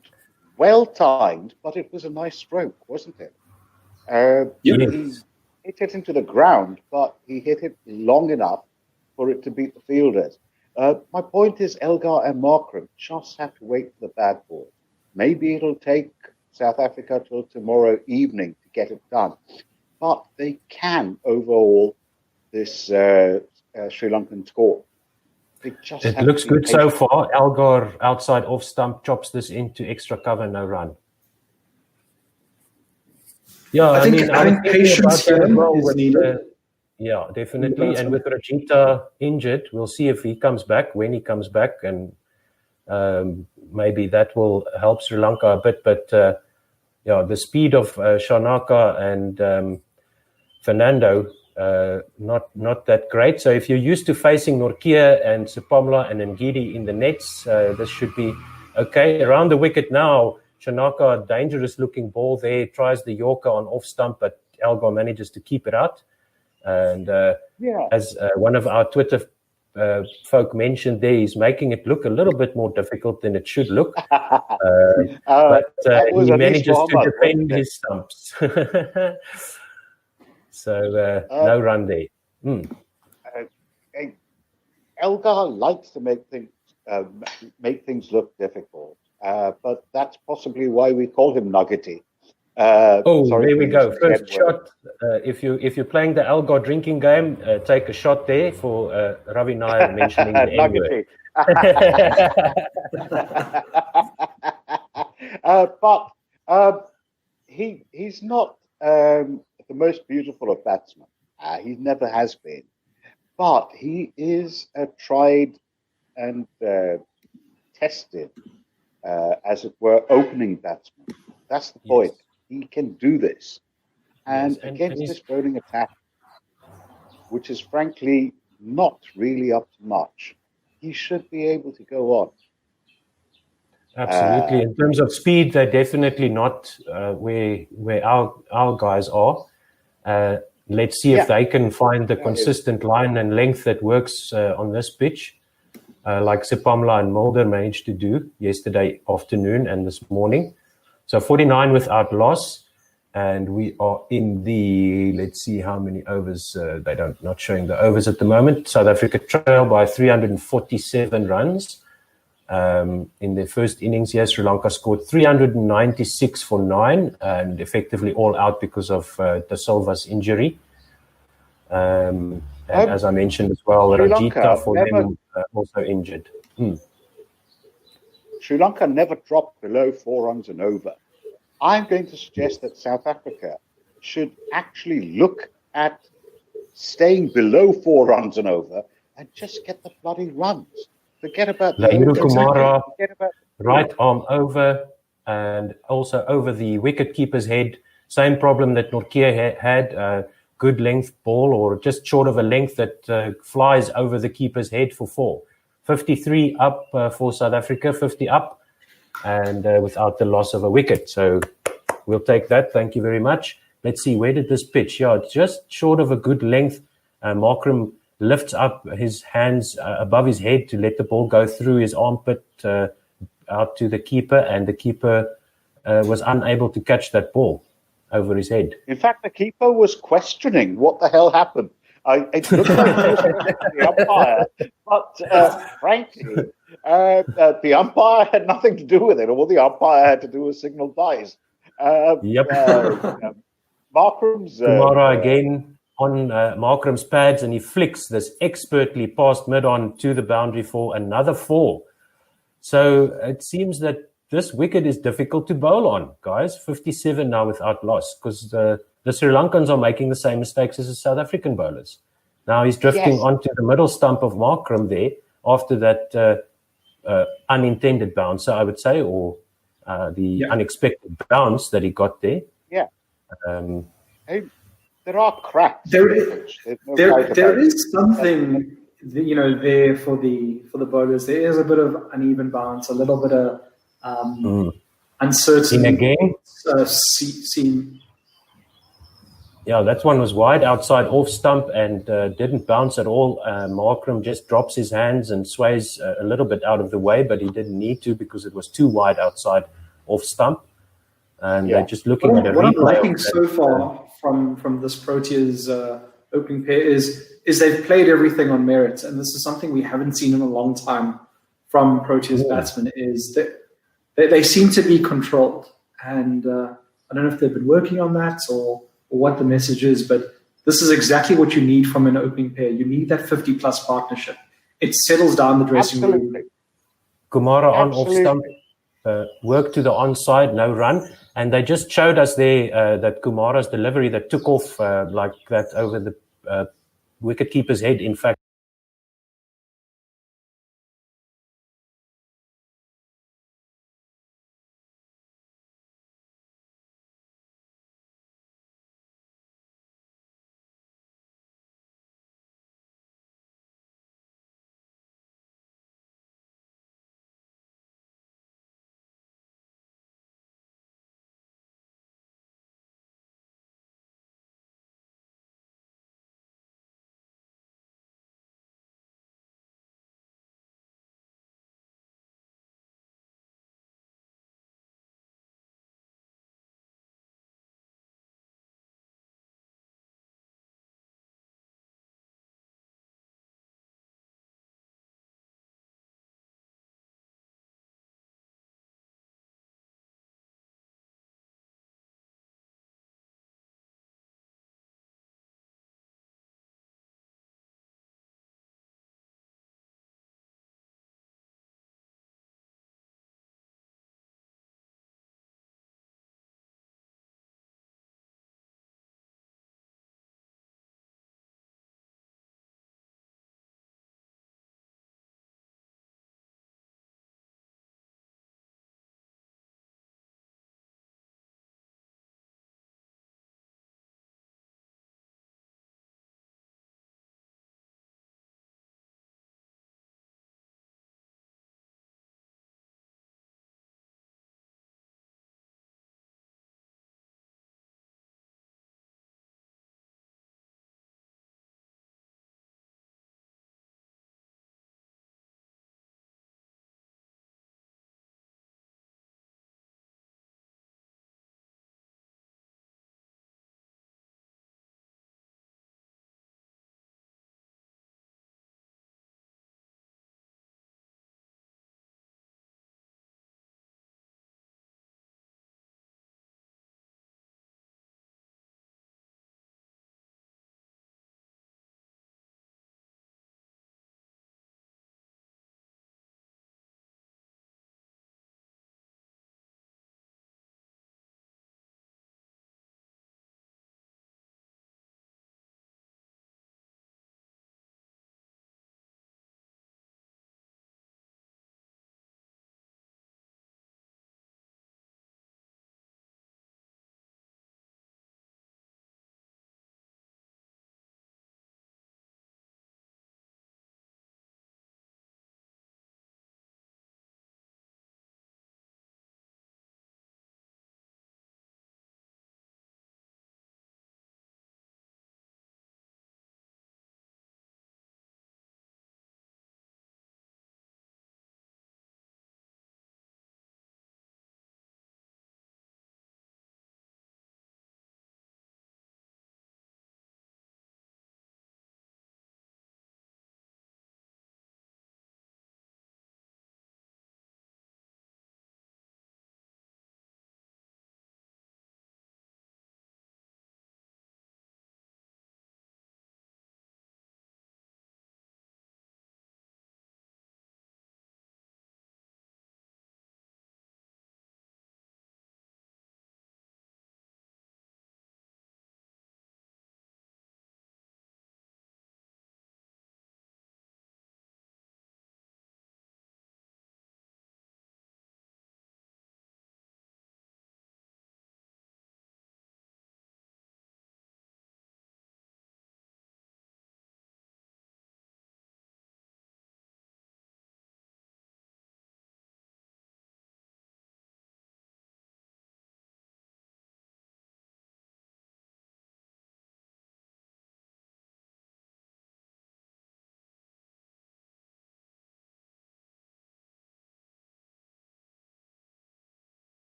well timed, but it was a nice stroke, wasn't it? He hit it into the ground, but he hit it long enough for it to beat the fielders. My point is Elgar and Markram just have to wait for the bad ball. Maybe it'll take South Africa till tomorrow evening to get it done. But they can overhaul this Sri Lankan score. It looks good so far. Algar outside off stump chops this into extra cover, no run. Yeah, I think patience here is needed. Yeah, definitely. And with Rajita injured, we'll see if he comes back, when he comes back, and maybe that will help Sri Lanka a bit. But the speed of Shanaka and Fernando, not that great. So if you're used to facing Nortje and Sipamla and Ngidi in the nets, this should be okay. Around the wicket now, Shanaka, a dangerous looking ball there, tries the Yorker on off stump, but Algar manages to keep it out. And as one of our Twitter folk mentioned there, he's making it look a little bit more difficult than it should look. But he manages to defend his stumps. So no run there. Elgar likes to make things look difficult, but that's possibly why we call him Nuggety. There we go. First shot. If you're playing the Algar drinking game, take a shot there for Ravi Nair mentioning the N-word. But he's not the most beautiful of batsmen. He never has been. But he is a tried and tested, as it were, opening batsman. That's the point. He can do this. And against this bowling attack, which is frankly not really up to much, he should be able to go on. Absolutely. In terms of speed, they're definitely not where our guys are. Let's see if they can find the consistent line and length that works on this pitch, like Sipamla and Mulder managed to do yesterday afternoon and this morning. So 49 without loss, and we are in the, let's see how many overs, not showing the overs at the moment. South Africa trail by 347 runs in their first innings here. Sri Lanka scored 396 for 9 and effectively all out because of Da Silva's injury. And as I mentioned as well, Rajita for them also injured. Sri Lanka never dropped below 4 runs and over. I'm going to suggest that South Africa should actually look at staying below 4 runs and over and just get the bloody runs. Forget about Lahiru Kumara, right arm over, and also over the wicket keeper's head. Same problem that Nortje had, good length ball or just short of a length that flies over the keeper's head for 4. 53 up for South Africa, 50 up, and without the loss of a wicket. So we'll take that. Thank you very much. Let's see, where did this pitch? Yeah, it's just short of a good length. Markram lifts up his hands above his head to let the ball go through his armpit out to the keeper, and the keeper was unable to catch that ball over his head. In fact, the keeper was questioning what the hell happened. It looked like he was the umpire, but frankly, the umpire had nothing to do with it. All the umpire had to do was signal dies. Markram's Kumara again on Markram's pads, and he flicks this expertly past mid-on to the boundary for another 4. So it seems that this wicket is difficult to bowl on, guys. 57 now without loss, because the Sri Lankans are making the same mistakes as the South African bowlers. Now he's drifting onto the middle stump of Markram there after that unintended bouncer, I would say, or the unexpected bounce that he got there. Yeah. There are cracks. There is something, there for the bowlers. There is a bit of uneven bounce, a little bit of uncertain. In a game? Seam. Yeah, that one was wide outside off stump and didn't bounce at all. Markram just drops his hands and sways a little bit out of the way, but he didn't need to because it was too wide outside off stump. And they're just looking at it. What I'm liking so far from this Proteas opening pair is they've played everything on merit, and this is something we haven't seen in a long time from Proteas batsmen. Is that they seem to be controlled, and I don't know if they've been working on that or what the message is, but this is exactly what you need from an opening pair. You need that 50-plus partnership. It settles down the dressing room. Kumara on off stump, work to the onside, no run. And they just showed us there that Kumara's delivery that took off like that over the wicketkeeper's head, in fact,